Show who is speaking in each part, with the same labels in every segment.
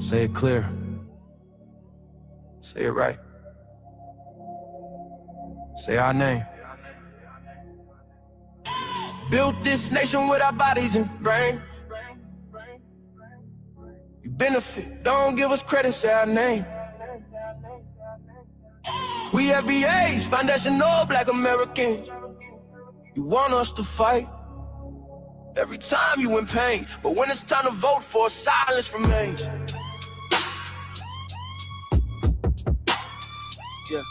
Speaker 1: Say it clear. Say it right. Say our name. Built this nation with our bodies and brains. You benefit, don't give us credit, say our name. We FBAs, foundational Black Americans. You want us to fight every time you in pain, but when it's time to vote for, silence remains. Yeah.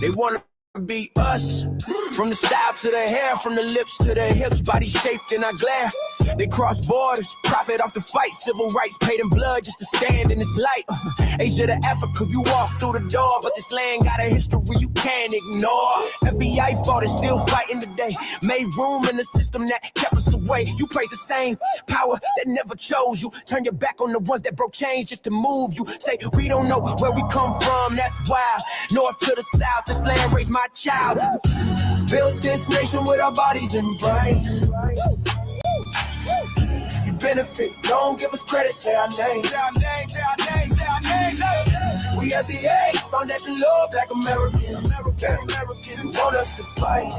Speaker 1: They wanna be us, from the style to the hair, from the lips to the hips, body shaped in our glare. They cross borders, profit off the fight, civil rights paid in blood just to stand in this light. Asia to Africa, you walk through the door, but this land got a history you can't ignore. FBI fought and still fighting today, made room in the system that kept us away. You praise the same power that never chose you, turn your back on the ones that broke chains just to move you. Say we don't know where we come from, that's wild. North to the south, this land raised my child. Built this nation with our bodies and brains. You benefit, don't give us credit, say our name. Say our name, say our name, say our name. We FBA, foundational Black American. You want us to fight.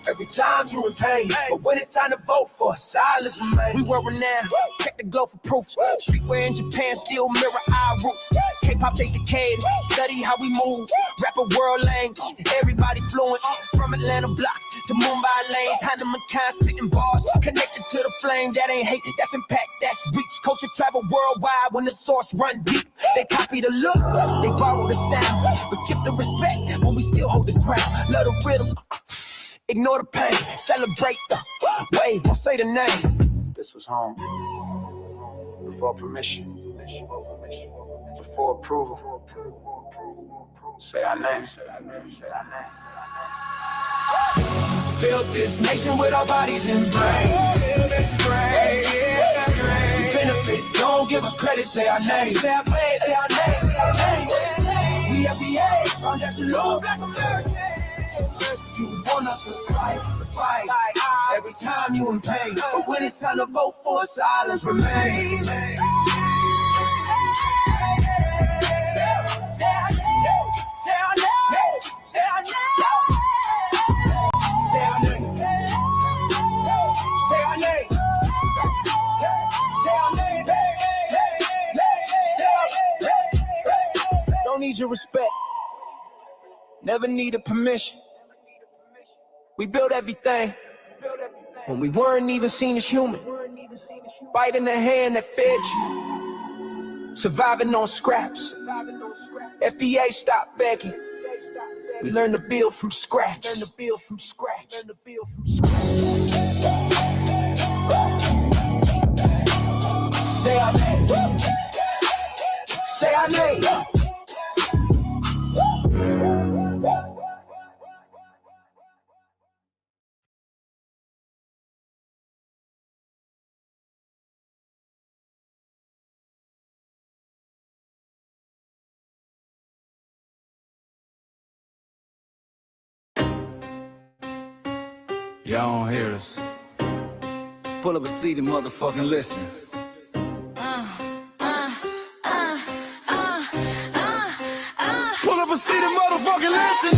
Speaker 1: Every time you in pain, but when it's time to vote for, silence remains. We were renowned, check the glow for proof. Streetwear in Japan still mirror our roots. K-pop chase the cadence, study how we move. Rapper world language, everybody fluent. From Atlanta blocks to Mumbai lanes, Hannah McCann spitting bars, connected to the flame. That ain't hate, that's impact, that's reach. Culture travel worldwide when the source run deep. They copy the look, they borrow the sound, but skip the respect when we still hold the ground. Love the rhythm, ignore the pain, celebrate the wave, don't say the name. This was home, before permission, before approval. Say our name. Built this nation with our bodies and brains. Benefit, don't give us credit, say our name. Say our name, say our name, say our name. We FBAs, foundational Black Americans. You want us to fight. Every time you in pain, but when it's time to vote for, silence remains. Say our name, say our name, say our name. Say our name. Say our name. Say our name. Say our name. Don't need your respect. Never needed permission. We built everything when we weren't even seen as human. Biting the hand that fed you. Surviving on scraps. FBA stopped begging. We learned to build from scratch. Say our name. Say our name.
Speaker 2: Y'all don't hear us. Pull up a seat and motherfucking listen. Pull up a seat and motherfucking listen.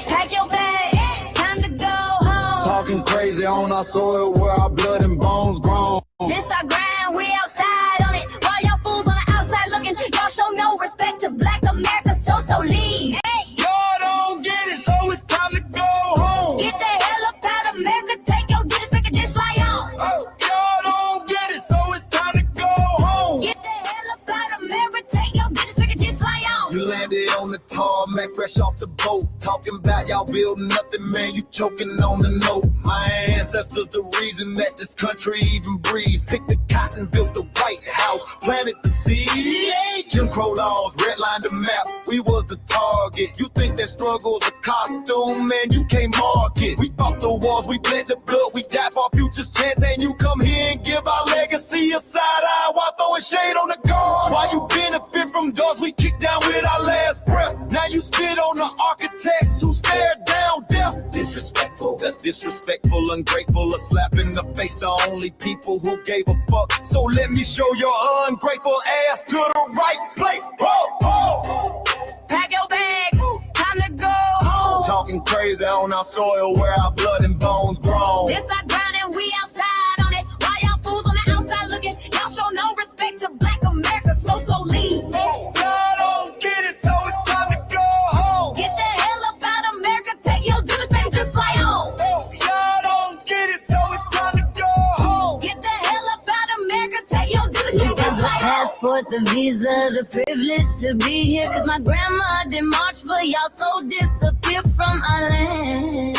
Speaker 3: Pack your bag, time to go home.
Speaker 2: Talking crazy on our soil where our blood and bones grown.
Speaker 3: This our grind, we outside on it. While y'all fools on the outside looking, y'all show no respect to Black America, so leave.
Speaker 2: Y'all don't get it, so it's time to go home.
Speaker 3: Get the hell up out of America, take your digits, make it just fly on.
Speaker 2: Y'all don't get it, so it's time to go home.
Speaker 3: Get the hell up out of America, take your digits, make it just fly on.
Speaker 2: You landed on the tarmac, fresh off the boat. Talking about y'all building nothing, man, you choking on the note. My ancestors the reason that this country even breathes. Picked the cotton, built the White House, planted the seed. Jim Crow laws, redlined the map, we was the target. You think that struggle's a costume, man, you can't mark it. We fought the wars, we bled the blood, we died for our future's chance. And you come here and give our legacy a side eye while throwing shade on the guard. While you benefit from doors we kicked down with our last breath. Now you spit on the architects who stared down death. Disrespectful. That's disrespectful, ungrateful, a slap in the face to only people who gave a fuck. So let me show your ungrateful ass to the right place. Whoa, whoa.
Speaker 3: Pack your bags, time to go home.
Speaker 2: Talking crazy on our soil where our blood and bones grown.
Speaker 3: This our ground and we outside on it. Why y'all fools on the outside looking? Y'all show no respect to Black America, so leave.
Speaker 1: Y'all don't get it, so it's time to go home.
Speaker 3: Get the hell up out of America, take your duties and just fly home.
Speaker 1: Y'all don't get it, so it's time to go home.
Speaker 3: Get the hell up out of America, take your duties and
Speaker 4: You got
Speaker 3: just
Speaker 4: the
Speaker 3: fly home.
Speaker 4: passport, the visa, the privilege to be here. Cause my grandma did march for y'all, so disappear from our land.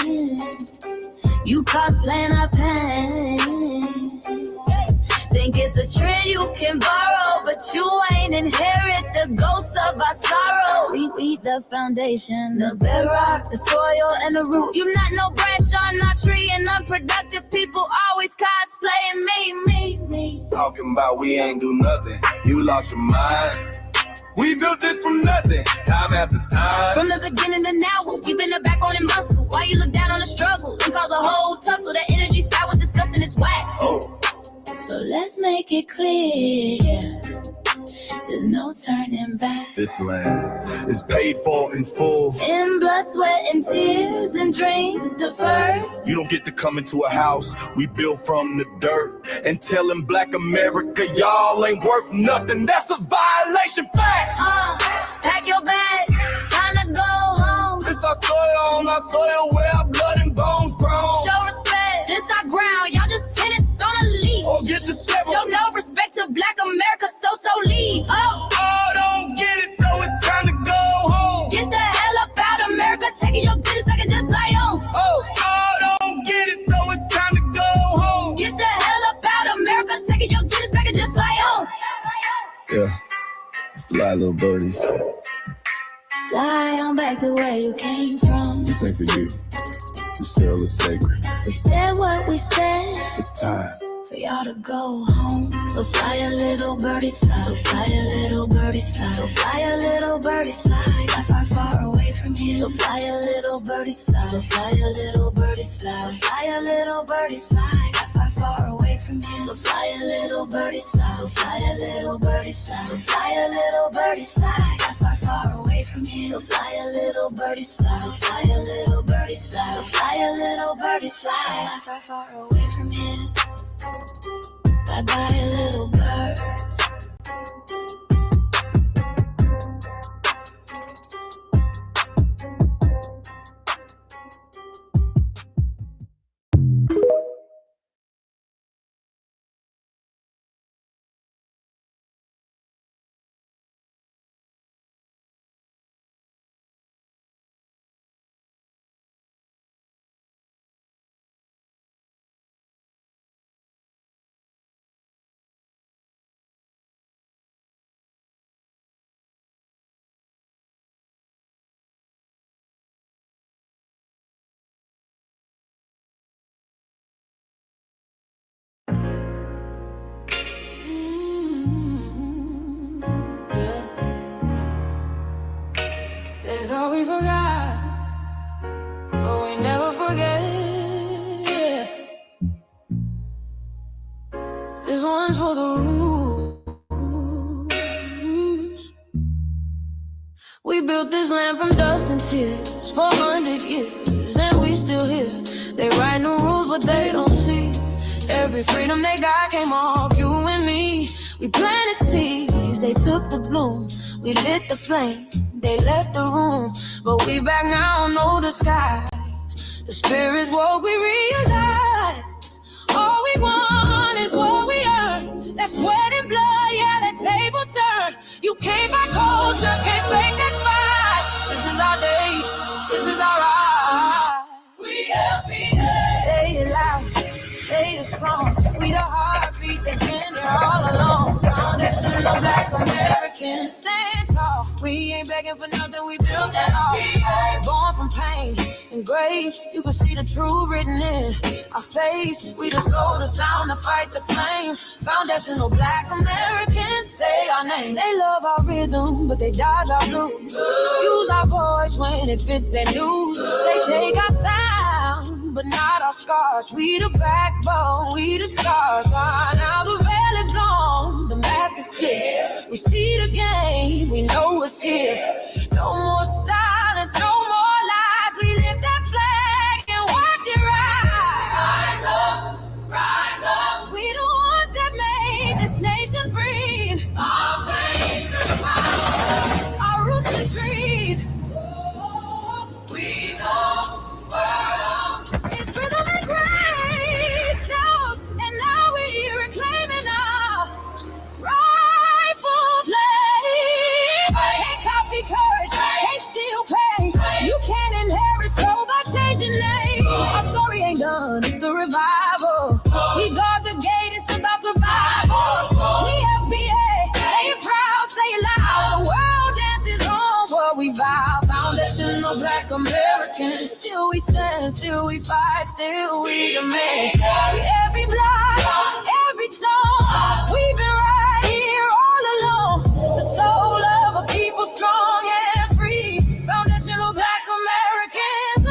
Speaker 4: You cosplaying our pain. Think it's a trend you can borrow, but you ain't inherit the ghosts of our sorrow. We the foundation, the bedrock, the soil, and the root. You not no branch on our tree, and unproductive people always cosplaying me.
Speaker 1: Talking about we ain't do nothing. You lost your mind. We built this from nothing, time after time.
Speaker 3: From the beginning to now, we been the backbone and muscle. Why you look down on the struggle and cause a whole tussle? That energy style was discussing is whack. So let's make it clear, there's no turning back.
Speaker 1: This land is paid for in full.
Speaker 3: In blood, sweat, and tears, and dreams deferred.
Speaker 1: You don't get to come into a house we built from the dirt and telling Black America y'all ain't worth nothing. That's a violation. Facts.
Speaker 3: Pack your bags, time to go home.
Speaker 1: This our soil, on our soil where our blood and bones grown.
Speaker 3: Show respect, this our ground. Y'all just tenants on a leash.
Speaker 1: Or get the step.
Speaker 3: Show no respect to Black America, so leave.
Speaker 1: Oh, don't get it, so it's time to go home.
Speaker 3: Get the hell up out of America, taking your business, I can just lie on.
Speaker 1: Oh, don't get it, so it's time to go home.
Speaker 3: Get the hell up out of America, taking your business, I can just lie on.
Speaker 2: Yeah, fly little birdies.
Speaker 3: Fly on back to where you came from.
Speaker 1: This ain't for you. This soil is sacred.
Speaker 3: We said what we said.
Speaker 1: It's time
Speaker 3: For y'all to go home. So fly a little birdies fly. So fly a little birdies fly. So fly a little birdies fly. Fly far, far away from here. So fly a little birdies fly. So fly a little birdies fly. So fly a little birdies fly. Fly far, far away from here. So fly a little birdies fly. So fly a little birdies fly. So fly a little birdies fly. Fly far, far away from here. So fly a little birdies fly. So fly a little birdies fly. So fly a little birdies fly. Fly far, far away from here. Bye bye, little birds.
Speaker 5: They thought we forgot, but we never forget. This one's for the rules. We built this land from dust and tears, 400 years, and we still here. They write new rules, but they don't see every freedom they got came off you and me. We planted seeds, they took the bloom. We lit the flame, they left the room. But we back now, no disguise. The spirit's woke, we realize all we want is what we earn. That sweat and blood, yeah, that table turn. You can't buy culture, can't fake that fight. This is our day, this is our ride. We LPA. Say it loud, say it strong. We the heartbeat that's been here all along. Foundation of Black Americans, stand tall. We ain't begging for nothing, we built that all. Born from pain and grace, you can see the truth written in our face. We the soul, the sound, to fight the flame. Foundational Black Americans, say our name. They love our rhythm, but they dodge our blues. Use our voice when it fits their news. They take our sound but not our scars. We the backbone, we the stars. Now the veil is gone, the mask is clear. We see the game, we know what's here. No more silence, no more lies. We lift that flag and watch it rise. Rise up, rise up. We the ones that made this nation breathe. Our pains and power, our roots and trees. We know worlds. It's rhythm and grace now, and now we're here reclaiming our rightful place. Can't copy courage, can't steal pain. You can't inherit soul by changing names. Our story ain't done, it's the revival. We guard the gate, it's about survival. We FBA, say it proud, say it loud. The world dances on what we vow. Foundational Black Americans. Still we stand, still we fight, still we demand. Every block, every song, we've been right here all along. The soul of a people strong and free. Foundational Black Americans.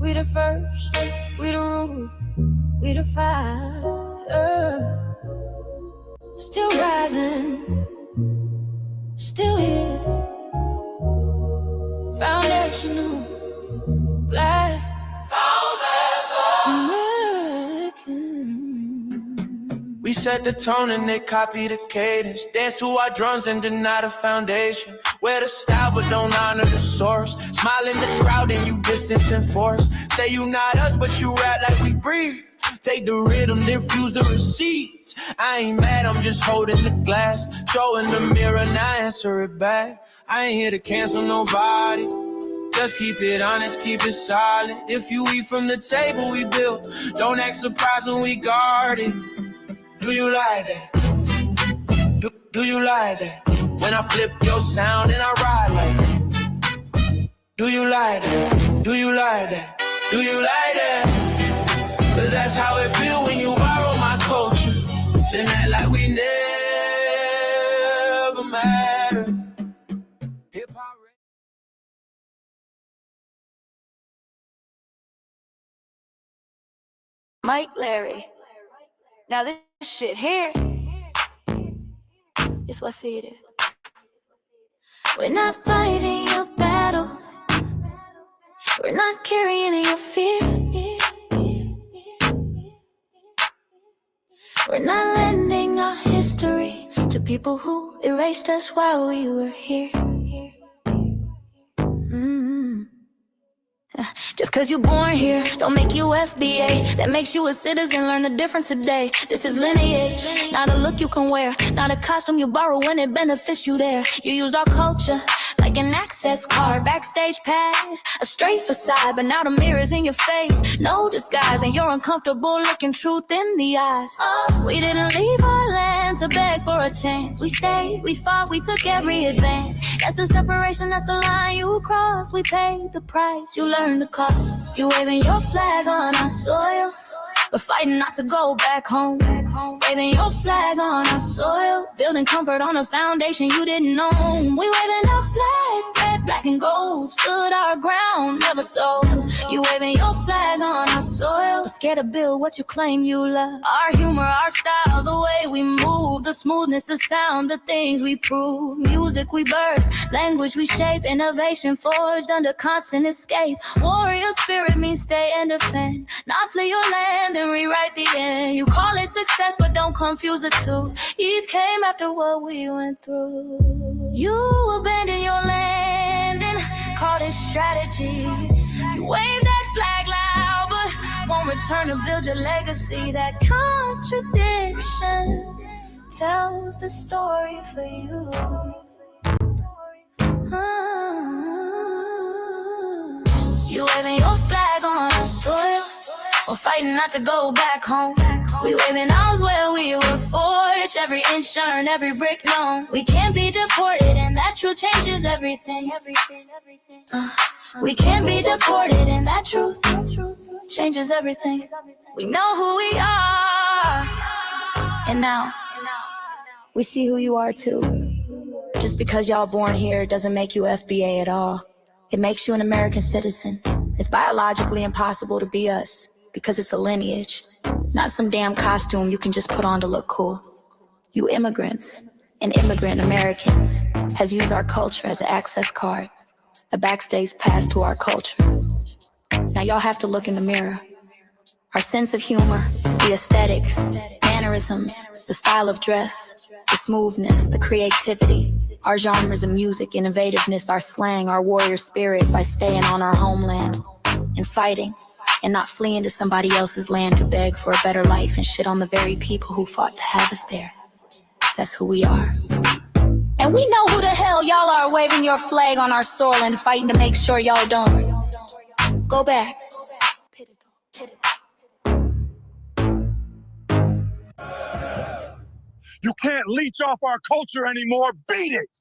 Speaker 5: We the first, we the root, we the fire. Still rising, still here. Foundational Black American.
Speaker 1: We set the tone and they copy the cadence. Dance to our drums and deny the foundation. Wear the style but don't honor the source. Smile in the crowd and you distance and force. Say you not us but you rap like we breathe. Take the rhythm, then fuse the receipts. I ain't mad, I'm just holding the glass. Showing the mirror, now answer it back. I ain't here to cancel nobody. Just keep it honest, keep it solid. If you eat from the table we built, don't act surprised when we guard it. Do you like that? Do you like that? When I flip your sound and I ride like that. Do you like that? Do you like that? Do you like that? Cause that's how it feel when you borrow my culture. Then act like we never mattered. Hip-hop.
Speaker 5: Mike Larry. Now this shit here, it's what I see it is. We're not fighting your battles. We're not carrying your fear. We're not lending our history to people who erased us while we were here. Just cause you're born here, don't make you FBA. That makes you a citizen, learn the difference today. This is lineage, not a look you can wear. Not a costume you borrow when it benefits you there. You used our culture like an access card, backstage pass, a straight facade. But now the mirror's in your face, no disguise. And you're uncomfortable looking truth in the eyes. We didn't leave our land to beg for a chance. We stayed, we fought, we took every advance. That's the separation, that's the line you cross. We paid the price, you learned the cost. You waving your flag on our soil, but fighting not to go back home. Waving your flag on our soil, building comfort on a foundation you didn't know. We waving our flag, red, black, and gold. Stood our ground, never sold. You waving your flag on our soil, but scared to build what you claim you love. Our humor, our style, the way we move, the smoothness, the sound, the things we prove. Music we birth, language we shape, innovation forged under constant escape. Warrior spirit means stay and defend, not flee your land and rewrite the end. You call it success, but don't confuse the two. Ease came after what we went through. You abandoned your land and called it strategy. You waved that flag loud, but won't return to build your legacy. That contradiction tells the story for you. You waving your flag on our soil, or fight
Speaker 4: fighting not to go back home. We waving ours where we were forged, every inch earned, every brick known. We can't be deported, and that truth changes everything. We can't be deported, and that truth changes everything. We know who we are, and now we see who you are too. Just because y'all born here doesn't make you FBA at all. It makes you an American citizen. It's biologically impossible to be us because it's a lineage, not some damn costume you can just put on to look cool. You immigrants and immigrant Americans has used our culture as an access card, a backstage pass to our culture. Now y'all have to look in the mirror. Our sense of humor, the aesthetics, mannerisms, the style of dress, the smoothness, the creativity, our genres of music, innovativeness, our slang, our warrior spirit by staying on our homeland and fighting and not fleeing to somebody else's land to beg for a better life and shit on the very people who fought to have us there. That's who we are. And we know who the hell y'all are waving your flag on our soil and fighting to make sure y'all don't go back.
Speaker 6: You can't leech off our culture anymore. Beat it!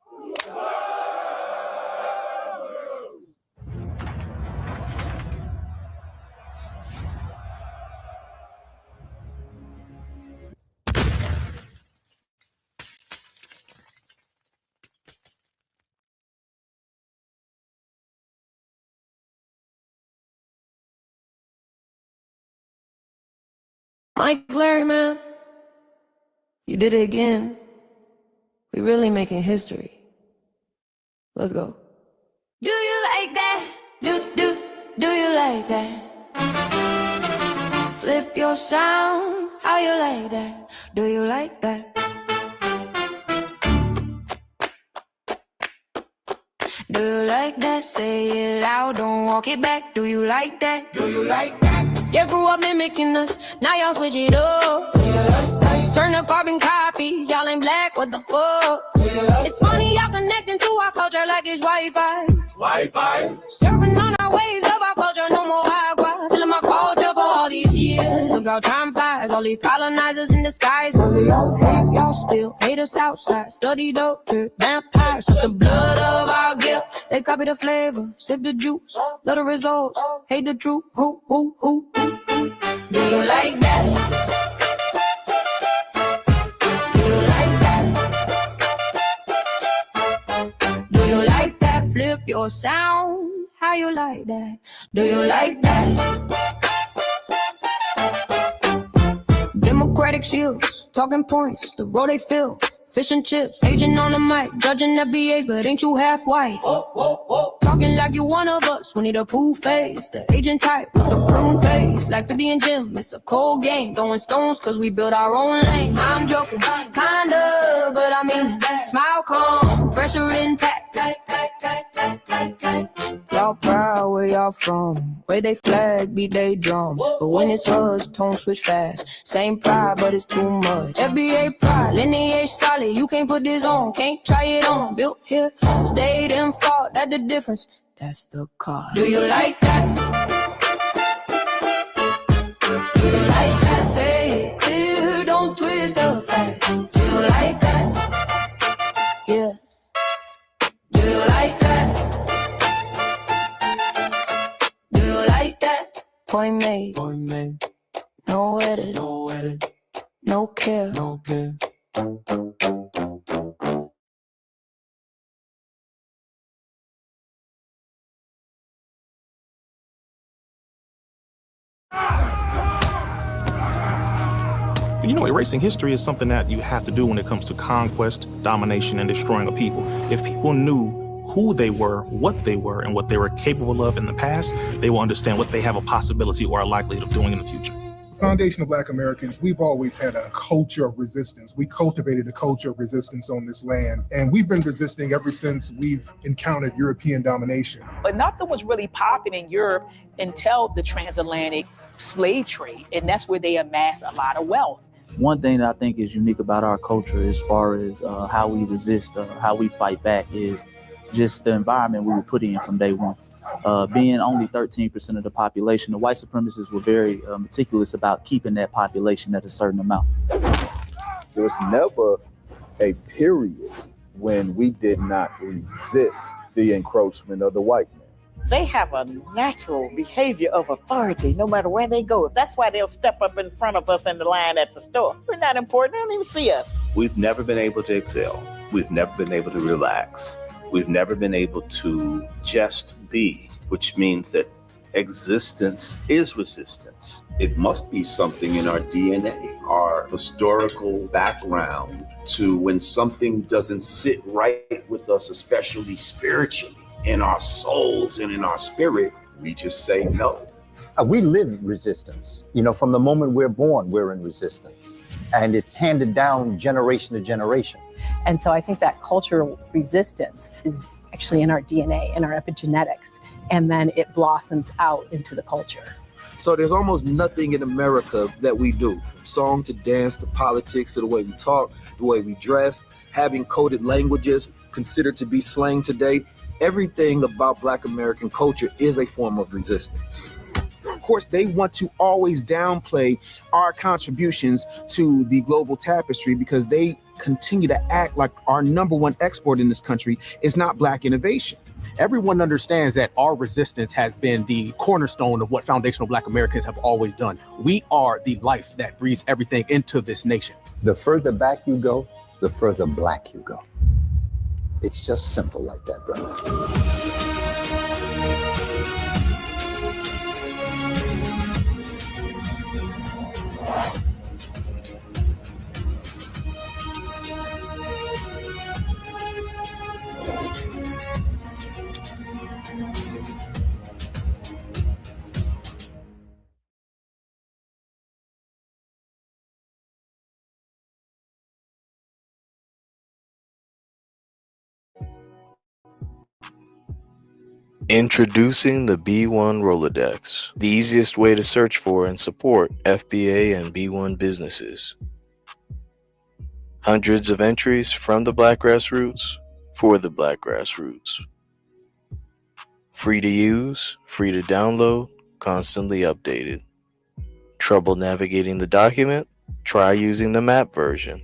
Speaker 5: Mike Larry, man, you did it again. We really making history. Let's go. Do you like that? Do you like that? Flip your sound, how you like that? Do you like that? Do you like that? Say it loud, don't walk it back. Do you like that?
Speaker 1: Do you like that?
Speaker 5: You grew up mimicking us, now y'all switch it up. Turn the carbon copy, y'all ain't black, what the fuck? It's funny y'all connecting to our culture like it's Wi-Fi. Surfing on our waves of our culture, no more agua. Still in my culture for all these years. Look how time flies, all these colonizers in disguise. Y'all hate, y'all still hate us outside. Study dope, drip, vampires, suck the blood of our guilt. They copy the flavor, sip the juice, love the results, hate the truth. Who? Do you like that? Flip your sound, how you like that? Do you like that? Democratic shields, talking points, the road they fill. Fish and chips, agent on the mic, judging FBA, but ain't you half white? Talking like you one of us, we need a proof face. The agent type with a prune face, like 50 and Jim, it's a cold game. Throwing stones cause we build our own lane. I'm joking, kinda, but I mean, smile calm, pressure intact. Y'all proud where y'all from, where they flag, beat they drum. But when it's us, tone switch fast. Same pride, but it's too much. FBA pride, lineage solid. You can't put this on, can't try it on. Built here, stayed and fought, that's the difference. That's the card. Do you like that? Do you like that? Say it clear, don't twist the facts. Do you like that? Yeah. Do you like that? Do you like that? Point made. No edit. No care.
Speaker 7: You know, erasing history is something that you have to do when it comes to conquest, domination, and destroying a people. If people knew who they were, and what they were capable of in the past, they will understand what they have a possibility or a likelihood of doing in the future.
Speaker 8: Foundation of Black Americans, we've always had a culture of resistance. We cultivated a culture of resistance on this land, and we've been resisting ever since we've encountered European domination.
Speaker 9: But nothing was really popping in Europe until the transatlantic slave trade, and that's where they amassed a lot of wealth.
Speaker 10: One thing that I think is unique about our culture as far as how we resist, how we fight back, is just the environment we were put in from day one. Being only 13% of the population, the white supremacists were very meticulous about keeping that population at a certain amount.
Speaker 2: There was never a period when we did not resist the encroachment of the white man.
Speaker 11: They have a natural behavior of authority no matter where they go. That's why they'll step up in front of us in the line at the store. We're not important. They don't even see us.
Speaker 12: We've never been able to excel. We've never been able to relax. We've never been able to just be, which means that existence is resistance.
Speaker 13: It must be something in our DNA, our historical background, to when something doesn't sit right with us, especially spiritually, in our souls and in our spirit, we just say no.
Speaker 14: We live resistance. You know, from the moment we're born, we're in resistance. And it's handed down generation to generation.
Speaker 15: And so I think that cultural resistance is actually in our DNA, in our epigenetics, and then it blossoms out into the culture.
Speaker 16: So there's almost nothing in America that we do, from song to dance to politics to the way we talk, the way we dress, having coded languages considered to be slang today. Everything about Black American culture is a form of resistance.
Speaker 17: Of course, they want to always downplay our contributions to the global tapestry because they continue to act like our number one export in this country is not Black innovation.
Speaker 18: Everyone understands that our resistance has been the cornerstone of what foundational Black Americans have always done. We are the life that breathes everything into this nation.
Speaker 14: The further back you go, the further Black you go. It's just simple like that, brother.
Speaker 19: Introducing the B1 Rolodex, the easiest way to search for and support FBA and B1 businesses. Hundreds of entries from the Black grassroots for the Black grassroots. Free to use, free to download, constantly updated. Trouble navigating the document? Try using the map version.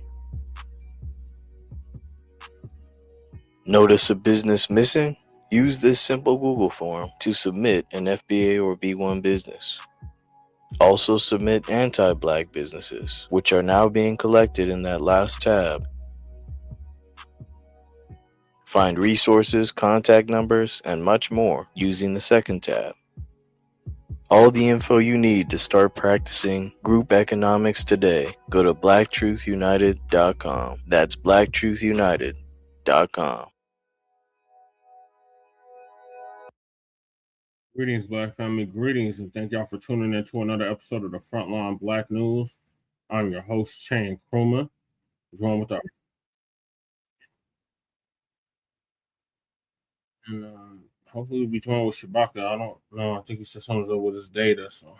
Speaker 19: Notice a business missing? Use this simple Google form to submit an FBA or B1 business. Also submit anti-Black businesses, which are now being collected in that last tab. Find resources, contact numbers, and much more using the second tab. All the info you need to start practicing group economics today. Go to blacktruthunited.com. That's blacktruthunited.com.
Speaker 20: Greetings, Black family. Greetings, and thank y'all for tuning in to another episode of the Frontline Black News. I'm your host, Chan Kruma, joined with our and hopefully we'll be joined with Shabaka. I don't know. I think he said something's up with his data, so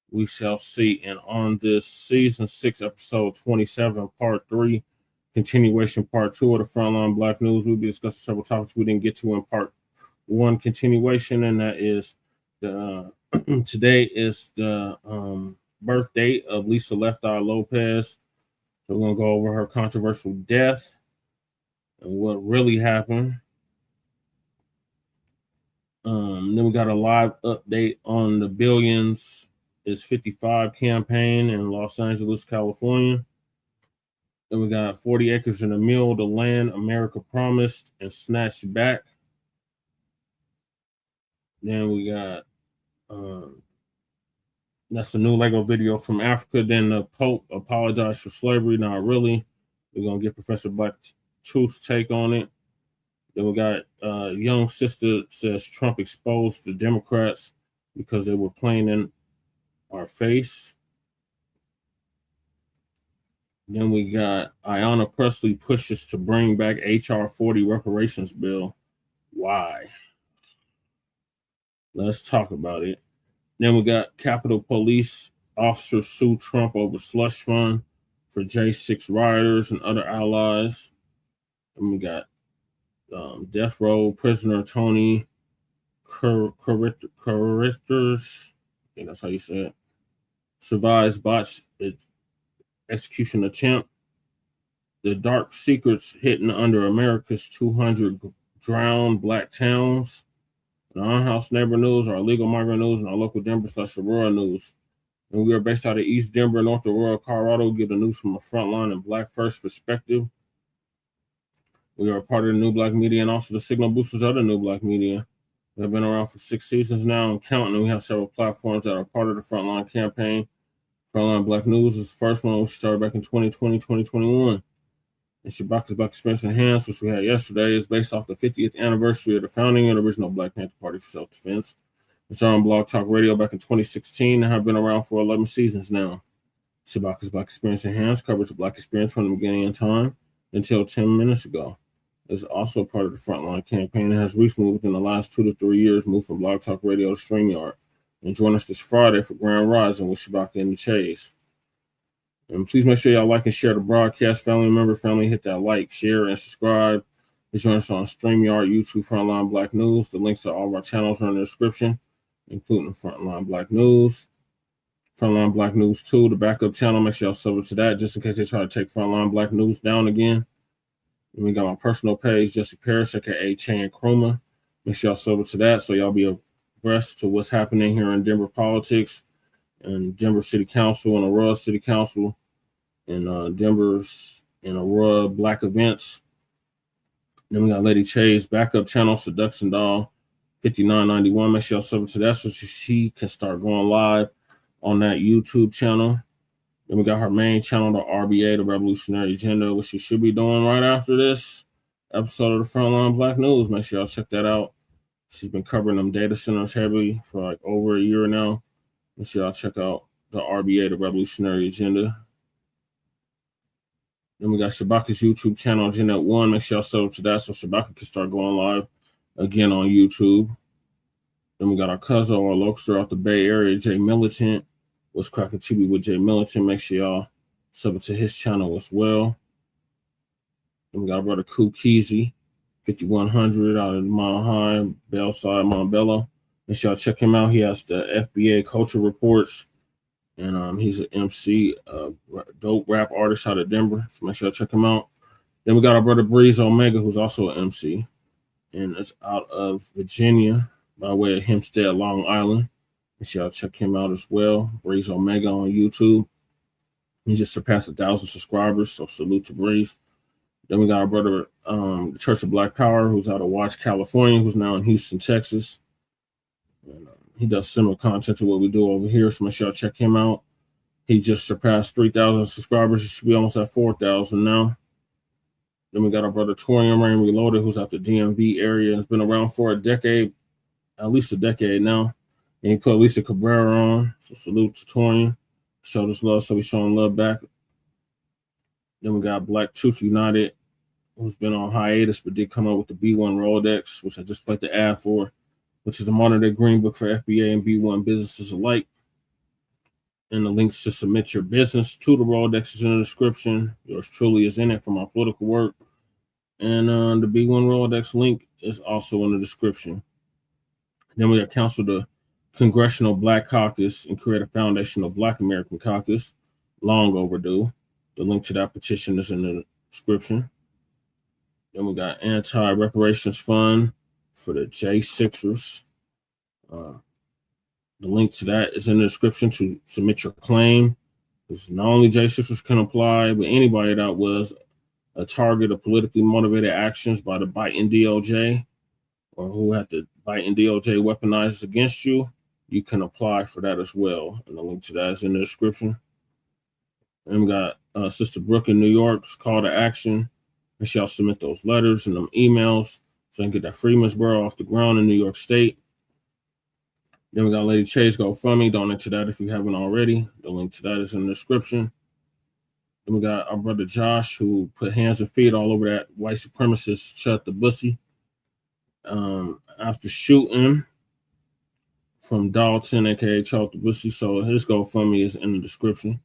Speaker 20: we shall see. And on this season 6, episode 27, part 3, continuation part 2 of the Frontline Black News, we'll be discussing several topics we didn't get to in part 1 continuation, and that is the today is the birth date of Lisa Left Eye Lopes. So we're gonna go over her controversial death and what really happened. Then we got a live update on the Billions is 55 campaign in Los Angeles, California. Then we got 40 acres in a Mule, the land America promised and snatched back. Then we got that's the new Lego video from Africa. Then the Pope apologized for slavery. Not really. We're gonna get Professor Black Truth's take on it. Then we got young Sista says Trump exposed the Democrats because they were playing in our face. Then we got Ayanna Pressley pushes to bring back HR 40 reparations bill. Why? Let's talk about it. Then we got Capitol Police officers sue Trump over slush fund for J6 rioters and other allies. And we got death row prisoner Tony Carruthers, I think that's how you say it, survives Botched execution attempt. The dark secrets hidden under America's 200 drowned Black towns. The unhoused neighbor news, our illegal migrant news, and our local Denver/Aurora news. And we are based out of East Denver, North Aurora, Colorado. We give the news from a frontline and Black first perspective. We are a part of the New Black Media and also the signal boosters of the New Black Media. We have been around for 6 seasons now and counting, and we have several platforms that are part of the Frontline campaign. Frontline Black News is the first one, which started back in 2020, 2021. And Shabak's Black Experience Enhanced, which we had yesterday, is based off the 50th anniversary of the founding of the original Black Panther Party for Self-Defense. We started on Blog Talk Radio back in 2016 and have been around for 11 seasons now. Shabak's Black Experience Enhanced covers the Black experience from the beginning of time until 10 minutes ago. It's also a part of the Frontline campaign and has recently, within the last 2 to 3 years, moved from Blog Talk Radio to StreamYard. And join us this Friday for Grand Rising with Shabaka and the Chase. And please make sure y'all like and share the broadcast. Family, hit that like, share, and subscribe. And join us on StreamYard, YouTube, Frontline Black News. The links to all of our channels are in the description, including Frontline Black News, Frontline Black News 2, the backup channel. Make sure y'all sub to that just in case they try to take Frontline Black News down again. And we got my personal page, Jesse Parrish, aka Chan Chroma. Make sure y'all sub to that so y'all be abreast to what's happening here in Denver politics and Denver City Council and Aurora City Council and Denver's and Aurora Black events. Then we got Lady Chase backup channel, Seduction Doll 5991. Make sure y'all sub to that so she can start going live on that YouTube channel. Then we got her main channel, the RBA, the Revolutionary Agenda, which she should be doing right after this episode of the Frontline Black News. Make sure y'all check that out. She's been covering them data centers heavily for like over a year now. Make sure y'all check out the RBA, the Revolutionary Agenda. Then we got Shabaka's YouTube channel, Jeanette 1. Make sure y'all sub to that so Shabaka can start going live again on YouTube. Then we got our cousin, our local out the Bay Area, Jay Militant. What's Cracking TV with Jay Militant. Make sure y'all sub to his channel as well. Then we got our brother Koo Keezy, 5100 out of Mile High, Bellside, Montbello. Make sure y'all check him out. He has the FBA Culture Reports, and he's an MC, dope rap artist out of Denver. So make sure y'all check him out. Then we got our brother Breeze Omega, who's also an MC, and it's out of Virginia by way of Hempstead, Long Island. Make sure y'all check him out as well. Breeze Omega on YouTube. He just surpassed 1,000 subscribers, so salute to Breeze. Then we got our brother, the Church of Black Power, who's out of Watts, California, who's now in Houston, Texas. And, he does similar content to what we do over here, so make sure y'all check him out. He just surpassed 3,000 subscribers. He should be almost at 4,000 now. Then we got our brother Torian Rain Reloaded, who's out the DMV area and has been around for a decade, at least a decade now. And he put Lisa Cabrera on, so salute to Torian. Showed us love, so we showing love back. Then we got Black Truth United, who's been on hiatus but did come up with the B1 Rolodex, which I just played the ad for, which is the modern day green book for FBA and B1 businesses alike. And the links to submit your business to the Rolodex is in the description. Yours truly is in it for my political work. And the B1 Rolodex link is also in the description. Then we have counsel the Congressional Black Caucus and create a foundational Black American Caucus. Long overdue. The link to that petition is in the description. Then we got Anti-Reparations Fund for the J6ers. The link to that is in the description to submit your claim. Because not only J6ers can apply, but anybody that was a target of politically motivated actions by the Biden DOJ or who had the Biden DOJ weaponized against you, you can apply for that as well. And the link to that is in the description. And we got Sister Brooke in New York's call to action. Make sure y'all submit those letters and them emails so I can get that Freemansboro off the ground in New York State. Then we got Lady Chase GoFundMe. Donate to that if you haven't already. The link to that is in the description. Then we got our brother Josh, who put hands and feet all over that white supremacist Shut the Bussy. After shooting from Dalton, aka Chuck the Bussy. So his GoFundMe is in the description.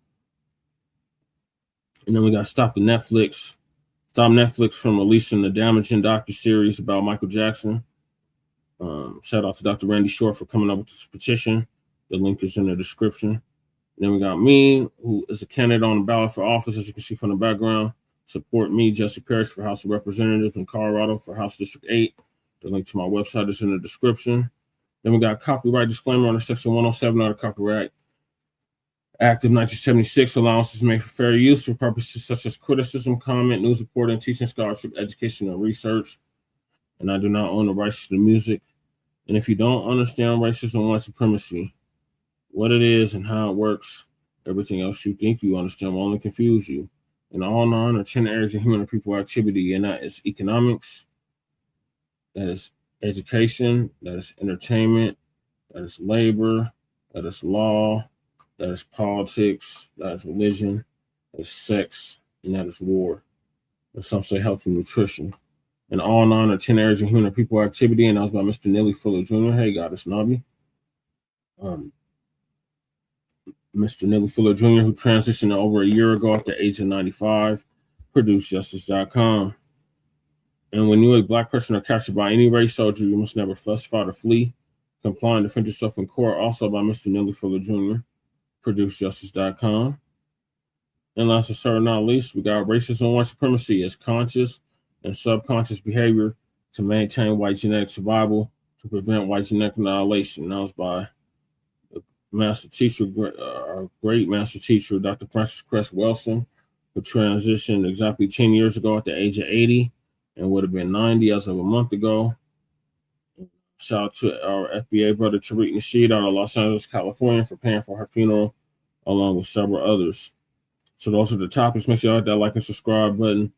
Speaker 20: And then we got Stop Netflix from releasing the damaging docuseries about Michael Jackson. Shout out to Dr. Randy Short for coming up with this petition. The link is in the description. Then we got me, who is a candidate on the ballot for office, as you can see from the background. Support me, Jesse Parrish, for House of Representatives in Colorado for House District 8. The link to my website is in the description. Then we got copyright disclaimer under Section 107 of the Copyright Act of 1976. Allowances made for fair use for purposes such as criticism, comment, news reporting, teaching, scholarship, education, and research. And I do not own the rights to the music. And if you don't understand racism and white supremacy, what it is and how it works, everything else you think you understand will only confuse you. In all 9 or 10 areas of human and people activity, and that is economics, that is education, that is entertainment, that is labor, that is law, that is politics, that is religion, that is sex, and that is war. And some say health and nutrition. In all 9 or 10 areas of human and people activity, and that was by Mr. Neely Fuller Jr. Hey, Goddess Nobby. Mr. Neely Fuller Jr., who transitioned over a year ago at the age of 95, produced Justice.com. And when you, a Black person, are captured by any race soldier, you must never fuss, fight, or flee. Comply and defend yourself in court, also by Mr. Neely Fuller Jr., produced Justice.com. And last but certainly not least, we got racism and white supremacy as conscious and subconscious behavior to maintain white genetic survival, to prevent white genetic annihilation. That was by master teacher, our great master teacher, Dr. Francis Cress Wilson, who transitioned exactly 10 years ago at the age of 80 and would have been 90 as of a month ago. Shout out to our FBA brother, Tariq Nasheed, out of Los Angeles, California, for paying for her funeral, along with several others. So those are the topics. Make sure you hit that like and subscribe button.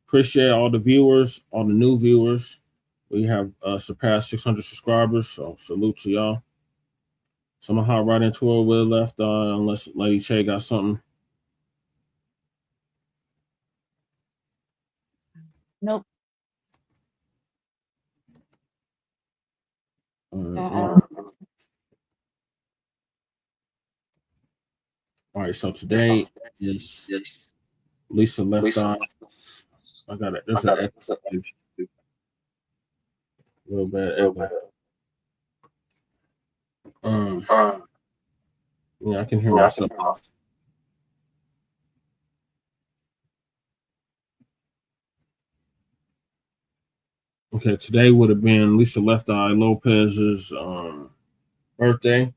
Speaker 20: Appreciate all the viewers, all the new viewers. We have surpassed 600 subscribers, so salute to y'all. So I'm gonna hop right into it with left eye, unless Lady Che got something.
Speaker 11: Nope.
Speaker 20: All right, so today is Lisa Left Eye. I got it. There's a little bit. Yeah, I can hear myself. Okay, today would have been Lisa Left Eye Lopez's birthday.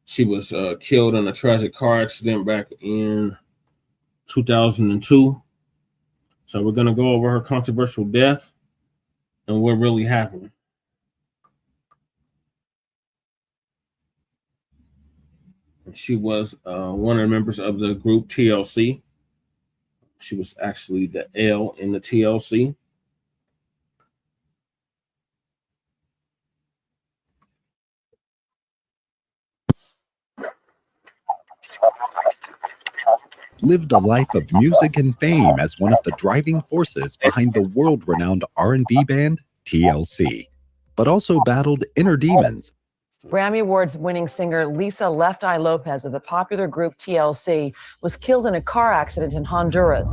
Speaker 20: She was killed in a tragic car accident back in 2002. So we're going to go over her controversial death and what really happened. She was one of the members of the group TLC. She was actually the L in the TLC.
Speaker 21: Lived a life of music and fame as one of the driving forces behind the world-renowned R&B band TLC, but also battled inner demons.
Speaker 22: Grammy Awards-winning singer Lisa Left Eye Lopez of the popular group TLC was killed in a car accident in Honduras.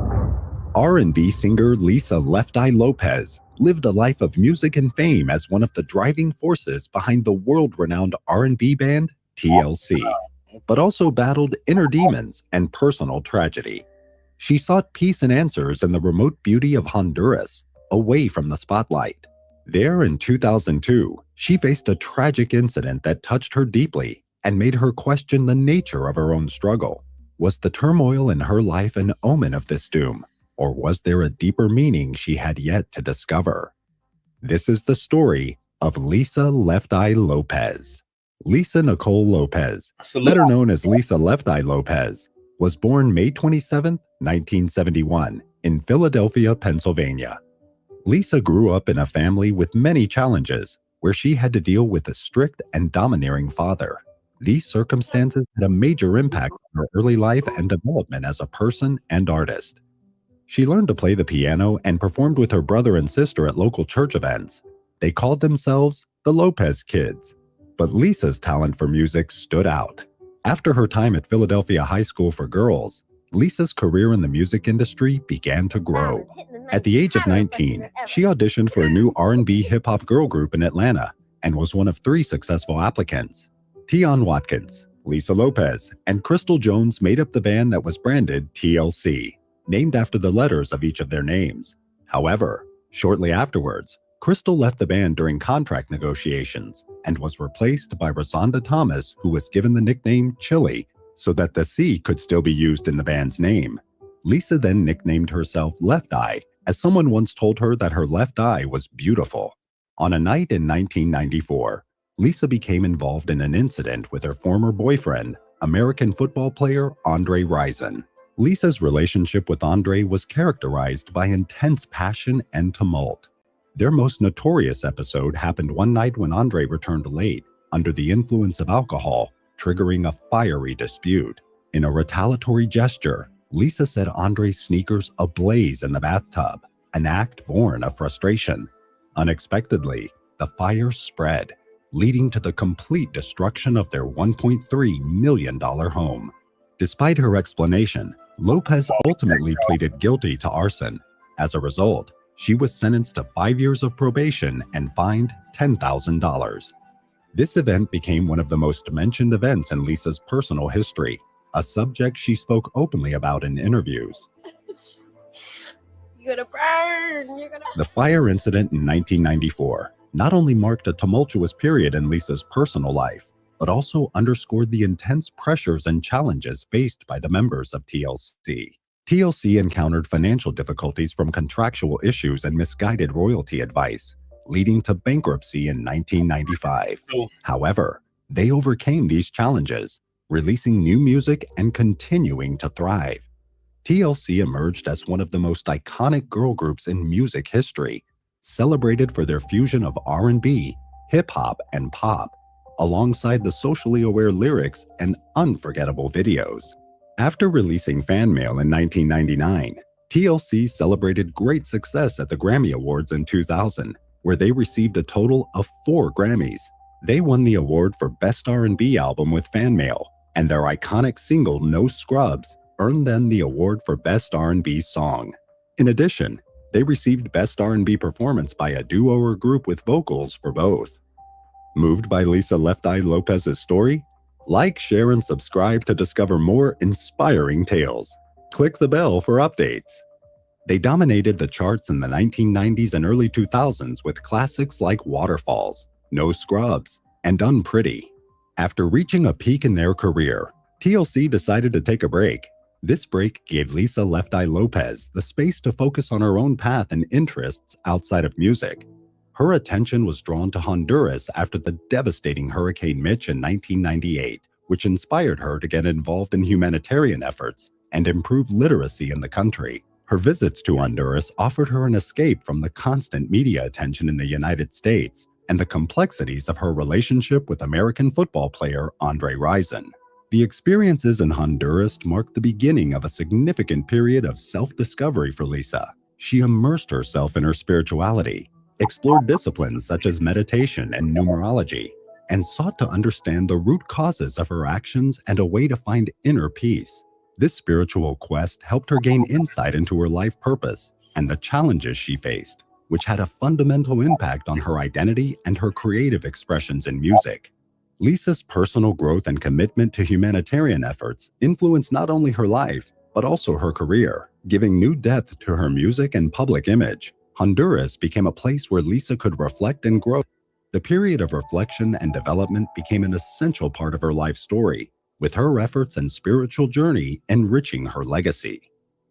Speaker 21: R&B singer Lisa Left Eye Lopez lived a life of music and fame as one of the driving forces behind the world-renowned R&B band TLC, but also battled inner demons and personal tragedy. She sought peace and answers in the remote beauty of Honduras, away from the spotlight. There in 2002, she faced a tragic incident that touched her deeply and made her question the nature of her own struggle. Was the turmoil in her life an omen of this doom, or was there a deeper meaning she had yet to discover? This is the story of Lisa Left Eye Lopez. Lisa Nicole Lopez, better known as Lisa Left Eye Lopez, was born May 27, 1971, in Philadelphia, Pennsylvania. Lisa grew up in a family with many challenges, where she had to deal with a strict and domineering father. These circumstances had a major impact on her early life and development as a person and artist. She learned to play the piano and performed with her brother and sister at local church events. They called themselves the Lopez Kids. But Lisa's talent for music stood out. After her time at Philadelphia High School for Girls, Lisa's career in the music industry began to grow. At the age of 19, she auditioned for a new R&B hip-hop girl group in Atlanta and was one of 3 successful applicants. Tion Watkins, Lisa Lopes, and Crystal Jones made up the band that was branded TLC, named after the letters of each of their names. However, shortly afterwards, Crystal left the band during contract negotiations and was replaced by Rosanda Thomas, who was given the nickname Chili so that the C could still be used in the band's name. Lisa then nicknamed herself Left Eye, as someone once told her that her left eye was beautiful. On a night in 1994, Lisa became involved in an incident with her former boyfriend, American football player Andre Rison. Lisa's relationship with Andre was characterized by intense passion and tumult. Their most notorious episode happened one night when Andre returned late, under the influence of alcohol, triggering a fiery dispute. In a retaliatory gesture, Lisa set Andre's sneakers ablaze in the bathtub, an act born of frustration. Unexpectedly, the fire spread, leading to the complete destruction of their $1.3 million home. Despite her explanation, Lopes ultimately pleaded guilty to arson. As a result, she was sentenced to 5 years of probation and fined $10,000. This event became one of the most mentioned events in Lisa's personal history, a subject she spoke openly about in interviews.
Speaker 3: You're gonna burn! You're gonna...
Speaker 21: The fire incident in 1994 not only marked a tumultuous period in Lisa's personal life, but also underscored the intense pressures and challenges faced by the members of TLC. TLC encountered financial difficulties from contractual issues and misguided royalty advice, leading to bankruptcy in 1995. However, they overcame these challenges, releasing new music and continuing to thrive. TLC emerged as one of the most iconic girl groups in music history, celebrated for their fusion of R&B, hip-hop, and pop, alongside the socially aware lyrics and unforgettable videos. After releasing Fan Mail in 1999, TLC celebrated great success at the Grammy Awards in 2000, where they received a total of 4 Grammys. They won the award for Best R&B Album with Fan Mail, and their iconic single No Scrubs earned them the award for Best R&B Song. In addition, they received Best R&B Performance by a duo or group with vocals for both. Moved by Lisa Left Eye Lopes' story? Like, share, and subscribe to discover more inspiring tales. Click the bell for updates. They dominated the charts in the 1990s and early 2000s with classics like Waterfalls, No Scrubs, and Unpretty. After reaching a peak in their career, TLC decided to take a break. This break gave Lisa Left Eye Lopes the space to focus on her own path and interests outside of music. Her attention was drawn to Honduras after the devastating Hurricane Mitch in 1998, which inspired her to get involved in humanitarian efforts and improve literacy in the country. Her visits to Honduras offered her an escape from the constant media attention in the United States and the complexities of her relationship with American football player Andre Rison. The experiences in Honduras marked the beginning of a significant period of self-discovery for Lisa. She immersed herself in her spirituality, explored disciplines such as meditation and numerology, and sought to understand the root causes of her actions and a way to find inner peace. This spiritual quest helped her gain insight into her life purpose and the challenges she faced, which had a fundamental impact on her identity and her creative expressions in music. Lisa's personal growth and commitment to humanitarian efforts influenced not only her life, but also her career, giving new depth to her music and public image. Honduras became a place where Lisa could reflect and grow. The period of reflection and development became an essential part of her life story, with her efforts and spiritual journey enriching her legacy.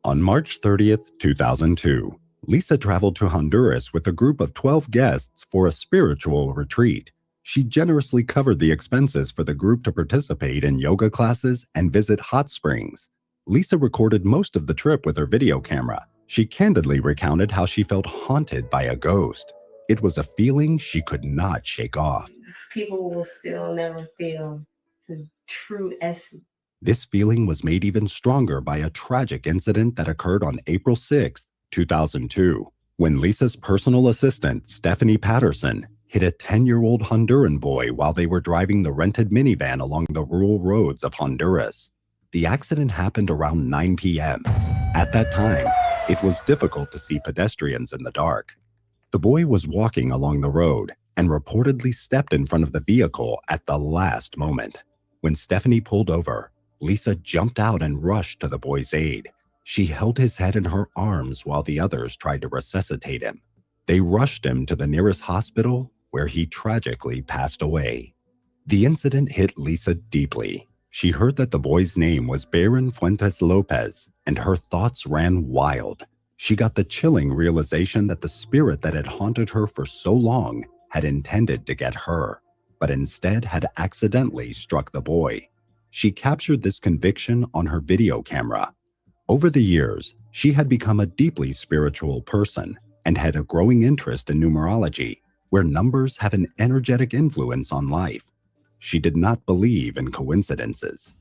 Speaker 21: On March 30th, 2002, Lisa traveled to Honduras with a group of 12 guests for a spiritual retreat. She generously covered the expenses for the group to participate in yoga classes and visit hot springs. Lisa recorded most of the trip with her video camera. She candidly recounted how she felt haunted by a ghost. It was a feeling she could not shake off.
Speaker 3: People will still never feel the true essence.
Speaker 21: This feeling was made even stronger by a tragic incident that occurred on April 6, 2002, when Lisa's personal assistant, Stephanie Patterson, hit a 10-year-old Honduran boy while they were driving the rented minivan along the rural roads of Honduras. The accident happened around 9 p.m. At that time, It was difficult to see pedestrians in the dark. The boy was walking along the road and reportedly stepped in front of the vehicle at the last moment. When Stephanie pulled over, Lisa jumped out and rushed to the boy's aid. She held his head in her arms while the others tried to resuscitate him. They rushed him to the nearest hospital, where he tragically passed away. The incident hit Lisa deeply. She heard that the boy's name was Baron Fuentes Lopes, and her thoughts ran wild. She got the chilling realization that the spirit that had haunted her for so long had intended to get her, but instead had accidentally struck the boy. She captured this conviction on her video camera. Over the years, she had become a deeply spiritual person and had a growing interest in numerology, where numbers have an energetic influence on life. She did not believe in coincidences.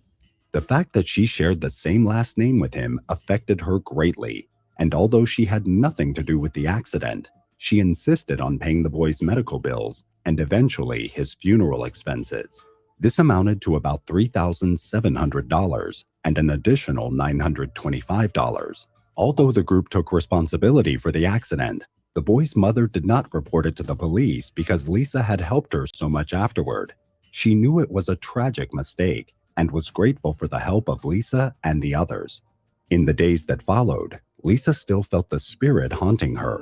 Speaker 21: The fact that she shared the same last name with him affected her greatly, and although she had nothing to do with the accident, she insisted on paying the boy's medical bills and eventually his funeral expenses. This amounted to about $3,700 and an additional $925. Although the group took responsibility for the accident, the boy's mother did not report it to the police because Lisa had helped her so much afterward. She knew it was a tragic mistake and was grateful for the help of Lisa and the others. In the days that followed, Lisa still felt the spirit haunting her.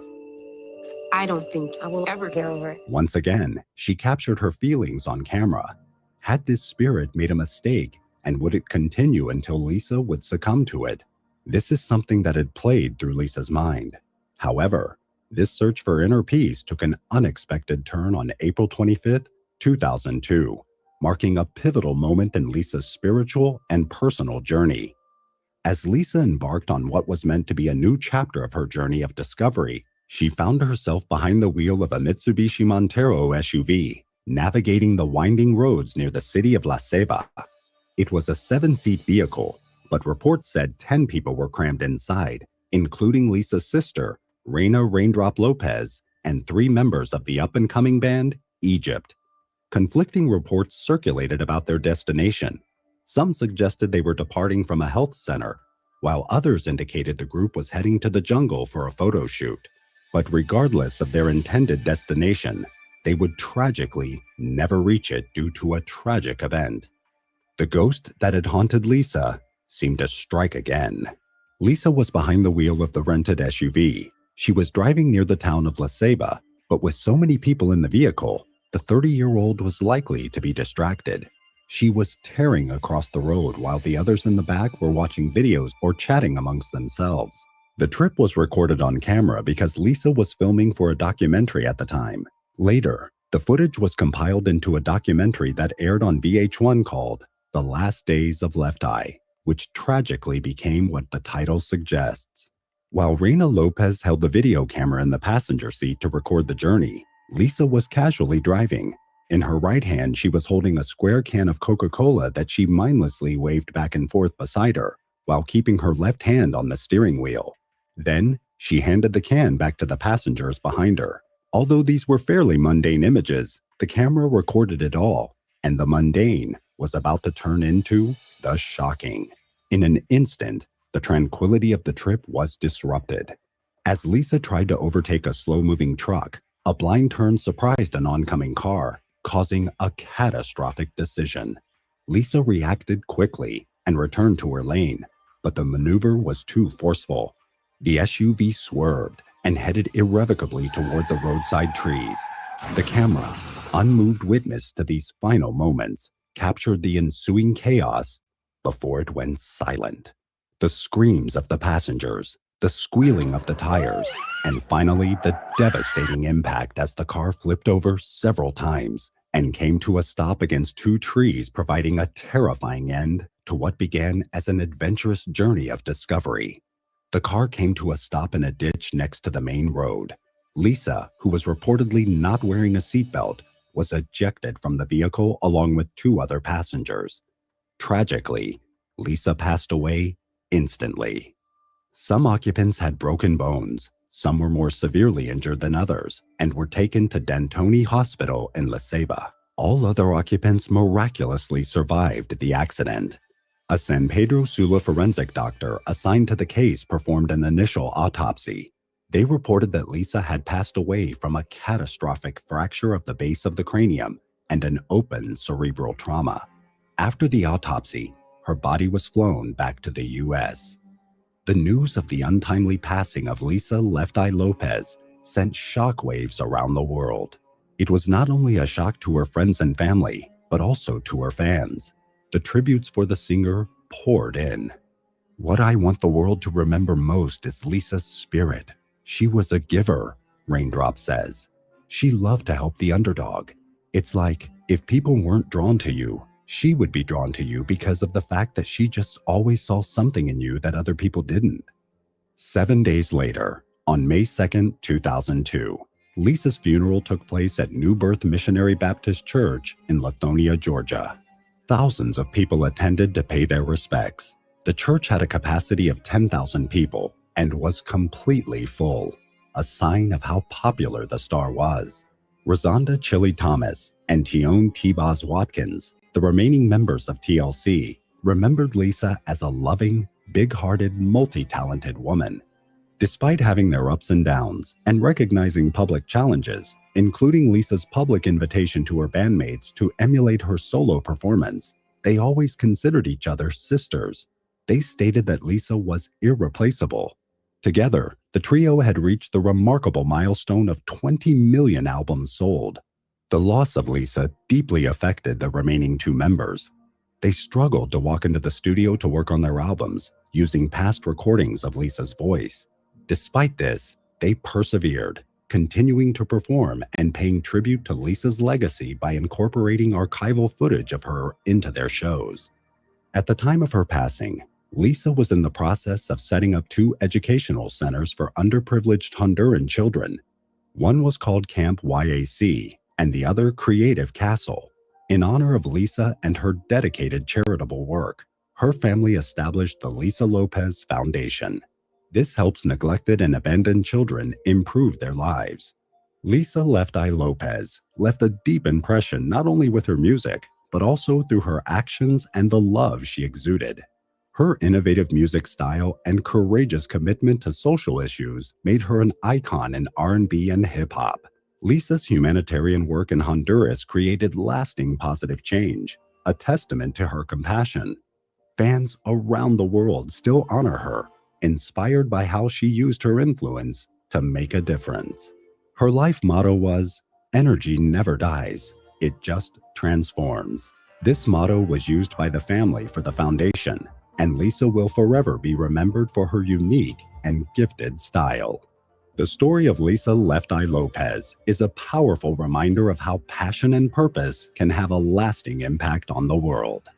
Speaker 4: I don't think I will ever get over it.
Speaker 21: Once again, she captured her feelings on camera. Had this spirit made a mistake, and would it continue until Lisa would succumb to it? This is something that had played through Lisa's mind. However, this search for inner peace took an unexpected turn on April 25th, 2002, marking a pivotal moment in Lisa's spiritual and personal journey. As Lisa embarked on what was meant to be a new chapter of her journey of discovery, she found herself behind the wheel of a Mitsubishi Montero SUV, navigating the winding roads near the city of La Ceiba. It was a 7-seat vehicle, but reports said 10 people were crammed inside, including Lisa's sister, Reina Raindrop Lopes, and 3 members of the up-and-coming band, Egypt. Conflicting reports circulated about their destination. Some suggested they were departing from a health center, while others indicated the group was heading to the jungle for a photo shoot. But regardless of their intended destination, they would tragically never reach it due to a tragic event. The ghost that had haunted Lisa seemed to strike again. Lisa was behind the wheel of the rented SUV. She was driving near the town of La Ceiba, but with so many people in the vehicle, the 30-year-old was likely to be distracted. She was tearing across the road while the others in the back were watching videos or chatting amongst themselves. The trip was recorded on camera because Lisa was filming for a documentary at the time. Later, the footage was compiled into a documentary that aired on VH1 called The Last Days of Left Eye, which tragically became what the title suggests. While Reina Lopes held the video camera in the passenger seat to record the journey, Lisa was casually driving. In her right hand, she was holding a square can of Coca-Cola that she mindlessly waved back and forth beside her, while keeping her left hand on the steering wheel. Then, she handed the can back to the passengers behind her. Although these were fairly mundane images, the camera recorded it all, and the mundane was about to turn into the shocking. In an instant, the tranquility of the trip was disrupted. As Lisa tried to overtake a slow-moving truck, a blind turn surprised an oncoming car, causing a catastrophic decision. Lisa reacted quickly and returned to her lane, but the maneuver was too forceful. The SUV swerved and headed irrevocably toward the roadside trees. The camera, unmoved witness to these final moments, captured the ensuing chaos before it went silent. The screams of the passengers, the squealing of the tires, and finally the devastating impact as the car flipped over several times and came to a stop against 2 trees, providing a terrifying end to what began as an adventurous journey of discovery. The car came to a stop in a ditch next to the main road. Lisa, who was reportedly not wearing a seatbelt, was ejected from the vehicle along with 2 other passengers. Tragically, Lisa passed away instantly. Some occupants had broken bones, some were more severely injured than others, and were taken to Dantoni Hospital in La Ceiba. All other occupants miraculously survived the accident. A San Pedro Sula forensic doctor assigned to the case performed an initial autopsy. They reported that Lisa had passed away from a catastrophic fracture of the base of the cranium and an open cerebral trauma. After the autopsy, her body was flown back to the U.S. The news of the untimely passing of Lisa Left Eye Lopes sent shockwaves around the world. It was not only a shock to her friends and family, but also to her fans. The tributes for the singer poured in. What I want the world to remember most is Lisa's spirit. She was a giver, Raindrop says. She loved to help the underdog. It's like, if people weren't drawn to you, she would be drawn to you because of the fact that she just always saw something in you that other people didn't. 7 days later, on May 2nd, 2002, Lisa's funeral took place at New Birth Missionary Baptist Church in Lithonia, Georgia. Thousands of people attended to pay their respects. The church had a capacity of 10,000 people and was completely full, a sign of how popular the star was. Rosanda Chili Thomas and Tion T-Boz Watkins, the remaining members of TLC, remembered Lisa as a loving, big-hearted, multi-talented woman. Despite having their ups and downs and recognizing public challenges, including Lisa's public invitation to her bandmates to emulate her solo performance, they always considered each other sisters. They stated that Lisa was irreplaceable. Together, the trio had reached the remarkable milestone of 20 million albums sold. The loss of Lisa deeply affected the remaining two members. They struggled to walk into the studio to work on their albums, using past recordings of Lisa's voice. Despite this, they persevered, continuing to perform and paying tribute to Lisa's legacy by incorporating archival footage of her into their shows. At the time of her passing, Lisa was in the process of setting up 2 educational centers for underprivileged Honduran children. One was called Camp YAC, and the other Creative Castle. In honor of Lisa and her dedicated charitable work, her family established the Lisa Lopes Foundation. This helps neglected and abandoned children improve their lives. Lisa Left Eye Lopes left a deep impression not only with her music, but also through her actions and the love she exuded. Her innovative music style and courageous commitment to social issues made her an icon in R&B and hip-hop. Lisa's humanitarian work in Honduras created lasting positive change, a testament to her compassion. Fans around the world still honor her, inspired by how she used her influence to make a difference. Her life motto was, "Energy never dies, it just transforms." This motto was used by the family for the foundation, and Lisa will forever be remembered for her unique and gifted style. The story of Lisa Left Eye Lopes is a powerful reminder of how passion and purpose can have a lasting impact on the world.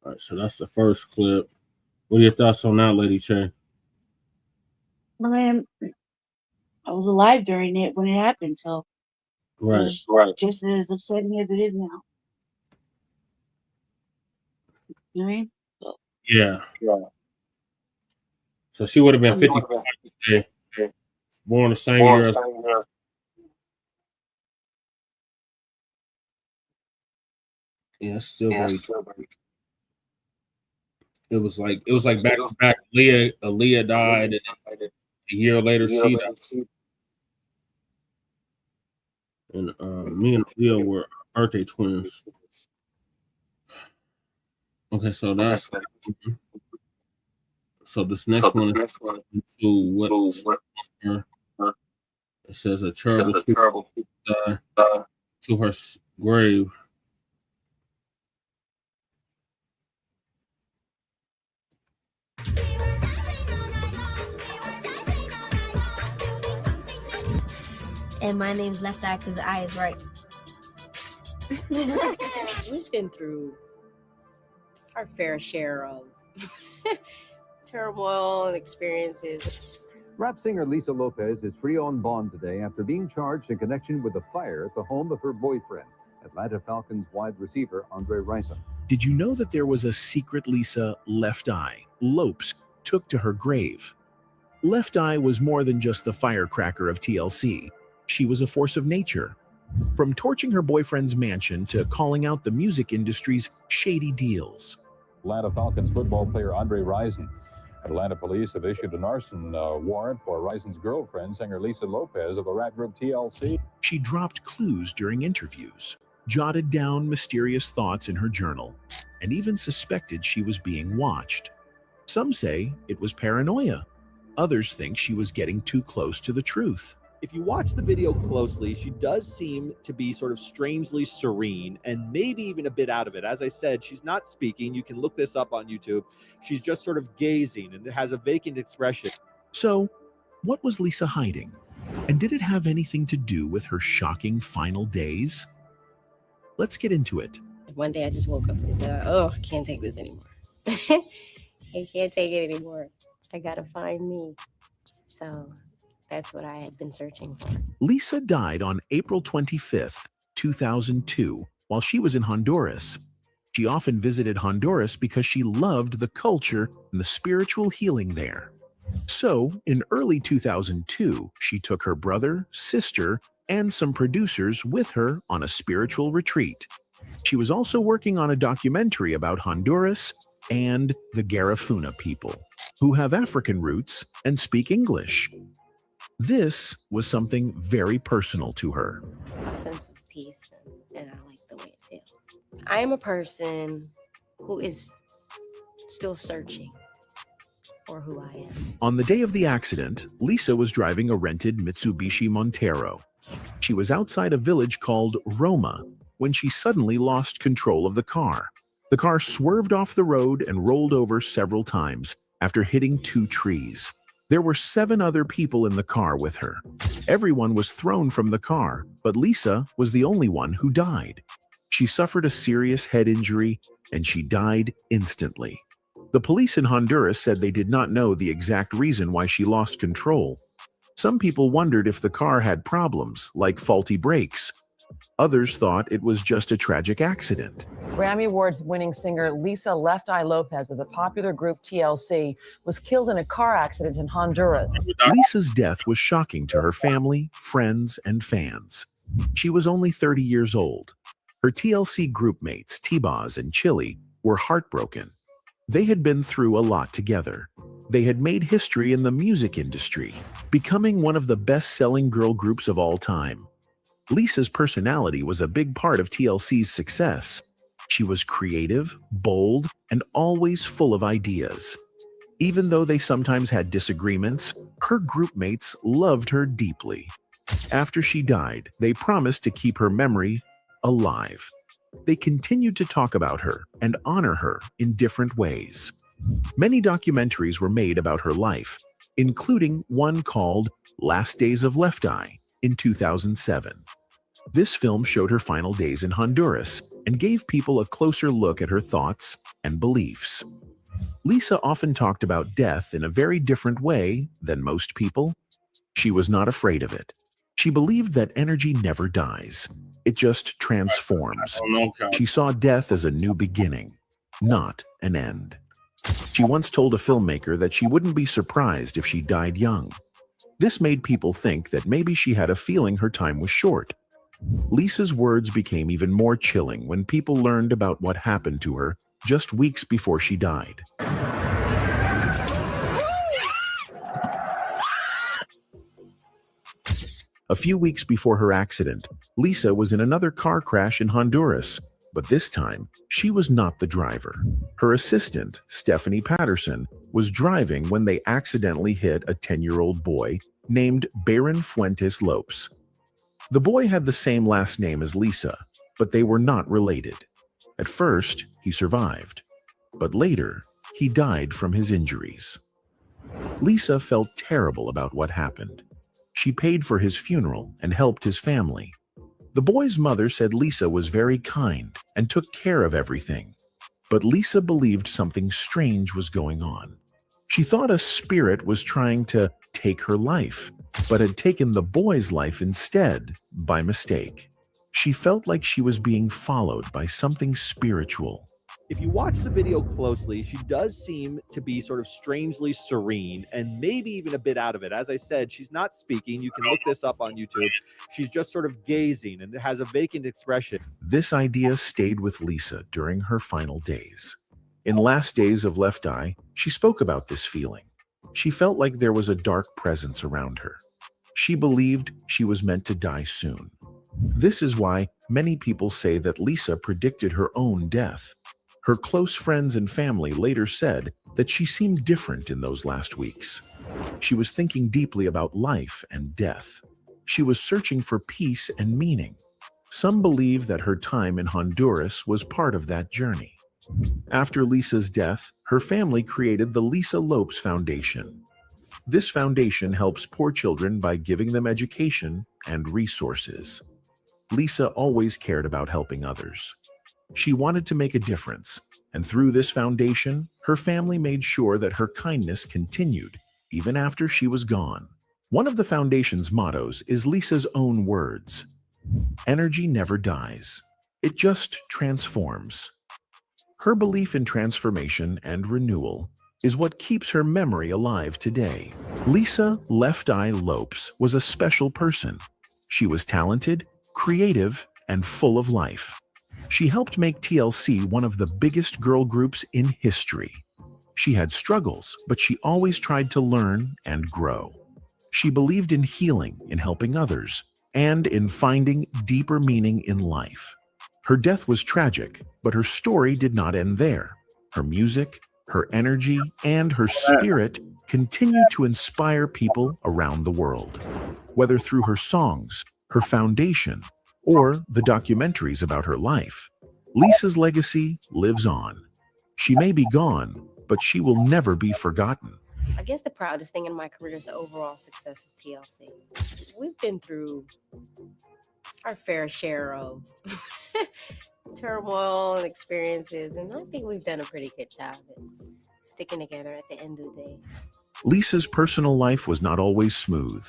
Speaker 20: All right, so that's the first clip. What are your thoughts on that, Lady Che?
Speaker 1: Man, I was alive during it when it happened, so
Speaker 20: Right,
Speaker 1: it's
Speaker 20: right.
Speaker 1: just as upsetting as it is now. You know what I mean? So,
Speaker 20: Yeah. So she would have been 55 today. Born the same year as yeah, it's still very. It was like back to back. Aaliyah died, and a year later she died. And me and Aaliyah were birthday twins. Okay, so that's so this next one is into what it says a terrible to her grave.
Speaker 6: And my name's Left Eye because the eye is right.
Speaker 23: We've been through our fair share of turmoil and experiences.
Speaker 24: Rap singer Lisa Lopes is free on bond today after being charged in connection with a fire at the home of her boyfriend, Atlanta Falcons wide receiver Andre Rison.
Speaker 25: Did you know that there was a secret Lisa Left Eye Lopes took to her grave? Left Eye was more than just the firecracker of TLC. She was a force of nature. From torching her boyfriend's mansion to calling out the music industry's shady deals.
Speaker 24: Atlanta Falcons football player Andre Rison. Atlanta police have issued an arson warrant for Rison's girlfriend, singer Lisa Lopes of the rap group TLC.
Speaker 25: She dropped clues during interviews, jotted down mysterious thoughts in her journal, and even suspected she was being watched. Some say it was paranoia. Others think she was getting too close to the truth.
Speaker 5: If you watch the video closely, she does seem to be sort of strangely serene and maybe even a bit out of it. As I said, she's not speaking. You can look this up on YouTube. She's just sort of gazing and it has a vacant expression.
Speaker 25: So, what was Lisa hiding? And did it have anything to do with her shocking final days? Let's get into it.
Speaker 6: One day I just woke up and said, oh, I can't take this anymore. I can't take it anymore. I gotta find me. So that's what I had been searching for.
Speaker 25: Lisa died on April 25th, 2002, while she was in Honduras. She often visited Honduras because she loved the culture and the spiritual healing there. So, in early 2002, she took her brother, sister, and some producers with her on a spiritual retreat. She was also working on a documentary about Honduras and the Garifuna people, who have African roots and speak English. This was something very personal to her.
Speaker 6: A sense of peace, and I like the way it feels. I am a person who is still searching for who I am.
Speaker 25: On the day of the accident, Lisa was driving a rented Mitsubishi Montero. She was outside a village called Roma when she suddenly lost control of the car. The car swerved off the road and rolled over several times after hitting 2 trees. There were 7 other people in the car with her. Everyone was thrown from the car, but Lisa was the only one who died. She suffered a serious head injury, and she died instantly. The police in Honduras said they did not know the exact reason why she lost control. Some people wondered if the car had problems, like faulty brakes. Others thought it was just a tragic accident.
Speaker 22: Grammy Awards-winning singer Lisa Left Eye Lopes of the popular group TLC was killed in a car accident in Honduras.
Speaker 25: Lisa's death was shocking to her family, friends, and fans. She was only 30 years old. Her TLC groupmates, T-Boz and Chili, were heartbroken. They had been through a lot together. They had made history in the music industry, becoming one of the best-selling girl groups of all time. Lisa's personality was a big part of TLC's success. She was creative, bold, and always full of ideas. Even though they sometimes had disagreements, her groupmates loved her deeply. After she died, they promised to keep her memory alive. They continued to talk about her and honor her in different ways. Many documentaries were made about her life, including one called Last Days of Left Eye in 2007. This film showed her final days in Honduras and gave people a closer look at her thoughts and beliefs. Lisa often talked about death in a very different way than most people. She was not afraid of it. She believed that energy never dies. It just transforms. She saw death as a new beginning, not an end. She once told a filmmaker that she wouldn't be surprised if she died young. This made people think that maybe she had a feeling her time was short. Lisa's words became even more chilling when people learned about what happened to her just weeks before she died. A few weeks before her accident, Lisa was in another car crash in Honduras, but this time, she was not the driver. Her assistant, Stephanie Patterson, was driving when they accidentally hit a 10-year-old boy named Baron Fuentes Lopes. The boy had the same last name as Lisa, but they were not related. At first, he survived, but later, he died from his injuries. Lisa felt terrible about what happened. She paid for his funeral and helped his family. The boy's mother said Lisa was very kind and took care of everything, but Lisa believed something strange was going on. She thought a spirit was trying to take her life, but had taken the boy's life instead by mistake. She felt like she was being followed by something spiritual.
Speaker 5: If you watch the video closely, she does seem to be sort of strangely serene and maybe even a bit out of it. As I said, she's not speaking. You can look this up on YouTube. She's just sort of gazing and has a vacant expression.
Speaker 25: This idea stayed with Lisa during her final days. In Last Days of Left Eye, she spoke about this feeling. She felt like there was a dark presence around her. She believed she was meant to die soon. This is why many people say that Lisa predicted her own death. Her close friends and family later said that she seemed different in those last weeks. She was thinking deeply about life and death. She was searching for peace and meaning. Some believe that her time in Honduras was part of that journey. After Lisa's death, her family created the Lisa Lopes Foundation. This foundation helps poor children by giving them education and resources. Lisa always cared about helping others. She wanted to make a difference, and through this foundation, her family made sure that her kindness continued, even after she was gone. One of the foundation's mottos is Lisa's own words: "Energy never dies. It just transforms." Her belief in transformation and renewal is what keeps her memory alive today. Lisa Left Eye Lopes was a special person. She was talented, creative, and full of life. She helped make TLC one of the biggest girl groups in history. She had struggles, but she always tried to learn and grow. She believed in healing, in helping others, and in finding deeper meaning in life. Her death was tragic, but her story did not end there. Her music, her energy, and her spirit continue to inspire people around the world. Whether through her songs, her foundation, or the documentaries about her life, Lisa's legacy lives on. She may be gone, but she will never be forgotten.
Speaker 6: I guess the proudest thing in my career is the overall success of TLC. We've been through our fair share of turmoil and experiences, and I think we've done a pretty good job at sticking together at the end of the day.
Speaker 25: Lisa's personal life was not always smooth.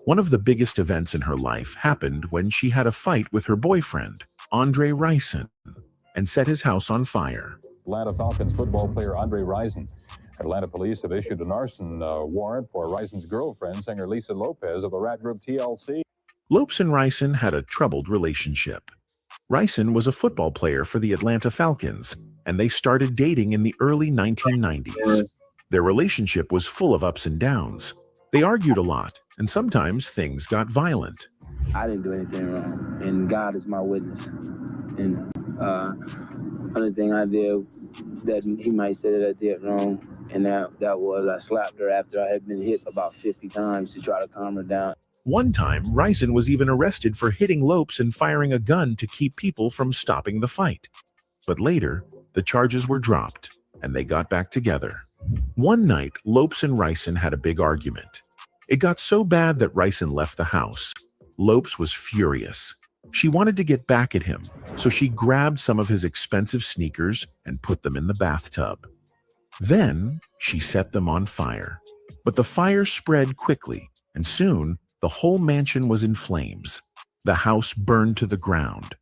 Speaker 25: One of the biggest events in her life happened when she had a fight with her boyfriend, Andre Rison, and set his house on fire.
Speaker 24: Atlanta Falcons football player Andre Rison. Atlanta police have issued an arson warrant for Rison's girlfriend, singer Lisa Lopes of the rap group TLC.
Speaker 25: Lopes and Rison had a troubled relationship. Rison was a football player for the Atlanta Falcons, and they started dating in the early 1990s. Their relationship was full of ups and downs. They argued a lot, and sometimes things got violent.
Speaker 2: I didn't do anything wrong, and God is my witness. And only thing I did that he might say that I did wrong, and that was I slapped her after I had been hit about 50 times to try to calm her down.
Speaker 25: One time, Rison was even arrested for hitting Lopes and firing a gun to keep people from stopping the fight. But later, the charges were dropped, and they got back together. One night, Lopes and Rison had a big argument. It got so bad that Rison left the house. Lopes was furious. She wanted to get back at him, so she grabbed some of his expensive sneakers and put them in the bathtub. Then, she set them on fire. But the fire spread quickly, and soon, the whole mansion was in flames. The house burned to the ground.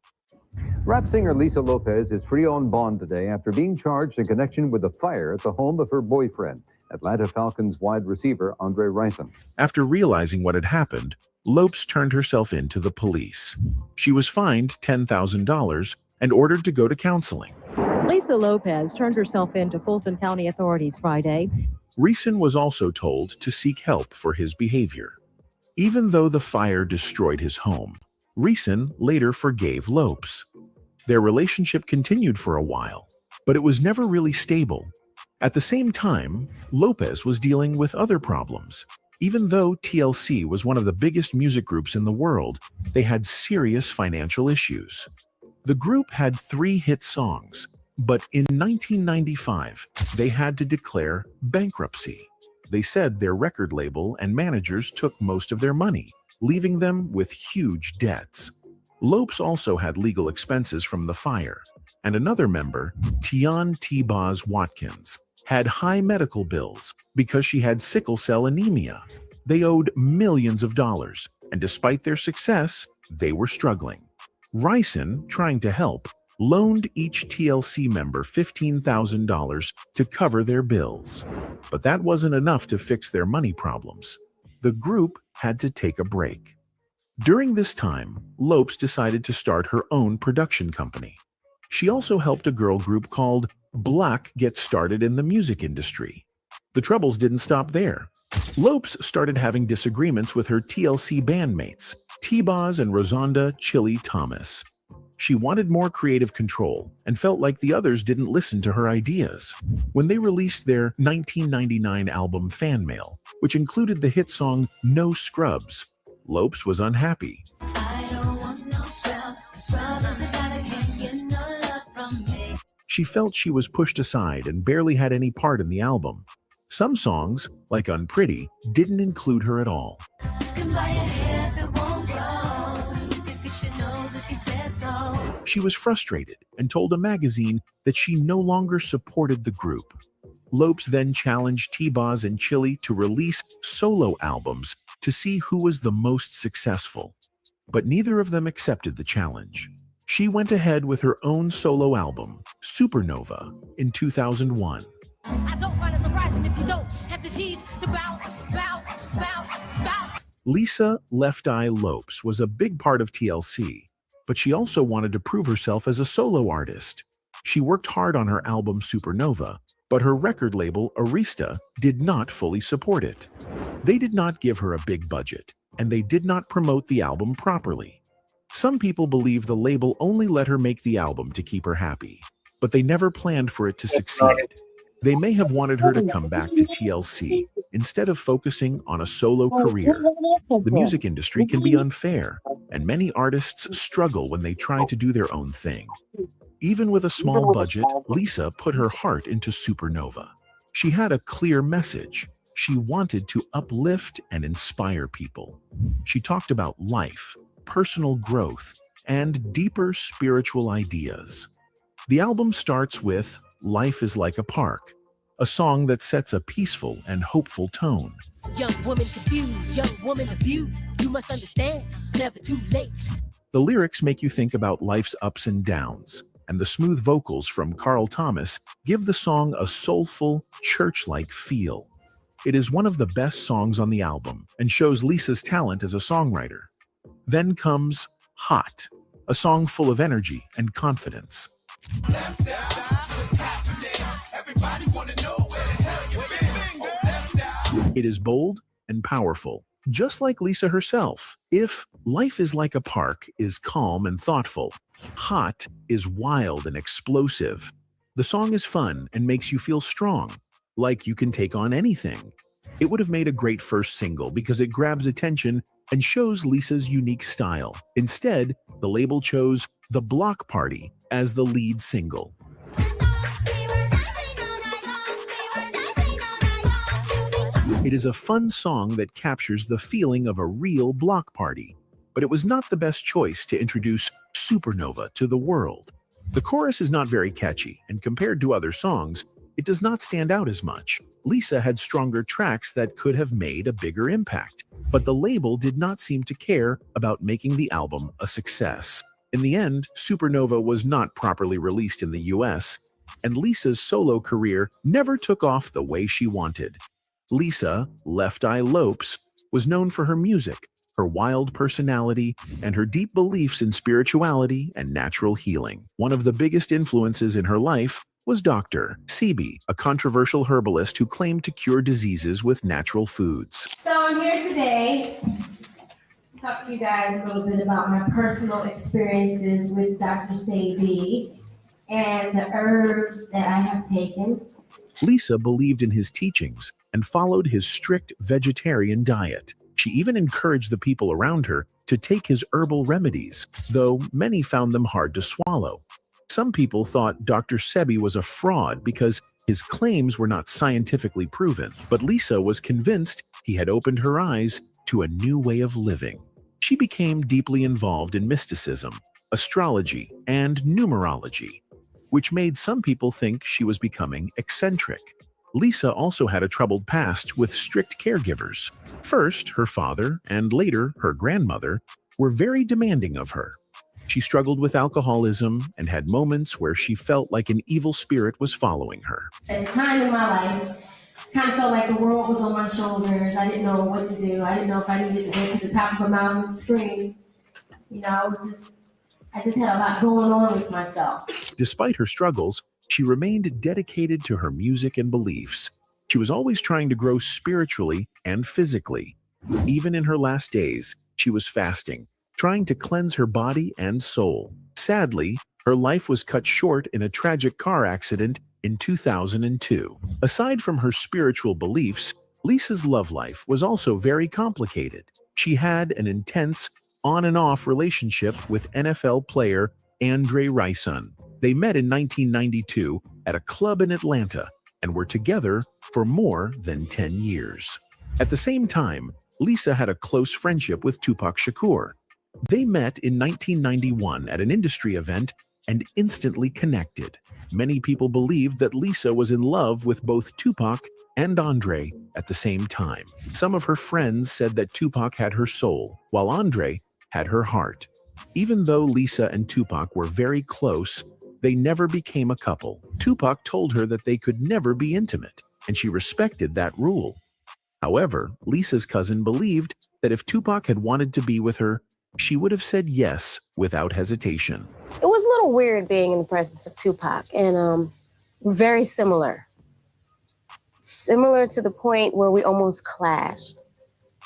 Speaker 24: Rap singer Lisa Lopes is free on bond today after being charged in connection with a fire at the home of her boyfriend, Atlanta Falcons wide receiver Andre Rison.
Speaker 25: After realizing what had happened, Lopes turned herself in to the police. She was fined $10,000 and ordered to go to counseling.
Speaker 7: Lisa Lopes turned herself in to Fulton County authorities Friday.
Speaker 25: Rison was also told to seek help for his behavior. Even though the fire destroyed his home, Rison later forgave Lopes. Their relationship continued for a while, but it was never really stable. At the same time, Lopes was dealing with other problems. Even though TLC was one of the biggest music groups in the world, they had serious financial issues. The group had 3 hit songs, but in 1995, they had to declare bankruptcy. They said their record label and managers took most of their money, leaving them with huge debts. Lopes also had legal expenses from the fire, and another member, Tian T-Boz Watkins, had high medical bills because she had sickle cell anemia. They owed millions of dollars, and despite their success, they were struggling. Rison, trying to help, loaned each TLC member $15,000 to cover their bills. But that wasn't enough to fix their money problems. The group had to take a break. During this time, Lopes decided to start her own production company. She also helped a girl group called Blacc get started in the music industry. The troubles didn't stop there. Lopes started having disagreements with her TLC bandmates, T-Boz and Rosonda Chili Thomas. She wanted more creative control and felt like the others didn't listen to her ideas. When they released their 1999 album Fan Mail, which included the hit song No Scrubs, Lopes was unhappy. She felt she was pushed aside and barely had any part in the album. Some songs, like Unpretty, didn't include her at all. She was frustrated and told a magazine that she no longer supported the group. Lopes then challenged T-Boz and Chili to release solo albums to see who was the most successful. But neither of them accepted the challenge. She went ahead with her own solo album, Supernova, in 2001.
Speaker 8: I don't find it surprising if you don't have the G's to bounce.
Speaker 25: Lisa Left Eye Lopes was a big part of TLC, but she also wanted to prove herself as a solo artist. She worked hard on her album Supernova, but her record label, Arista, did not fully support it. They did not give her a big budget, and they did not promote the album properly. Some people believe the label only let her make the album to keep her happy, but they never planned for it to succeed. They may have wanted her to come back to TLC instead of focusing on a solo career. The music industry can be unfair, and many artists struggle when they try to do their own thing. Even with a small budget, Lisa put her heart into Supernova. She had a clear message. She wanted to uplift and inspire people. She talked about life, personal growth, and deeper spiritual ideas. The album starts with Life is Like a Park, a song that sets a peaceful and hopeful tone.
Speaker 8: Young woman confused, young woman abused. You must understand, it's never too late.
Speaker 25: The lyrics make you think about life's ups and downs, and the smooth vocals from Carl Thomas give the song a soulful, church-like feel. It is one of the best songs on the album and shows Lisa's talent as a songwriter. Then comes Hot, a song full of energy and confidence. It is bold and powerful, just like Lisa herself. If Life is Like a Park is calm and thoughtful, Hot is wild and explosive. The song is fun and makes you feel strong, like you can take on anything. It would have made a great first single because it grabs attention and shows Lisa's unique style. Instead, the label chose The Block Party as the lead single. It is a fun song that captures the feeling of a real block party, but it was not the best choice to introduce Supernova to the world. The chorus is not very catchy, and compared to other songs, it does not stand out as much. Lisa had stronger tracks that could have made a bigger impact, but the label did not seem to care about making the album a success. In the end, Supernova was not properly released in the US, and Lisa's solo career never took off the way she wanted. Lisa Left Eye Lopes was known for her music, her wild personality, and her deep beliefs in spirituality and natural healing. One of the biggest influences in her life was Dr. Sebi, a controversial herbalist who claimed to cure diseases with natural foods.
Speaker 9: So I'm here today to talk to you guys a little bit about my personal experiences with Dr. Sebi and the herbs that I have taken.
Speaker 25: Lisa believed in his teachings and followed his strict vegetarian diet. She even encouraged the people around her to take his herbal remedies, though many found them hard to swallow. Some people thought Dr. Sebi was a fraud because his claims were not scientifically proven, but Lisa was convinced he had opened her eyes to a new way of living. She became deeply involved in mysticism, astrology, and numerology, which made some people think she was becoming eccentric. Lisa also had a troubled past with strict caregivers. First, her father, and later, her grandmother, were very demanding of her. She struggled with alcoholism and had moments where she felt like an evil spirit was following her.
Speaker 9: At the time in my life, kind of felt like the world was on my shoulders. I didn't know what to do. I didn't know if I needed to go to the top of a mountain and scream. You know, I just had a lot going on with myself.
Speaker 25: Despite her struggles, she remained dedicated to her music and beliefs. She was always trying to grow spiritually and physically. Even in her last days, she was fasting, trying to cleanse her body and soul. Sadly, her life was cut short in a tragic car accident in 2002. Aside from her spiritual beliefs, Lisa's love life was also very complicated. She had an intense on and off relationship with NFL player Andre Rison. They met in 1992 at a club in Atlanta and were together for more than 10 years. At the same time, Lisa had a close friendship with Tupac Shakur. They met in 1991 at an industry event and instantly connected. Many people believed that Lisa was in love with both Tupac and Andre at the same time. Some of her friends said that Tupac had her soul, while Andre had her heart. Even though Lisa and Tupac were very close, they never became a couple. Tupac told her that they could never be intimate, and she respected that rule. However, Lisa's cousin believed that if Tupac had wanted to be with her, she would have said yes without hesitation.
Speaker 6: It was a little weird being in the presence of Tupac, and very similar. Similar to the point where we almost clashed.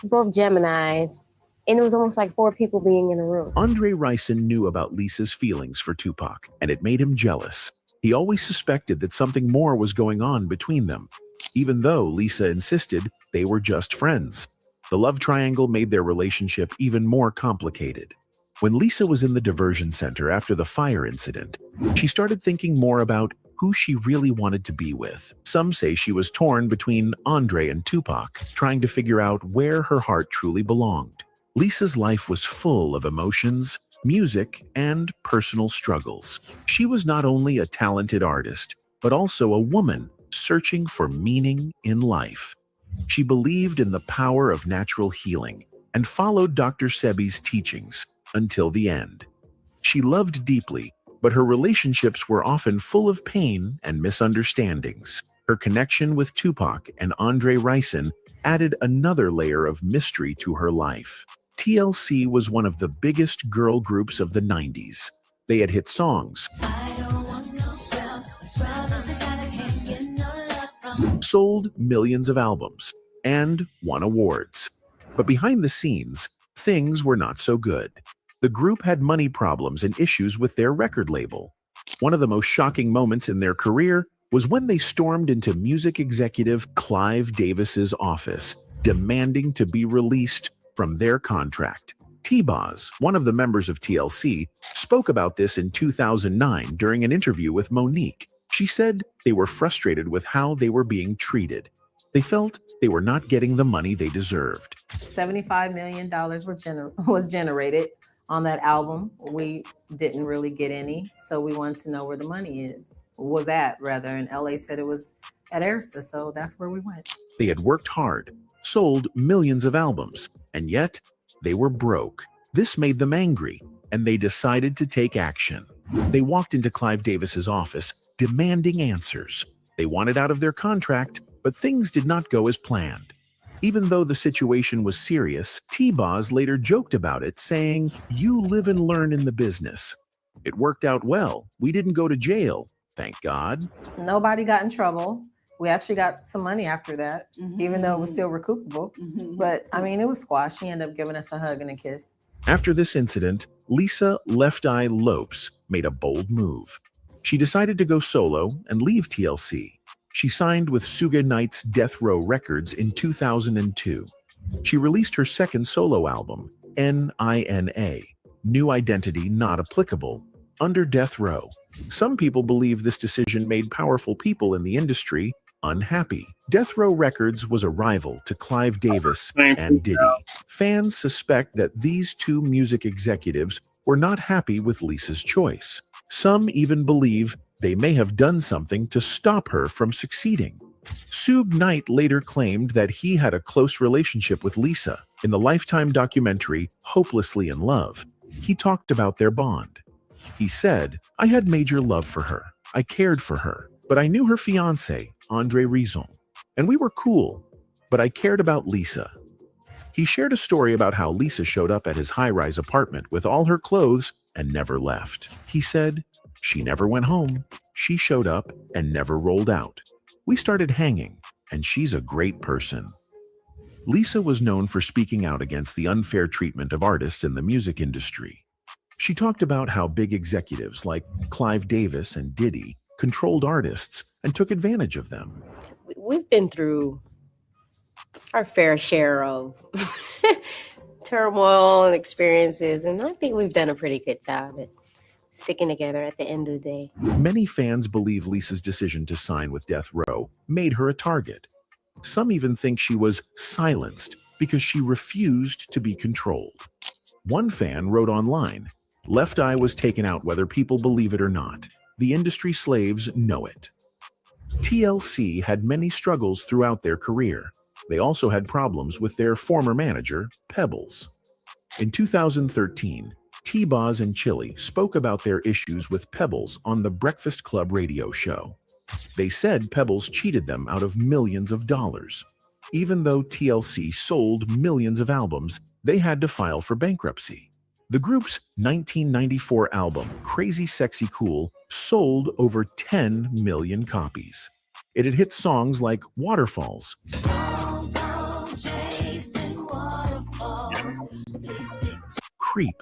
Speaker 6: Both Geminis, and it was almost like 4 people being in a room.
Speaker 25: Andre Rison knew about Lisa's feelings for Tupac, and it made him jealous. He always suspected that something more was going on between them, even though Lisa insisted they were just friends. The love triangle made their relationship even more complicated. When Lisa was in the diversion center after the fire incident, she started thinking more about who she really wanted to be with. Some say she was torn between Andre and Tupac, trying to figure out where her heart truly belonged. Lisa's life was full of emotions, music, and personal struggles. She was not only a talented artist, but also a woman searching for meaning in life. She believed in the power of natural healing and followed Dr. Sebi's teachings until the end. She loved deeply, but her relationships were often full of pain and misunderstandings. Her connection with Tupac and Andre Rison added another layer of mystery to her life. TLC was one of the biggest girl groups of the 90s. They had hit songs, sold millions of albums, and won awards. But behind the scenes, things were not so good. The group had money problems and issues with their record label. One of the most shocking moments in their career was when they stormed into music executive Clive Davis's office, demanding to be released from their contract. T-Boz, one of the members of TLC, spoke about this in 2009 during an interview with Monique. She said they were frustrated with how they were being treated. They felt they were not getting the money they deserved.
Speaker 10: $75 million was generated on that album. We didn't really get any, so we wanted to know where the money was at, and LA said it was at Arista, so that's where we went.
Speaker 25: They had worked hard, sold millions of albums, and yet they were broke. This made them angry, and they decided to take action. They walked into Clive Davis's office, demanding answers. They wanted out of their contract, but things did not go as planned. Even though the situation was serious, T-Boz later joked about it, saying, "You live and learn in the business. It worked out well. We didn't go to jail, thank God."
Speaker 10: Nobody got in trouble. We actually got some money after that, even though it was still recoupable. But I mean, it was squashed. He ended up giving us a hug and a kiss.
Speaker 25: After this incident, Lisa Left Eye Lopes made a bold move. She decided to go solo and leave TLC. She signed with Suge Knight's Death Row Records in 2002. She released her second solo album, NINA, New Identity Not Applicable, under Death Row. Some people believe this decision made powerful people in the industry unhappy. Death Row Records was a rival to Clive Davis and Diddy. Fans suspect that these two music executives were not happy with Lisa's choice. Some even believe they may have done something to stop her from succeeding. Suge Knight later claimed that he had a close relationship with Lisa. In the Lifetime documentary Hopelessly in Love, He talked about their bond. He said, "I had major love for her. I cared for her, but I knew her fiancé, Andre Rison, and we were cool, but I cared about Lisa." He shared a story about how Lisa showed up at his high-rise apartment with all her clothes and never left. He said, "She never went home. She showed up and never rolled out. We started hanging, and she's a great person." Lisa was known for speaking out against the unfair treatment of artists in the music industry. She talked about how big executives like Clive Davis and Diddy controlled artists and took advantage of them.
Speaker 23: We've been through our fair share of turmoil and experiences, and I think we've done a pretty good job at sticking together at the end of the day.
Speaker 25: Many fans believe Lisa's decision to sign with Death Row made her a target. Some even think she was silenced because she refused to be controlled. One fan wrote online, "Left Eye was taken out whether people believe it or not. The industry slaves know it." TLC had many struggles throughout their career. They also had problems with their former manager, Pebbles. In 2013, T-Boz and Chili spoke about their issues with Pebbles on the Breakfast Club radio show. They said Pebbles cheated them out of millions of dollars. Even though TLC sold millions of albums, they had to file for bankruptcy. The group's 1994 album, Crazy Sexy Cool, sold over 10 million copies. It had hit songs like Waterfalls, Creep,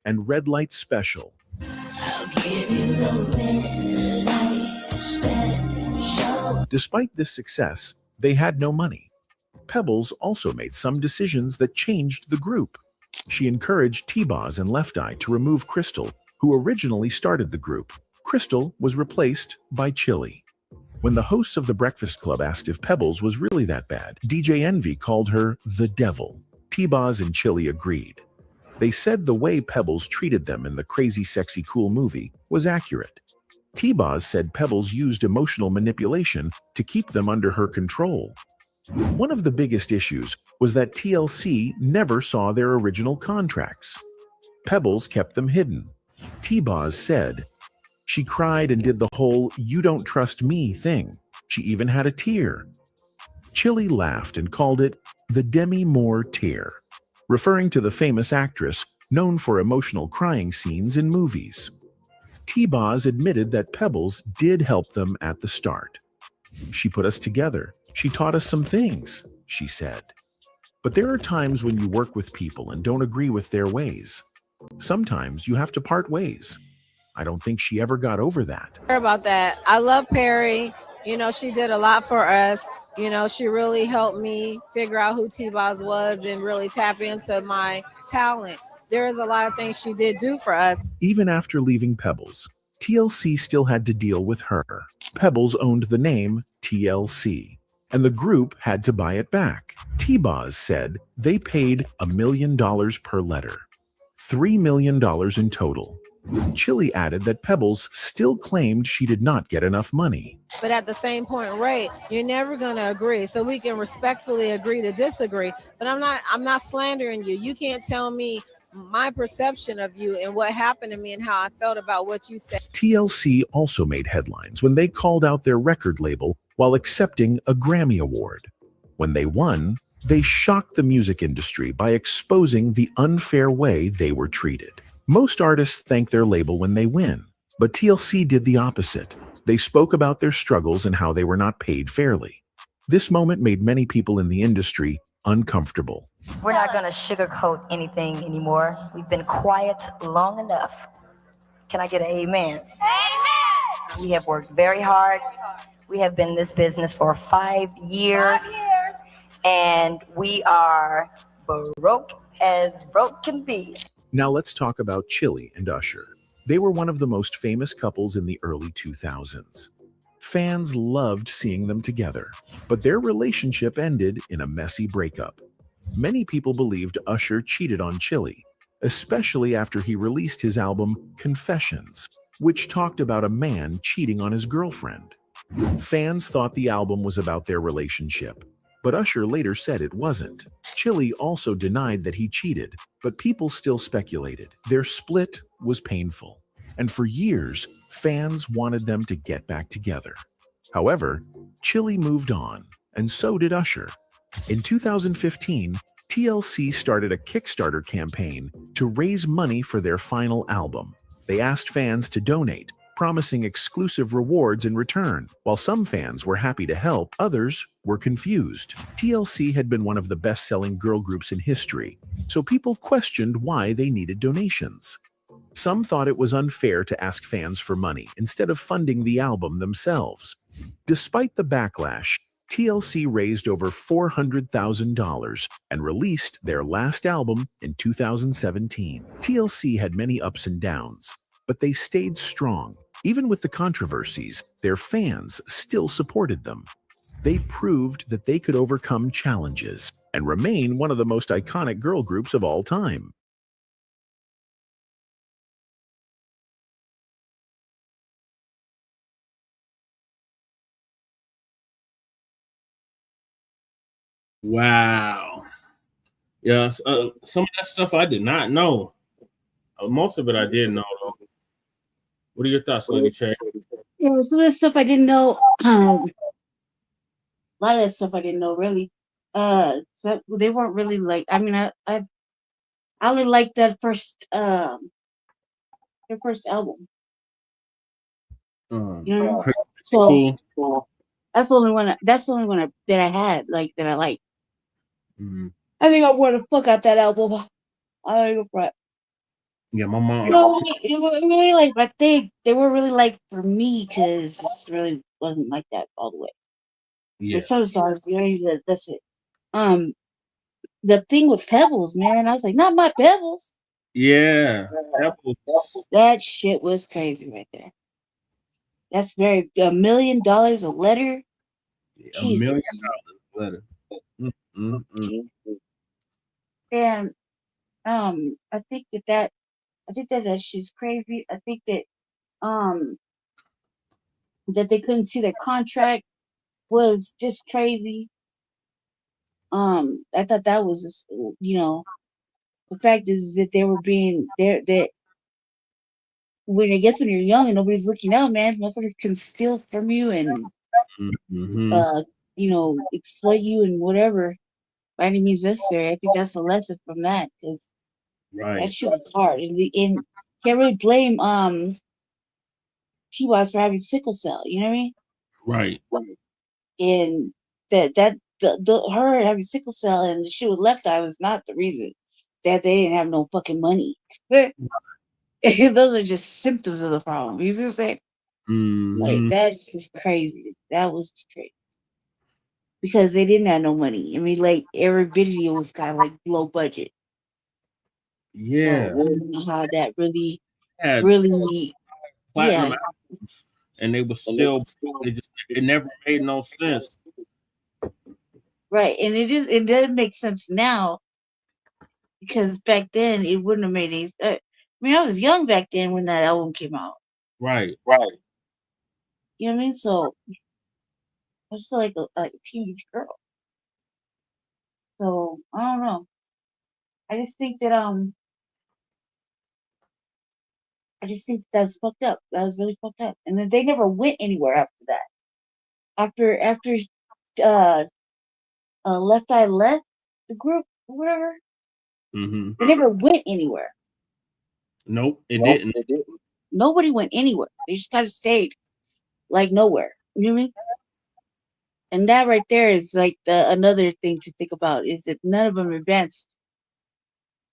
Speaker 25: and Red Light Special. Despite this success, they had no money. Pebbles also made some decisions that changed the group. She encouraged T-Boz and Left Eye to remove Crystal, who originally started the group. Crystal was replaced by Chili. When the hosts of the Breakfast Club asked if Pebbles was really that bad, DJ Envy called her the devil. T-Boz and Chili agreed. They said the way Pebbles treated them in the Crazy Sexy Cool movie was accurate. T-Boz said Pebbles used emotional manipulation to keep them under her control. One of the biggest issues was that TLC never saw their original contracts. Pebbles kept them hidden. T-Boz said, "She cried and did the whole 'you don't trust me' thing. She even had a tear." Chili laughed and called it the Demi Moore tear, referring to the famous actress known for emotional crying scenes in movies. T-Boz admitted that Pebbles did help them at the start. "She put us together. She taught us some things," she said. But there are times when you work with people and don't agree with their ways. Sometimes you have to part ways. I don't think she ever got over that.
Speaker 10: About that. I love Perry. You know, she did a lot for us. You know, she really helped me figure out who T-Boz was and really tap into my talent. There is a lot of things she did do for us.
Speaker 25: Even after leaving Pebbles, TLC still had to deal with her. Pebbles owned the name TLC, and the group had to buy it back. T-Boz said they paid $1 million per letter, $3 million in total. Chili added that Pebbles still claimed she did not get enough money.
Speaker 10: But at the same point, right, you're never going to agree. So we can respectfully agree to disagree. But I'm not slandering you. You can't tell me my perception of you and what happened to me and how I felt about what you said.
Speaker 25: TLC also made headlines when they called out their record label while accepting a Grammy Award. When they won, they shocked the music industry by exposing the unfair way they were treated. Most artists thank their label when they win, but TLC did the opposite. They spoke about their struggles and how they were not paid fairly. This moment made many people in the industry uncomfortable.
Speaker 12: We're not going to sugarcoat anything anymore. We've been quiet long enough. Can I get an amen? Amen! We have worked very hard. We have been in this business for 5 years. And we are broke as broke can be.
Speaker 25: Now let's talk about Chili and Usher. They were one of the most famous couples in the early 2000s. Fans loved seeing them together, but their relationship ended in a messy breakup. Many people believed Usher cheated on Chili, especially after he released his album Confessions, which talked about a man cheating on his girlfriend. Fans thought the album was about their relationship, but Usher later said it wasn't. Chili also denied that he cheated, but people still speculated. Their split was painful, and for years, fans wanted them to get back together. However, Chili moved on, and so did Usher. In 2015, TLC started a Kickstarter campaign to raise money for their final album. They asked fans to donate, promising exclusive rewards in return. While some fans were happy to help, others were confused. TLC had been one of the best-selling girl groups in history, so people questioned why they needed donations. Some thought it was unfair to ask fans for money instead of funding the album themselves. Despite the backlash, TLC raised over $400,000 and released their last album in 2017. TLC had many ups and downs, but they stayed strong. Even with the controversies, their fans still supported them. They proved that they could overcome challenges and remain one of the most iconic girl groups of all time.
Speaker 20: Wow. Yeah, some of that stuff I did not know. Most of it I did know, though. What are your thoughts, Lady Che?
Speaker 1: Yeah, some of the stuff I didn't know. A lot of that stuff I didn't know, really. So they weren't really like. I mean, I only liked that their first album. You know, so
Speaker 20: cool.
Speaker 1: that's the only one. That's the only one that I had that I liked.
Speaker 20: Mm-hmm.
Speaker 1: I think I wore the fuck out that album. I don't go for it.
Speaker 20: Yeah, my mom.
Speaker 1: No, it was really like my thing. They were really like for me because it really wasn't like that all the way.
Speaker 20: Yeah.
Speaker 1: But some songs, that's it. The thing with Pebbles, man, I was like, not my Pebbles.
Speaker 20: Yeah,
Speaker 1: that shit was crazy right there. That's very $1 million a letter.
Speaker 20: $1 million letter.
Speaker 1: And I think that shit's crazy. I think that that they couldn't see their contract was just crazy. I thought that was just, the fact is that they were being there that when you're young and nobody's looking out, man, motherfuckers can steal from you and exploit you and whatever by any means necessary. I think that's a lesson from that because that shit was hard and can't really blame T-Boz for having sickle cell. You know what I mean?
Speaker 20: Right.
Speaker 1: And her having sickle cell and the shit with left eye was not the reason that they didn't have no fucking money. Those are just symptoms of the problem. You see what I'm saying? Like that's just crazy. That was just crazy because they didn't have no money. I mean, like every video was kind of like low budget.
Speaker 20: Yeah,
Speaker 1: so I don't know how that really
Speaker 20: platinum albums, and they were still it never made no sense.
Speaker 1: Right, and it does make sense now because back then it wouldn't have made any sense. I mean, I was young back then when that album came out.
Speaker 20: Right.
Speaker 1: You know what I mean? So I was still like a teenage girl. So I don't know. I just think that that's fucked up. That was really fucked up. And then they never went anywhere after that. After Left Eye left the group or whatever. They never went anywhere.
Speaker 20: Nope, it didn't.
Speaker 1: Nobody went anywhere. They just kind of stayed like nowhere. You know what I mean? And that right there is like another thing to think about is that none of them advanced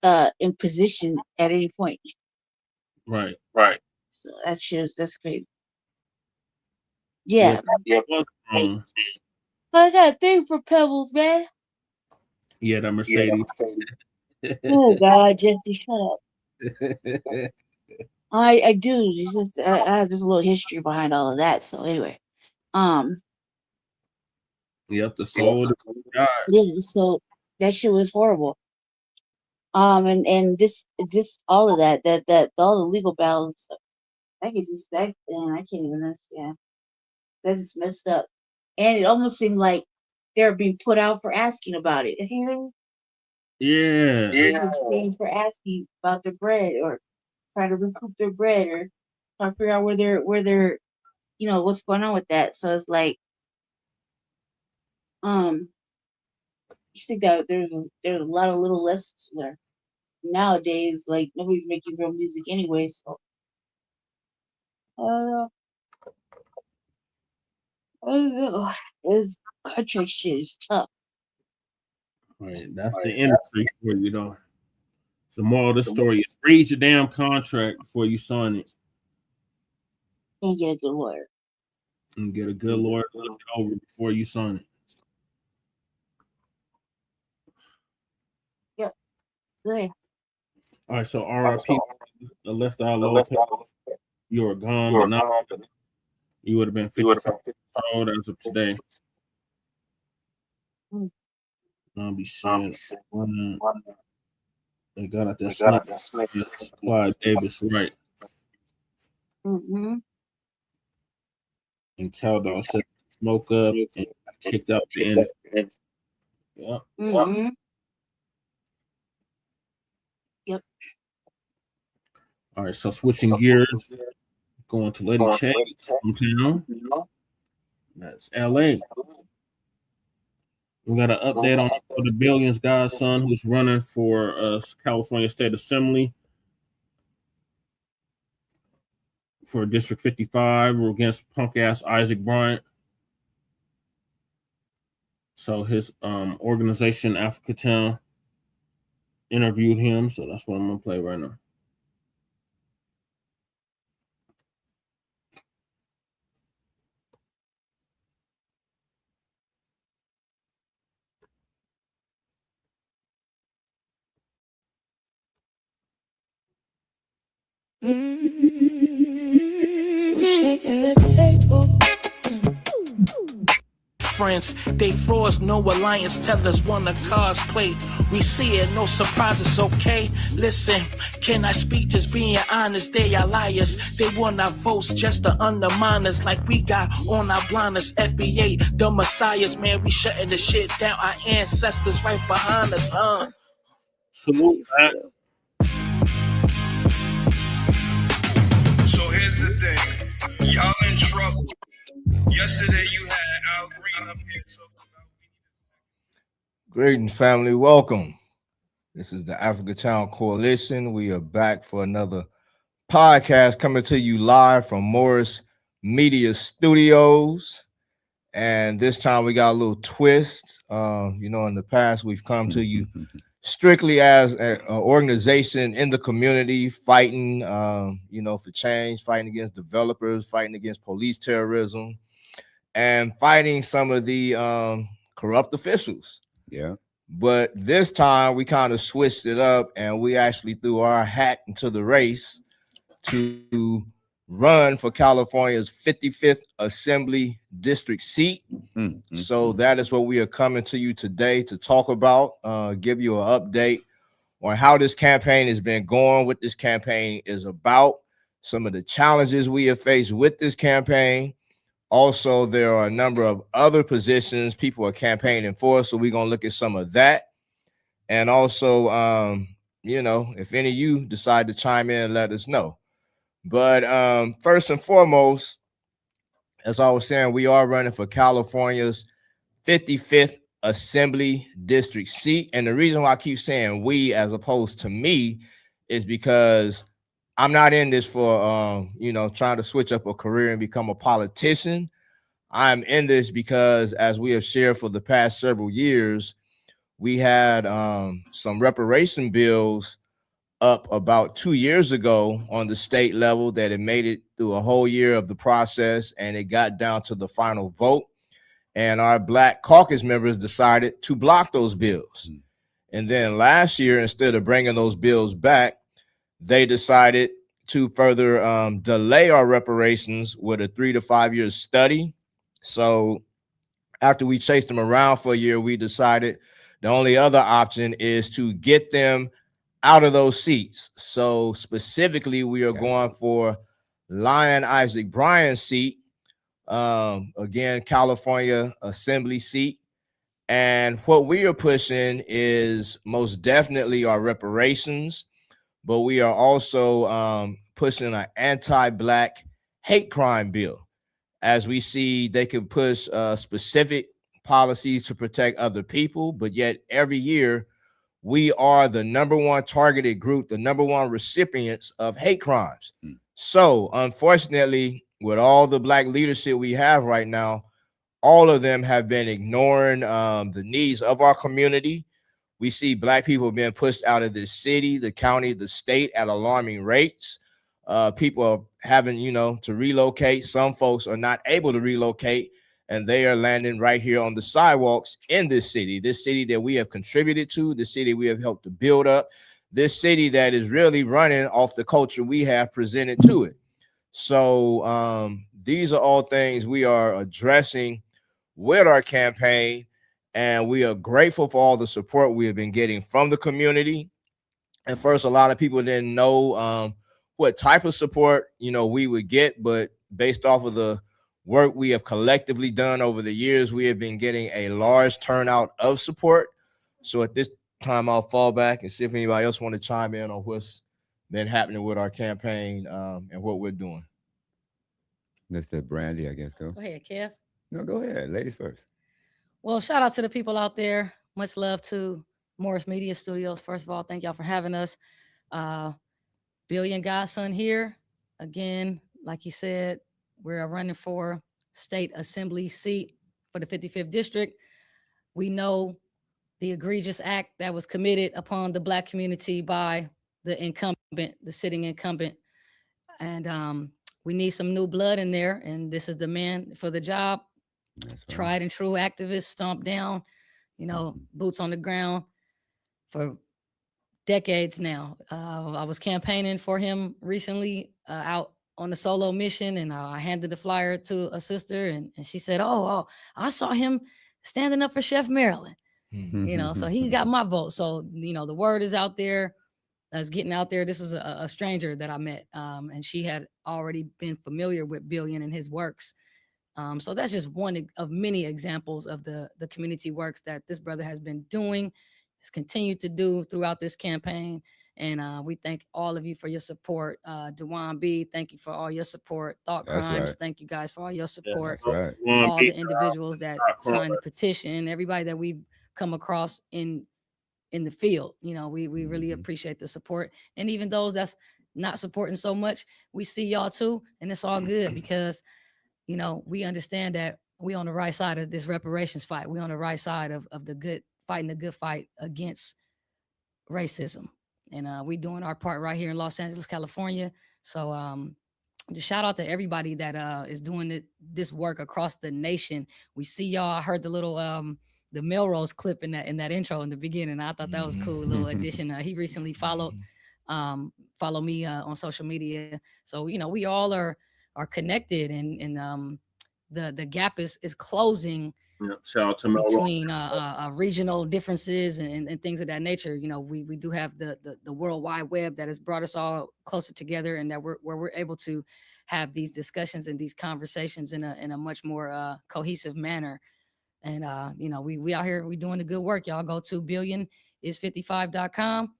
Speaker 1: in position at any point.
Speaker 20: Right.
Speaker 1: So that's crazy. Yeah. I got a thing for Pebbles, man.
Speaker 20: Yeah, that Mercedes.
Speaker 1: Oh God, Jesse, shut up. I do. It's just there's a little history behind all of that. So anyway,
Speaker 20: Yep, the soul.
Speaker 1: Yeah, so that shit was horrible. And this all of that all the legal battles. I can't even understand. That's just messed up. And it almost seemed like they're being put out for asking about it. You know?
Speaker 20: Yeah.
Speaker 1: They're being for asking about their bread or trying to recoup their bread or trying to figure out where they're what's going on with that. So it's like you think that there's a lot of little lessons there. Nowadays, like nobody's making real music anyway, so this contract shit is tough.
Speaker 20: Right, that's the industry for you, though. So, moral of the story is read your damn contract before you sign it.
Speaker 1: And get a good lawyer.
Speaker 20: And get a good lawyer to look it over before you sign it.
Speaker 1: Yep. Good.
Speaker 20: All right, so RIP, Left Eye Lopes. You were gone, but not. You would have been 55 years old as of today. I'll be sad. They got out that Snatched. Clyde Davis, right?
Speaker 1: Mm-hmm.
Speaker 20: And Caldwell set smoke up and kicked out the end. Yep.
Speaker 1: Mm-hmm. Yep.
Speaker 20: All right, so switching gears, going to Lady Chat from town. That's LA. We got an update on the Billions godson who's running for California State Assembly for District 55 against punk ass Isaac Bryant. So his organization, Africa Town, interviewed him. So that's what I'm gonna play right now.
Speaker 13: Shaking the table. Friends, they frauds, no alliance. Tell us when the cards played. We see it, no surprises, okay? Listen, can I speak just being honest? They are liars. They want our votes just to undermine us like we got on our blinders. FBA, the messiahs, man, we shutting the shit down. Our ancestors right behind us,
Speaker 20: Salute that.
Speaker 15: So here's the thing, y'all in trouble. Yesterday you had Al Green up here talking about.
Speaker 16: Greetings, family. Welcome. This is the Africa Town Coalition. We are back for another podcast coming to you live from Morris Media Studios. And this time we got a little twist. In the past we've come to you strictly as an organization in the community, fighting, for change, fighting against developers, fighting against police terrorism, and fighting some of the corrupt officials.
Speaker 17: Yeah.
Speaker 16: But this time we kind of switched it up and we actually threw our hat into the race to run for California's 55th Assembly District seat. So that is what we are coming to you today to talk about, give you an update on how this campaign has been going, what this campaign is about, some of the challenges we have faced with this campaign. Also, there are a number of other positions people are campaigning for, so we're going to look at some of that. And also, if any of you decide to chime in, let us know. But first and foremost, as I was saying, we are running for California's 55th Assembly District seat. And the reason why I keep saying we as opposed to me is because I'm not in this for, trying to switch up a career and become a politician. I'm in this because, as we have shared for the past several years, we had some reparation bills up about 2 years ago on the state level that it made it through a whole year of the process and it got down to the final vote. And our Black caucus members decided to block those bills. And then last year, instead of bringing those bills back, they decided to further delay our reparations with a 3 to 5 year study. So after we chased them around for a year, we decided the only other option is to get them out of those seats. So specifically, we are going for Lion Isaac Bryant's seat, again, California Assembly seat. And what we are pushing is most definitely our reparations, but we are also pushing an anti-Black hate crime bill. As we see, they can push specific policies to protect other people, but yet every year we are the number one targeted group, the number one recipients of hate crimes. So unfortunately, with all the Black leadership we have right now, all of them have been ignoring the needs of our community. We see Black people being pushed out of the city, the county, the state at alarming rates. People are having, to relocate. Some folks are not able to relocate, and they are landing right here on the sidewalks in this city that we have contributed to, the city we have helped to build up, this city that is really running off the culture we have presented to it. So these are all things we are addressing with our campaign, and we are grateful for all the support we have been getting from the community. At first, a lot of people didn't know what type of support we would get, but based off of the work we have collectively done over the years, we have been getting a large turnout of support. So at this time, I'll fall back and see if anybody else want to chime in on what's been happening with our campaign and what we're doing.
Speaker 11: Let's let Brandy, I guess, go.
Speaker 14: Go ahead, Kev.
Speaker 11: No, go ahead. Ladies first.
Speaker 14: Well, shout out to the people out there. Much love to Morris Media Studios. First of all, thank y'all for having us. Billion Godson here. Again, like he said, we're running for state assembly seat for the 55th district. We know the egregious act that was committed upon the Black community by the incumbent, the sitting incumbent. And we need some new blood in there. And this is the man for the job. Right. Tried and true activists, stomped down, boots on the ground for decades now. I was campaigning for him recently out on a solo mission, and I handed the flyer to a sister, and she said, oh, I saw him standing up for Chef Maryland. So he got my vote. So, the word is out there. That's getting out there. This was a stranger that I met, and she had already been familiar with Billion and his works. So that's just one of many examples of the community works that this brother has been doing, has continued to do throughout this campaign. And we thank all of you for your support. Dewan B, thank you for all your support. Thought
Speaker 11: That's
Speaker 14: Crimes,
Speaker 11: right.
Speaker 14: Thank you guys for all your support.
Speaker 11: That's right.
Speaker 14: All the individuals that signed the petition, everybody that we've come across in the field. We really appreciate the support. And even those that's not supporting so much, we see y'all too. And it's all good because we understand that we on the right side of this reparations fight. We on the right side of the good, fighting the good fight against racism. And we doing our part right here in Los Angeles, California. So just shout out to everybody that is doing this work across the nation. We see y'all. I heard the little the Melrose clip in that intro in the beginning. I thought that was cool, little addition. He recently followed me on social media. So we all are connected, and the gap is closing.
Speaker 20: Yeah, shout out to
Speaker 14: between regional differences and things of that nature. We do have the World Wide Web that has brought us all closer together, and that we're able to have these discussions and these conversations in a much more cohesive manner. And we out here, we doing the good work. Y'all go to billionis55.com,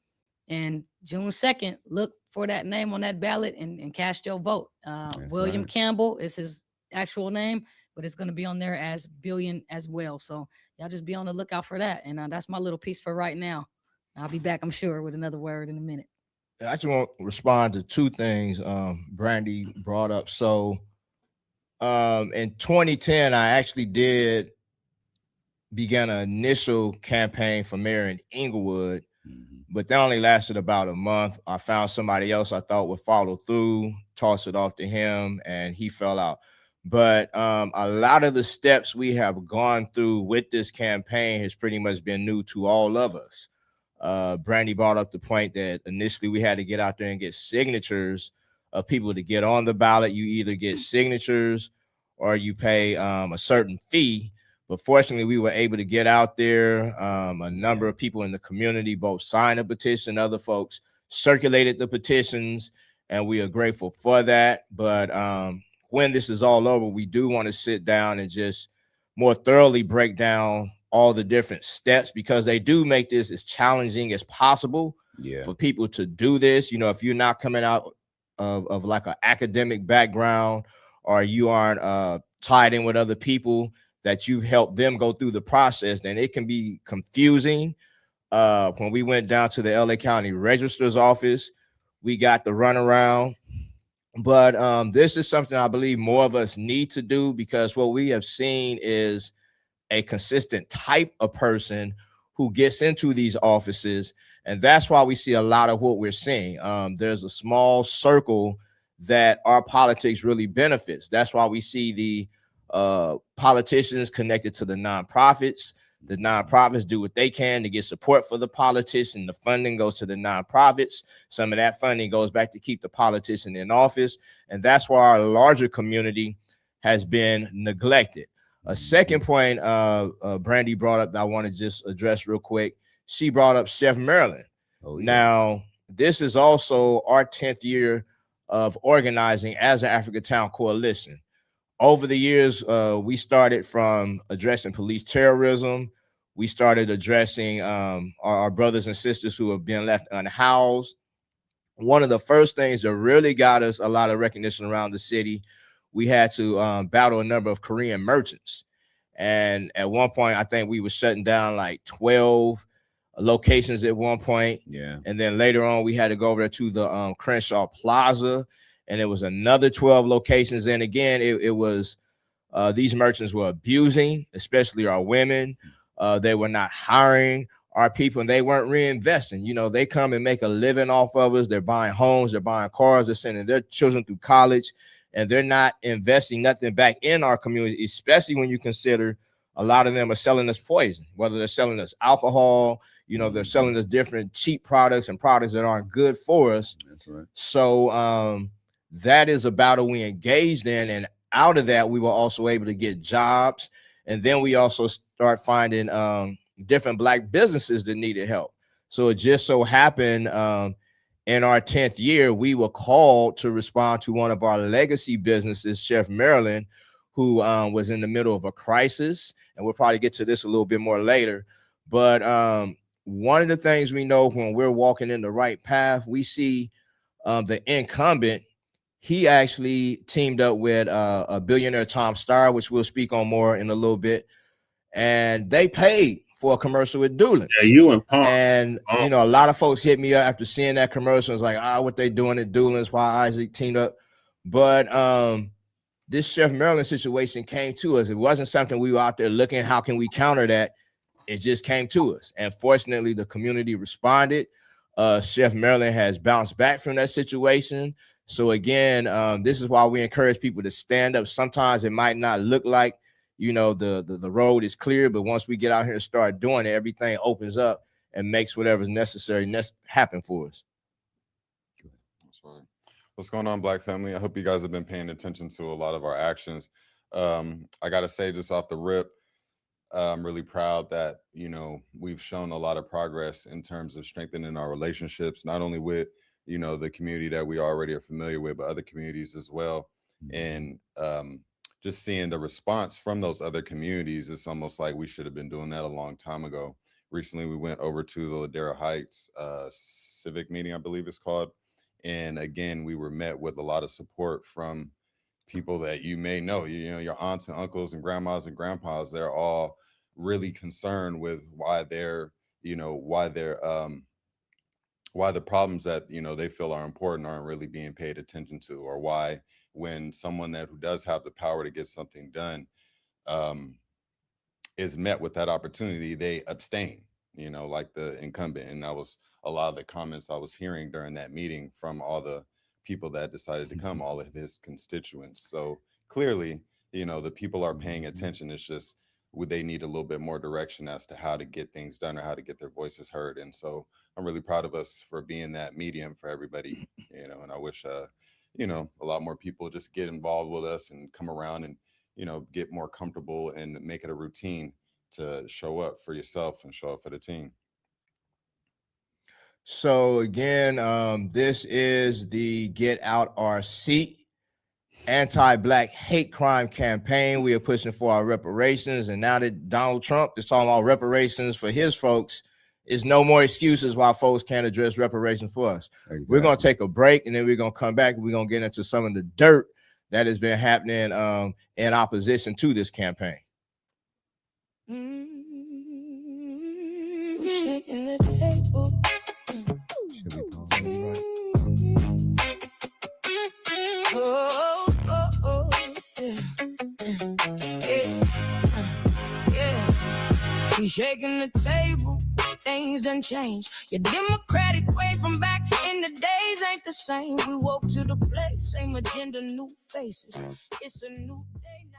Speaker 14: and June 2nd, look for that name on that ballot and cast your vote. William Campbell is his actual name, but it's going to be on there as Billion as well. So y'all just be on the lookout for that. And that's my little piece for right now. I'll be back, I'm sure, with another word in a minute.
Speaker 16: I just want to respond to two things Brandy brought up. So in 2010, I actually began an initial campaign for mayor in Inglewood, but that only lasted about a month. I found somebody else I thought would follow through, toss it off to him, and he fell out. But a lot of the steps we have gone through with this campaign has pretty much been new to all of us. Brandy brought up the point that initially we had to get out there and get signatures of people to get on the ballot. You either get signatures or you pay a certain fee. But fortunately, we were able to get out there. A number of people in the community both signed a petition, other folks circulated the petitions, and we are grateful for that. But when this is all over, we do want to sit down and just more thoroughly break down all the different steps, because they do make this as challenging as possible for people to do this. You know, if you're not coming out of like an academic background, or you aren't tied in with other people that you've helped them go through the process, then it can be confusing. When we went down to the LA County Registrar's office, we got the runaround. But this is something I believe more of us need to do, because what we have seen is a consistent type of person who gets into these offices. And that's why we see a lot of what we're seeing. There's a small circle that our politics really benefits. That's why we see the politicians connected to the nonprofits. The nonprofits do what they can to get support for the politician. The funding goes to the nonprofits. Some of that funding goes back to keep the politician in office. And that's why our larger community has been neglected. A second point Brandy brought up that I want to just address real quick. She brought up Chef Maryland. Now, this is also our 10th year of organizing as an Africa Town Coalition. Over the years, we started from addressing police terrorism. We started addressing our brothers and sisters who have been left unhoused. One of the first things that really got us a lot of recognition around the city, we had to battle a number of Korean merchants. And at one point, I think we were shutting down like 12 locations at one point. And then later on, we had to go over there to the Crenshaw Plaza, and it was another 12 locations. And again, it was these merchants were abusing, especially our women. They were not hiring our people, and they weren't reinvesting. You know, they come and make a living off of us. They're buying homes, they're buying cars, they're sending their children through college, and they're not investing nothing back in our community, especially when you consider a lot of them are selling us poison, whether they're selling us alcohol, you know, they're selling us different cheap products and products that aren't good for us.
Speaker 11: That's right.
Speaker 16: So that is a battle we engaged in, and out of that, we were also able to get jobs. And then we also start finding different Black businesses that needed help. So it just so happened in our 10th year, we were called to respond to one of our legacy businesses, Chef Maryland, who was in the middle of a crisis. And we'll probably get to this a little bit more later. But one of the things we know when we're walking in the right path, we see the incumbent. He actually teamed up with a billionaire, Tom Starr, which we'll speak on more in a little bit. And they paid for a commercial with Doolin.
Speaker 20: Yeah, you and Paul.
Speaker 16: And, you know, a lot of folks hit me up after seeing that commercial. It's like, what they doing at Doolin's, why Isaac teamed up. But this Chef Maryland situation came to us. It wasn't something we were out there looking, how can we counter that? It just came to us. And fortunately, the community responded. Chef Maryland has bounced back from that situation. So again, this is why we encourage people to stand up. Sometimes it might not look like, you know, the road is clear, but once we get out here and start doing it, everything opens up and makes whatever's necessary happen for us.
Speaker 3: That's right. What's going on, Black family? I hope you guys have been paying attention to a lot of our actions. I got to say, just off the rip, I'm really proud that, you know, we've shown a lot of progress in terms of strengthening our relationships, not only with, you know, the community that we already are familiar with, but other communities as well. And just seeing the response from those other communities, it's almost like we should have been doing that a long time ago. Recently, we went over to the Ladera Heights civic meeting, I believe it's called. And again, we were met with a lot of support from people that you may know, you know, your aunts and uncles and grandmas and grandpas. They're all really concerned with why they're, you know, why the problems that, you know, they feel are important aren't really being paid attention to, or why when someone who does have the power to get something done is met with that opportunity, they abstain, you know, like the incumbent. And that was a lot of the comments I was hearing during that meeting from all the people that decided to come, all of his constituents. So clearly, you know, the people are paying attention. It's just, would they need a little bit more direction as to how to get things done or how to get their voices heard. And so I'm really proud of us for being that medium for everybody, you know, and I wish, you know, a lot more people just get involved with us and come around and, you know, get more comfortable and make it a routine to show up for yourself and show up for the team.
Speaker 16: So again, this is the Get Out Our Seat anti-Black hate crime campaign. We are pushing for our reparations. And now that Donald Trump is talking about reparations for his folks, is no more excuses why folks can't address reparations for us.
Speaker 11: Exactly.
Speaker 16: We're going to take a break, and then we're going to come back and we're going to get into some of the dirt that has been happening in opposition to this campaign.
Speaker 8: We shaking the table, things done changed. Your democratic way from back in the days ain't the same. We woke to the place, same agenda, new faces. It's a new day now.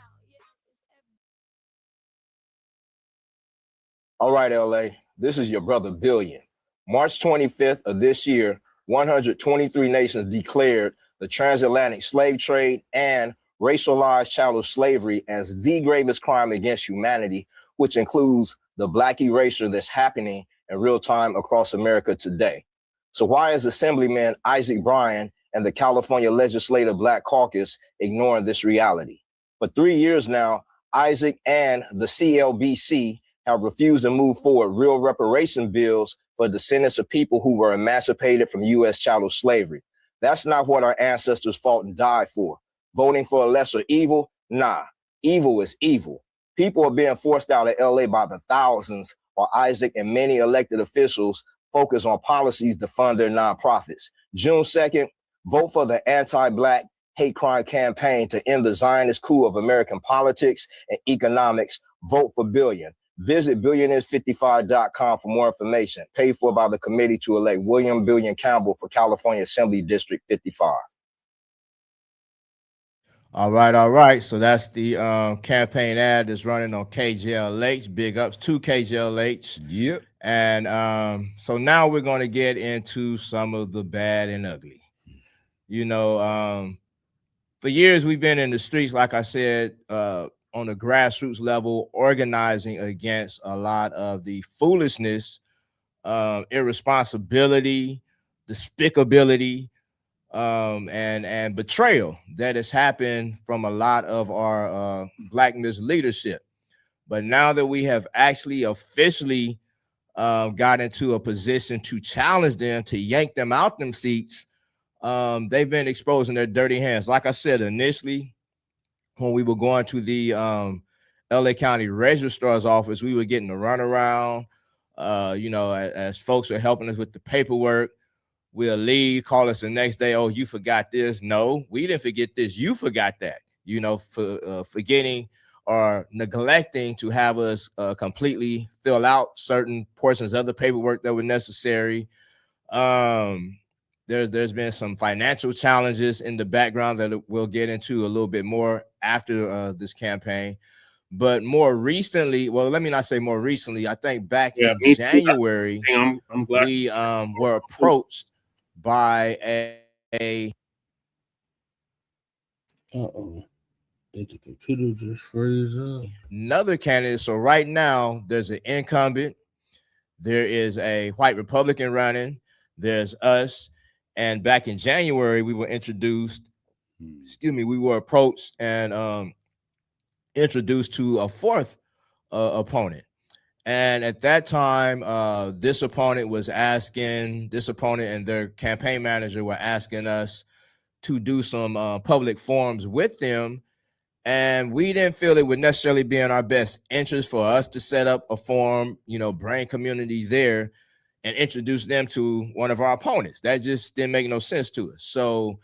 Speaker 16: All right, LA, this is your brother Billion. March 25th of this year, 123 nations declared the transatlantic slave trade and racialized chattel slavery as the gravest crime against humanity, which includes the Black erasure that's happening in real time across America today. So why is Assemblyman Isaac Bryan and the California Legislative Black Caucus ignoring this reality? For 3 years now, Isaac and the CLBC have refused to move forward real reparation bills for descendants of people who were emancipated from U.S. chattel slavery. That's not what our ancestors fought and died for. Voting for a lesser evil? Nah, evil is evil. People are being forced out of LA by the thousands, while Isaac and many elected officials focus on policies to fund their nonprofits. June 2nd, vote for the anti-Black hate crime campaign to end the Zionist coup of American politics and economics. Vote for Billion. Visit billionaires55.com for more information. Paid for by the committee to elect William Billion Campbell for California Assembly District 55. All right. So that's the campaign ad that's running on KJLH. Big ups to KJLH.
Speaker 11: Yep.
Speaker 16: And so now we're going to get into some of the bad and ugly. You know, for years we've been in the streets, like I said, on a grassroots level, organizing against a lot of the foolishness, irresponsibility, despicability, and betrayal that has happened from a lot of our Black misleadership. But now that we have actually officially got into a position to challenge them, to yank them out them seats, they've been exposing their dirty hands. Like I said, initially, when we were going to the LA County Registrar's office, we were getting the runaround, as folks were helping us with the paperwork. We'll leave, call us the next day. Oh, you forgot this. No, we didn't forget this. You forgot that, for forgetting or neglecting to have us completely fill out certain portions of the paperwork that were necessary. There's been some financial challenges in the background that we'll get into a little bit more after this campaign. But more recently, well, let me not say more recently, I think back in January,
Speaker 20: I'm glad
Speaker 16: we were approached by a
Speaker 20: did the computer just freeze up?
Speaker 16: Another candidate. So right now there's an incumbent, there is a white Republican running, there's us, and back in January we were introduced, we were approached and introduced to a fourth opponent. And at that time, this opponent and their campaign manager were asking us to do some public forums with them. And we didn't feel it would necessarily be in our best interest for us to set up a forum, bring community there and introduce them to one of our opponents. That just didn't make no sense to us. So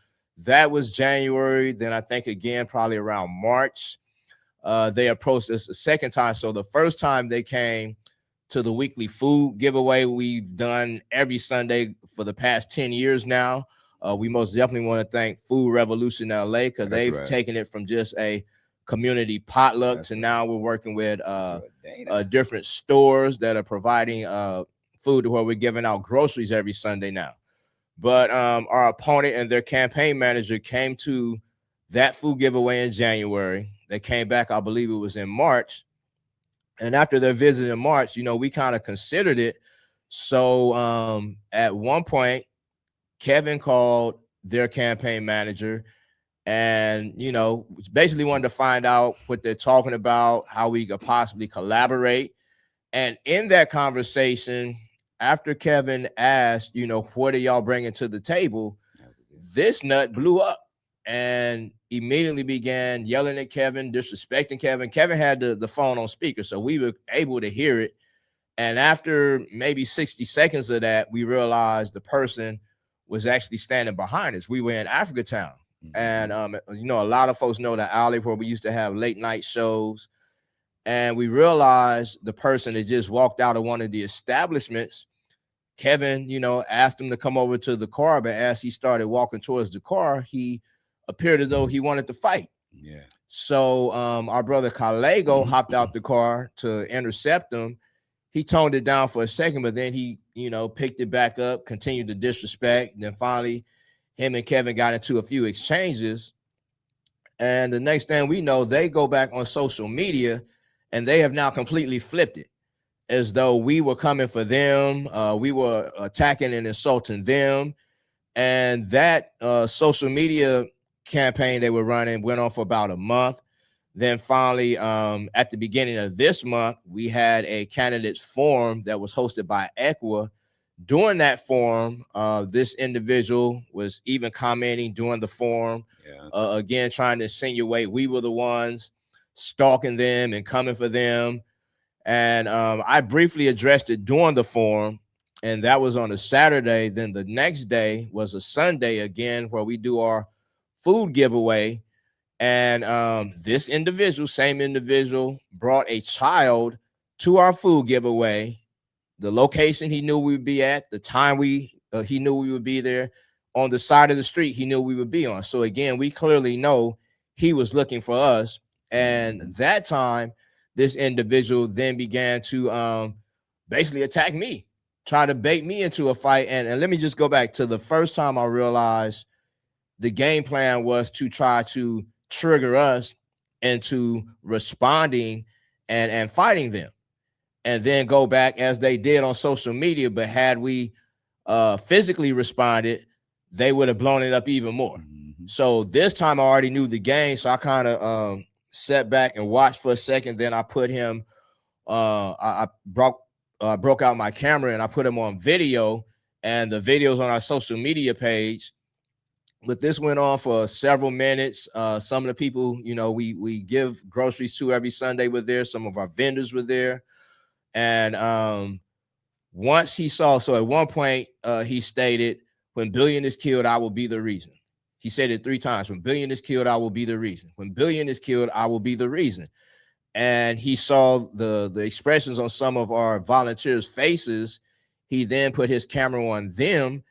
Speaker 16: that was January. Then I think again, probably around March, they approached us a second time. So the first time they came to the weekly food giveaway we've done every Sunday for the past 10 years now. We most definitely want to thank Food Revolution LA because they've taken it from just a community potluck to now we're working with different stores that are providing food to where we're giving out groceries every Sunday now. But our opponent and their campaign manager came to that food giveaway in January. They came back, I believe it was in March. And after their visit in March, we kind of considered it. So at one point, Kevin called their campaign manager and basically wanted to find out what they're talking about, how we could possibly collaborate. And in that conversation, after Kevin asked, what are y'all bringing to the table, this nut blew up and immediately began yelling at Kevin, disrespecting Kevin. Kevin had the phone on speaker, so we were able to hear it. And after maybe 60 seconds of that, we realized the person was actually standing behind us. We were in Africa Town. And, a lot of folks know the alley where we used to have late night shows. And we realized the person that just walked out of one of the establishments. Kevin, asked him to come over to the car, but as he started walking towards the car, he appeared as though he wanted to fight.
Speaker 11: Yeah.
Speaker 16: So our brother Kalego hopped out the car to intercept him. He toned it down for a second, but then he, picked it back up, continued to disrespect. And then finally, him and Kevin got into a few exchanges. And the next thing we know, they go back on social media and they have now completely flipped it as though we were coming for them. We were attacking and insulting them. And that social media campaign they were running went on for about a month. Then finally, at the beginning of this month, we had a candidates forum that was hosted by Equa. During that forum, this individual was even commenting during the forum, again, trying to insinuate we were the ones stalking them and coming for them. And I briefly addressed it during the forum, and that was on a Saturday. Then the next day was a Sunday again, where we do our food giveaway. And this same individual, brought a child to our food giveaway. The location he knew we would be at, the time he knew we would be there, on the side of the street he knew we would be on. So again, we clearly know he was looking for us. And that time, this individual then began to basically attack me, try to bait me into a fight. And let me just go back to the first time I realized the game plan was to try to trigger us into responding and fighting them, and then go back as they did on social media. But had we physically responded, they would have blown it up even more. So this time I already knew the game, so I kind of sat back and watched for a second. Then I put him, I broke out my camera and I put him on video, and the video's on our social media page. But this went on for several minutes. Some of the people, we give groceries to every Sunday were there. Some of our vendors were there. And once he saw, so at one point he stated, "When Billion is killed, I will be the reason." He said it 3 times. "When Billion is killed, I will be the reason. When Billion is killed, I will be the reason." And he saw the expressions on some of our volunteers' faces. He then put his camera on them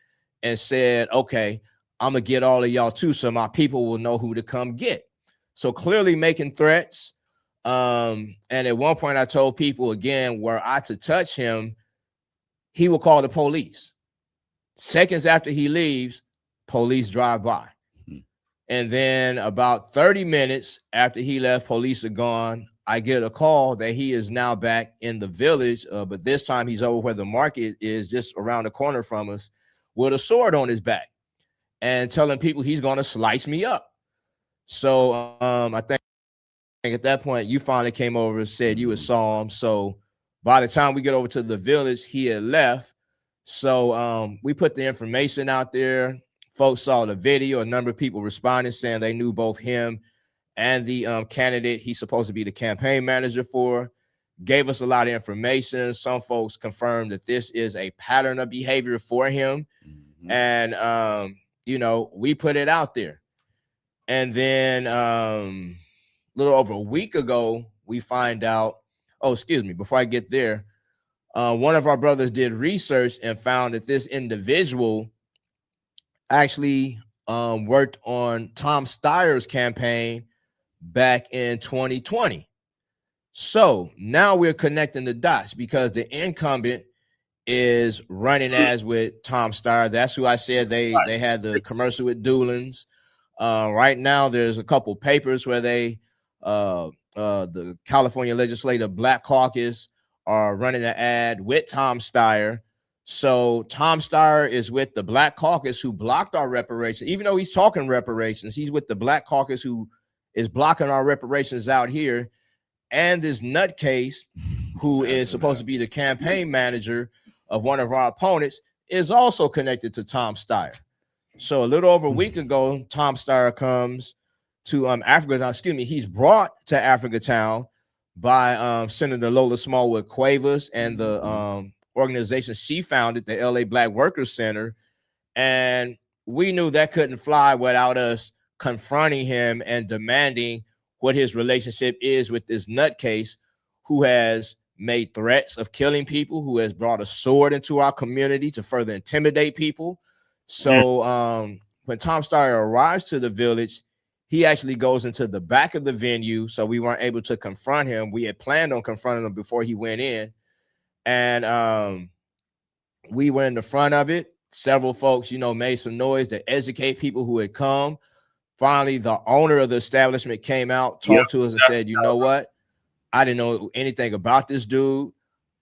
Speaker 16: and said, "Okay, I'm gonna get all of y'all too, so my people will know who to come get." So clearly making threats. And at one point I told people, again, were I to touch him, he will call the police. Seconds after he leaves, police drive by. And then about 30 minutes after he left, police are gone. I get a call that he is now back in the village, but this time he's over where the market is, just around the corner from us, with a sword on his back and telling people he's going to slice me up. So I think at that point, you finally came over and said you saw him. So by the time we get over to the village, he had left. So we put the information out there. Folks saw the video. A number of people responded saying they knew both him and the candidate he's supposed to be the campaign manager for. Gave us a lot of information. Some folks confirmed that this is a pattern of behavior for him. And, we put it out there. And then a little over a week ago, we find out, before I get there, one of our brothers did research and found that this individual actually worked on Tom Steyer's campaign back in 2020. So now we're connecting the dots because the incumbent is running as with Tom Steyer. That's who I said they had the commercial with Doolins. Right now, there's a couple papers where they, the California Legislative Black Caucus are running an ad with Tom Steyer. So Tom Steyer is with the Black Caucus who blocked our reparations. Even though he's talking reparations, he's with the Black Caucus who is blocking our reparations out here. And this nutcase who is supposed to be the campaign manager of one of our opponents is also connected to Tom Steyer. So a little over a week ago, Tom Steyer comes to Africa. Excuse me, he's brought to Africa Town by Senator Lola Smallwood Cuevas and the organization she founded, the LA Black Workers Center. And we knew that couldn't fly without us confronting him and demanding what his relationship is with this nutcase who has made threats of killing people, who has brought a sword into our community to further intimidate people. So when Tom Steyer arrives to the village, he actually goes into the back of the venue. So we weren't able to confront him. We had planned on confronting him before he went in. And we were in the front of it. Several folks, you know, made some noise to educate people who had come. Finally, the owner of the establishment came out, talked to us and said, you know what? I didn't know anything about this dude.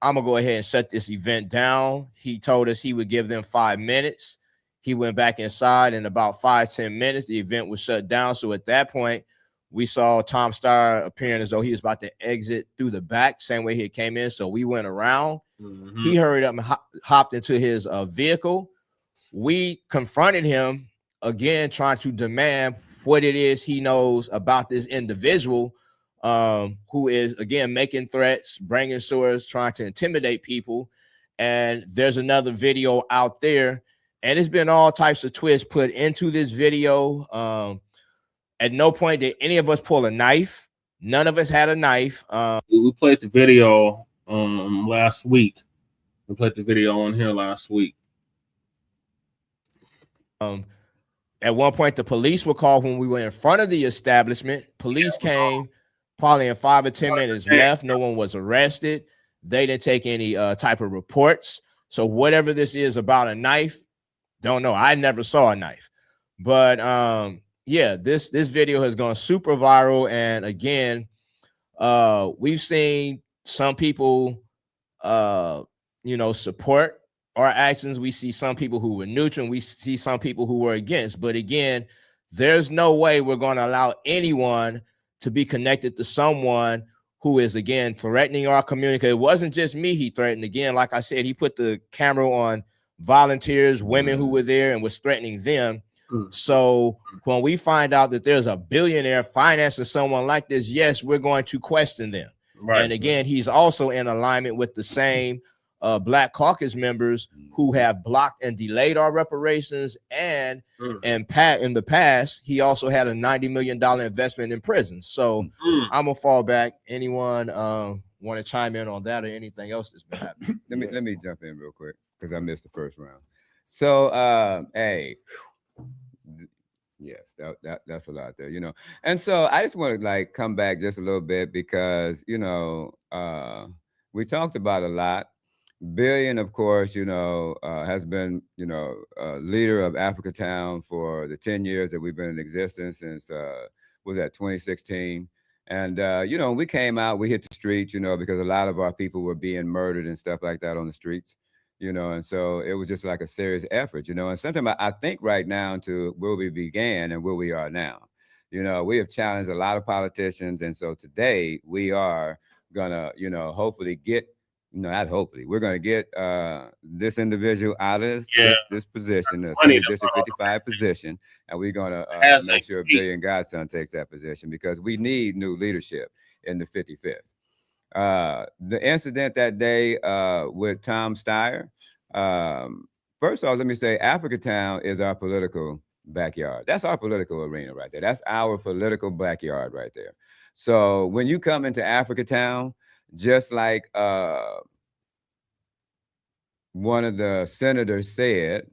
Speaker 16: I'm going to go ahead and shut this event down. He told us he would give them 5 minutes. He went back inside. In about 5-10 minutes, the event was shut down. So at that point, we saw Tom Steyer appearing as though he was about to exit through the back, same way he came in. So we went around. He hurried up and hopped into his vehicle. We confronted him again, trying to demand what it is he knows about this individual who is, again, making threats, bringing swords, trying to intimidate people. And there's another video out there, and it's been all types of twists put into this video. At no point did any of us pull a knife. None of us had a knife.
Speaker 20: We played the video last week. We played the video on here last week.
Speaker 16: At one point, the police were called when we were in front of the establishment. Police came probably in 5 or 10 minutes left. No one was arrested. They didn't take any type of reports. So whatever this is about a knife, don't know. I never saw a knife. But yeah, this video has gone super viral. And again, we've seen some people, you know, support our actions. We see some people who were neutral, and we see some people who were against. But again, there's no way we're going to allow anyone to be connected to someone who is, again, threatening our community. It wasn't just me he threatened. Again, like I said, he put the camera on volunteers, women who were there, and was threatening them. So when we find out that there's a billionaire financing someone like this, yes, we're going to question them. And again, he's also in alignment with the same Black Caucus members who have blocked and delayed our reparations. And in the past, he also had a $90 million investment in prison. So I'm gonna fall back. Anyone want to chime in on that or anything else that's been happening?
Speaker 11: Let me jump in real quick because I missed the first round. So hey, yes, that's a lot there, you know. And so I just want to like come back just a little bit because, you know, we talked about a lot. Billion, of course, you know, has been, you know, leader of Africa Town for the 10 years that we've been in existence since, was that 2016. And, you know, we came out, we hit the streets, you know, because a lot of our people were being murdered and stuff like that on the streets, you know, and so it was just like a serious effort, you know, and something I think right now to where we began and where we are now, you know, we have challenged a lot of politicians. And so today we are gonna, you know, hopefully get, no, not hopefully. We're going to get this individual out of this position, the Senate District 55 position, and we're going to make sure Billion Godson takes that position because we need new leadership in the 55th. The incident that day with Tom Steyer, first off, let me say Africa Town is our political backyard. That's our political arena right there. That's our political backyard right there. So when you come into Africa Town, just like one of the senators said,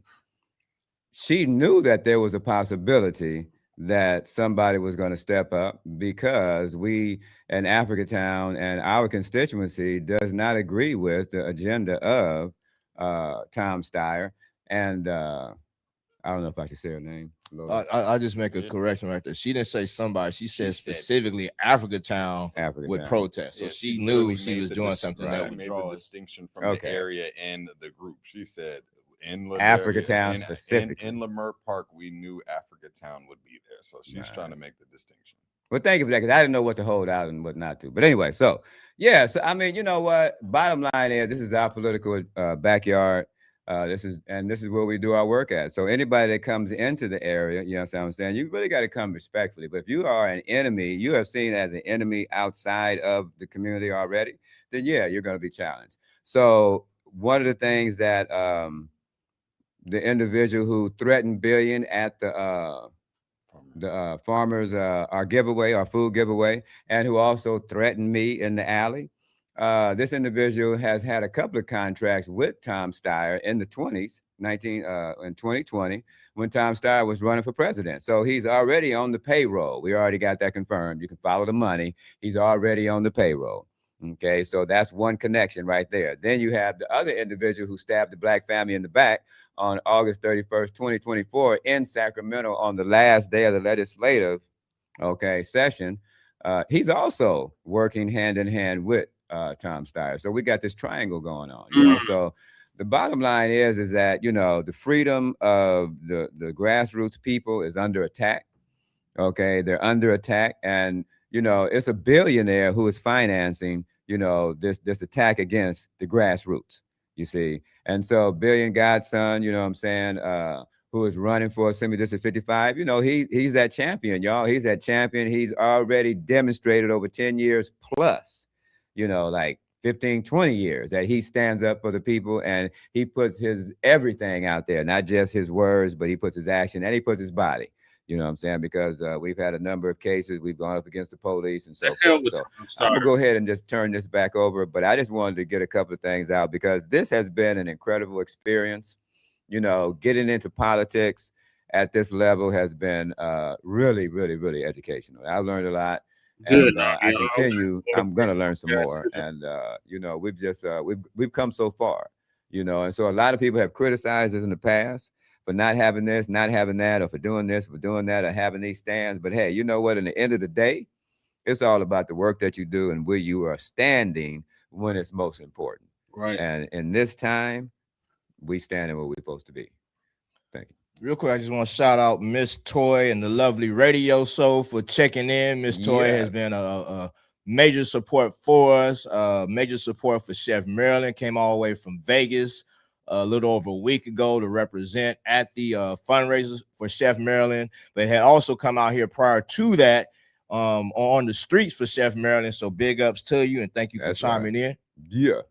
Speaker 11: she knew that there was a possibility that somebody was going to step up because we in Africa Town and our constituency does not agree with the agenda of Tom Steyer and I don't know if I should say her name.
Speaker 16: I just make a correction right there. She didn't say somebody. She said specifically Africatown would protest. So
Speaker 3: Yeah,
Speaker 16: she
Speaker 3: literally
Speaker 16: knew she
Speaker 3: made
Speaker 16: was
Speaker 3: the
Speaker 16: doing something
Speaker 3: She
Speaker 16: that
Speaker 3: made the distinction from
Speaker 11: Okay.
Speaker 3: the area and the group. She said in
Speaker 11: Africatown specifically.
Speaker 3: in Leimert Park, we knew Africatown would be there. So she's trying to make the distinction.
Speaker 11: Well, thank you for that, because I didn't know what to hold out and what not to. But anyway, so yeah, so I mean, you know what? Bottom line is, this is our political backyard. This is where we do our work at. So anybody that comes into the area, you know what I'm saying, you really got to come respectfully. But if you are an enemy, you have seen as an enemy outside of the community already, then yeah, you're going to be challenged. So one of the things that the individual who threatened Billion at the farmers our giveaway, our food giveaway, and who also threatened me in the alley. This individual has had a couple of contracts with Tom Steyer in the 20s, in 2020, when Tom Steyer was running for president. So he's already on the payroll. We already got that confirmed. You can follow the money. He's already on the payroll. Okay, so that's one connection right there. Then you have the other individual who stabbed the Black family in the back on August 31st, 2024 in Sacramento on the last day of the legislative, session. He's also working hand in hand with Tom Steyer. So we got this triangle going on, you know. So the bottom line is that, you know, the freedom of the grassroots people is under attack. Okay, they're under attack, and you know, it's a billionaire who is financing, you know, this attack against the grassroots, you see. And so Billion Godson, you know what I'm saying, who is running for Assembly District 55, you know, he's that champion, y'all. He's that champion. He's already demonstrated over 10 years plus, you know, like 15, 20 years that he stands up for the people, and he puts his everything out there, not just his words, but he puts his action and he puts his body. You know what I'm saying? Because we've had a number of cases. We've gone up against the police and so forth. So I'm going to go ahead and just turn this back over. But I just wanted to get a couple of things out, because this has been an incredible experience. You know, getting into politics at this level has been really, really, really educational. I learned a lot. And I continue. I'm going to learn some more. And, you know, we've just we've come so far, you know. And so a lot of people have criticized us in the past for not having this, not having that, or for doing this, for doing that, or having these stands. But hey, you know what? In the end of the day, it's all about the work that you do and where you are standing when it's most important.
Speaker 20: Right.
Speaker 11: And in this time, we standing where we're supposed to be. Thank you.
Speaker 16: Real quick, I just want to shout out Miss Toy and the lovely Radio Soul for checking in. Miss Toy has been a major support for us, major support for Chef Maryland. Came all the way from Vegas a little over a week ago to represent at the fundraisers for Chef Maryland, but had also come out here prior to that on the streets for Chef Maryland. So big ups to you, and thank you for chiming in.
Speaker 11: Yeah.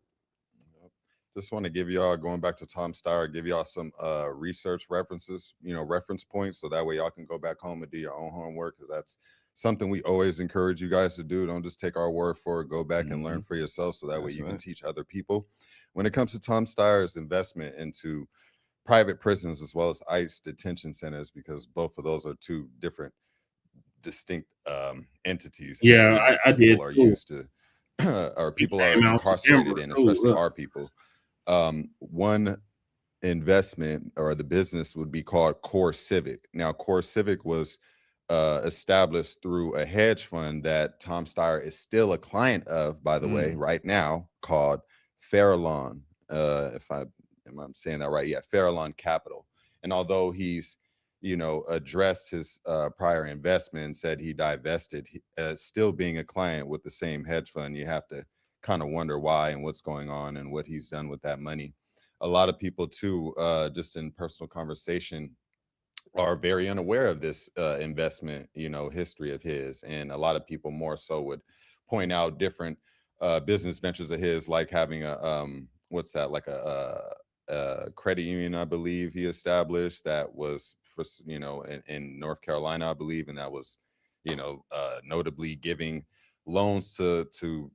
Speaker 3: Just want to give y'all, going back to Tom Steyer, give y'all some research references, you know, reference points, so that way y'all can go back home and do your own homework, because that's something we always encourage you guys to do. Don't just take our word for it. Go back and learn for yourself, so that way you can teach other people. When it comes to Tom Steyer's investment into private prisons as well as ICE detention centers, because both of those are two different, distinct entities.
Speaker 20: Yeah, I did
Speaker 3: people are
Speaker 20: too.
Speaker 3: used to, or people are incarcerated in, especially our people. One investment or the business would be called Core Civic. Now, Core Civic was established through a hedge fund that Tom Steyer is still a client of, by the way, right now, called Farallon. If I'm saying that right, yeah, Farallon Capital. And although he's, you know, addressed his prior investment and said he divested, still being a client with the same hedge fund, you have to kind of wonder why and what's going on and what he's done with that money. A lot of people too, just in personal conversation, are very unaware of this investment, you know, history of his. And a lot of people more so would point out different business ventures of his, like having a what's that, like a credit union, I believe he established, that was for, you know, in North Carolina, I believe, and that was, you know, notably giving loans to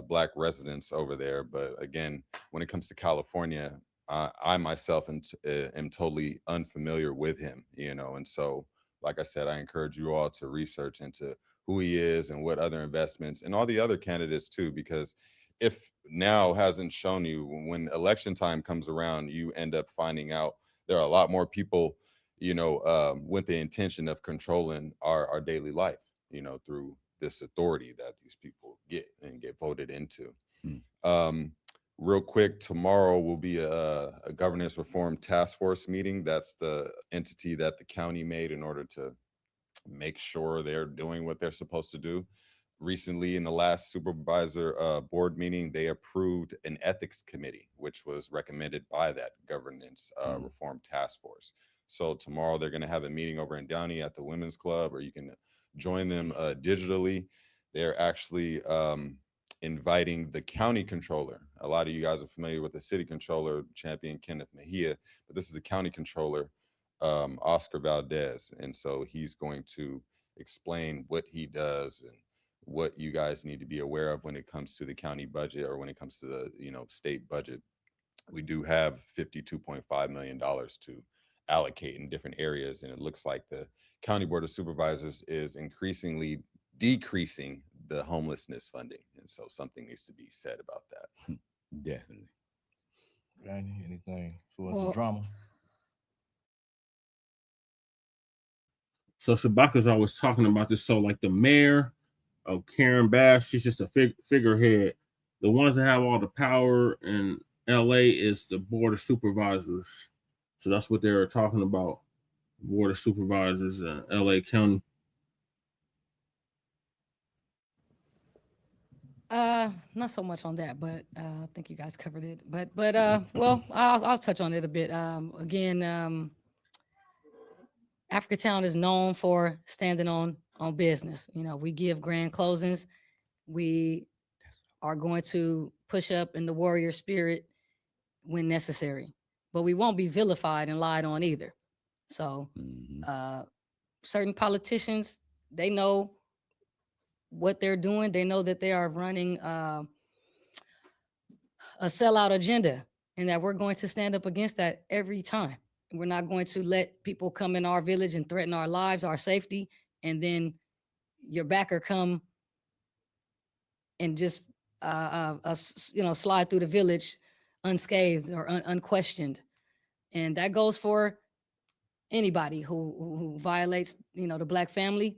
Speaker 3: Black residents over there. But again, when it comes to California, I myself am totally unfamiliar with him, you know. And so, like I said, I encourage you all to research into who he is and what other investments, and all the other candidates too, because if now hasn't shown you, when election time comes around, you end up finding out there are a lot more people, with the intention of controlling our daily life, through this authority that these people get and get voted into. Real quick, tomorrow will be a governance reform task force meeting. That's the entity that the county made in order to make sure they're doing what they're supposed to do. Recently, in the last supervisor board meeting, they approved an ethics committee, which was recommended by that governance reform task force. So tomorrow they're going to have a meeting over in Downey at the Women's Club, or you can join them digitally. They're actually inviting the county controller. A lot of you guys are familiar with the city controller, Champion Kenneth Mejia, but this is the county controller, Oscar Valdez. And so he's going to explain what he does and what you guys need to be aware of when it comes to the county budget, or when it comes to the state budget. We do have $52.5 million to allocate in different areas, and it looks like the county board of supervisors is increasingly decreasing the homelessness funding, and so something needs to be said about that.
Speaker 11: Definitely.
Speaker 16: Anything for the drama?
Speaker 20: So Shabaka's always talking about this. So like the mayor of Karen Bass, she's just a figurehead. The ones that have all the power in LA is the board of supervisors. So that's what they're talking about. Board of supervisors in LA County.
Speaker 14: Not so much on that, but I think you guys covered it. But well, I'll touch on it a bit. Again, Africatown is known for standing on business. We give grand closings. We are going to push up in the warrior spirit when necessary, but we won't be vilified and lied on either. So certain politicians, they know what they're doing. They know that they are running a sellout agenda, and that we're going to stand up against that every time. We're not going to let people come in our village and threaten our lives, our safety, and then your backer come and just slide through the village unscathed or unquestioned. And that goes for anybody who violates the Black family.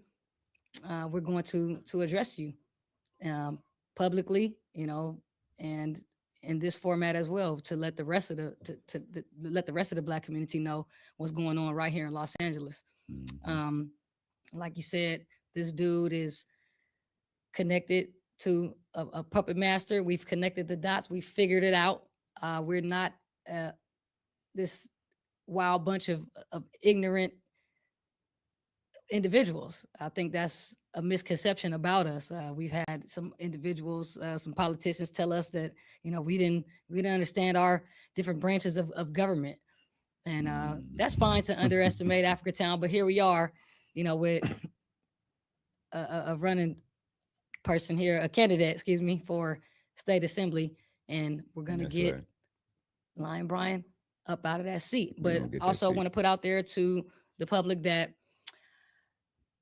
Speaker 14: We're going to address you publicly, and in this format as well, to let the rest of the Black community know what's going on right here in Los Angeles. Like you said, this dude is connected to a puppet master. We've connected the dots. We figured it out. We're not this wild bunch of ignorant individuals. I think that's a misconception about us. We've had some individuals, some politicians tell us that, we didn't understand our different branches of government. And that's fine to underestimate Africatown, but here we are, with a running person here, a candidate, for state assembly. And we're going to get Lion Brian up out of that seat. But also want to put out there to the public that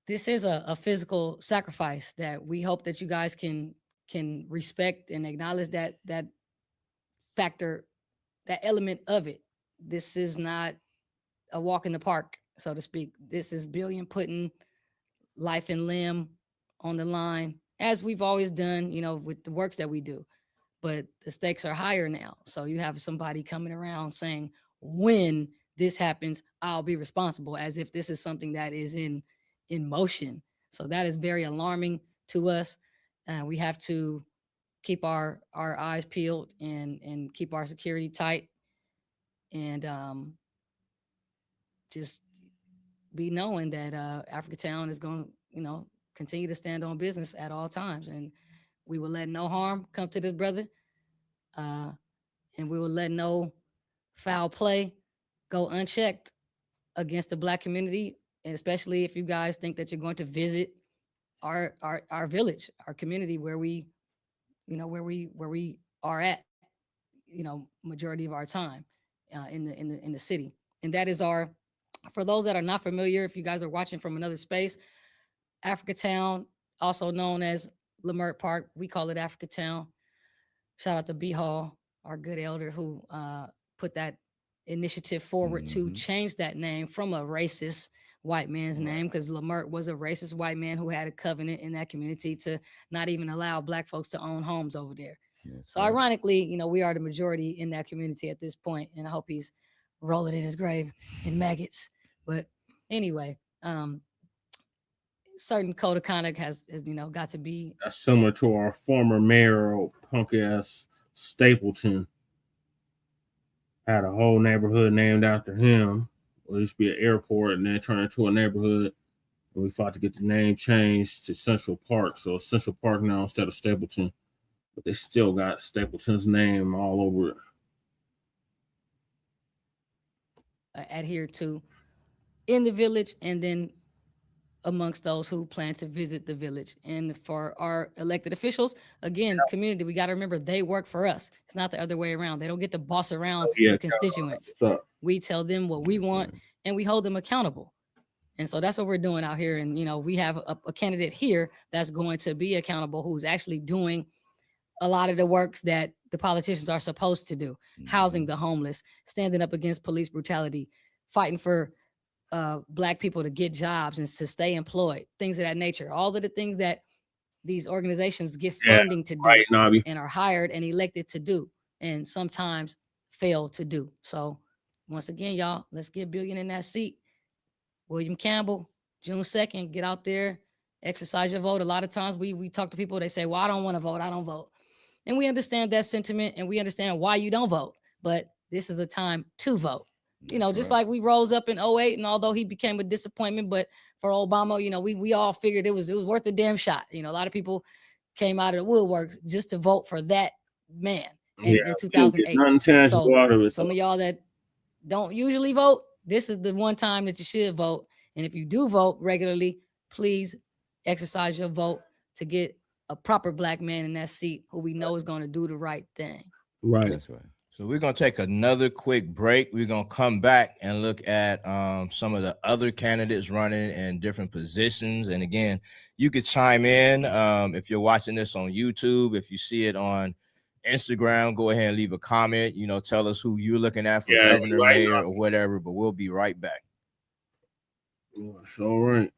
Speaker 14: this is a physical sacrifice that we hope that you guys can respect and acknowledge that factor, that element of it. This is not a walk in the park, so to speak. This is Billion putting life and limb on the line, as we've always done, with the works that we do. But the stakes are higher now. So you have somebody coming around saying, when this happens, I'll be responsible, as if this is something that is in motion. So that is very alarming to us. We have to keep our eyes peeled and keep our security tight, and just be knowing that Africatown is going to, continue to stand on business at all times. And we will let no harm come to this brother. And we will let no foul play go unchecked against the Black community. And especially if you guys think that you're going to visit our village, our community, where we are at, majority of our time in the city. And that is for those that are not familiar, if you guys are watching from another space, Africatown, also known as Lamert Park, we call it Africatown. Shout out to B Hall, our good elder, who put that initiative forward to change that name from a racist white man's name, because Lamert was a racist white man who had a covenant in that community to not even allow Black folks to own homes over there. So ironically, you know, we are the majority in that community at this point, and I hope he's rolling in his grave in maggots. But anyway, certain code of conduct has you know, got to be.
Speaker 20: That's similar to our former mayor, punk ass Stapleton. Had a whole neighborhood named after him. It used to be an airport, and then turned into a neighborhood. And we fought to get the name changed to Central Park. So Central Park now instead of Stapleton. But they still got Stapleton's name all over it.
Speaker 14: Adhere to in the village, and then amongst those who plan to visit the village. And for our elected officials, again, community, we got to remember they work for us. It's not the other way around. They don't get to boss around the constituents. We tell them what we want, and we hold them accountable. And so that's what we're doing out here. And, you know, we have a candidate here that's going to be accountable, who's actually doing a lot of the works that the politicians are supposed to do, housing the homeless, standing up against police brutality, fighting for Black people to get jobs and to stay employed, things of that nature. All of the things that these organizations get funding to do and are hired and elected to do, and sometimes fail to do. So once again, y'all, let's get Billion in that seat. William Campbell, June 2nd, get out there, exercise your vote. A lot of times we talk to people, they say, well, I don't want to vote. I don't vote. And we understand that sentiment, and we understand why you don't vote. But this is a time to vote. You know, just like we rose up in 08, and although he became a disappointment, but for Obama, you know, we all figured it was worth a damn shot. You know, a lot of people came out of the woodworks just to vote for that man in 2008. So some of y'all that don't usually vote, this is the one time that you should vote. And if you do vote regularly, please exercise your vote to get a proper Black man in that seat who we know is going to do the right thing.
Speaker 20: Right.
Speaker 16: That's right. So we're going to take another quick break. We're going to come back and look at some of the other candidates running in different positions. And again, you could chime in if you're watching this on YouTube. If you see it on Instagram, go ahead and leave a comment. You know, tell us who you're looking at for governor, mayor, or whatever. But we'll be right back.
Speaker 20: It's all right.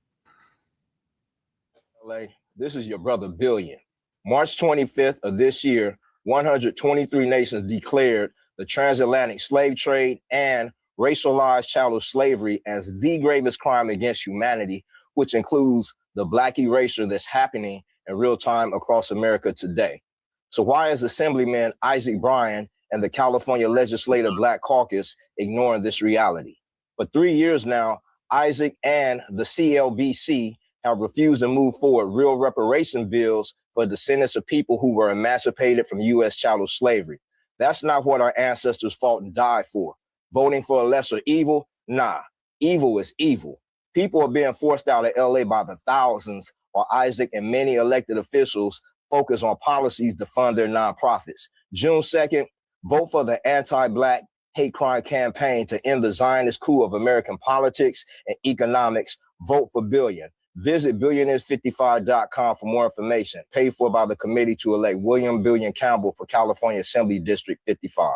Speaker 4: This is your brother Billion. March 25th of this year, 123 nations declared the transatlantic slave trade and racialized chattel slavery as the gravest crime against humanity, which includes the Black erasure that's happening in real time across America today. So why is Assemblyman Isaac Bryan and the California Legislative Black Caucus ignoring this reality? For 3 years now, Isaac and the CLBC have refused to move forward real reparation bills for descendants of people who were emancipated from U.S. chattel slavery. That's not what our ancestors fought and died for. Voting for a lesser evil? Nah, evil is evil. People are being forced out of LA by the thousands, while Isaac and many elected officials focus on policies to fund their nonprofits. June 2nd, vote for the anti-Black hate crime campaign to end the Zionist coup of American politics and economics. Vote for Billion. Visit billionaires55.com for more information. Paid for by the committee to elect William Billion Campbell for California Assembly District 55.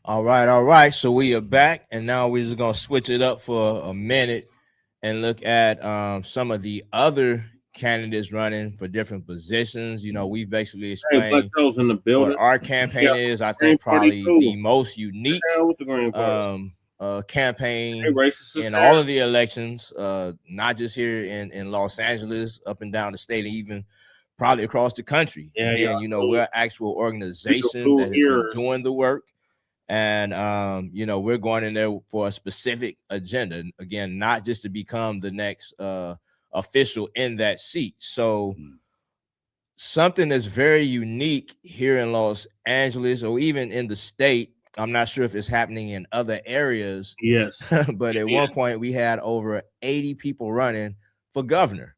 Speaker 16: All right. So we are back, and now we're just gonna switch it up for a minute and look at some of the other candidates running for different positions. You know, we've basically explained what our campaign is. I think probably the most unique campaign in all of the elections, not just here in Los Angeles, up and down the state, and even probably across the country. And you know, we're an actual organization that has been doing the work. And you know, we're going in there for a specific agenda. Again, not just to become the next official in that seat. So something that's very unique here in Los Angeles, or even in the state. I'm not sure if it's happening in other areas.
Speaker 20: Yes.
Speaker 16: But at one point we had over 80 people running for governor.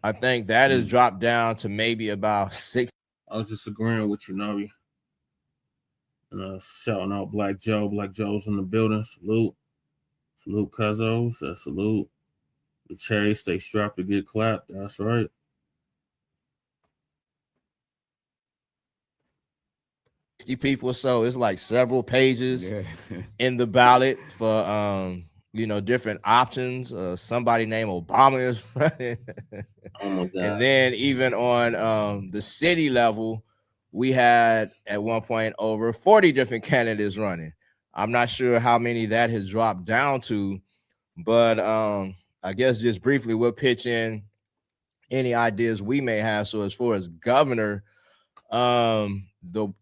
Speaker 16: I think that has dropped down to maybe about 6.
Speaker 20: I was just agreeing with you, Navi. And shouting out Black Joe. Black Joe's in the building. Salute. Salute Cuzzos. Salute. The Chase, stay strapped to get clapped. That's right.
Speaker 16: 60 people or so. It's like several pages
Speaker 11: Yeah.
Speaker 16: in the ballot for you know, different options. Somebody named Obama is running.
Speaker 20: Oh my God.
Speaker 16: And then even on the city level, we had at one point over 40 different candidates running. I'm not sure how many that has dropped down to, but I guess just briefly we'll pitch in any ideas we may have. So as far as governor, the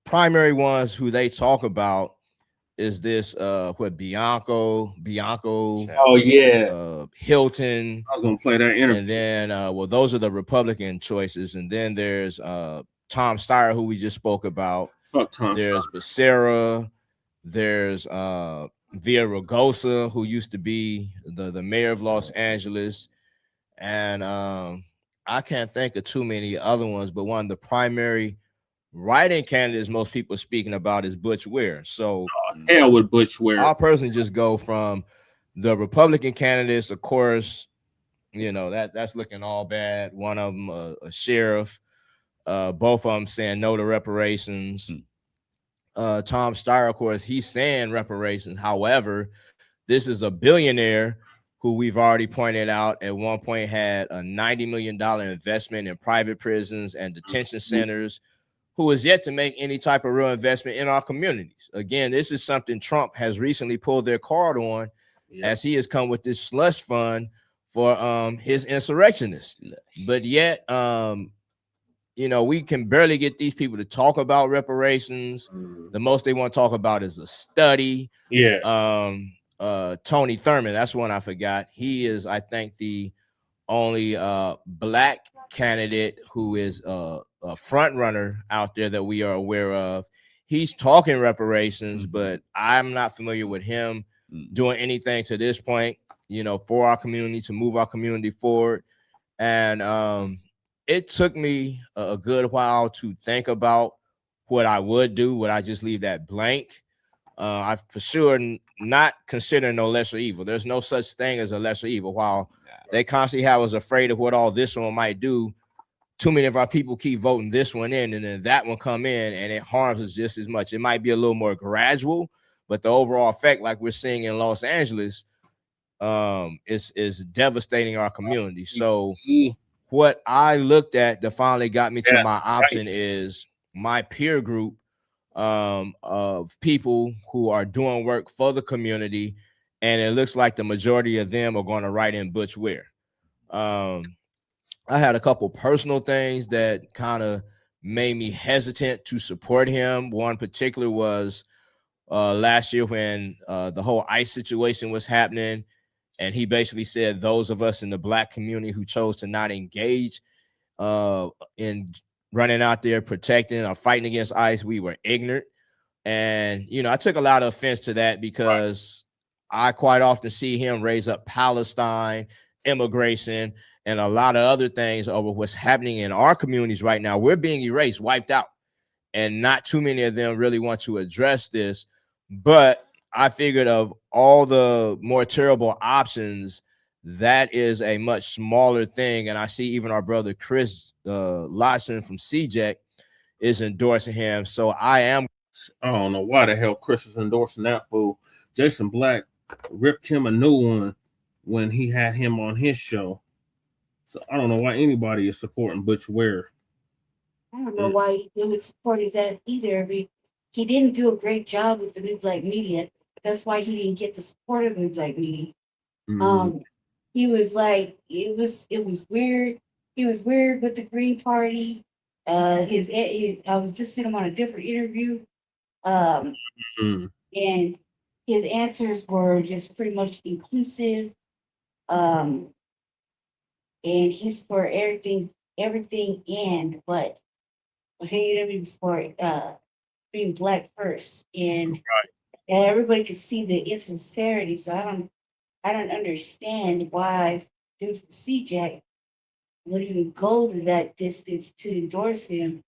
Speaker 16: primary ones who they talk about is this Bianco,
Speaker 20: Oh yeah,
Speaker 16: Hilton.
Speaker 20: I was gonna play that interview.
Speaker 16: And then well, those are the Republican choices. And then there's Tom Steyer, who we just spoke about.
Speaker 20: Fuck Tom
Speaker 16: There's
Speaker 20: Steyer.
Speaker 16: Becerra, there's Villaraigosa, who used to be the mayor of Los Angeles. And I can't think of too many other ones, but one of the primary writing candidates most people are speaking about is Butch Ware. So
Speaker 20: hell with Butch Ware.
Speaker 16: I'll personally just go from the Republican candidates, of course. You know, that's looking all bad. One of them a sheriff, both of them saying no to reparations. Tom Steyer, of course, he's saying reparations. However, this is a billionaire who we've already pointed out at one point had a $90 million investment in private prisons and detention centers, who is yet to make any type of real investment in our communities. Again, this is something Trump has recently pulled their card on, as he has come with this slush fund for his insurrectionists. But yet, you know, we can barely get these people to talk about reparations. The most they want to talk about is a study.
Speaker 20: Yeah.
Speaker 16: Tony Thurman, that's one I forgot. He is, I think, the only Black candidate who is a front runner out there that we are aware of. He's talking reparations, but I'm not familiar with him doing anything to this point, you know, for our community, to move our community forward. And it took me a good while to think about what I would do. Would I just leave that blank? I for sure not consider no lesser evil. There's no such thing as a lesser evil. While they constantly have us afraid of what all this one might do, too many of our people keep voting this one in, and then that one come in, and it harms us just as much. It might be a little more gradual, but the overall effect, like we're seeing in Los Angeles, is devastating our community. So what I looked at that finally got me to my option is my peer group of people who are doing work for the community, and it looks like the majority of them are going to write in Butch Ware. I had a couple personal things that kind of made me hesitant to support him. One particular was last year when the whole ICE situation was happening, and he basically said those of us in the Black community who chose to not engage in running out there protecting or fighting against ICE, we were ignorant. And, you know, I took a lot of offense to that because I quite often see him raise up Palestine, immigration, and a lot of other things over what's happening in our communities right now. We're being erased, wiped out, and not too many of them really want to address this. But I figured of all the more terrible options, that is a much smaller thing. And I see even our brother Chris Lotson from CJEC is endorsing him. So I
Speaker 20: don't know why the hell Chris is endorsing that fool. Jason Blacc ripped him a new one when he had him on his show. So I don't know why anybody is supporting Butch Ware.
Speaker 1: I don't know why he would support his ass either. I mean, he didn't do a great job with the New Black media. That's why he didn't get the support of New Black media. He was like, it was weird. He was weird with the Green Party. I was just seeing him on a different interview. And his answers were just pretty much inclusive. And he's for everything and what? For being Black first. And everybody can see the insincerity. So I don't understand why dude from CJEC would even go to that distance to endorse him.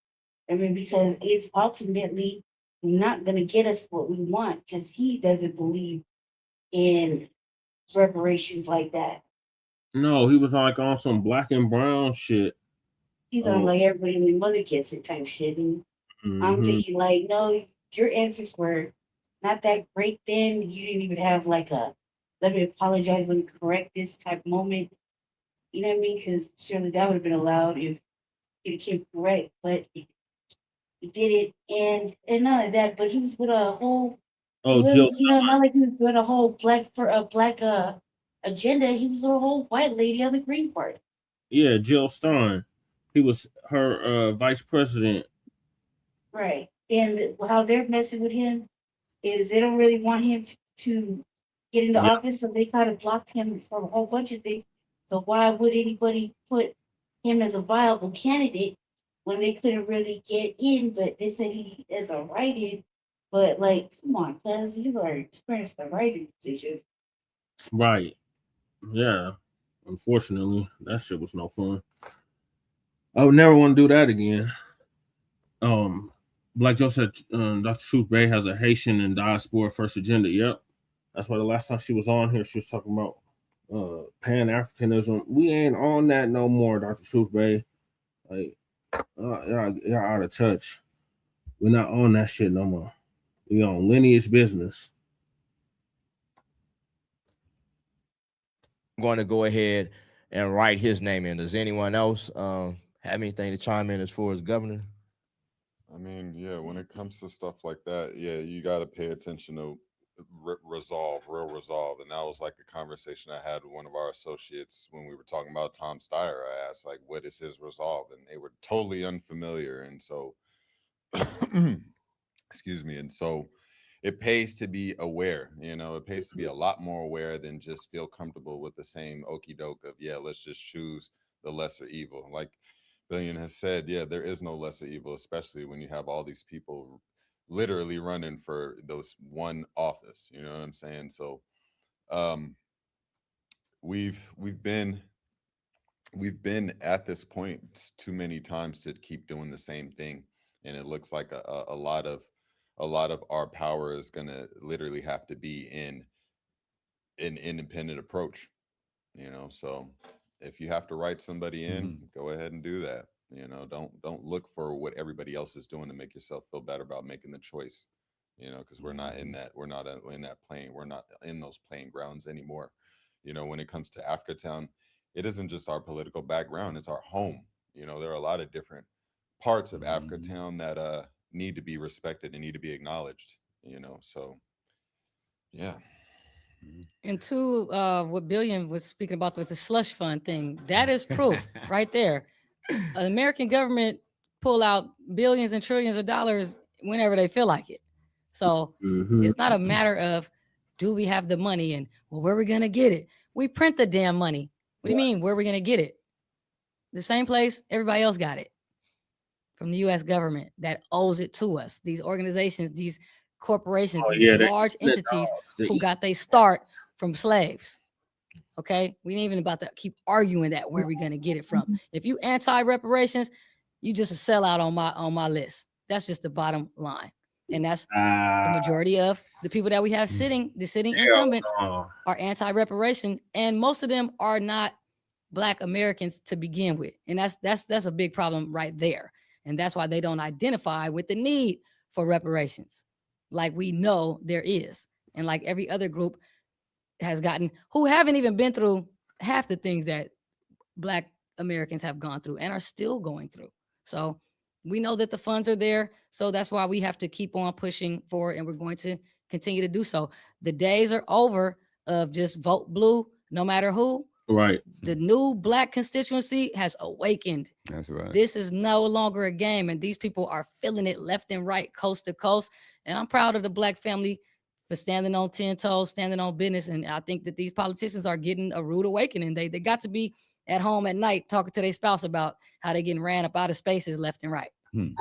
Speaker 1: I mean, because it's ultimately not going to get us what we want because he doesn't believe in reparations like that.
Speaker 20: No, he was like on some black and brown shit.
Speaker 1: He's on like everybody in the mother gets it type shit. And I'm thinking like, no, your answers were not that great then. You didn't even have like a let me apologize, let me correct this type moment. You know what I mean? Because surely that would have been allowed if it came correct, but he did it, and none of that. But he was with a whole. It
Speaker 20: Oh, Jill
Speaker 1: wasn't, you know, not like he was with a whole black agenda. He was with a whole white lady on the Green Party.
Speaker 20: Yeah, Jill Stein. He was her vice president.
Speaker 1: Right. And how they're messing with him is they don't really want him to get into
Speaker 20: Yeah.
Speaker 1: office, so they kind of blocked him from a whole bunch of things. So why would anybody put him as a viable candidate when they couldn't really get in? But they said he is a write-in. But like, come on, cuz you are experienced the writing positions.
Speaker 20: Right. Yeah. Unfortunately, that shit was no fun. I would never want to do that again. Black Joe said Dr. Truth Bay has a Haitian and diaspora first agenda. Yep. That's why the last time she was on here, she was talking about Pan-Africanism. We ain't on that no more, Dr. Truth Bay. Like, y'all out of touch. We're not on that shit no more. We on lineage business.
Speaker 16: I'm going to go ahead and write his name in. Does anyone else have anything to chime in as far as governor?
Speaker 3: I mean, yeah, when it comes to stuff like that, yeah, you got to pay attention to real resolve. And that was like a conversation I had with one of our associates when we were talking about Tom Steyer. I asked, like, what is his resolve? And they were totally unfamiliar. And so, excuse me. And so it pays to be aware, it pays to be a lot more aware than just feel comfortable with the same okey doke of, yeah, let's just choose the lesser evil. Like Billion has said, yeah, there is no lesser evil, especially when you have all these people literally running for those one office. You know what I'm saying? So we've been at this point too many times to keep doing the same thing. And it looks like a lot of our power is going to literally have to be in an independent approach, so if you have to write somebody in, go ahead and do that. Don't look for what everybody else is doing to make yourself feel better about making the choice, because we're not in that plane. We're not in those playing grounds anymore. When it comes to Africatown, it isn't just our political background, it's our home. There are a lot of different parts of Africatown that need to be respected and need to be acknowledged, so yeah.
Speaker 14: And two, what Billion was speaking about with the slush fund thing, that is proof right there. The American government pull out billions and trillions of dollars whenever they feel like it. So it's not a matter of, do we have the money and, well, where are we going to get it? We print the damn money. What do you mean, where are we going to get it? The same place everybody else got it, from the U.S. government that owes it to us. These organizations, these corporations, these large entities who got their start from slaves. Okay, we ain't even about to keep arguing that where we're gonna get it from. If you anti-reparations, you just a sellout on my list. That's just the bottom line, and that's the majority of the people that we have sitting. The sitting incumbents are anti-reparation, and most of them are not Black Americans to begin with, and that's a big problem right there. And that's why they don't identify with the need for reparations, like we know there is, and like every other group has gotten, who haven't even been through half the things that Black Americans have gone through and are still going through. So we know that the funds are there. So that's why we have to keep on pushing forward, and we're going to continue to do so. The days are over of just vote blue, no matter who.
Speaker 20: Right.
Speaker 14: The new Black constituency has awakened.
Speaker 11: That's right.
Speaker 14: This is no longer a game, and these people are feeling it left and right, coast to coast. And I'm proud of the Black family for standing on 10 toes, standing on business. And I think that these politicians are getting a rude awakening. They got to be at home at night talking to their spouse about how they're getting ran up out of spaces left and right.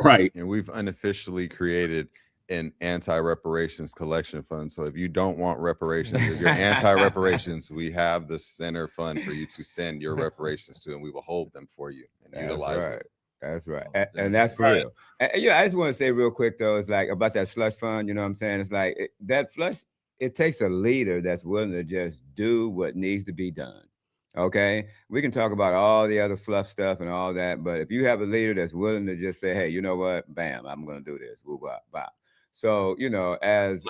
Speaker 20: Right.
Speaker 3: And we've unofficially created an anti-reparations collection fund. So if you don't want reparations, if you're anti-reparations, we have the center fund for you to send your reparations to, and we will hold them for you and utilize it.
Speaker 11: That's right. And that's for real. And, I just want to say real quick, though, it's like about that slush fund, you know what I'm saying? It's like that slush, it takes a leader that's willing to just do what needs to be done. Okay, we can talk about all the other fluff stuff and all that, but if you have a leader that's willing to just say, hey, you know what, bam, I'm going to do this, woo, bop, bop. So, you know, as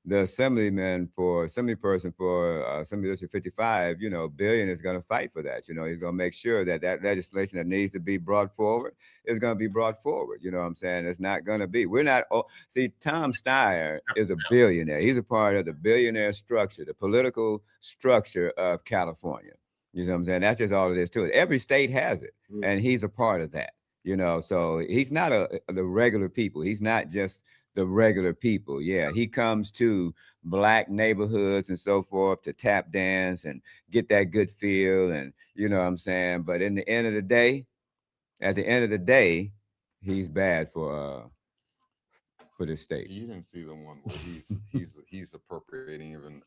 Speaker 11: the assembly person for Assembly District 55, you know, Billion is going to fight for that. You know, he's going to make sure that that legislation that needs to be brought forward is going to be brought forward. You know what I'm saying? It's not going to be. We're not. See, Tom Steyer is a billionaire. He's a part of the billionaire structure, the political structure of California. You know what I'm saying? That's just all it is to it. Every state has it, and he's a part of that. You know, so he's not the regular people. He's not just the regular people. Yeah, he comes to Black neighborhoods and so forth to tap dance and get that good feel, and you know what I'm saying. But in the end of the day, at the end of the day, he's bad for this state.
Speaker 3: You didn't see the one where he's appropriating even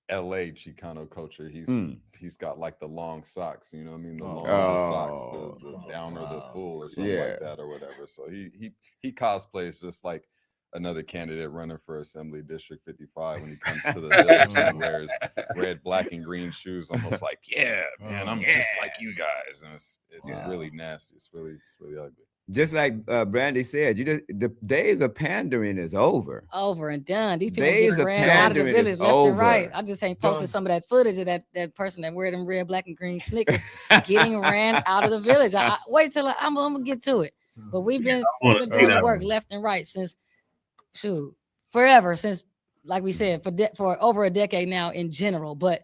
Speaker 3: LA Chicano culture. He's got like the long socks, you know what I mean? The long socks, the down or the full or something like that or whatever. So he cosplays just like another candidate running for Assembly District 55 when he comes to the village and wears red, black, and green shoes, almost like, yeah, man, I'm just like you guys. And it's really nasty. It's really ugly.
Speaker 11: Just like Brandy said, the days of pandering is over.
Speaker 14: Over and done. These people
Speaker 11: Days
Speaker 14: getting
Speaker 11: of
Speaker 14: ran out of the
Speaker 11: pandering
Speaker 14: village
Speaker 11: is
Speaker 14: left
Speaker 11: over.
Speaker 14: and right. I just ain't posted some of that footage of that person that wear them red, black, and green sneakers getting ran out of the village. I wait till I'm gonna get to it. But we've been doing the work left and right since forever, since like we said, for over a decade now in general. But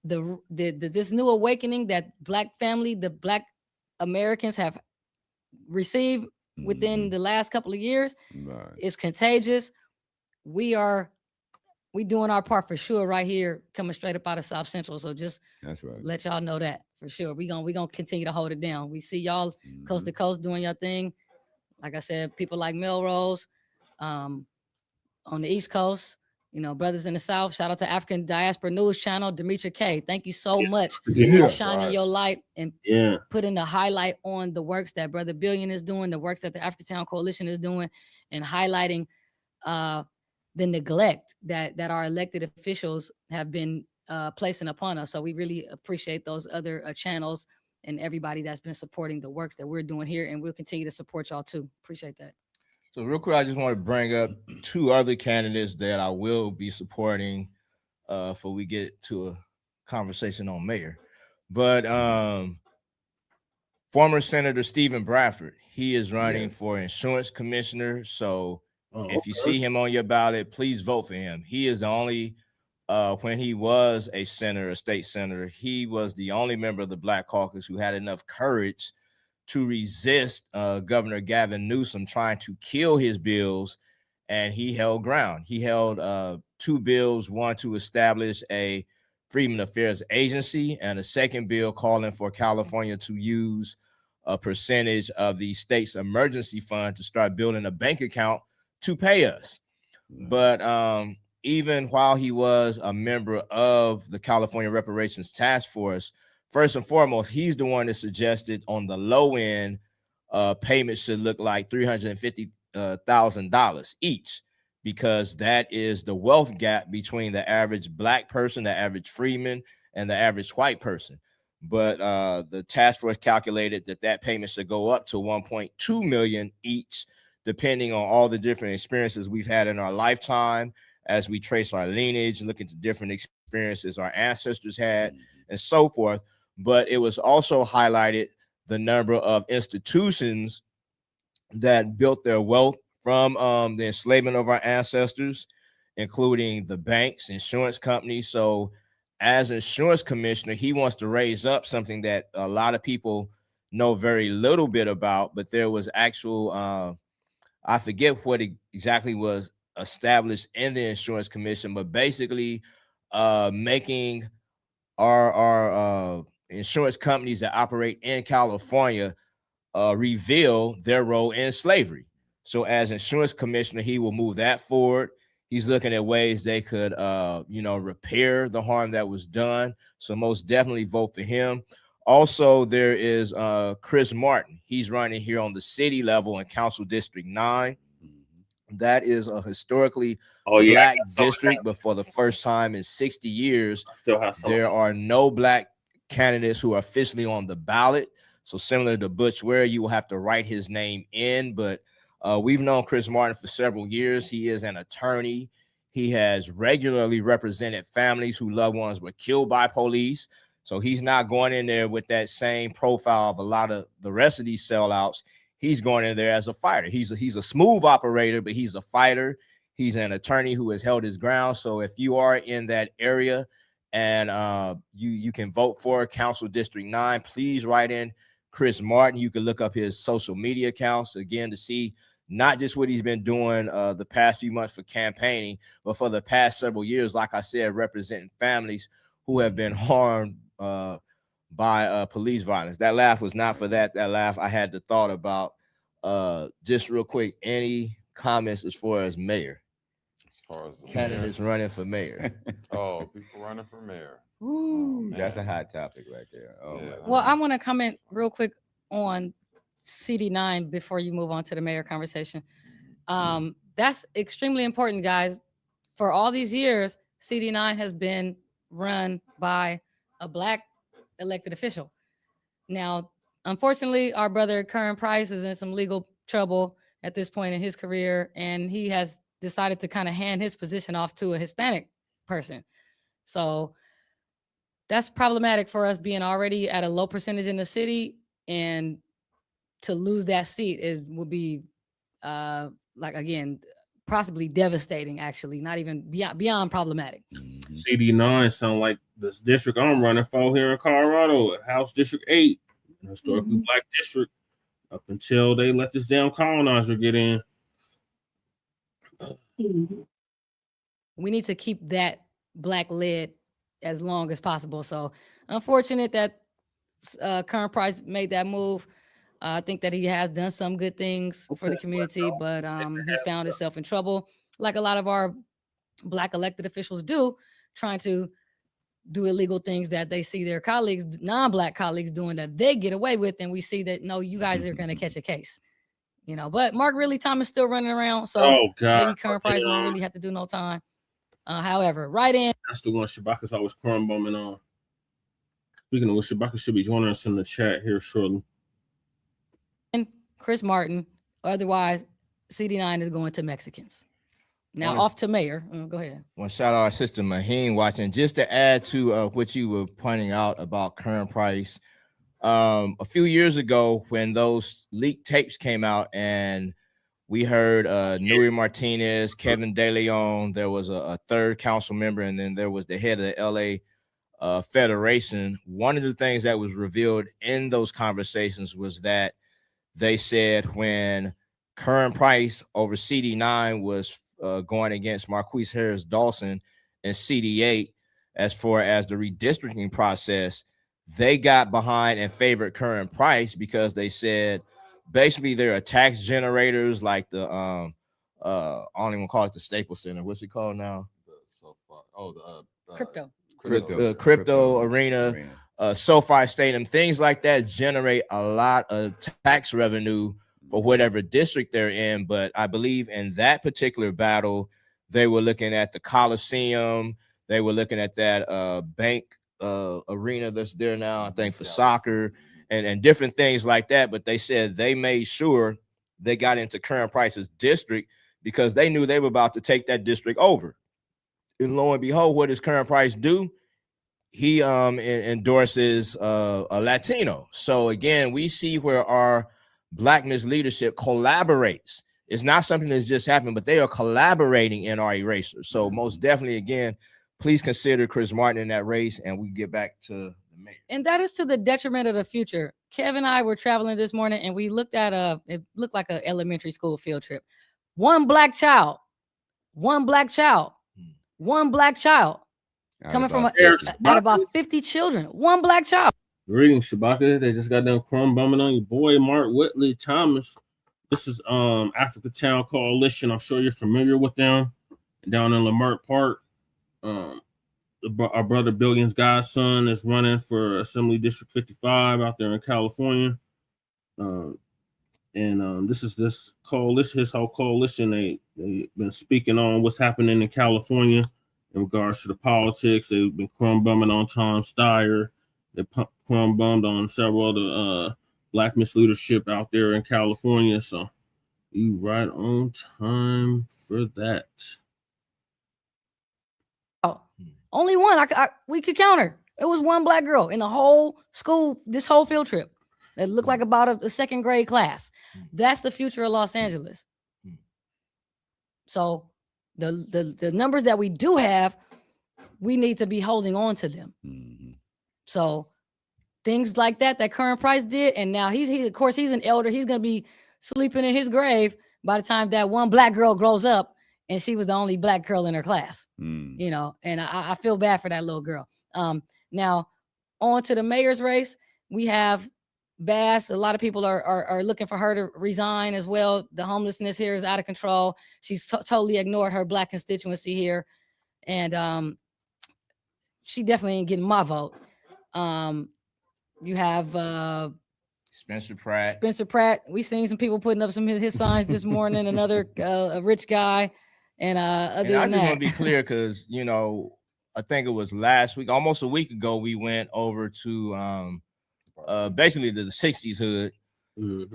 Speaker 14: this new awakening that Black family, the Black Americans have received within the last couple of years is contagious. We doing our part for sure right here, coming straight up out of South Central. So just let y'all know that for sure. We gonna continue to hold it down. We see y'all coast to coast doing your thing. Like I said, people like Melrose on the East Coast, you know, brothers in the South. Shout out to African Diaspora News Channel, Demetria K. Thank you so much for shining your light and putting the highlight on the works that Brother Billion is doing, the works that the Africatown Coalition is doing, and highlighting the neglect that our elected officials have been placing upon us. So we really appreciate those other channels and everybody that's been supporting the works that we're doing here, and we'll continue to support y'all too. Appreciate that.
Speaker 16: So real quick, I just want to bring up two other candidates that I will be supporting before we get to a conversation on mayor. But former Senator Stephen Bradford, he is running for insurance commissioner. So if you see him on your ballot, please vote for him. He is the only, when he was a senator, a state senator, he was the only member of the Black Caucus who had enough courage to resist Governor Gavin Newsom trying to kill his bills, and he held ground. He held two bills, one to establish a Freedmen Affairs Agency, and a second bill calling for California to use a percentage of the state's emergency fund to start building a bank account to pay us. But even while he was a member of the California Reparations Task Force, first and foremost, he's the one that suggested on the low end, payments should look like $350,000 each, because that is the wealth gap between the average Black person, the average freeman, and the average white person. But the task force calculated that payment should go up to $1.2 million each, depending on all the different experiences we've had in our lifetime, as we trace our lineage, look at the different experiences our ancestors had, and so forth. But it was also highlighted the number of institutions that built their wealth from the enslavement of our ancestors, including the banks, insurance companies. So as insurance commissioner, he wants to raise up something that a lot of people know very little bit about, but there was actual, I forget what exactly was established in the insurance commission, but basically making our insurance companies that operate in California reveal their role in slavery. So as insurance commissioner, he will move that forward. He's looking at ways they could, repair the harm that was done. So most definitely vote for him. Also, there is Chris Martin. He's running here on the city level in Council District 9. That is a historically Black district, but for the first time in 60 years, there are no Black candidates who are officially on the ballot. So similar to Butch Ware, you will have to write his name in. But we've known Chris Martin for several years. He is an attorney. He has regularly represented families whose loved ones were killed by police. So he's not going in there with that same profile of a lot of the rest of these sellouts. He's going in there as a fighter. He's a smooth operator, but he's a fighter. He's an attorney who has held his ground. So if you are in that area and you can vote for Council District 9, please write in Chris Martin. You can look up his social media accounts again to see not just what he's been doing the past few months for campaigning, but for the past several years, like I said, representing families who have been harmed by police violence. That laugh was not for that. That laugh I had the thought about. Just real quick, any comments as far as mayor?
Speaker 3: As far as the
Speaker 16: candidates running for mayor.
Speaker 3: Oh, people running for mayor.
Speaker 11: Ooh, that's a hot topic right there. Oh,
Speaker 3: Yeah.
Speaker 11: my
Speaker 14: Well, I want to comment real quick on CD9 before you move on to the mayor conversation. That's extremely important, guys. For all these years, CD9 has been run by a Black elected official. Now, unfortunately, our brother Curran Price is in some legal trouble at this point in his career, and he has decided to kind of hand his position off to a Hispanic person. So that's problematic for us being already at a low percentage in the city, and to lose that seat would be like, again, possibly devastating, actually, not even beyond problematic.
Speaker 20: CD9 sound like this district I'm running for here in Colorado, House District 8, an historically Black district, up until they let this damn colonizer get in.
Speaker 14: We need to keep that Black lid as long as possible. So unfortunate that Curran Price made that move. I think that he has done some good things for the community, but he's found himself in trouble, like a lot of our Black elected officials do, trying to do illegal things that they see their colleagues, non-Black colleagues, doing that they get away with, and we see that, no, you guys are going to catch a case. You know, but Mark Ridley Thomas still running around, so maybe Curran Price won't really have to do no time. However, right in.
Speaker 20: That's the one Shabaka's always crumb bumming on. Speaking of which, Shabaka should be joining us in the chat here shortly.
Speaker 14: Chris Martin, otherwise CD9 is going to Mexicans. Now off to mayor. Go ahead.
Speaker 16: Well, shout out our sister Maheen watching. Just to add to what you were pointing out about Curran Price, a few years ago when those leaked tapes came out and we heard Nuri Martinez, Kevin De Leon, there was a third council member, and then there was the head of the LA Federation. One of the things that was revealed in those conversations was that they said when Curran Price over CD9 was going against Marquise Harris Dawson and CD8 as far as the redistricting process, they got behind and favored Curran Price because they said basically there are tax generators like the I don't even call it the Staples Center. What's it called now? Crypto arena. SoFi Stadium, things like that generate a lot of tax revenue for whatever district they're in. But I believe in that particular battle, they were looking at the Coliseum. They were looking at that bank arena that's there now, I think, for soccer and different things like that. But they said they made sure they got into Curran Price's district because they knew they were about to take that district over. And lo and behold, what does Curran Price do? He endorses a Latino. So again, we see where our Blackness leadership collaborates. It's not something that's just happened, but they are collaborating in our eraser. So most definitely, again, please consider Chris Martin in that race, and we get back to the mayor.
Speaker 14: And that is to the detriment of the future. Kev and I were traveling this morning, and we looked at it looked like an elementary school field trip. One black child coming from at about 50 children. One black child.
Speaker 20: Greetings, Shabaka. They just got done crumb bumming on your boy, Mark Whitley Thomas. This is Africa Town Coalition. I'm sure you're familiar with them. Down in Lamert Park. Our brother Billion's godson is running for Assembly District 55 out there in California. And this coalition, his whole coalition, they've been speaking on what's happening in California in regards to the politics. They've been crumb bumming on Tom Steyer. They crumb bummed on several other Black misleadership out there in California. So you right on time for that.
Speaker 14: Oh, only one we could counter. It was one Black girl in the whole school, this whole field trip. That looked like about a second grade class. That's the future of Los Angeles. So the numbers that we do have, we need to be holding on to them. So things like that Current Price did, and now he of course he's an elder. He's gonna be sleeping in his grave by the time that one Black girl grows up, and she was the only Black girl in her class. You know, and I feel bad for that little girl. Now on to the mayor's race, we have Bass. A lot of people are looking for her to resign as well. The homelessness here is out of control. She's totally ignored her Black constituency here, and she definitely ain't getting my vote. You have
Speaker 16: Spencer Pratt.
Speaker 14: Spencer Pratt. We seen some people putting up some of his signs this morning. Another a rich guy, and other
Speaker 16: And I
Speaker 14: than
Speaker 16: just want
Speaker 14: that,
Speaker 16: to be clear because I think it was last week, almost a week ago, we went over to basically the 60s hood,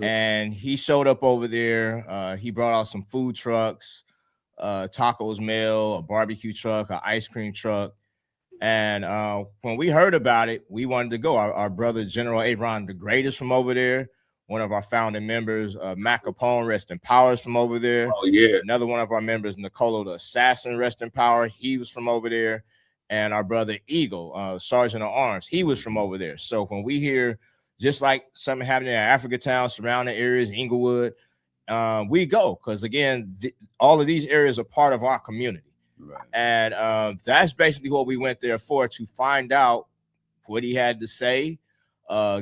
Speaker 16: and he showed up over there. He brought out some food trucks, tacos mail, a barbecue truck, an ice cream truck. And when we heard about it, we wanted to go. Our brother General Abron the Great is from over there. One of our founding members, Mac Capone, rest in power, is from over there.
Speaker 20: Oh yeah.
Speaker 16: Another one of our members, Nicolo the Assassin, rest in power. He was from over there. And our brother Eagle, Sergeant of Arms, he was from over there. So when we hear just like something happening in Africa Town, surrounding areas, Inglewood, we go because again, all of these areas are part of our community.
Speaker 11: Right.
Speaker 16: And that's basically what we went there for, to find out what he had to say,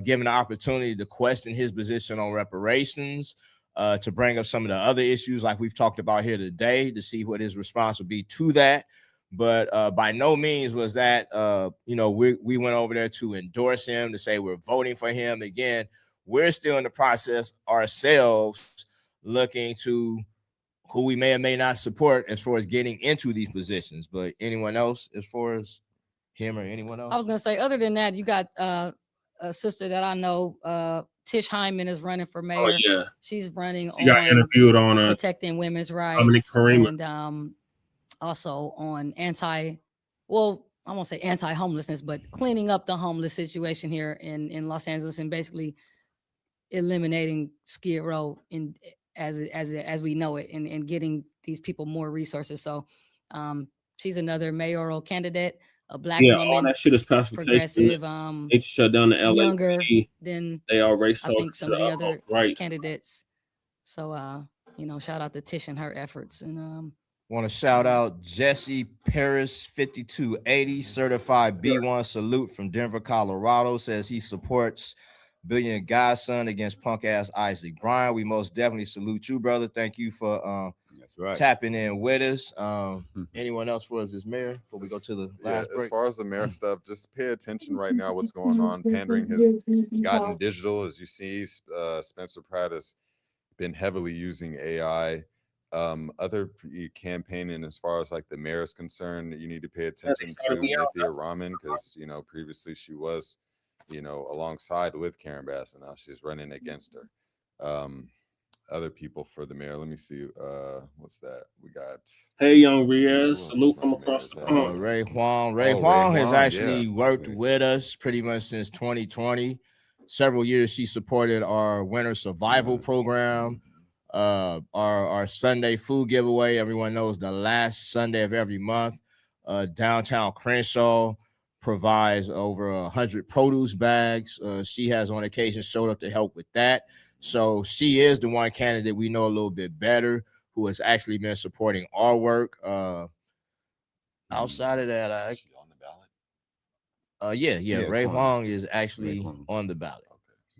Speaker 16: given the opportunity to question his position on reparations, to bring up some of the other issues like we've talked about here today, to see what his response would be to that. But by no means was that, we went over there to endorse him, to say we're voting for him. Again, we're still in the process ourselves, looking to who we may or may not support as far as getting into these positions. But anyone else, as far as him or anyone else?
Speaker 14: I was gonna say, other than that, you got a sister that I know, Tish Hyman is running for mayor.
Speaker 20: Oh yeah,
Speaker 14: she's running.
Speaker 20: She got interviewed on
Speaker 14: protecting women's rights, and also on I won't say anti-homelessness, but cleaning up the homeless situation here in Los Angeles, and basically eliminating Skid Row as we know it, and getting these people more resources. So she's another mayoral candidate, a Black woman.
Speaker 20: All that shit is
Speaker 14: progressive.
Speaker 20: They shut down the LA.
Speaker 14: Younger than
Speaker 20: they already
Speaker 14: I think some of the other candidates. So shout out to Tish and her efforts. And
Speaker 16: want to shout out Jesse Paris 5280, certified B1 salute from Denver, Colorado, says he supports Billion Godson against punk ass Isaac Bryan. We most definitely salute you, brother. Thank you for tapping in with us. Anyone else for us as mayor before we go to the last break?
Speaker 3: As far as the mayor stuff, just pay attention right now what's going on. Pandering has gotten digital. As you see, Spencer Pratt has been heavily using AI. Other campaigning, as far as like the mayor is concerned, you need to pay attention to Nithya Raman, because previously she was alongside with Karen Bass, and now she's running against her. Other people for the mayor, let me see, what's that we got?
Speaker 20: Hey Young Riaz, salute from across the pond.
Speaker 16: Ray Huang has actually worked with us pretty much since 2020. Several years she supported our winter survival program, our Sunday food giveaway. Everyone knows the last Sunday of every month. Downtown Crenshaw provides over 100 produce bags. She has on occasion showed up to help with that. So she is the one candidate we know a little bit better who has actually been supporting our work. Outside of that, on the ballot. Ray Huang is actually on the ballot.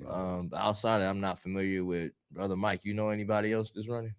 Speaker 16: Okay. Outside of that, I'm not familiar with Brother Mike. You know anybody else that's running?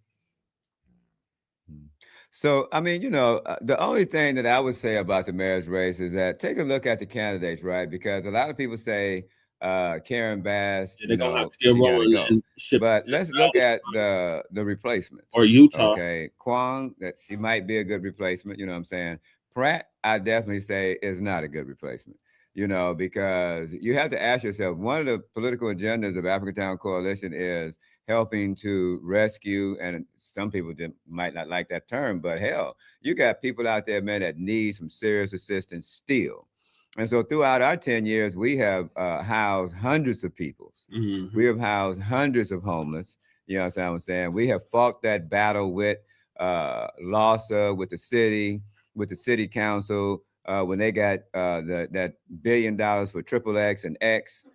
Speaker 11: So, I mean, the only thing that I would say about the mayor's race is that take a look at the candidates, right? Because a lot of people say, Karen Bass,
Speaker 20: they're
Speaker 11: you
Speaker 20: gonna
Speaker 11: know,
Speaker 20: have to get
Speaker 11: she gotta
Speaker 20: rolling
Speaker 11: go.
Speaker 20: and ship
Speaker 11: But
Speaker 20: it
Speaker 11: let's
Speaker 20: to
Speaker 11: look
Speaker 20: Dallas
Speaker 11: at the replacements.
Speaker 20: or Utah.
Speaker 11: Okay, Kwong, that she might be a good replacement. You know what I'm saying? Pratt, I definitely say is not a good replacement. You know, because you have to ask yourself, one of the political agendas of Africatown Coalition is helping to rescue, and some people might not like that term, but hell, you got people out there, man, that need some serious assistance still. And so throughout our 10 years, we have housed hundreds of people.
Speaker 20: Mm-hmm.
Speaker 11: We have housed hundreds of homeless. You know what I'm saying? We have fought that battle with LASA, with the city council, when they got that $1 billion for XXX and X.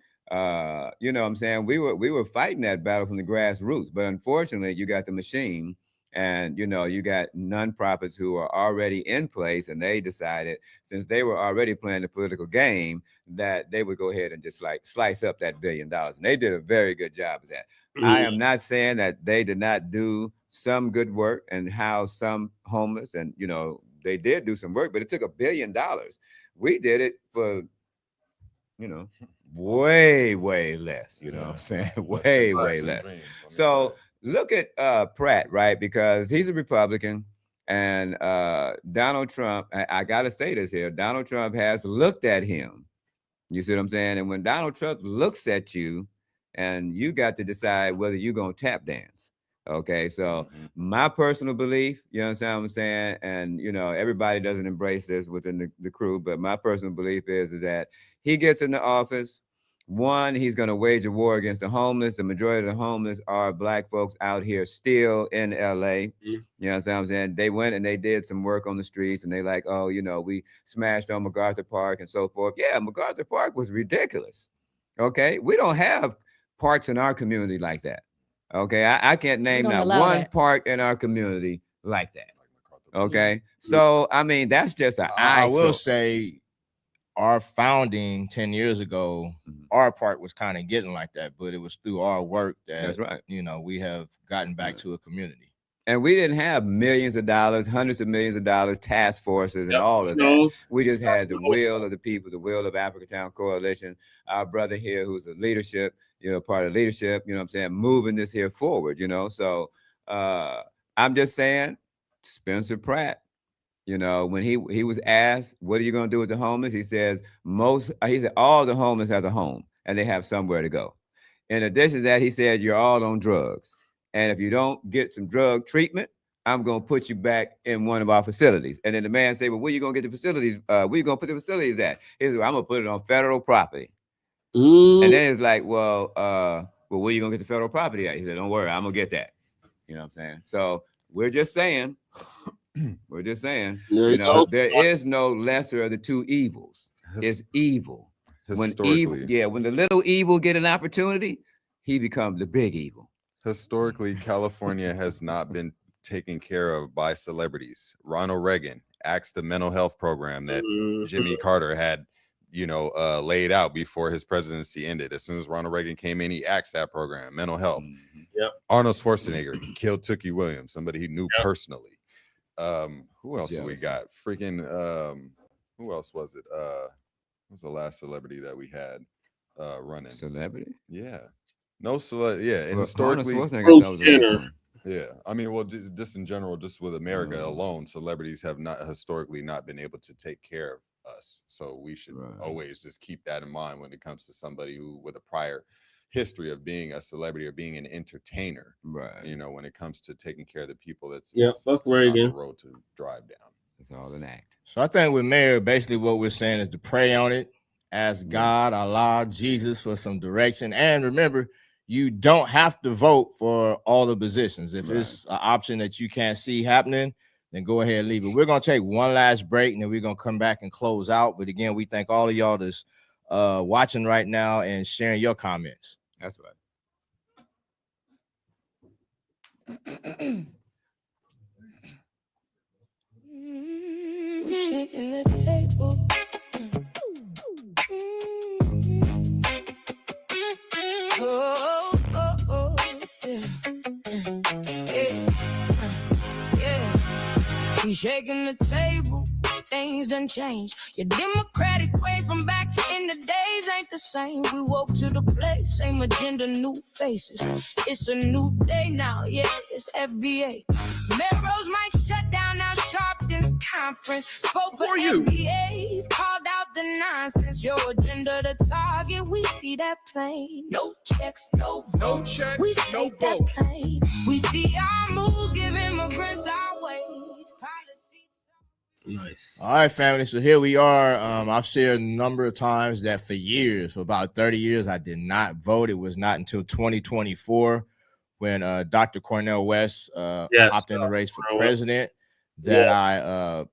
Speaker 11: You know what I'm saying? We were fighting that battle from the grassroots, but unfortunately you got the machine, and you know, you got nonprofits who are already in place, and they decided, since they were already playing the political game, that they would go ahead and just like slice up that $1 billion. And they did a very good job of that.
Speaker 20: Mm-hmm.
Speaker 11: I am not saying that they did not do some good work and house some homeless, and you know, they did do some work, but it took $1 billion. We did it for, you know, way less, you know what I'm saying? way less. So look at Pratt, right? Because he's a Republican, and Donald Trump, I gotta say this here, Donald Trump has looked at him. You see what I'm saying? And when Donald Trump looks at you, and you got to decide whether you're gonna tap dance. Okay, so my personal belief, you know what I'm saying? And you know, everybody doesn't embrace this within the crew, but my personal belief is that he gets in the office. One, he's going to wage a war against the homeless. The majority of the homeless are Black folks out here still in LA. You know what I'm saying? They went and they did some work on the streets, and they like, oh, you know, we smashed on MacArthur Park and so forth. Yeah, MacArthur Park was ridiculous. Okay, we don't have parks in our community like that. Okay, I can't name not one park in our community like that. Okay, so I mean, that's just an
Speaker 16: I will say, our founding 10 years ago, our park was kind of getting like that, but it was through our work that,
Speaker 11: that's right,
Speaker 16: you know, we have gotten back to a community.
Speaker 11: And we didn't have millions of dollars, hundreds of millions of dollars, task forces, and all of that. We just had the will of the people, the will of Africatown Coalition. Our brother here, who's a leadership, you know, part of leadership, you know what I'm saying, moving this here forward, you know. So I'm just saying, Spencer Pratt, you know, when he was asked, what are you going to do with the homeless? He says, he said, all the homeless has a home and they have somewhere to go. In addition to that, he said, you're all on drugs. And if you don't get some drug treatment, I'm going to put you back in one of our facilities. And then the man said, well, where you going to get the facilities? Where you going to put the facilities at? He said, well, I'm going to put it on federal property. And then it's like, well, where you going to get the federal property at? He said, don't worry, I'm going to get that. You know what I'm saying? So we're just saying, you know, there is no lesser of the two evils. It's evil. When the little evil get an opportunity, he becomes the big evil.
Speaker 3: Historically, California has not been taken care of by celebrities. Ronald Reagan axed the mental health program that Jimmy Carter had, you know, laid out before his presidency ended. As soon as Ronald Reagan came in, he axed that program, mental health. Arnold Schwarzenegger killed Tookie Williams, somebody he knew personally. Who else do we got? Freaking who else was it? What was the last celebrity that we had running?
Speaker 11: Celebrity?
Speaker 3: Yeah. No celebrity. Yeah. And
Speaker 11: well,
Speaker 3: historically,
Speaker 11: yeah.
Speaker 3: I mean, well, just in general, just with America alone, celebrities have not historically not been able to take care of us. So we should always just keep that in mind when it comes to somebody who with a prior history of being a celebrity or being an entertainer,
Speaker 11: right?
Speaker 3: You know, when it comes to taking care of the people, that's
Speaker 20: fuck
Speaker 3: Reagan. The road to drive down.
Speaker 11: It's all an act.
Speaker 16: So I think with Mayor, basically what we're saying is to pray on it, ask God, Allah, Jesus for some direction, and remember, you don't have to vote for all the positions. If it's an option that you can't see happening, then go ahead and leave it. We're gonna take one last break, and then we're gonna come back and close out. But again, we thank all of y'all that's watching right now and sharing your comments.
Speaker 11: That's right.
Speaker 8: We shaking the table, things done changed. Your democratic way from back in the days ain't the same. We woke to the place, same agenda, new faces. It's a new day now, yeah, it's FBA. Melrose might shut down our Sharpton's conference. Spoke for FBA's, called out the nonsense. Your agenda the target, we see that plain. No checks, no vote. No check, we state that plain. We see our moves, give immigrants our way.
Speaker 20: Nice.
Speaker 16: All right, family. So here we are. I've shared a number of times that for years, for about 30 years, I did not vote. It was not until 2024 when Dr. Cornel West hopped in the race for president that I,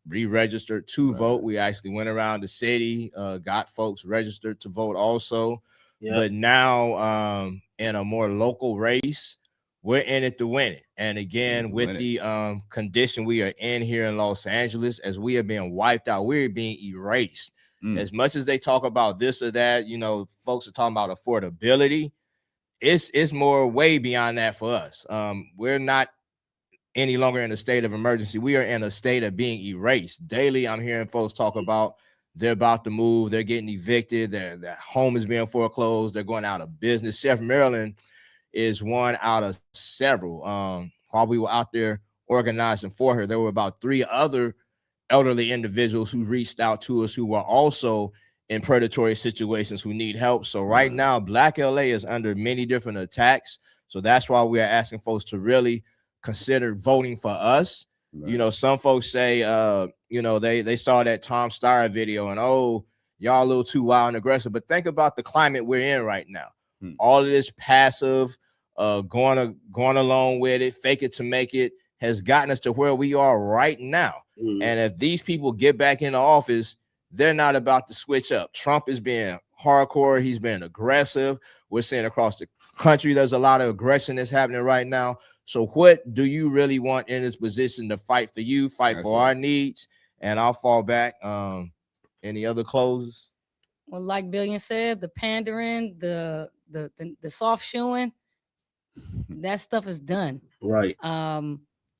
Speaker 16: re-registered to vote. We actually went around the city, got folks registered to vote also. But now in a more local race, we're in it to win it. And again, with the condition we are in here in Los Angeles, as we are being wiped out, we're being erased. As much as they talk about this or that, folks are talking about affordability. It's more way beyond that for us. We're not any longer in a state of emergency. We are in a state of being erased. Daily, I'm hearing folks talk about they're about to move, they're getting evicted, their home is being foreclosed, they're going out of business. Chef Maryland is one out of several. While we were out there organizing for her, there were about 3 other elderly individuals who reached out to us who were also in predatory situations who need help. So right now, Black LA is under many different attacks. So that's why we are asking folks to really consider voting for us. Some folks say, they saw that Tom Steyer video and, oh, y'all a little too wild and aggressive. But think about the climate we're in right now. All of this passive, going along with it, fake it to make it, has gotten us to where we are right now. And if these people get back into office, they're not about to switch up. Trump is being hardcore. He's been aggressive. We're seeing across the country, there's a lot of aggression that's happening right now. So what do you really want in this position to fight for you, fight for our needs? And I'll fall back. Any other closes?
Speaker 14: Well, like Billion said, the pandering, the soft shoeing, that stuff is done.
Speaker 20: Right.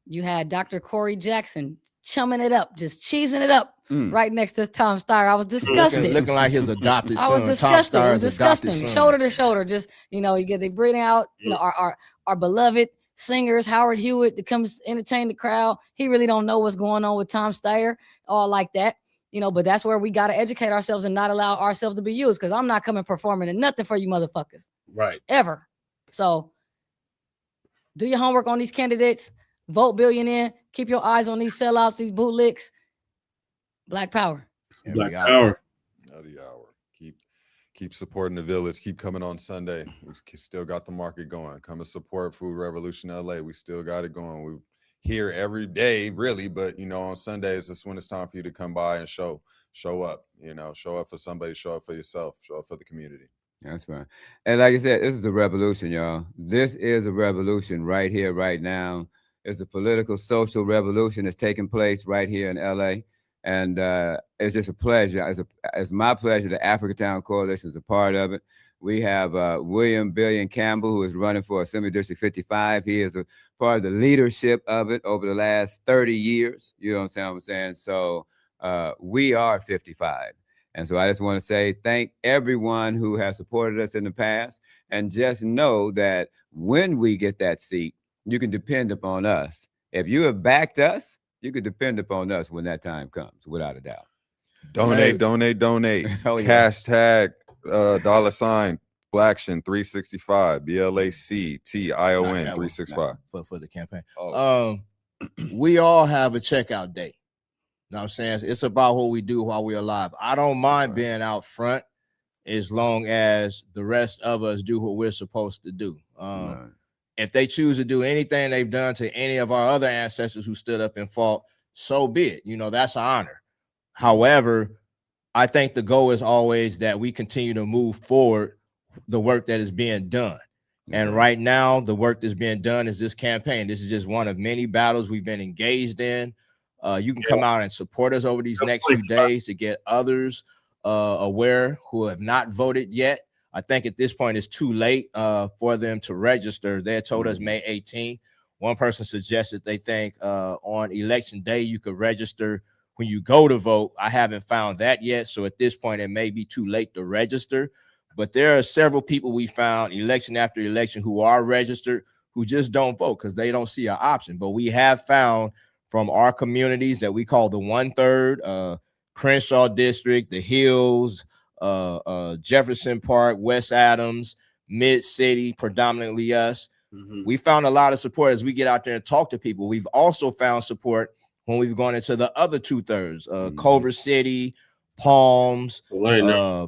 Speaker 14: You had Dr. Corey Jackson chumming it up, just cheesing it up right next to Tom Steyer. I was disgusted.
Speaker 16: Looking like his adopted son.
Speaker 14: I was disgusted. It was disgusting.
Speaker 16: Son.
Speaker 14: Shoulder to shoulder. Just, they bring out, our beloved singers, Howard Hewitt, that comes entertain the crowd. He really don't know what's going on with Tom Steyer, all like that. But that's where we got to educate ourselves and not allow ourselves to be used, because I'm not coming performing and nothing for you motherfuckers.
Speaker 20: Right.
Speaker 14: Ever. So do your homework on these candidates. Vote Billion in. Keep your eyes on these sellouts, these bootlicks. Black power.
Speaker 20: Black power.
Speaker 3: Out of the hour. Keep supporting the village. Keep coming on Sunday. We still got the market going. Come and support Food Revolution LA. We still got it going. We're here every day, really, but on Sundays, it's when it's time for you to come by and show up. Show up for somebody, show up for yourself, show up for the community.
Speaker 11: That's right. And like I said, this is a revolution, y'all. This is a revolution right here, right now. It's a political, social revolution that's taking place right here in LA. And it's just a pleasure. It's my pleasure. The Africatown Coalition is a part of it. We have William Billion Campbell, who is running for Assembly District 55. He is a part of the leadership of it over the last 30 years. You know what I'm saying? So we are 55. And so I just want to say thank everyone who has supported us in the past. And just know that when we get that seat, you can depend upon us. If you have backed us, you can depend upon us when that time comes, without a doubt.
Speaker 3: Donate.
Speaker 11: Oh, yeah.
Speaker 3: Hashtag $ Blaction 365 BLACTION 365
Speaker 16: for the campaign. We all have a checkout date. You know what I'm saying? It's about what we do while we're alive. I don't mind being out front as long as the rest of us do what we're supposed to do. If they choose to do anything they've done to any of our other ancestors who stood up and fought, so be it. That's an honor. However, I think the goal is always that we continue to move forward the work that is being done. And right now, the work that's being done is this campaign. This is just one of many battles we've been engaged in. You can come out and support us over these next few days to get others aware who have not voted yet. I think at this point it's too late for them to register. They had told us May 18th. One person suggested they think on election day you could register when you go to vote. I haven't found that yet. So at this point, it may be too late to register. But there are several people we found election after election who are registered who just don't vote because they don't see an option. But we have found from our communities that we call the 1/3, Crenshaw District, the Hills, Jefferson Park, West Adams, Mid City, predominantly us. We found a lot of support as we get out there and talk to people. We've also found support when we've gone into the other 2/3, Culver City, Palms,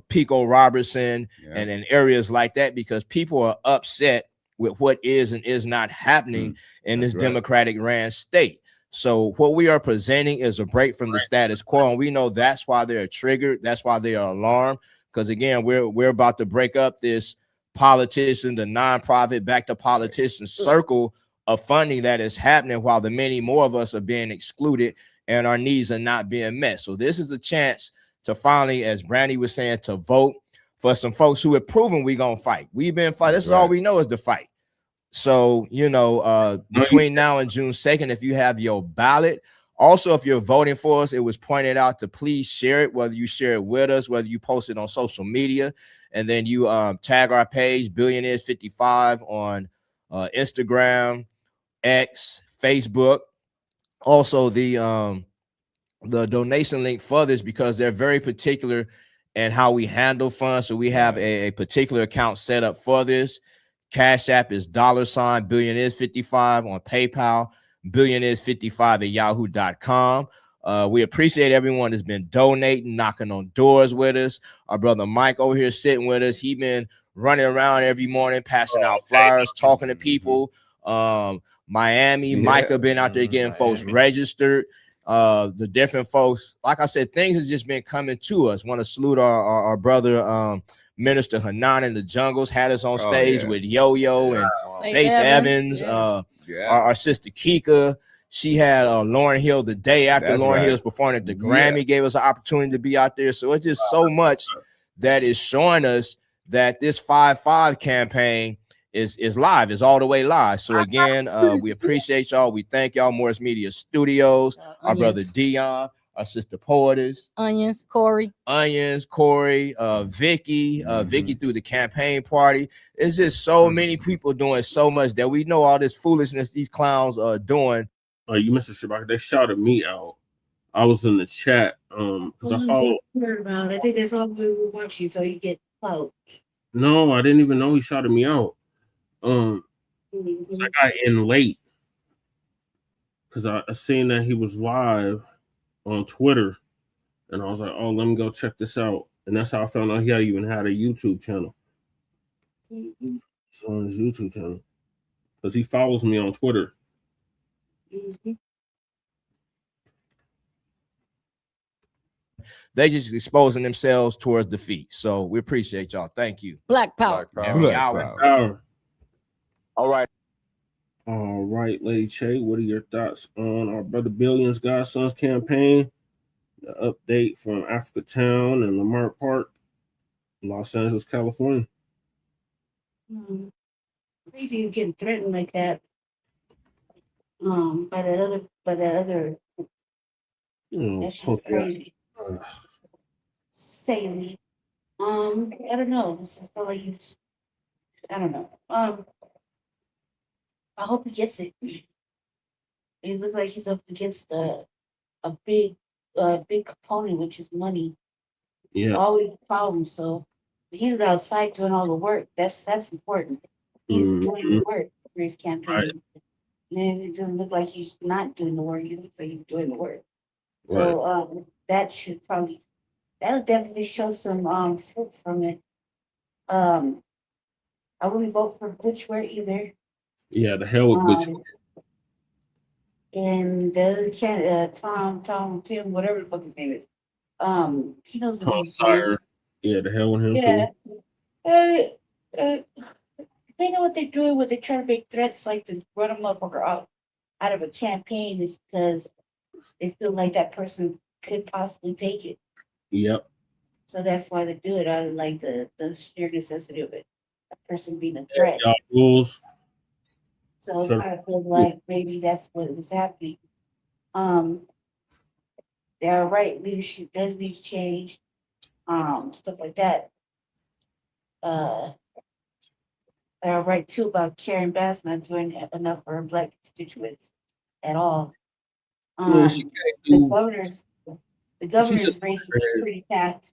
Speaker 16: Pico Robertson, and in areas like that, because people are upset with what is and is not happening in this Democratic ran state. So what we are presenting is a break from the status quo, and we know that's why they're triggered. That's why they are alarmed, because again, we're about to break up this politician, the nonprofit back to politician circle of funding that is happening while the many more of us are being excluded and our needs are not being met. So this is a chance to finally, as Brandy was saying, to vote for some folks who have proven we're gonna fight. We've been fighting. This is all we know is to fight. So, you know, between now and June 2nd, if you have your ballot, also, if you're voting for us, it was pointed out to please share it, whether you share it with us, whether you post it on social media, and then you tag our page, Billionaires55, on Instagram, X, Facebook. Also, the donation link for this, because they're very particular in how we handle funds. So we have a particular account set up for this. Cash App is $Billionaires55 on PayPal, Billionaires55@yahoo.com. We appreciate everyone that's been donating, knocking on doors with us. Our brother Mike over here sitting with us. He's been running around every morning, passing out flyers, talking to people. Miami, Micah been out there getting folks registered. The different folks, like I said, things has just been coming to us. Want to salute our brother Minister Hanan in the Jungles, had us on stage with Yo-Yo and Faith Evans, our sister Kika. She had Lauryn Hill the day after Lauryn Hill was performing at the Grammy, gave us an opportunity to be out there. So it's just so much that is showing us that this 5-5 campaign is live, is all the way live. So again, we appreciate y'all. We thank y'all. Morris Media Studios, our brother Dion, our sister Poetess,
Speaker 14: Corey,
Speaker 16: Vicky, Vicky through the campaign party. It's just so many people doing so much that we know all this foolishness these clowns are doing.
Speaker 20: You missed it, Shabaka. They shouted me out. I was in the chat. Because I followed.
Speaker 1: I think that's all we were watching, so you get clout.
Speaker 20: No, I didn't even know he shouted me out. I got in late because I seen that he was live on Twitter, and I was like, "Oh, let me go check this out." And that's how I found out he even had a YouTube channel. It's on his YouTube channel because he follows me on Twitter.
Speaker 16: They just exposing themselves towards defeat. So we appreciate y'all. Thank you.
Speaker 14: Black Power.
Speaker 20: All right, Lady Che, what are your thoughts on our brother Billion's Godson's campaign? The update from Africa Town and Lamar Park, Los Angeles, California.
Speaker 1: Crazy is getting threatened like that. By that other. That shit's crazy. Saley. I don't know. I feel like I don't know. I hope he gets it. He looks like he's up against a big component, which is money.
Speaker 20: Yeah.
Speaker 1: Always a problem. So he's outside doing all the work. That's important. He's doing the work for his campaign.
Speaker 20: Right.
Speaker 1: And it doesn't look like he's not doing the work. He looks like he's doing the work. So that'll definitely show some fruit from it. I wouldn't vote for Butchware either.
Speaker 20: Yeah, the hell with Butchware.
Speaker 1: And the other candidate, Tim, whatever the fuck his name is. He knows what he's doing.
Speaker 20: Yeah, the hell with him too.
Speaker 1: They know what they're doing when they try to make threats like to run a motherfucker out of a campaign is because they feel like that person could possibly take it.
Speaker 20: Yep.
Speaker 1: So that's why they do it out of like the sheer necessity of it. A person being a threat.
Speaker 20: Rules.
Speaker 1: So I feel like maybe that's what was happening. Their right leadership does need to change. Stuff like that. They're right too about Karen Bass not doing enough for her Black constituents at all.
Speaker 20: She can't
Speaker 1: The
Speaker 20: do.
Speaker 1: governor's
Speaker 20: just
Speaker 1: race is pretty packed.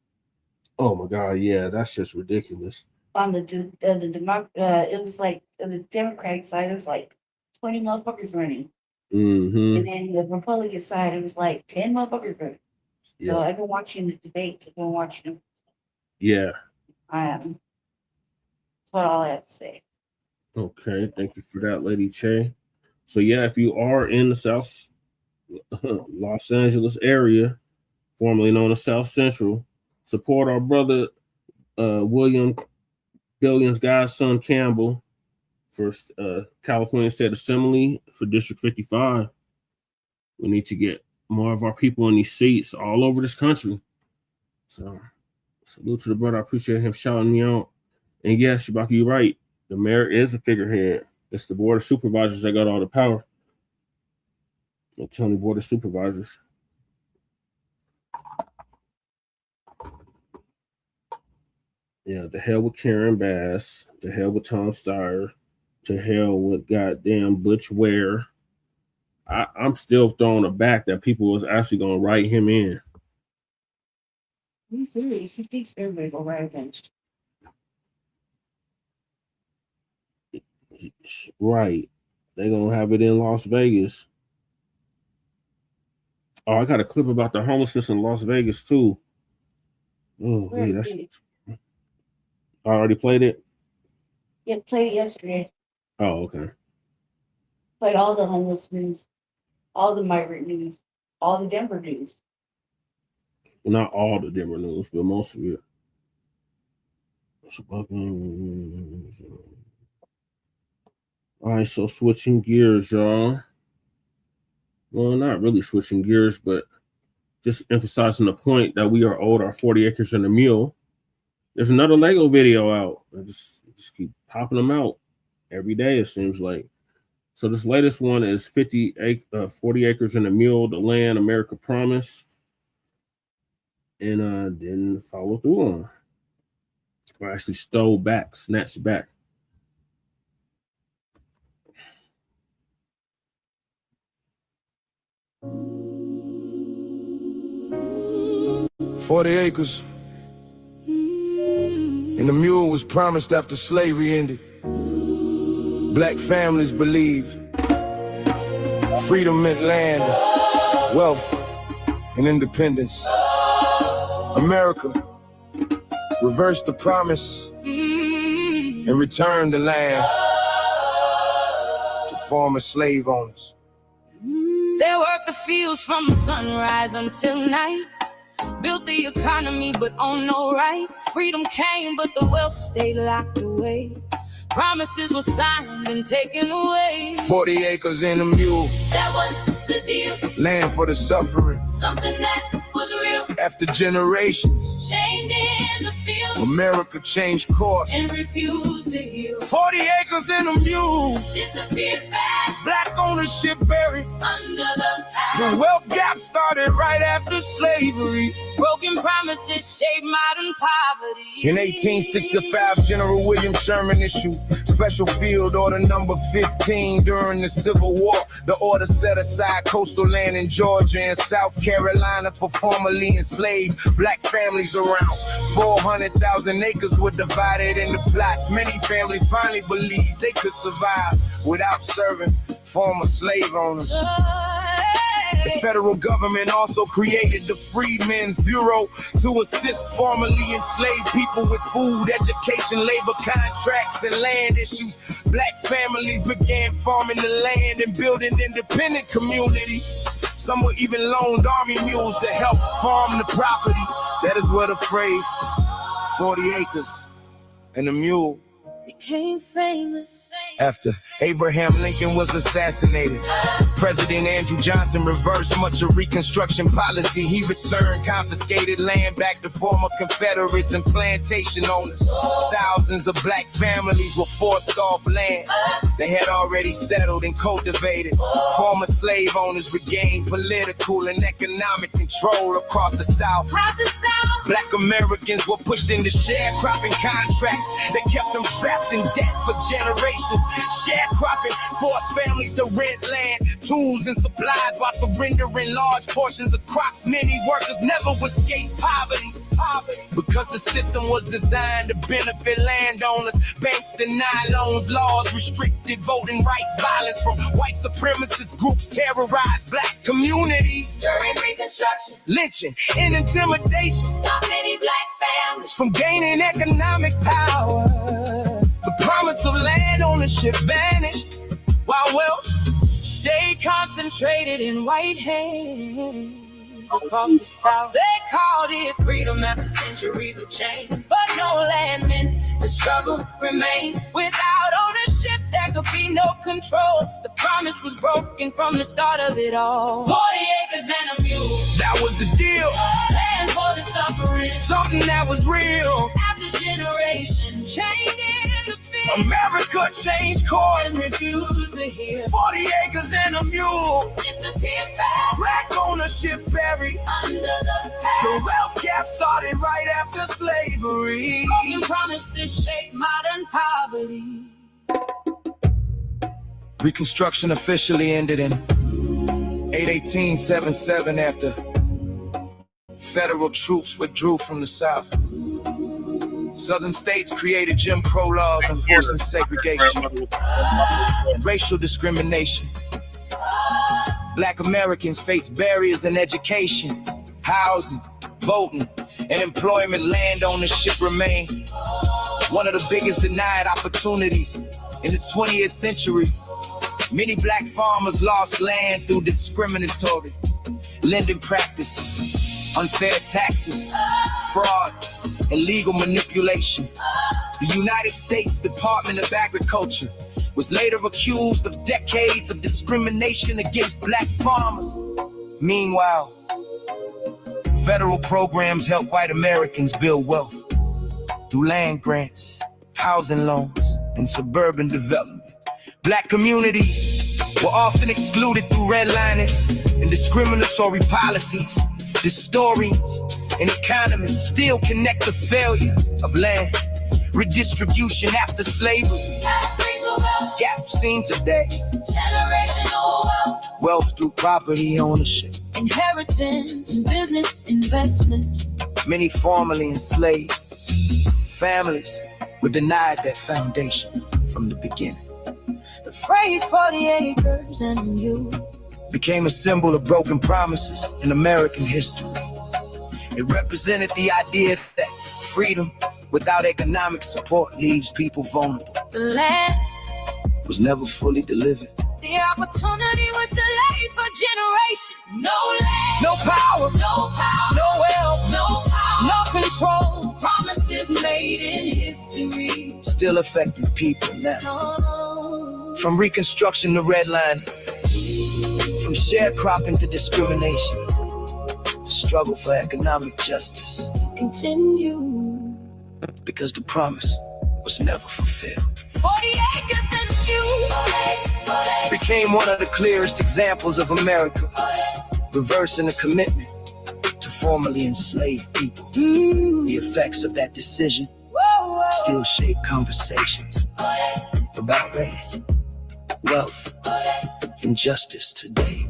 Speaker 20: Oh my God, yeah, that's just ridiculous.
Speaker 1: On it was like on the Democratic side, it was like 20 motherfuckers running.
Speaker 20: Mm-hmm.
Speaker 1: And then the Republican side, it was like 10 motherfuckers running. So I've been watching the debates. I've been watching them.
Speaker 20: Yeah.
Speaker 1: That's what all I have to say.
Speaker 20: Okay, thank you for that, Lady Che. So yeah, if you are in the South Los Angeles area, formerly known as South Central, support our brother William Billion's godson Campbell for California State Assembly for District 55. We need to get more of our people in these seats all over this country. So salute to the brother. I appreciate him shouting me out. And yes, Shabaki, you're right. The mayor is a figurehead. It's the board of supervisors that got all the power. The county board of supervisors. Yeah, the hell with Karen Bass. To hell with Tom Steyer. To hell with goddamn Butch Ware. I'm still throwing it back that people was actually going to write him in.
Speaker 1: He's serious. He thinks everybody go right against.
Speaker 20: Right. They're going to have it in Las Vegas. Oh, I got a clip about the homelessness in Las Vegas, too. Oh, wait, that's... I already played it?
Speaker 1: Yeah, played it yesterday.
Speaker 20: Oh, okay.
Speaker 1: Played all the homeless news, all the migrant news, all the Denver news.
Speaker 20: Well, not all the Denver news, but most of it. All right, so switching gears, y'all. Well, not really switching gears, but just emphasizing the point that we are owed our 40 acres and a mule. There's another Lego video out. I just keep popping them out every day, it seems like. So this latest one is 40 acres and a mule, the land America promised, and didn't follow through on. Or actually stole back, snatched back.
Speaker 17: "40 acres and the mule was promised after slavery ended. Black families believe freedom meant land, wealth, and independence. America reversed the promise and returned the land to former slave owners.
Speaker 8: They worked the fields from sunrise until night. Built the economy, but on no rights. Freedom came, but the wealth stayed locked away. Promises were signed and taken away.
Speaker 17: 40 acres and a mule,
Speaker 8: That was the deal.
Speaker 17: land for the suffering.
Speaker 8: Something that was real.
Speaker 17: After generations,
Speaker 8: Chained in the fields
Speaker 17: America changed course.
Speaker 8: and refused to heal.
Speaker 17: 40 acres and a mule,
Speaker 8: Disappeared fast
Speaker 17: black ownership buried.
Speaker 8: under the past.
Speaker 17: The wealth gap started right after slavery.
Speaker 8: Broken promises shaped modern poverty.
Speaker 17: In 1865, General William Sherman issued Special Field Order number 15 during the Civil War. The order set aside coastal land in Georgia and South Carolina for formerly enslaved black families. Around 400,000 acres were divided into plots. Many families finally believed they could survive without serving former slave owners. The federal government also created the Freedmen's Bureau to assist formerly enslaved people with food, education, labor contracts, and land issues. Black families began farming the land and building independent communities. Some were even loaned army mules to help farm the property. That is where the phrase 40 acres and a mule
Speaker 8: Became famous.
Speaker 17: After Abraham Lincoln was assassinated, President Andrew Johnson reversed much of Reconstruction policy. He returned confiscated land back to former Confederates and plantation owners. Thousands of black families were forced off land they had already settled and cultivated. Former slave owners regained political and economic control across the South. Black Americans were pushed into sharecropping contracts that kept them trapped in debt for generations. Sharecropping forced families to rent land, tools, and supplies while surrendering large portions of crops. Many workers never escaped poverty. Because the system was designed to benefit landowners. Banks denied loans, laws restricted voting rights. Violence from white supremacist groups terrorized black communities.
Speaker 8: During Reconstruction,
Speaker 17: lynching and intimidation
Speaker 8: stopped many black families
Speaker 17: from gaining economic power. The promise of land ownership vanished, while wealth stayed concentrated in white hands. Across the South,
Speaker 8: they called it freedom after centuries of change. But no landmen, the struggle remained. Without ownership, there could be no control. The promise was broken from the start of it all. 40 acres and a mule,
Speaker 17: that was the deal.
Speaker 8: Land for the suffering,
Speaker 17: something that was real.
Speaker 8: After generations, changed in the field,
Speaker 17: America changed course
Speaker 8: and refused to hear.
Speaker 17: 40 acres and a mule
Speaker 8: disappeared fast.
Speaker 17: Black ownership buried
Speaker 8: under the past.
Speaker 17: The wealth gap started right after slavery.
Speaker 8: Broken promises shape modern poverty.
Speaker 17: Reconstruction officially ended in 8/18/77 after federal troops withdrew from the South. Southern states created Jim Crow laws enforcing segregation and racial discrimination. Black Americans face barriers in education, housing, voting, and employment. Land ownership remained one of the biggest denied opportunities in the 20th century. Many black farmers lost land through discriminatory lending practices, unfair taxes, fraud, and legal manipulation. The United States Department of Agriculture was later accused of decades of discrimination against black farmers. Meanwhile, federal programs help white Americans build wealth through land grants, housing loans, and suburban development. Black communities were often excluded through redlining and discriminatory policies. Historians and economists still connect the failure of land redistribution after slavery. Gap seen today.
Speaker 8: Generational wealth.
Speaker 17: Wealth through property ownership.
Speaker 8: Inheritance and business investment.
Speaker 17: Many formerly enslaved families were denied that foundation from the beginning.
Speaker 8: The phrase 40 acres and a mule
Speaker 17: became a symbol of broken promises in American history. It represented the idea that freedom without economic support leaves people vulnerable.
Speaker 8: The land
Speaker 17: was never fully delivered.
Speaker 8: The opportunity was delayed for generations. No land,
Speaker 17: no power,
Speaker 8: no wealth, no power, no control. Promises made in history
Speaker 17: still affecting people now.
Speaker 8: No.
Speaker 17: From Reconstruction to redlining, from sharecropping to discrimination, the struggle for economic justice
Speaker 8: continue
Speaker 17: because the promise was never fulfilled.
Speaker 8: 40 acres and you
Speaker 17: became one of the clearest examples of America reversing the commitment to formerly enslaved people. The effects of that decision still shape conversations about race, wealth, and justice today.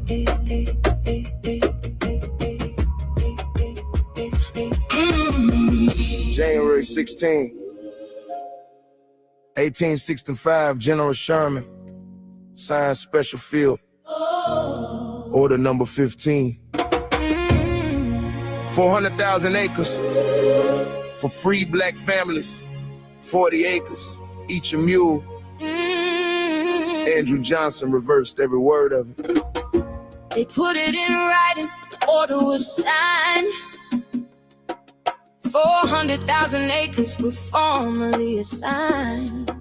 Speaker 17: January 16, 1865, General Sherman signed Special Field Order number 15. 400,000 acres for free black families, 40 acres, each a mule. Andrew Johnson reversed every word of it.
Speaker 8: They put it in writing, the order was signed. 400,000 acres were formally assigned.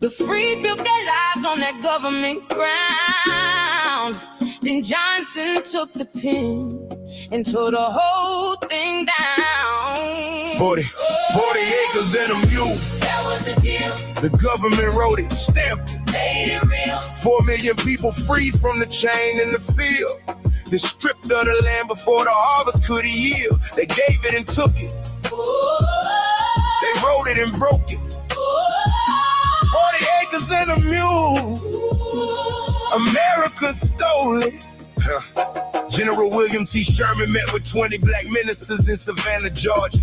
Speaker 8: The free built their lives on that government ground. Then Johnson took the pen and tore the whole thing down.
Speaker 17: 40 acres and a mule.
Speaker 8: That was the deal.
Speaker 17: The government wrote it, stamped it,
Speaker 8: made it real.
Speaker 17: 4 million people freed from the chain in the field. They stripped of the land before the harvest could yield. They gave it and took it. They wrote it and broke it. 40 acres and a mule. America stole it. General William T. Sherman met with 20 black ministers in Savannah, Georgia.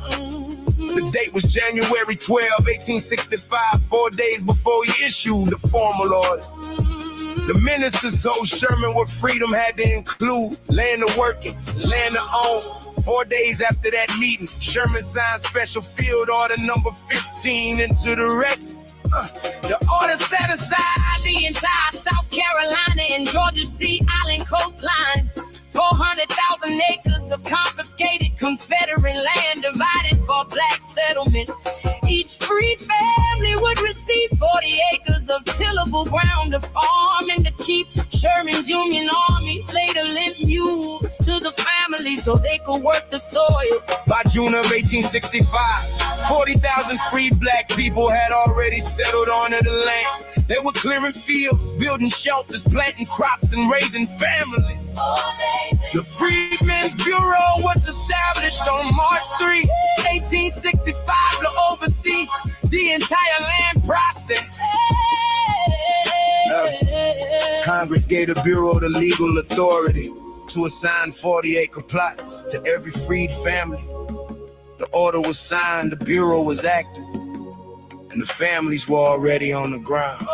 Speaker 17: The date was January 12, 1865, 4 days before he issued the formal order. The ministers told Sherman what freedom had to include: land to work in, land to own. 4 days after that meeting, Sherman signed Special Field Order number 15 into the record. The order set aside the entire South Carolina and Georgia Sea Island coastline. 400,000 acres of confiscated Confederate land divided for black settlement. Each free family would receive 40 acres of tillable ground to farm and to keep. Sherman's Union Army later lent mules to the family so they could work the soil. By June of 1865, 40,000 free black people had already settled onto the land. They were clearing fields, building shelters, planting crops, and raising families. The Freedmen's Bureau was established on March 3, 1865 to oversee the entire land process. Congress gave the Bureau the legal authority to assign 40-acre plots to every freed family. The order was signed, the Bureau was active, and the families were already on the ground.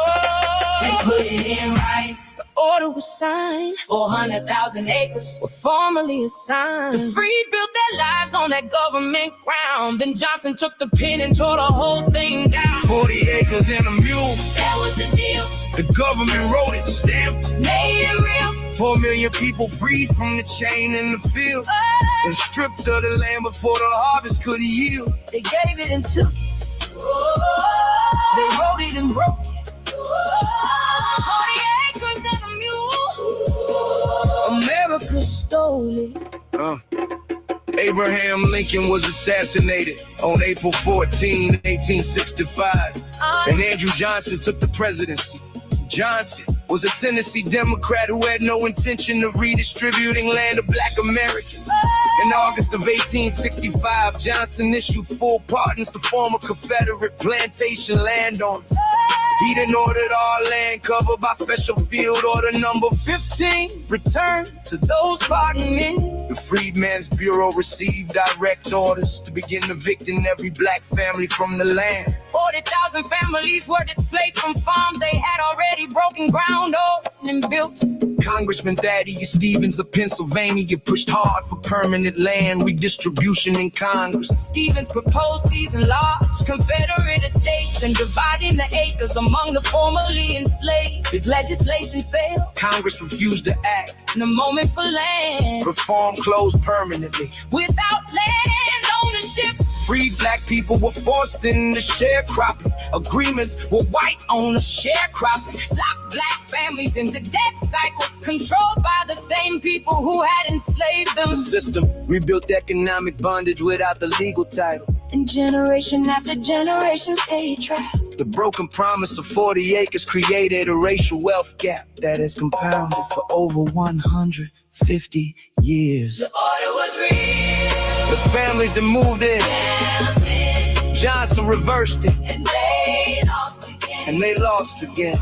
Speaker 8: They put it in right. The order was signed. 400,000 acres were formally assigned. The freed built their lives on that government ground. Then Johnson took the pen and tore the whole thing down.
Speaker 17: 40 acres and a mule.
Speaker 8: That was the deal.
Speaker 17: The government wrote it, stamped it,
Speaker 8: made it real.
Speaker 17: 4 million people freed from the chain in the field. And stripped of the land before the harvest could yield.
Speaker 8: They gave it and took it. They wrote it and broke it. 40 acres and a mule. America stole it.
Speaker 17: Abraham Lincoln was assassinated on April 14, 1865. And Andrew Johnson took the presidency. Johnson was a Tennessee Democrat who had no intention of redistributing land to black Americans. In August of 1865, Johnson issued full pardons to former Confederate plantation landowners. He then ordered all land covered by Special Field Order number 15 returned to those pardoned men. The Freedmen's Bureau received direct orders to begin evicting every black family from the land.
Speaker 8: 40,000 families were displaced from farms they had already broken ground on and built.
Speaker 17: Congressman Thaddeus Stevens of Pennsylvania pushed hard for permanent land redistribution in Congress.
Speaker 8: Stevens proposed seizing large Confederate estates and dividing the acres among the formerly enslaved. His legislation failed.
Speaker 17: Congress refused to act.
Speaker 8: In a moment for land.
Speaker 17: Reform closed permanently.
Speaker 8: Without land ownership,
Speaker 17: freed black people were forced into sharecropping. Agreements were white on the sharecropping.
Speaker 8: locked black families into debt cycles controlled by the same people who had enslaved them.
Speaker 17: The system rebuilt economic bondage without the legal title.
Speaker 8: And generation after generation stayed trapped.
Speaker 17: The broken promise of 40 acres created a racial wealth gap that has compounded for over 150 years.
Speaker 8: The order was real.
Speaker 17: The families that moved in, Johnson reversed it.
Speaker 8: And they lost again.
Speaker 17: And they lost again.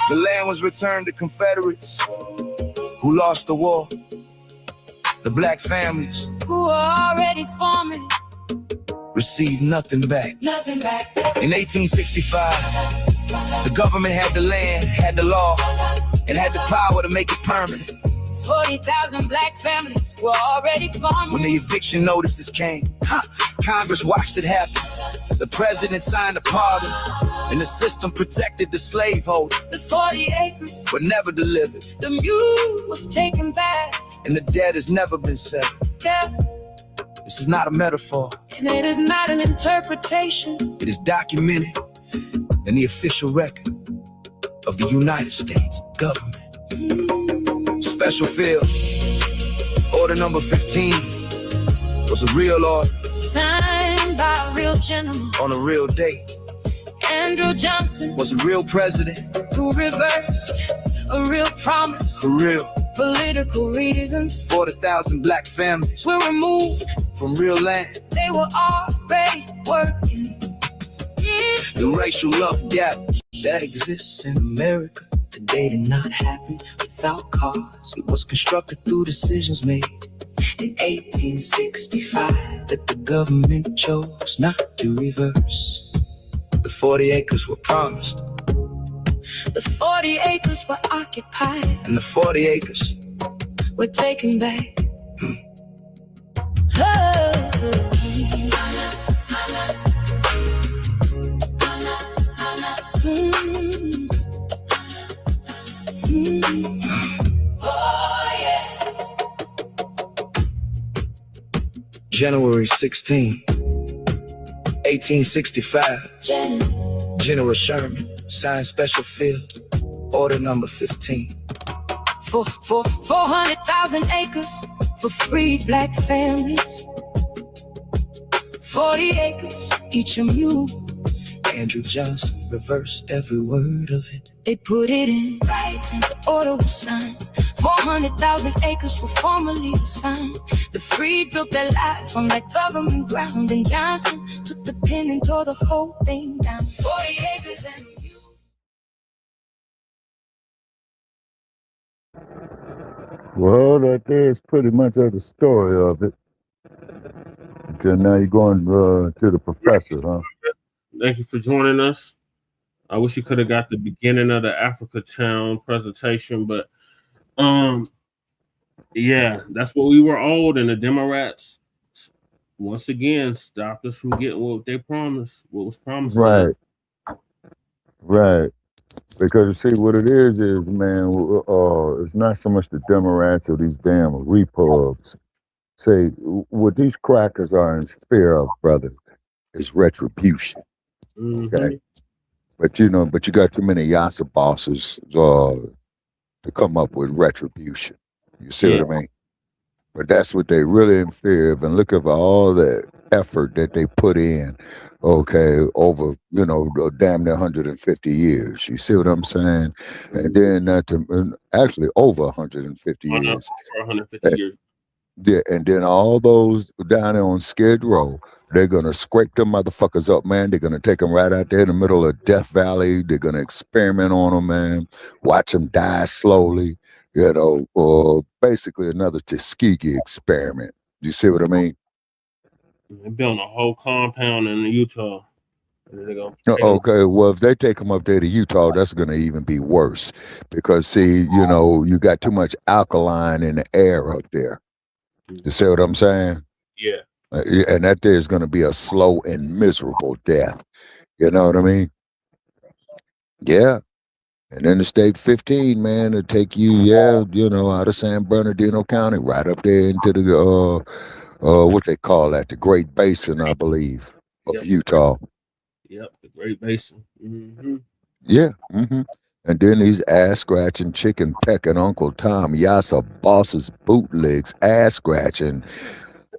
Speaker 17: The land was returned to Confederates who lost the war. The black families
Speaker 8: who were already farming
Speaker 17: received nothing back.
Speaker 8: Nothing back.
Speaker 17: In 1865, the government had the land, had the law, and had the power to make it permanent.
Speaker 8: 40,000 black families were already farming.
Speaker 17: When the eviction notices came, Congress watched it happen. The president signed the pardons, and the system protected the slaveholder.
Speaker 8: The 40 acres
Speaker 17: were never delivered.
Speaker 8: The mule was taken back,
Speaker 17: and the debt has never been settled.
Speaker 8: Yeah.
Speaker 17: This is not a metaphor.
Speaker 8: And it is not an interpretation.
Speaker 17: It is documented in the official record of the United States government. Special field, order number 15 was a real order.
Speaker 8: Signed by a real gentleman.
Speaker 17: On a real date.
Speaker 8: Andrew Johnson
Speaker 17: was a real president.
Speaker 8: Who reversed a real promise.
Speaker 17: For real.
Speaker 8: Political reasons.
Speaker 17: 40,000 black families
Speaker 8: were removed
Speaker 17: from real land.
Speaker 8: They were already working.
Speaker 17: The racial love gap that exists in America today did not happen without cause. It was constructed through decisions made in 1865 that the government chose not to reverse. The 40 acres were promised.
Speaker 8: The 40 acres were occupied.
Speaker 17: And the 40 acres
Speaker 8: were taken back.
Speaker 17: January 16, 1865. General Sherman signed Special Field, order number 15.
Speaker 8: For 400,000 acres for freed black families. 40 acres, each a mule.
Speaker 17: Andrew Johnson reversed every word of it.
Speaker 8: They put it in writing, the order was signed. 400,000 acres were formally assigned. The freed built their lives on that government ground. And Johnson took the pen and tore the whole thing down. 40 acres and a mule.
Speaker 5: Well, that is pretty much of the story of it. Okay, now you're going to the professor, huh?
Speaker 20: Thank you for joining us. I wish you could have got the beginning of the Africa Town presentation, but yeah, that's what we were owed, and the Democrats once again stopped us from getting what they promised, what was promised.
Speaker 5: Right, right. Because you see, what it is, man, it's not so much the Democrats or these damn repubs. Say, what these crackers are in fear of, brother, is retribution. Okay? But you got too many Yasa bosses to come up with retribution. You see what I mean? But that's what they really in fear of. And look at all the effort that they put in, okay, over, damn near 150 years. You see what I'm saying? And then actually over 150 years.
Speaker 20: Over 150 years.
Speaker 5: Yeah, and then all those down there on Skid Row, they're going to scrape them motherfuckers up, man. They're going to take them right out there in the middle of Death Valley. They're going to experiment on them, man. Watch them die slowly, or basically another Tuskegee experiment. You see what I mean?
Speaker 20: They're building a whole compound in Utah.
Speaker 5: Okay, well, if they take them up there to Utah, that's going to even be worse. Because, see, you got too much alkaline in the air up there. You see what I'm saying?
Speaker 20: Yeah.
Speaker 5: And that there is going to be a slow and miserable death. You know what I mean? Yeah. And then the state 15, man, it'll take you, out of San Bernardino County, right up there into the, what they call that, the Great Basin, I believe, of Utah.
Speaker 20: Yep, the Great Basin. Mm-hmm.
Speaker 5: Yeah. Mm-hmm. And then these ass-scratching, chicken-pecking Uncle Tom, Yasa bosses, bootlegs, ass-scratching,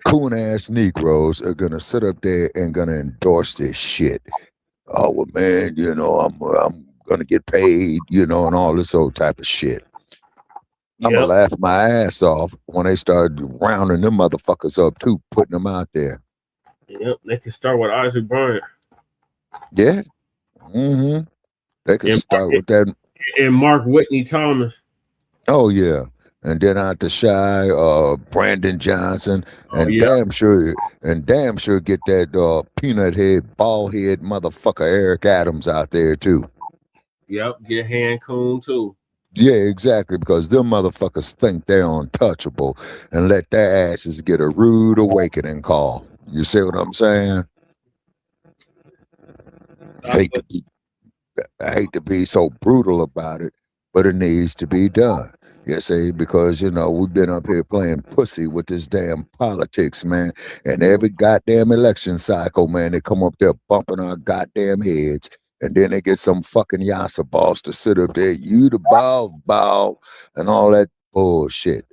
Speaker 5: coon-ass Negroes are going to sit up there and going to endorse this shit. Oh, well, man, I'm going to get paid, and all this old type of shit. I'm going to laugh my ass off when they start rounding them motherfuckers up, too, putting them out there.
Speaker 20: Yep, they can start with Isaac Bryant.
Speaker 5: Yeah. Mm-hmm. They can start with that.
Speaker 20: And Mark Whitney Thomas.
Speaker 5: Oh, yeah. And then out the Shy, Brandon Johnson, and damn sure get that peanut head, bald head motherfucker Eric Adams out there too.
Speaker 20: Yep, get Han Coon too.
Speaker 5: Yeah, exactly, because them motherfuckers think they're untouchable and let their asses get a rude awakening call. You see what I'm saying? I hate to be so brutal about it, but it needs to be done. You see, because we've been up here playing pussy with this damn politics, man. And every goddamn election cycle, man, they come up there bumping our goddamn heads. And then they get some fucking yassa boss to sit up there, you the bow, and all that bullshit.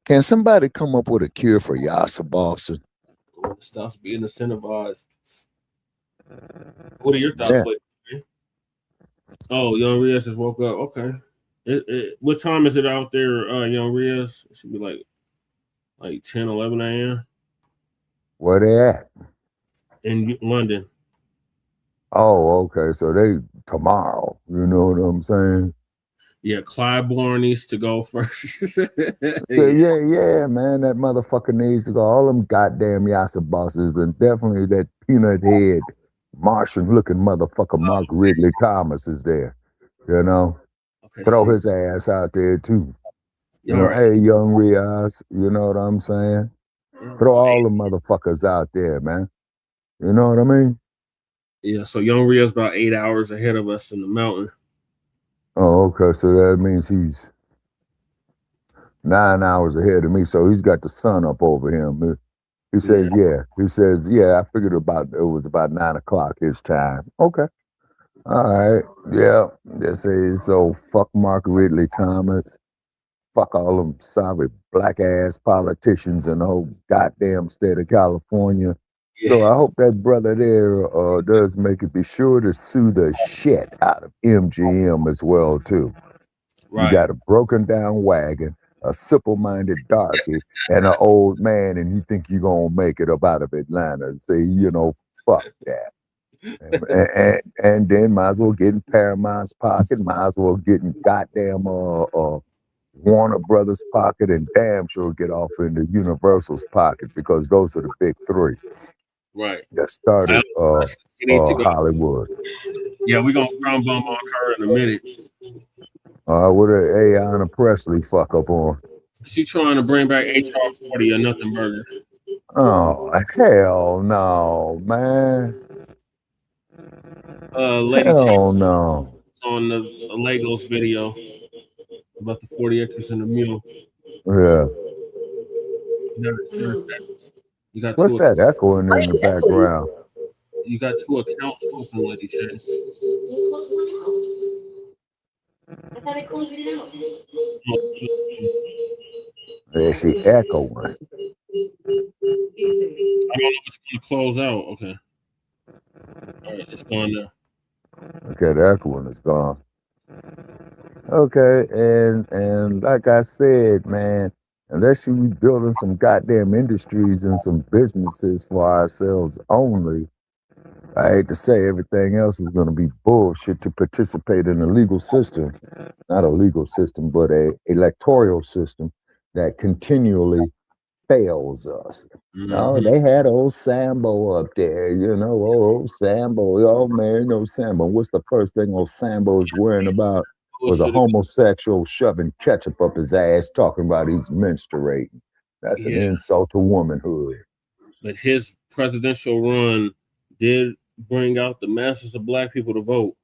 Speaker 5: Can somebody come up with a cure for yassa boss?
Speaker 20: When it stops being incentivized. What are your thoughts,
Speaker 5: Yeah.
Speaker 20: lady? Oh, Young Riaz just woke up. Okay. What time is it out there, Young Riaz? It should be like 10, 11 a.m.
Speaker 5: Where they at?
Speaker 20: In London.
Speaker 5: Oh, okay. So they tomorrow. You know what I'm saying?
Speaker 20: Yeah, Clybourne needs to go first.
Speaker 5: Yeah, man. That motherfucker needs to go. All them goddamn yassa bosses, and definitely that peanut head Martian looking motherfucker Mark Ridley Thomas is there.
Speaker 20: Okay,
Speaker 5: Throw
Speaker 20: see.
Speaker 5: his ass out there too.
Speaker 20: Y'all
Speaker 5: Hey, Young Riaz, you know what I'm saying? Throw all the motherfuckers out there, man. You know what I mean?
Speaker 20: Yeah, so Young Riaz about 8 hours ahead of us in the mountain.
Speaker 5: Oh, okay. So that means he's 9 hours ahead of me. So he's got the sun up over him. He says, yeah. He says, yeah, I figured it was about 9 o'clock his time. Okay. All right. Yeah. This is so fuck Mark Ridley Thomas. Fuck all them sorry black ass politicians in the whole goddamn state of California. So I hope that brother there does make it. Be sure to sue the shit out of MGM as well too.
Speaker 20: Right.
Speaker 5: You got a broken down wagon, a simple-minded darky, and an old man, and you think you're gonna make it up out of Atlanta. Say, fuck that. And then might as well get in Paramount's pocket, might as well get in goddamn Warner Brothers pocket, and damn sure get off into Universal's pocket, because those are the big three.
Speaker 20: Right.
Speaker 5: That started Hollywood.
Speaker 20: Yeah, we're gonna ground bomb on her in a minute.
Speaker 5: What a Ayanna Pressley fuck up on?
Speaker 20: She trying to bring back HR 40 or nothing burger.
Speaker 5: Oh, hell no, man.
Speaker 20: Lady
Speaker 5: Hell
Speaker 20: Chase
Speaker 5: no.
Speaker 20: on the Legos video about the 40 acres and the mule.
Speaker 5: Yeah.
Speaker 20: You got
Speaker 5: What's
Speaker 20: two
Speaker 5: that echoing in the background?
Speaker 20: You got two accounts open, Lady Chase.
Speaker 1: I gotta close it out.
Speaker 5: Yeah, she echoing.
Speaker 20: I don't know if it's gonna close out. Okay. All right, it's going now.
Speaker 5: Okay, the echoing is gone. Okay, and like I said, man, unless you building some goddamn industries and some businesses for ourselves only, I hate to say everything else is going to be bullshit to participate in a legal system, not a legal system, but a electoral system that continually fails us. They had old Sambo up there, old Sambo. Oh man, Sambo. What's the first thing old Sambo is worrying about? Was a homosexual shoving ketchup up his ass, talking about he's menstruating. That's an insult to womanhood.
Speaker 20: But his presidential run did bring out the masses of black people to vote.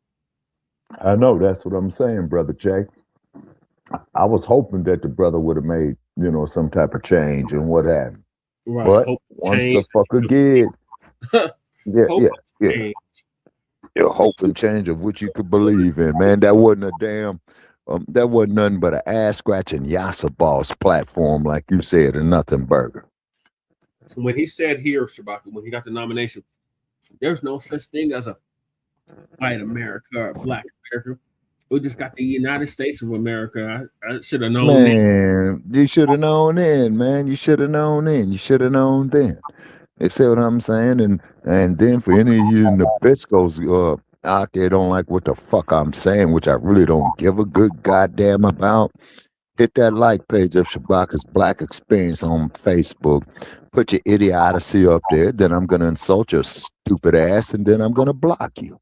Speaker 5: I know, that's what I'm saying, Brother Jay. I was hoping that the brother would have made, some type of change and what have you.
Speaker 20: Right.
Speaker 5: But once the fucker get, your hope and change of which you could believe in, man. That wasn't a damn, that wasn't nothing but an ass scratching yassa boss platform, like you said, and nothing burger.
Speaker 20: When he said here, Shabaka, when he got the nomination, there's no such thing as a white America or black America. We just got the United States of America. I should have known.
Speaker 5: Man, you should have known then, man. You should have known then. You should have known then. You see what I'm saying? And then for any of you Nabiscos out there don't like what the fuck I'm saying, which I really don't give a good goddamn about, hit that like page of Shabaka's Black Experience on Facebook. Put your idiocy up there. Then I'm going to insult your stupid ass, and then I'm going to block you.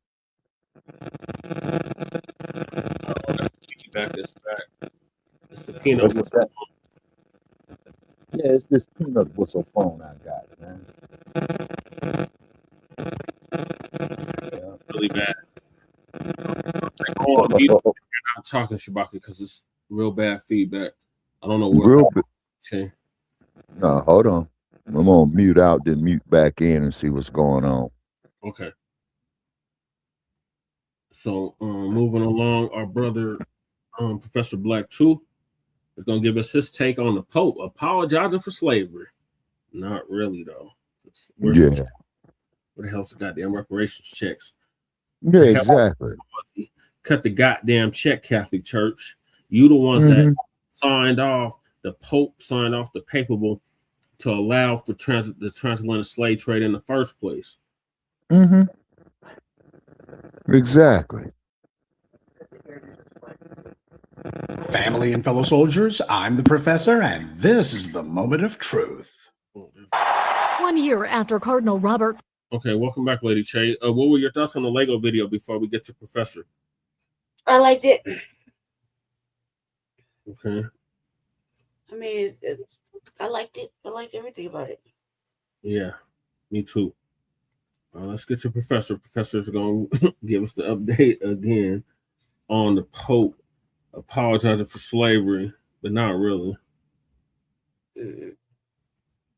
Speaker 20: It's the peanut whistle phone.
Speaker 5: Yeah, it's this peanut whistle phone I got, man.
Speaker 20: Really bad. I'm talking Shabaka because it's real bad feedback. I don't know what.
Speaker 5: Real bit.
Speaker 20: Okay.
Speaker 5: No, hold on. I'm gonna mute out, then mute back in and see what's going on.
Speaker 20: Okay. So moving along, our brother Professor Blacc too is gonna give us his take on the Pope apologizing for slavery. Not really though. Where the hell's the goddamn reparations checks?
Speaker 5: Yeah, exactly.
Speaker 20: Cut the goddamn check, Catholic Church. You the ones that signed off. The Pope signed off the paper to allow for the transatlantic slave trade in the first place.
Speaker 5: Exactly.
Speaker 2: Family and fellow soldiers, I'm the professor, and this is the moment of truth.
Speaker 18: 1 year after Cardinal Robert.
Speaker 20: Okay, welcome back, Lady Che. What were your thoughts on the Lego video before we get to Professor?
Speaker 1: I liked it.
Speaker 20: Okay.
Speaker 1: I mean, I liked it. I liked everything about it.
Speaker 20: Yeah, me too. Let's get to Professor. Professor's going to give us the update again on the Pope apologizing for slavery, but not really.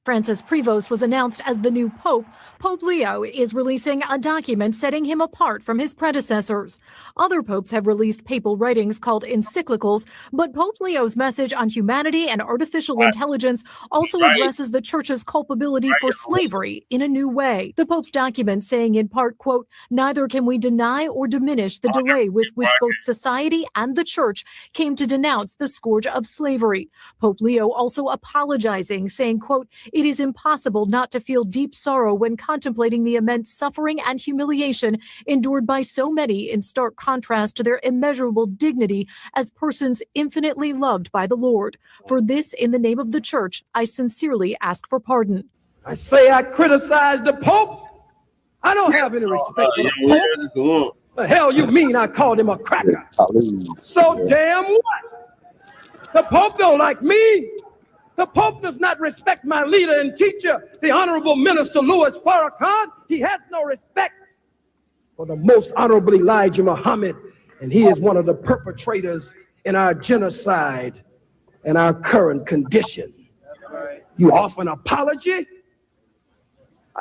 Speaker 18: Francis Prevost was announced as the new Pope. Pope Leo is releasing a document setting him apart from his predecessors. Other popes have released papal writings called encyclicals, but Pope Leo's message on humanity and artificial intelligence also addresses the church's culpability for slavery in a new way. The Pope's document saying in part, quote, "Neither can we deny or diminish the delay with which both society and the church came to denounce the scourge of slavery." Pope Leo also apologizing, saying, quote, "It is impossible not to feel deep sorrow when contemplating the immense suffering and humiliation endured by so many in stark contrast to their immeasurable dignity as persons infinitely loved by the Lord. For this, in the name of the Church, I sincerely ask for pardon."
Speaker 19: I say I criticized the Pope. I don't have any respect for the Pope. The hell you mean I called him a cracker? So damn what? The Pope don't like me. The Pope does not respect my leader and teacher, the Honorable Minister Louis Farrakhan. He has no respect for the Most Honorable Elijah Muhammad, and he is one of the perpetrators in our genocide and our current condition. You offer an apology?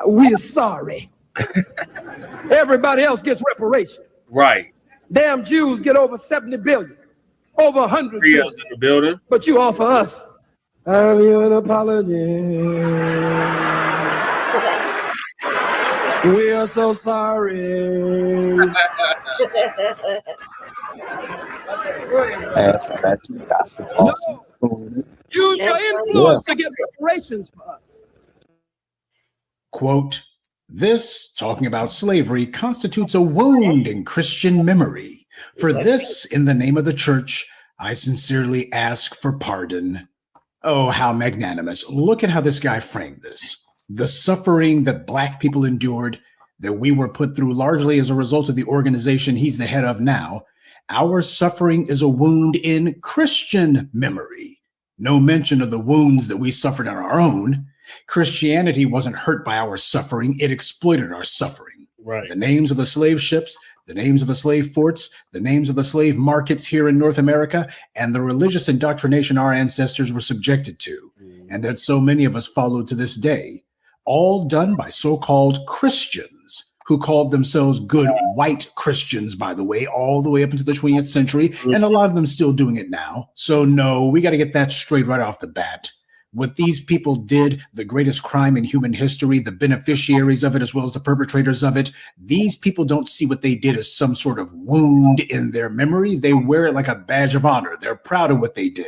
Speaker 19: We're sorry. Everybody else gets reparations.
Speaker 20: Right.
Speaker 19: Damn Jews get over 70 billion, over 100 billion.
Speaker 20: In the building.
Speaker 19: But you offer us, have you an apology? We are so sorry. Use your influence to get reparations for us.
Speaker 2: Quote, "This, talking about slavery, constitutes a wound in Christian memory. For this, in the name of the Church, I sincerely ask for pardon." Oh, how magnanimous. Look at how this guy framed this. The suffering that Black people endured, that we were put through largely as a result of the organization he's the head of now. Our suffering is a wound in Christian memory. No mention of the wounds that we suffered on our own. Christianity wasn't hurt by our suffering. It exploited our suffering.
Speaker 20: Right.
Speaker 2: The names of the slave ships, the names of the slave forts, the names of the slave markets here in North America, and the religious indoctrination our ancestors were subjected to, and that so many of us followed to this day, all done by so-called Christians, who called themselves good white Christians, by the way, all the way up into the 20th century, and a lot of them still doing it now. So no, we got to get that straight right off the bat. What these people did, the greatest crime in human history, the beneficiaries of it as well as the perpetrators of it, these people don't see what they did as some sort of wound in their memory. They wear it like a badge of honor. They're proud of what they did.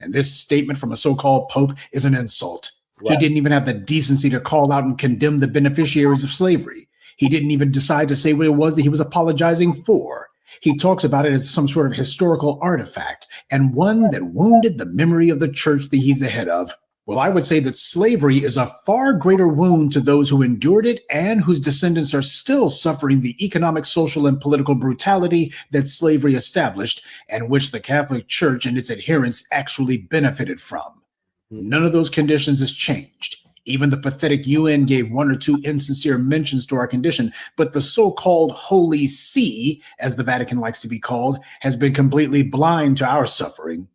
Speaker 2: And this statement from a so-called pope is an insult. Right. He didn't even have the decency to call out and condemn the beneficiaries of slavery. He didn't even decide to say what it was that he was apologizing for. He talks about it as some sort of historical artifact and one that wounded the memory of the church that he's the head of. Well, I would say that slavery is a far greater wound to those who endured it and whose descendants are still suffering the economic, social, and political brutality that slavery established and which the Catholic Church and its adherents actually benefited from. None of those conditions has changed. Even the pathetic UN gave one or two insincere mentions to our condition, but the so-called Holy See, as the Vatican likes to be called, has been completely blind to our suffering.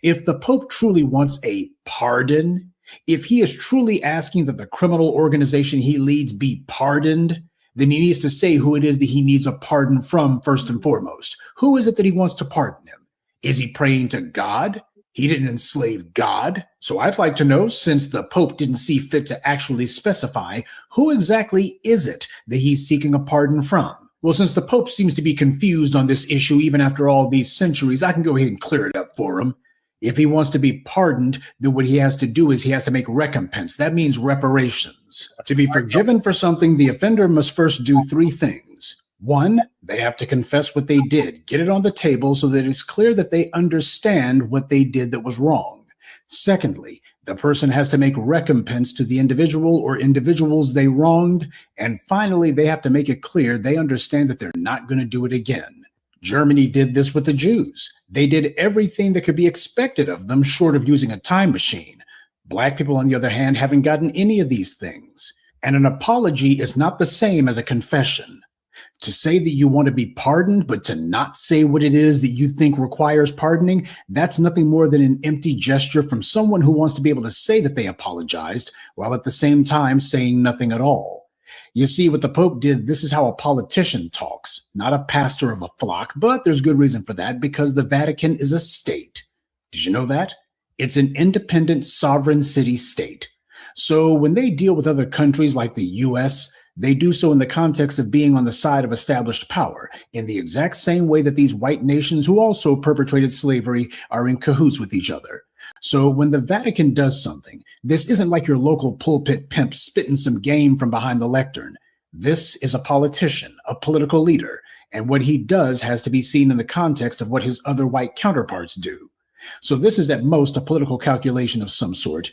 Speaker 2: If the Pope truly wants a pardon, if he is truly asking that the criminal organization he leads be pardoned, then he needs to say who it is that he needs a pardon from first and foremost. Who is it that he wants to pardon him? Is he praying to God? He didn't enslave God. So I'd like to know, since the Pope didn't see fit to actually specify, who exactly is it that he's seeking a pardon from? Well, since the Pope seems to be confused on this issue even after all these centuries, I can go ahead and clear it up for him. If he wants to be pardoned, then what he has to do is he has to make recompense. That means reparations. To be forgiven for something, the offender must first do three things. One, they have to confess what they did, get it on the table so that it's clear that they understand what they did that was wrong. Secondly, the person has to make recompense to the individual or individuals they wronged. And finally, they have to make it clear they understand that they're not going to do it again. Germany did this with the Jews. They did everything that could be expected of them short of using a time machine. Black people, on the other hand, haven't gotten any of these things. And an apology is not the same as a confession. To say that you want to be pardoned, but to not say what it is that you think requires pardoning, that's nothing more than an empty gesture from someone who wants to be able to say that they apologized, while at the same time saying nothing at all. You see, what the Pope did, this is how a politician talks, not a pastor of a flock, but there's good reason for that, because the Vatican is a state. Did you know that? It's an independent sovereign city-state. So when they deal with other countries like the US, they do so in the context of being on the side of established power, in the exact same way that these white nations who also perpetrated slavery are in cahoots with each other. So when the Vatican does something, this isn't like your local pulpit pimp spitting some game from behind the lectern. This is a politician, a political leader, and what he does has to be seen in the context of what his other white counterparts do. So this is at most a political calculation of some sort.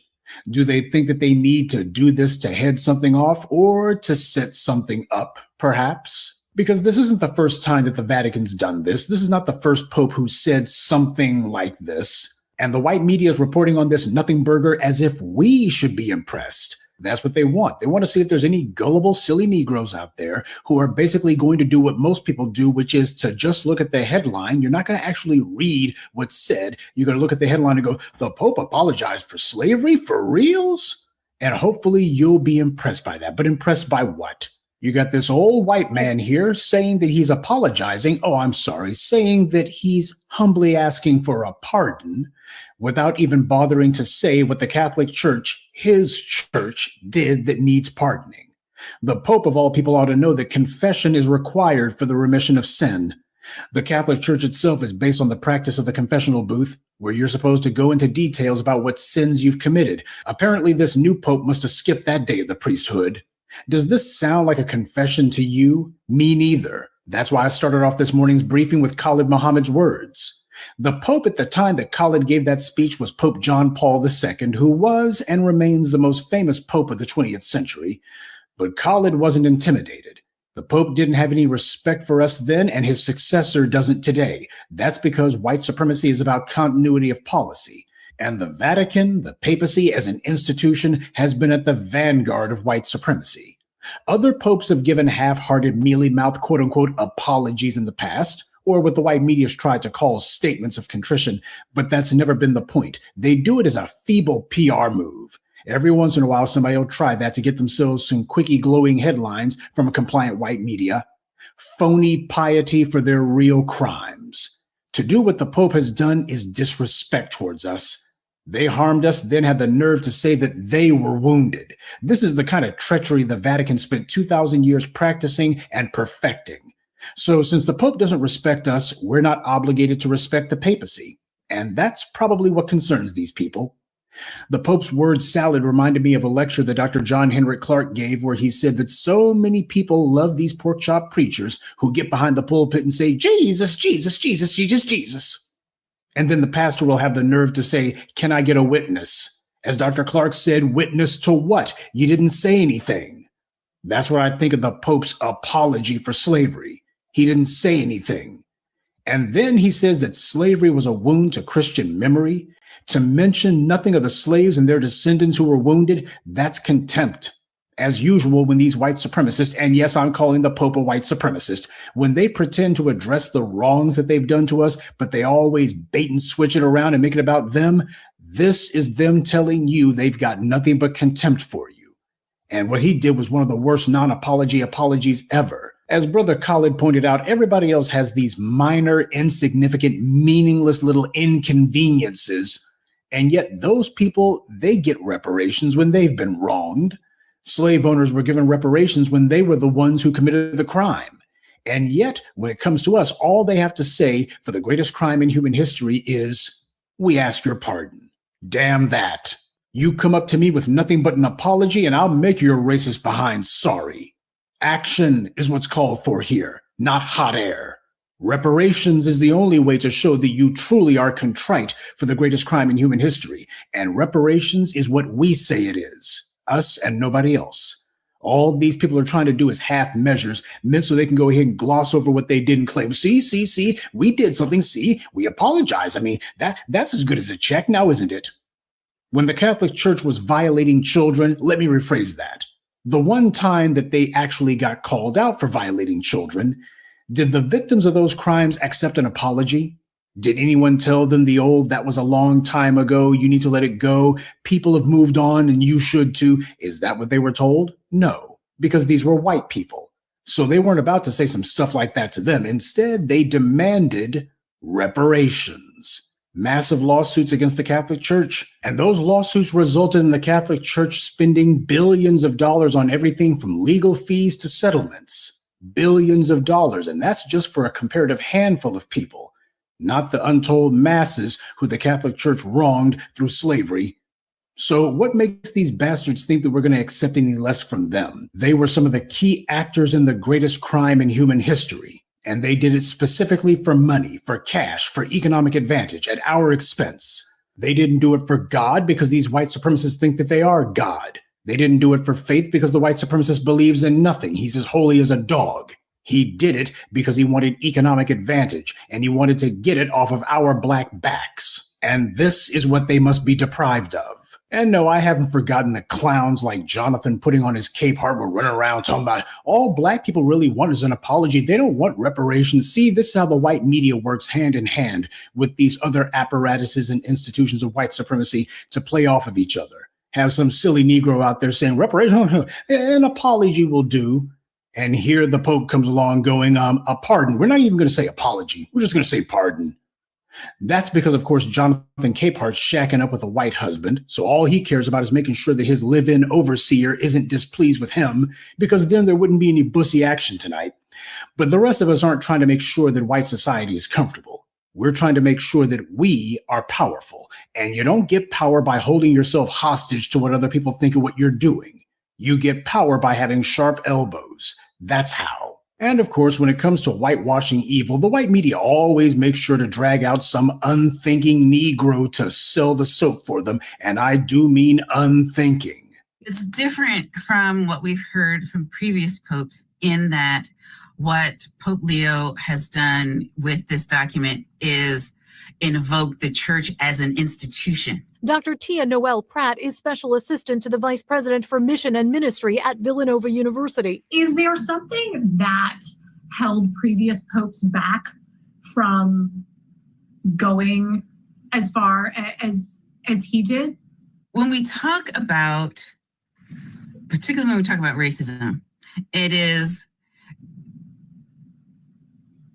Speaker 2: Do they think that they need to do this to head something off or to set something up, perhaps? Because this isn't the first time that the Vatican's done this. This is not the first Pope who said something like this. And the white media is reporting on this nothing burger as if we should be impressed. That's what they want. They want to see if there's any gullible, silly Negroes out there who are basically going to do what most people do, which is to just look at the headline. You're not going to actually read what's said. You're going to look at the headline and go, the Pope apologized for slavery? For reals? And hopefully you'll be impressed by that. But impressed by what? You got this old white man here saying that he's apologizing. Oh, I'm sorry. Saying that he's humbly asking for a pardon without even bothering to say what the Catholic Church, his church, did that needs pardoning. The Pope of all people ought to know that confession is required for the remission of sin. The Catholic Church itself is based on the practice of the confessional booth, where you're supposed to go into details about what sins you've committed. Apparently, this new Pope must have skipped that day of the priesthood. Does this sound like a confession to you? Me neither. That's why I started off this morning's briefing with Khalid Muhammad's words. The Pope at the time that Khalid gave that speech was Pope John Paul II, who was and remains the most famous Pope of the 20th century. But Khalid wasn't intimidated. The Pope didn't have any respect for us then, and his successor doesn't today. That's because white supremacy is about continuity of policy. And the Vatican, the papacy as an institution, has been at the vanguard of white supremacy. Other popes have given half-hearted, mealy-mouthed, quote-unquote, apologies in the past, or what the white media's tried to call statements of contrition, but that's never been the point. They do it as a feeble PR move. Every once in a while, somebody will try that to get themselves some quickie glowing headlines from a compliant white media. Phony piety for their real crimes. To do what the Pope has done is disrespect towards us. They harmed us, then had the nerve to say that they were wounded. This is the kind of treachery the Vatican spent 2,000 years practicing and perfecting. So since the Pope doesn't respect us, we're not obligated to respect the papacy. And that's probably what concerns these people. The Pope's word salad reminded me of a lecture that Dr. John Henrik Clarke gave, where he said that so many people love these pork chop preachers who get behind the pulpit and say, Jesus, Jesus, Jesus, Jesus, Jesus. And then the pastor will have the nerve to say, can I get a witness? As Dr. Clarke said, witness to what? You didn't say anything. That's what I think of the Pope's apology for slavery. He didn't say anything. And then he says that slavery was a wound to Christian memory. To mention nothing of the slaves and their descendants who were wounded, that's contempt. As usual, when these white supremacists, and yes, I'm calling the Pope a white supremacist, when they pretend to address the wrongs that they've done to us, but they always bait and switch it around and make it about them, this is them telling you they've got nothing but contempt for you. And what he did was one of the worst non-apology apologies ever. As Brother Khalid pointed out, everybody else has these minor, insignificant, meaningless little inconveniences, and yet those people, they get reparations when they've been wronged. Slave owners were given reparations when they were the ones who committed the crime. And yet, when it comes to us, all they have to say for the greatest crime in human history is, "We ask your pardon." Damn that. You come up to me with nothing but an apology and I'll make your racist behind sorry. Action is what's called for here, not hot air. Reparations is the only way to show that you truly are contrite for the greatest crime in human history. And reparations is what we say it is. Us and nobody else. All these people are trying to do is half measures, meant so they can go ahead and gloss over what they didn't claim. See, we did something. See, we apologize. I mean, that's as good as a check now, isn't it? When the Catholic Church was violating children, let me rephrase that. The one time that they actually got called out for violating children, did the victims of those crimes accept an apology? Did anyone tell them that was a long time ago, you need to let it go, people have moved on and you should too? Is that what they were told? No, because these were white people. So they weren't about to say some stuff like that to them. Instead, they demanded reparations. Massive lawsuits against the Catholic Church. And those lawsuits resulted in the Catholic Church spending billions of dollars on everything from legal fees to settlements. Billions of dollars. And that's just for a comparative handful of people. Not the untold masses who the Catholic Church wronged through slavery. So what makes these bastards think that we're going to accept any less from them? They were some of the key actors in the greatest crime in human history. And they did it specifically for money, for cash, for economic advantage at our expense. They didn't do it for God because these white supremacists think that they are God. They didn't do it for faith because the white supremacist believes in nothing. He's as holy as a dog. He did it because he wanted economic advantage, and he wanted to get it off of our black backs. And this is what they must be deprived of. And no, I haven't forgotten the clowns like Jonathan putting on his cape heart were running around talking about all black people really want is an apology. They don't want reparations. See, this is how the white media works hand in hand with these other apparatuses and institutions of white supremacy to play off of each other. Have some silly Negro out there saying reparations, an apology will do. And here the Pope comes along going, a pardon. We're not even going to say apology. We're just going to say pardon. That's because, of course, Jonathan Capehart's shacking up with a white husband. So all he cares about is making sure that his live-in overseer isn't displeased with him, because then there wouldn't be any bussy action tonight. But the rest of us aren't trying to make sure that white society is comfortable. We're trying to make sure that we are powerful. And you don't get power by holding yourself hostage to what other people think of what you're doing. You get power by having sharp elbows. That's how. And of course, when it comes to whitewashing evil, the white media always makes sure to drag out some unthinking Negro to sell the soap for them. And I do mean unthinking.
Speaker 7: It's different from what we've heard from previous popes in that what Pope Leo has done with this document is invoke the church as an institution.
Speaker 18: Dr. Tia Noel Pratt is special assistant to the vice president for mission and ministry at Villanova University.
Speaker 9: Is there something that held previous popes back from going as far as he did?
Speaker 7: When we talk about, particularly when we talk about racism, it is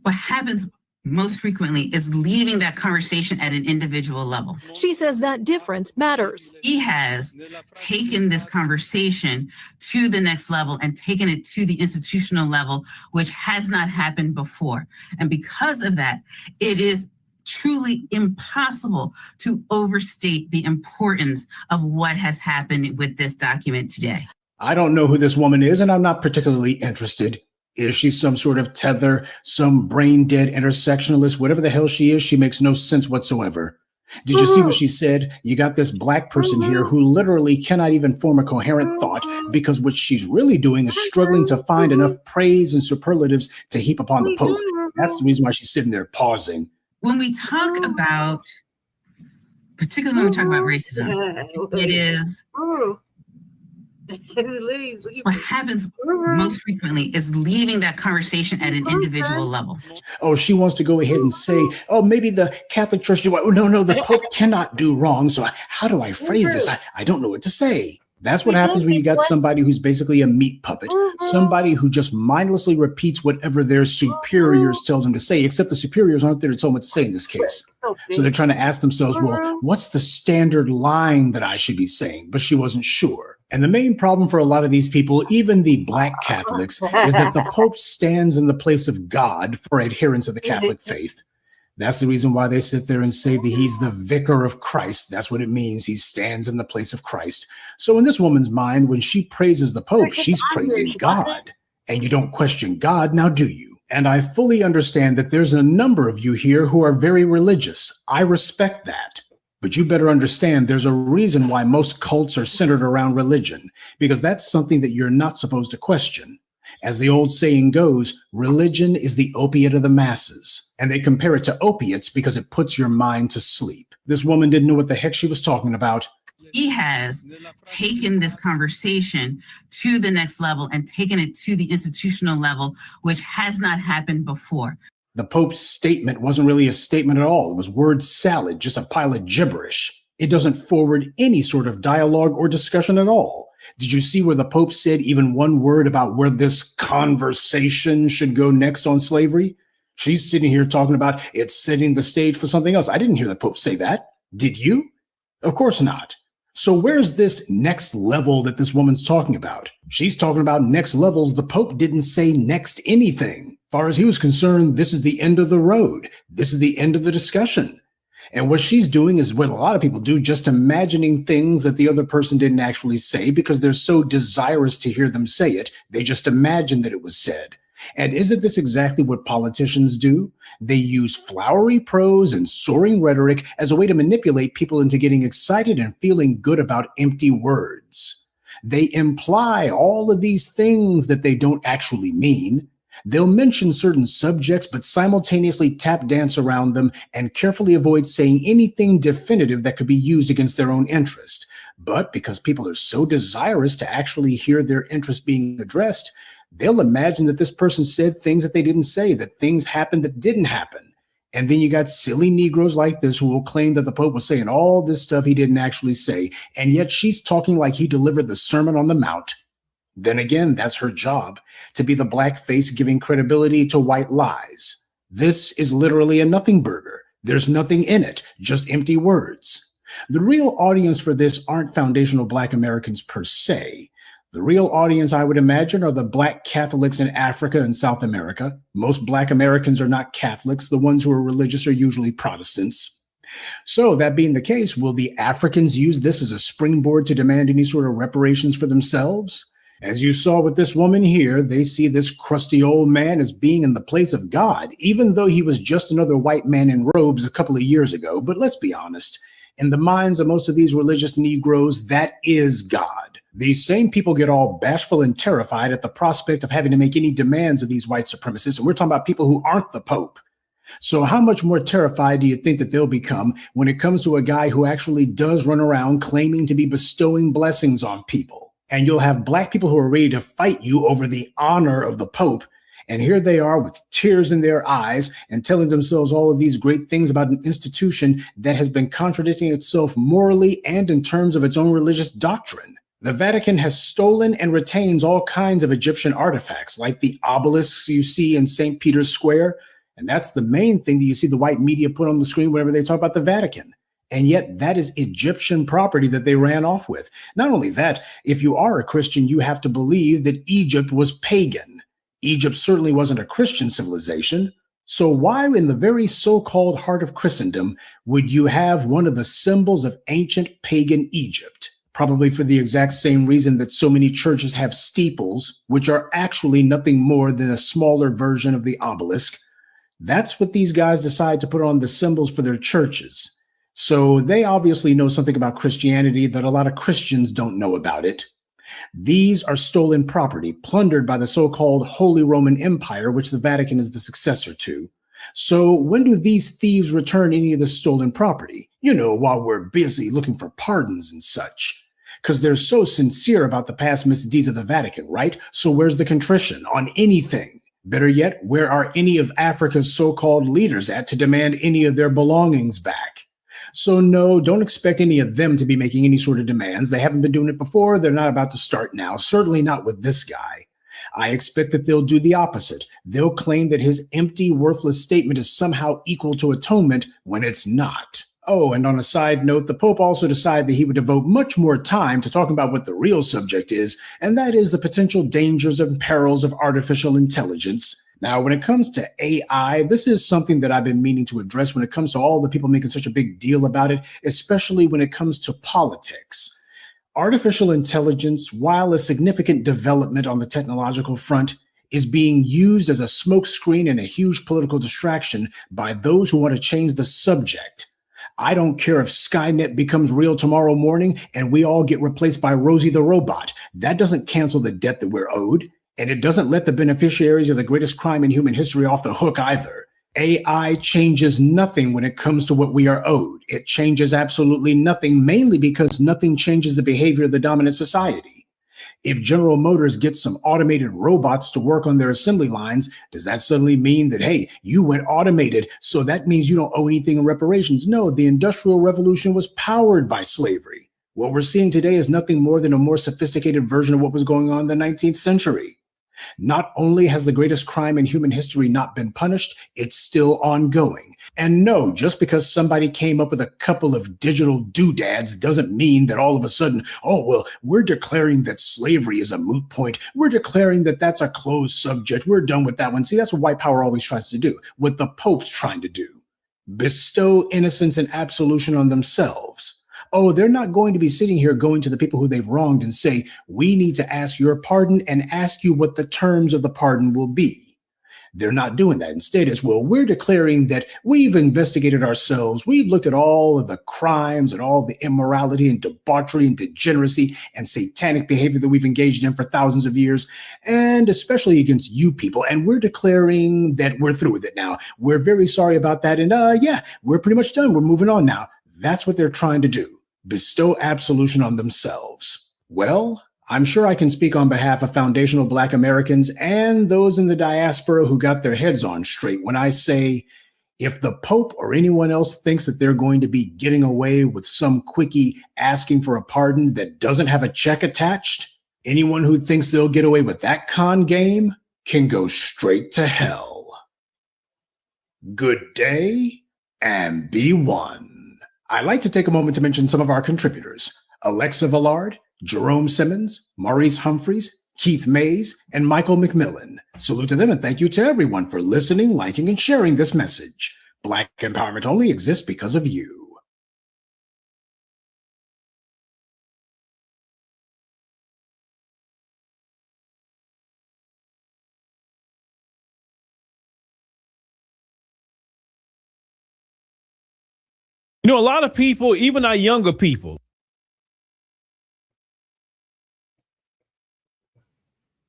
Speaker 7: what happens most frequently is leaving that conversation at an individual level.
Speaker 18: She says that difference matters.
Speaker 7: He has taken this conversation to the next level and taken it to the institutional level, which has not happened before. And because of that, it is truly impossible to overstate the importance of what has happened with this document today.
Speaker 2: I don't know who this woman is, and I'm not particularly interested. Is she some sort of tether, some brain-dead intersectionalist? Whatever the hell she is, she makes no sense whatsoever. Did you see what she said? You got this black person here who literally cannot even form a coherent thought because what she's really doing is struggling to find enough praise and superlatives to heap upon the Pope. That's the reason why she's sitting there pausing.
Speaker 7: When we talk about, particularly when we talk about racism, it is What happens most frequently is leaving that conversation at an individual level.
Speaker 2: Oh, she wants to go ahead and say, oh, maybe the Catholic Church do. Oh, no, the Pope cannot do wrong. So how do I phrase this? I don't know what to say. That's what happens when you got somebody who's basically a meat puppet, somebody who just mindlessly repeats whatever their superiors tell them to say, except the superiors aren't there to tell them what to say in this case. So they're trying to ask themselves, well, what's the standard line that I should be saying? But she wasn't sure. And the main problem for a lot of these people, even the Black Catholics, is that the Pope stands in the place of God for adherents of the Catholic faith. That's the reason why they sit there and say that he's the vicar of Christ. That's what it means. He stands in the place of Christ. So in this woman's mind, when she praises the Pope, she's praising God. And you don't question God, now do you? And I fully understand that there's a number of you here who are very religious. I respect that. But you better understand there's a reason why most cults are centered around religion, because that's something that you're not supposed to question. As the old saying goes, religion is the opiate of the masses, and they compare it to opiates because it puts your mind to sleep. This woman didn't know what the heck she was talking about.
Speaker 7: He has taken this conversation to the next level and taken it to the institutional level, which has not happened before.
Speaker 2: The Pope's statement wasn't really a statement at all. It was word salad, just a pile of gibberish. It doesn't forward any sort of dialogue or discussion at all. Did you see where the Pope said even one word about where this conversation should go next on slavery? She's sitting here talking about it's setting the stage for something else. I didn't hear the Pope say that. Did you? Of course not. So where's this next level that this woman's talking about? She's talking about next levels. The Pope didn't say next anything. As far as he was concerned, this is the end of the road. This is the end of the discussion. And what she's doing is what a lot of people do, just imagining things that the other person didn't actually say because they're so desirous to hear them say it. They just imagine that it was said. And isn't this exactly what politicians do? They use flowery prose and soaring rhetoric as a way to manipulate people into getting excited and feeling good about empty words. They imply all of these things that they don't actually mean. They'll mention certain subjects, but simultaneously tap dance around them and carefully avoid saying anything definitive that could be used against their own interest. But because people are so desirous to actually hear their interest being addressed, they'll imagine that this person said things that they didn't say, that things happened that didn't happen. And then you got silly Negroes like this who will claim that the Pope was saying all this stuff he didn't actually say, and yet she's talking like he delivered the Sermon on the Mount. Then again, that's her job, to be the black face giving credibility to white lies. This is literally a nothing burger. There's nothing in it, just empty words. The real audience for this aren't foundational Black Americans per se. The real audience, I would imagine, are the Black Catholics in Africa and South America. Most Black Americans are not Catholics. The ones who are religious are usually Protestants. So that being the case, will the Africans use this as a springboard to demand any sort of reparations for themselves? As you saw with this woman here, they see this crusty old man as being in the place of God, even though he was just another white man in robes a couple of years ago. But let's be honest, in the minds of most of these religious Negroes, that is God. These same people get all bashful and terrified at the prospect of having to make any demands of these white supremacists. And we're talking about people who aren't the Pope. So how much more terrified do you think that they'll become when it comes to a guy who actually does run around claiming to be bestowing blessings on people? And you'll have Black people who are ready to fight you over the honor of the Pope. And here they are with tears in their eyes and telling themselves all of these great things about an institution that has been contradicting itself morally and in terms of its own religious doctrine. The Vatican has stolen and retains all kinds of Egyptian artifacts, like the obelisks you see in St. Peter's Square. And that's the main thing that you see the white media put on the screen whenever they talk about the Vatican. And yet that is Egyptian property that they ran off with. Not only that, if you are a Christian, you have to believe that Egypt was pagan. Egypt certainly wasn't a Christian civilization. So why in the very so-called heart of Christendom would you have one of the symbols of ancient pagan Egypt? Probably for the exact same reason that so many churches have steeples, which are actually nothing more than a smaller version of the obelisk. That's what these guys decide to put on the symbols for their churches. So they obviously know something about Christianity that a lot of Christians don't know about it. These are stolen property, plundered by the so-called Holy Roman Empire, which the Vatican is the successor to. So when do these thieves return any of the stolen property? You know, while we're busy looking for pardons and such. Because they're so sincere about the past misdeeds of the Vatican, right? So where's the contrition on anything? Better yet, where are any of Africa's so-called leaders at to demand any of their belongings back? So no, don't expect any of them to be making any sort of demands. They haven't been doing it before. They're not about to start now. Certainly not with this guy. I expect that they'll do the opposite. They'll claim that his empty, worthless statement is somehow equal to atonement when it's not. Oh, and on a side note, the Pope also decided that he would devote much more time to talking about what the real subject is, and that is the potential dangers and perils of artificial intelligence. Now, when it comes to AI, this is something that I've been meaning to address when it comes to all the people making such a big deal about it, especially when it comes to politics. Artificial intelligence, while a significant development on the technological front, is being used as a smokescreen and a huge political distraction by those who want to change the subject. I don't care if Skynet becomes real tomorrow morning and we all get replaced by Rosie the robot. That doesn't cancel the debt that we're owed, and it doesn't let the beneficiaries of the greatest crime in human history off the hook either. AI changes nothing when it comes to what we are owed. It changes absolutely nothing, mainly because nothing changes the behavior of the dominant society. If General Motors gets some automated robots to work on their assembly lines, does that suddenly mean that, hey, you went automated, so that means you don't owe anything in reparations? No, the Industrial Revolution was powered by slavery. What we're seeing today is nothing more than a more sophisticated version of what was going on in the 19th century. Not only has the greatest crime in human history not been punished, it's still ongoing. And no, just because somebody came up with a couple of digital doodads doesn't mean that all of a sudden, oh, well, we're declaring that slavery is a moot point. We're declaring that that's a closed subject. We're done with that one. See, that's what white power always tries to do, what the Pope's trying to do. Bestow innocence and absolution on themselves. Oh, they're not going to be sitting here going to the people who they've wronged and say, we need to ask your pardon and ask you what the terms of the pardon will be. They're not doing that. Instead, it's, well, we're declaring that we've investigated ourselves. We've looked at all of the crimes and all the immorality and debauchery and degeneracy and satanic behavior that we've engaged in for thousands of years, and especially against you people. And we're declaring that we're through with it now. We're very sorry about that. And yeah, we're pretty much done. We're moving on now. That's what they're trying to do. Bestow absolution on themselves. Well, I'm sure I can speak on behalf of foundational Black Americans and those in the diaspora who got their heads on straight when I say, if the Pope or anyone else thinks that they're going to be getting away with some quickie asking for a pardon that doesn't have a check attached, anyone who thinks they'll get away with that con game can go straight to hell. Good day and be one. I'd like to take a moment to mention some of our contributors: Alexa Villard, Jerome Simmons, Maurice Humphreys, Keith Mays, and Michael McMillan. Salute to them and thank you to everyone for listening, liking, and sharing this message. Black empowerment only exists because of you.
Speaker 20: You know, a lot of people, even our younger people.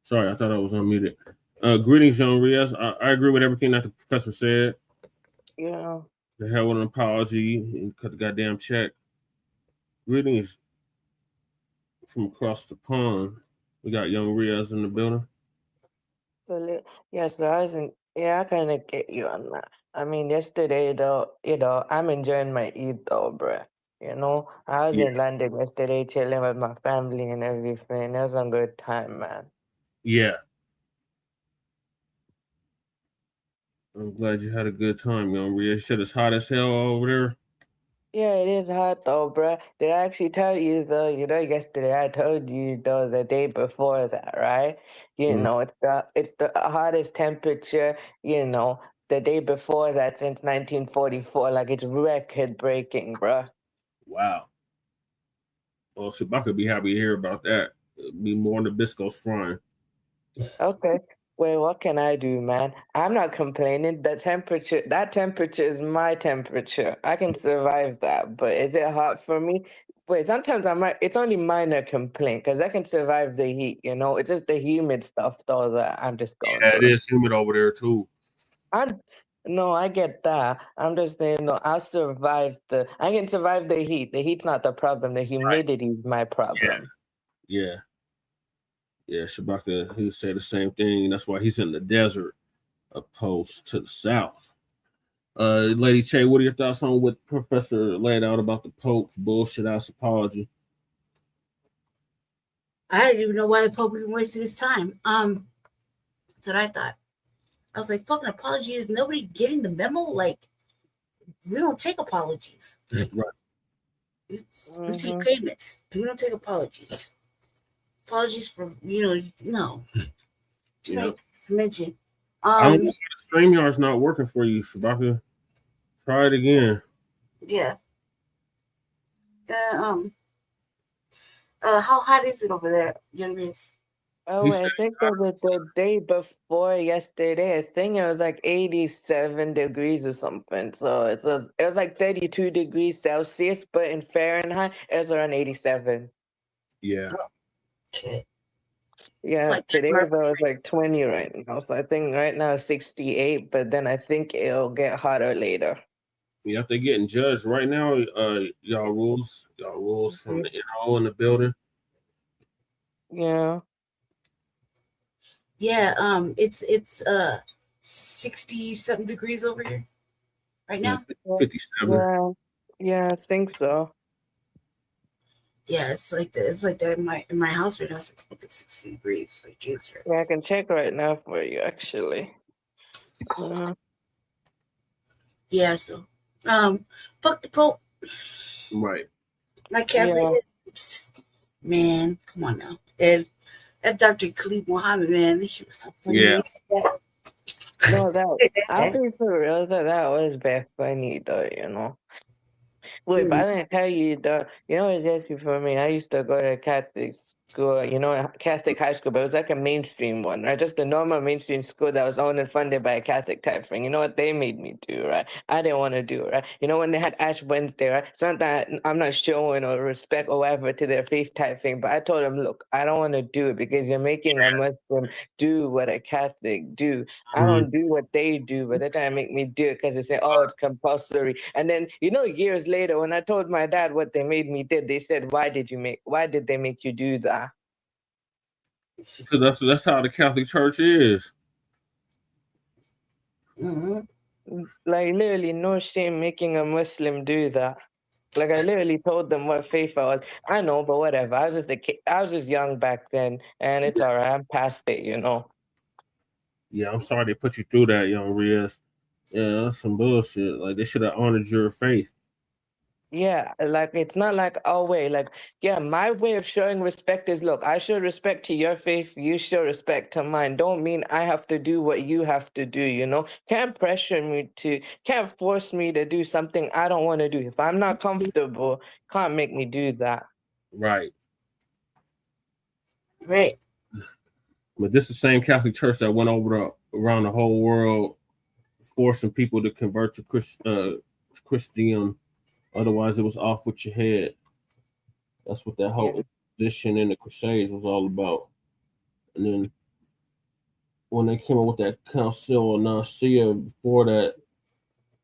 Speaker 20: Sorry, I thought I was unmuted. Greetings, young Riaz. I agree with everything that the professor said.
Speaker 6: Yeah.
Speaker 20: The hell with an apology and cut the goddamn check. Greetings from across the pond. We got young Riaz in the building.
Speaker 6: So, yes, I kind of get you on that. I mean, yesterday, though, I'm enjoying my Eid, though, bruh. I was in London yesterday chilling with my family and everything. It was a good time, man.
Speaker 20: Yeah. I'm glad you had a good time, young Riaz. You said it's hot as hell over there.
Speaker 6: Yeah, it is hot, though, bruh. Did I actually tell you, though, yesterday I told you, though, the day before that, right? It's the hottest temperature, the day before that since 1944. Like, it's record-breaking, bruh.
Speaker 20: Wow. Well, Bacc would be happy to hear about that. It'd be more Nabisco's frying.
Speaker 6: Okay. Well, what can I do, man? I'm not complaining. That temperature is my temperature. I can survive that. But is it hot for me? Wait, sometimes it's only minor complaint because I can survive the heat, It's just the humid stuff, though, that I'm just going
Speaker 20: Yeah,
Speaker 6: through.
Speaker 20: it is humid over there, too.
Speaker 6: No, I get that. I'm just saying, no, I can survive the heat. The heat's not the problem. The humidity is my problem.
Speaker 20: Yeah. Shabaka, he said the same thing. That's why he's in the desert, opposed to the south. Lady Che, what are your thoughts on what Professor laid out about the Pope's bullshit ass apology?
Speaker 1: I didn't even know why the Pope even wasted his time. That's what I thought. I was like, fucking apology, is nobody getting the memo? Like, we don't take apologies.
Speaker 20: Right.
Speaker 1: We take payments. We don't take apologies. Apologies for, no.
Speaker 20: Yep.
Speaker 1: To mention.
Speaker 20: I don't know why the StreamYard's not working for you, Shabaka. Try it again.
Speaker 1: Yeah. How hot is it over there, young miss?
Speaker 6: Oh, I think it was the day before yesterday. I think it was like 87 degrees or something. So it was like 32 degrees Celsius, but in Fahrenheit, it was around 87.
Speaker 20: Yeah.
Speaker 1: Okay.
Speaker 6: Yeah,
Speaker 1: like
Speaker 6: today though it's like 20 right now. So I think right now it's 68, but then I think it'll get hotter later.
Speaker 20: Yeah, they're getting judged right now. Y'all rules from the NO in the building.
Speaker 6: Yeah.
Speaker 1: Yeah, it's 60-something degrees over here right now.
Speaker 20: 57.
Speaker 6: Yeah, I think so.
Speaker 1: Yeah, it's like that. It's like that in my house right now. It's like 60 degrees. Like Jesus.
Speaker 6: Yeah, I can check right now for you actually.
Speaker 1: Yeah, so fuck the Pope.
Speaker 20: Right.
Speaker 1: Like Catholic. Man, come on now. And that Dr. Khalid Muhammad, man, he was so funny.
Speaker 20: Yeah.
Speaker 6: No, I'll be for real that was bad funny though, Wait, but I didn't tell you though. It's just for me. I used to go to Catholic school, Catholic high school, but it was like a mainstream one, right? Just a normal mainstream school that was owned and funded by a Catholic type thing. You know what they made me do, right? I didn't want to do it, right? When they had Ash Wednesday, right? It's not that I'm not showing or respect or whatever to their faith type thing, but I told them, look, I don't want to do it because you're making a Muslim do what a Catholic do. I don't do what they do, but they're trying to make me do it because they say, oh, it's compulsory. And then, years later, when I told my dad what they made me do, they said, why did they make you do that?
Speaker 20: Because that's how the Catholic Church is.
Speaker 6: Like literally no shame making a Muslim do that. Like I literally told them what faith I was. I know, but whatever. I was just a kid. I was just young back then, and it's all right. I'm past it,
Speaker 20: Yeah, I'm sorry they put you through that, young Riaz. Yeah, that's some bullshit. Like they should have honored your faith.
Speaker 6: Yeah, like it's not like our way. Like, yeah, my way of showing respect is, look, I show respect to your faith, you show respect to mine. Don't mean I have to do what you have to do, Can't pressure me can't force me to do something I don't want to do. If I'm not comfortable, can't make me do that.
Speaker 20: Right.
Speaker 1: Right.
Speaker 20: But this is the same Catholic Church that went around the whole world forcing people to convert to Christian. Otherwise, it was off with your head. That's what that whole position in the Crusades was all about. And then when they came up with that Council of Nicaea before that.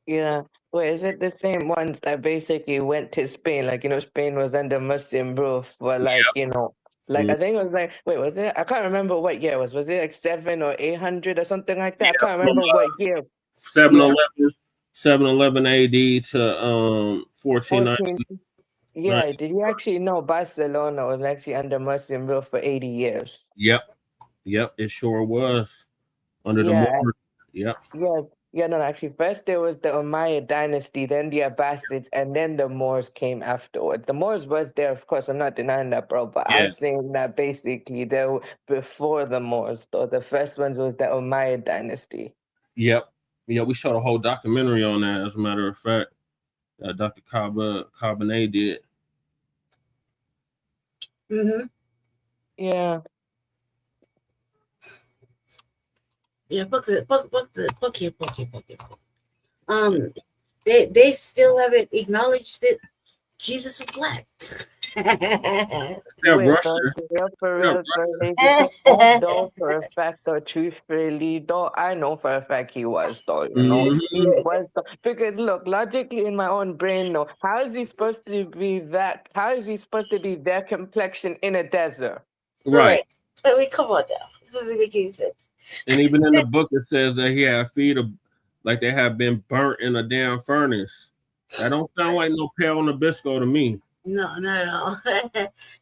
Speaker 6: Yeah. Wait, is it the same ones that basically went to Spain? Like, Spain was under Muslim rule for like, I think it was like, wait, was it? I can't remember what year it was. Was it like 700 or 800 or something like that? I can't remember what year.
Speaker 20: 711 AD to 1490.
Speaker 6: Yeah, did you actually know Barcelona was actually under Muslim rule for 80 years?
Speaker 20: Yep, it sure was. Under the Moors. Yep.
Speaker 6: Yeah, no, actually, first there was the Umayyad dynasty, then the Abbasids, and then the Moors came afterwards. The Moors was there, of course, I'm not denying that, bro, but I'm saying that basically they were before the Moors, though. The first ones was the Umayyad dynasty.
Speaker 20: Yep. Yeah, we showed a whole documentary on that, as a matter of fact. Dr. Cabernet did.
Speaker 6: Yeah.
Speaker 1: Yeah, fuck here. They still haven't acknowledged that Jesus was black.
Speaker 20: Yeah,
Speaker 6: Wait,
Speaker 20: Russia.
Speaker 6: for
Speaker 20: Yeah,
Speaker 6: real, because I know for a fact, though, truthfully, though, I know for a fact he was, though, you know, he was, because look, logically in my own brain, though, how is he supposed to be that, how is he supposed to be their complexion in a desert?
Speaker 20: Right.
Speaker 1: I mean, come on now. This doesn't make any sense.
Speaker 20: And even in the book, it says that he had feet of, like they have been burnt in a damn furnace. That don't sound like no pale Nabisco to me.
Speaker 1: No, not at all.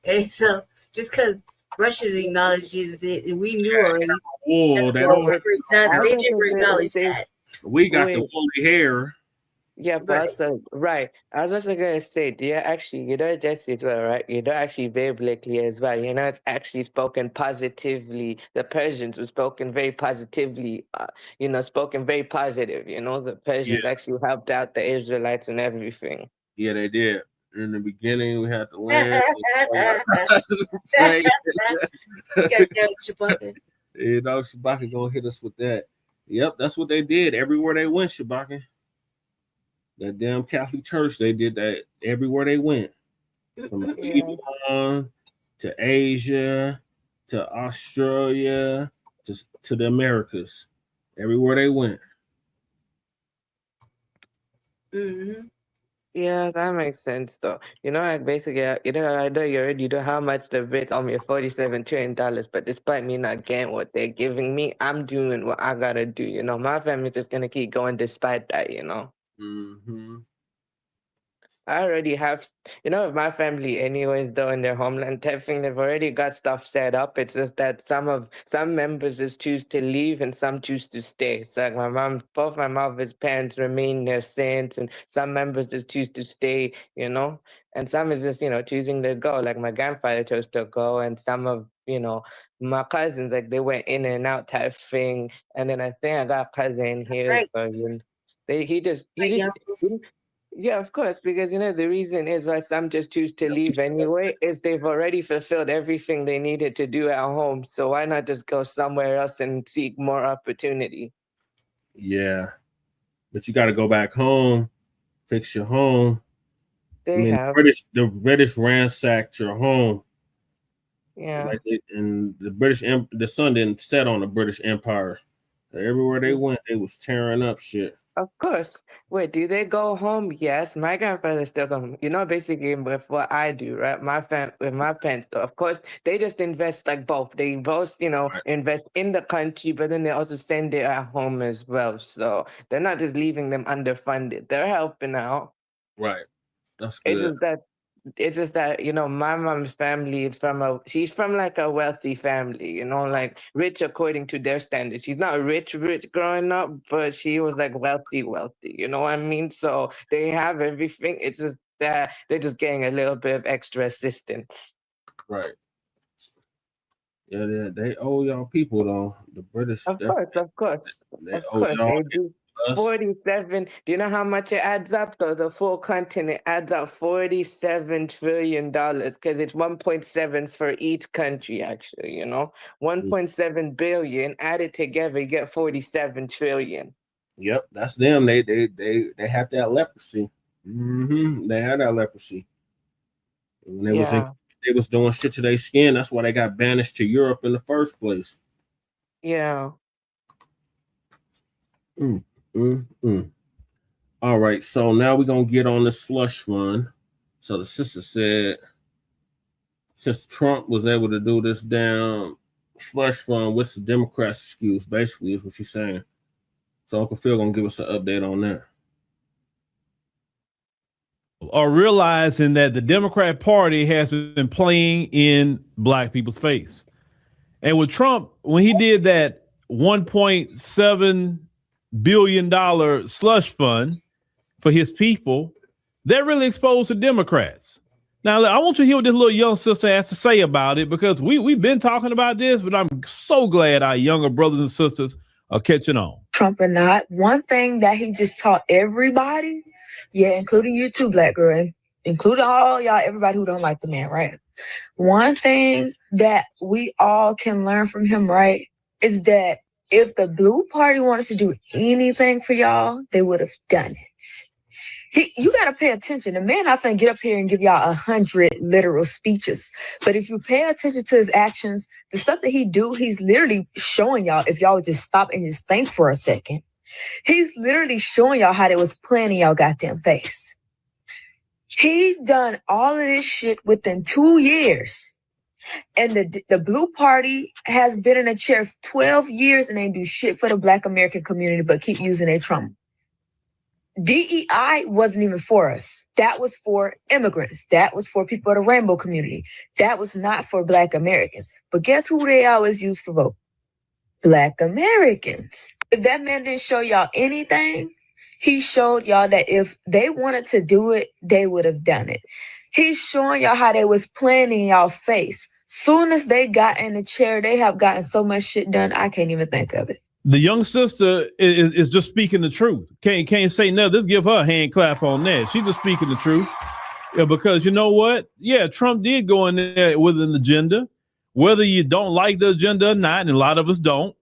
Speaker 1: And so, just because Russia acknowledges it, and we knew already.
Speaker 20: Oh, they don't have
Speaker 1: They never acknowledged that.
Speaker 20: We got the
Speaker 6: Wait.
Speaker 20: woolly hair.
Speaker 6: Yeah, but also, right. I was also gonna say, you know, just as well, right? You know, actually biblically as well. You know, it's actually spoken positively. The Persians were spoken very positively. You know, spoken very positive. You know, the Persians actually helped out the Israelites and everything.
Speaker 20: Yeah, they did. In the beginning, we had the land. You know, Shabaka gonna hit us with that. Yep, that's what they did. Everywhere they went, Shabaka. That damn Catholic Church, they did that everywhere they went. From Iran to Asia to Australia to the Americas. Everywhere they went.
Speaker 1: Mm-hmm.
Speaker 6: Yeah, that makes sense though. You know, like basically, you know, I know you already know how much the Brits owe me $47 trillion, but despite me not getting what they're giving me, I'm doing what I gotta do. You know, my family's just gonna keep going despite that, you know.
Speaker 20: Mm-hmm.
Speaker 6: I already have, you know, my family anyways, though, in their homeland type thing, they've already got stuff set up. It's just that some members just choose to leave and some choose to stay. So like both my mother's parents remain their saints, and some members just choose to stay, you know, and some is just, you know, choosing to go. Like my grandfather chose to go, and some of, you know, my cousins, like they went in and out type thing. And then I think I got a cousin here, so you know, he just yeah, of course, because you know the reason is why some just choose to leave anyway is they've already fulfilled everything they needed to do at home. So why not just go somewhere else and seek more opportunity?
Speaker 20: Yeah. But you gotta go back home, fix your home. The British ransacked your home.
Speaker 6: Yeah.
Speaker 20: Like and the sun didn't set on the British Empire. Everywhere they went, they was tearing up shit.
Speaker 6: Of course. Wait, do they go home? Yes, my grandfather still come. You know, basically with what I do, right? With my parents, so of course, they just invest like both. They both, you know, invest in the country, but then they also send it at home as well. So they're not just leaving them underfunded. They're helping out.
Speaker 20: Right. That's good.
Speaker 6: It's just that, you know, my mom's family is she's from like a wealthy family, you know, like rich according to their standards. She's not rich growing up, but she was like wealthy, you know what I mean? So they have everything. It's just that they're just getting a little bit of extra assistance.
Speaker 20: Right. Yeah, they owe y'all people though. The British.
Speaker 6: Of course.
Speaker 20: They owe y'all.
Speaker 6: They do. 47. Do you know how much it adds up though? The full continent adds up $47 trillion because it's 1.7 for each country, actually, you know. 1.7 billion added together, you get 47 trillion.
Speaker 20: Yep, that's them. They have that leprosy. Mm-hmm. They had that leprosy. When they was doing shit to their skin, that's why they got banished to Europe in the first place.
Speaker 6: Yeah.
Speaker 20: All right, so now we're gonna get on the slush fund. So the sister said, since Trump was able to do this damn slush fund, what's the Democrats' excuse? Basically, is what she's saying. So Uncle Phil gonna give us an update on that.
Speaker 10: Are realizing that the Democrat Party has been playing in black people's face. And with Trump, when he did that $1.7 billion slush fund for his people, that really exposed the Democrats. Now, I want you to hear what this little young sister has to say about it, because we've been talking about this, but I'm so glad our younger brothers and sisters are catching on.
Speaker 21: Trump or not, one thing that he just taught everybody, yeah, including you too, Black girl, including all y'all, everybody who don't like the man, right? One thing that we all can learn from him, right, is that if the blue party wanted to do anything for y'all, they would have done it. You gotta pay attention. The man not finna get up here and give y'all 100 literal speeches. But if you pay attention to his actions, the stuff that he do, he's literally showing y'all, if y'all would just stop and just think for a second, he's literally showing y'all how they was playing in y'all goddamn face. He done all of this shit within 2 years. And the Blue Party has been in a chair for 12 years and they do shit for the Black American community, but keep using their trauma. DEI wasn't even for us. That was for immigrants. That was for people of the rainbow community. That was not for Black Americans. But guess who they always use for vote? Black Americans. If that man didn't show y'all anything, he showed y'all that if they wanted to do it, they would have done it. He's showing y'all how they was playing in y'all face. Soon as they got in the chair, they have gotten so much shit done, I can't even think of it.
Speaker 10: The young sister is just speaking the truth. Can't say no. Let's give her a hand clap on that. She's just speaking the truth. Yeah, because you know what? Yeah, Trump did go in there with an agenda. Whether you don't like the agenda or not, and a lot of us don't,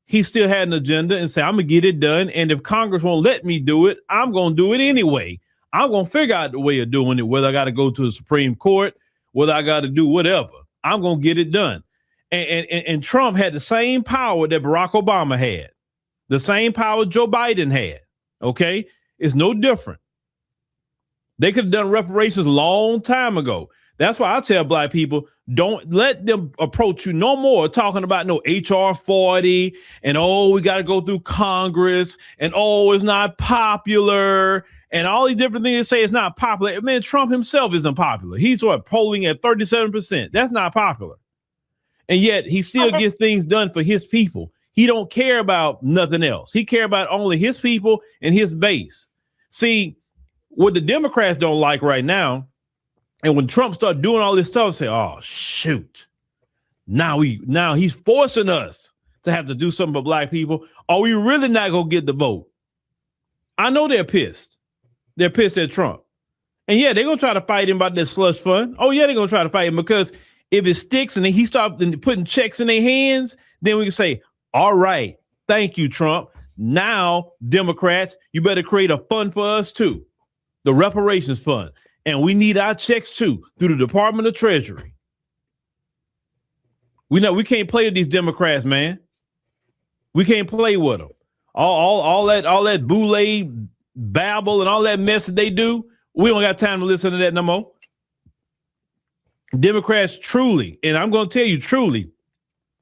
Speaker 10: he still had an agenda and said, I'm going to get it done. And if Congress won't let me do it, I'm going to do it anyway. I'm going to figure out the way of doing it, whether I got to go to the Supreme Court, whether I got to do whatever. I'm going to get it done. And Trump had the same power that Barack Obama had, the same power Joe Biden had. Okay, it's no different. They could have done reparations a long time ago. That's why I tell Black people, don't let them approach you no more talking about no HR 40 and we got to go through Congress and it's not popular and all these different things that say it's not popular. Man, Trump himself isn't popular. He's polling at 37%. That's not popular. And yet he still gets things done for his people. He don't care about nothing else. He care about only his people and his base. See, what the Democrats don't like right now, and when Trump started doing all this stuff, say, oh, shoot. Now he's forcing us to have to do something for Black people. Are we really not going to get the vote? I know they're pissed. They're pissed at Trump. And yeah, they're going to try to fight him about this slush fund. Oh, yeah, they're going to try to fight him because if it sticks and then he starts putting checks in their hands, then we can say, all right, thank you, Trump. Now, Democrats, you better create a fund for us, too. The reparations fund. And we need our checks, too, through the Department of Treasury. We know we can't play with these Democrats, man. We can't play with them. All that boule babble and all that mess that they do, we don't got time to listen to that no more. Democrats truly, and I'm going to tell you truly,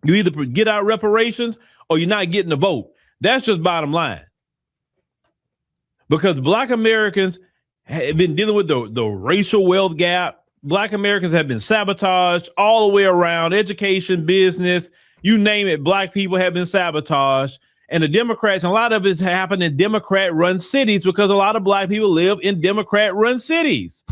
Speaker 10: you either get out reparations or you're not getting the vote. That's just bottom line. Because Black Americans have been dealing with the racial wealth gap. Black Americans have been sabotaged all the way around, education, business, you name it. Black people have been sabotaged. And the Democrats, and a lot of it's happened in Democrat-run cities because a lot of Black people live in Democrat-run cities.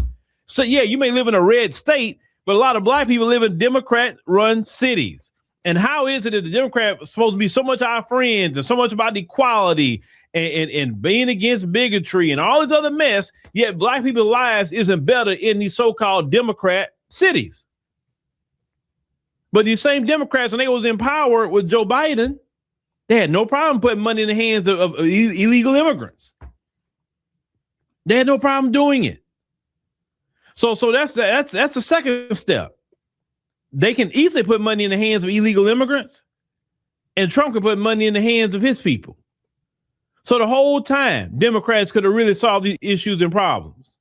Speaker 10: So, yeah, you may live in a red state, but a lot of Black people live in Democrat-run cities. And how is it that the Democrats are supposed to be so much our friends and so much about equality and being against bigotry and all this other mess, yet Black people's lives isn't better in these so-called Democrat cities? But these same Democrats, when they was in power with Joe Biden, they had no problem putting money in the hands of illegal immigrants. They had no problem doing it. So that's the second step. They can easily put money in the hands of illegal immigrants, and Trump can put money in the hands of his people. So the whole time, Democrats could have really solved these issues and problems,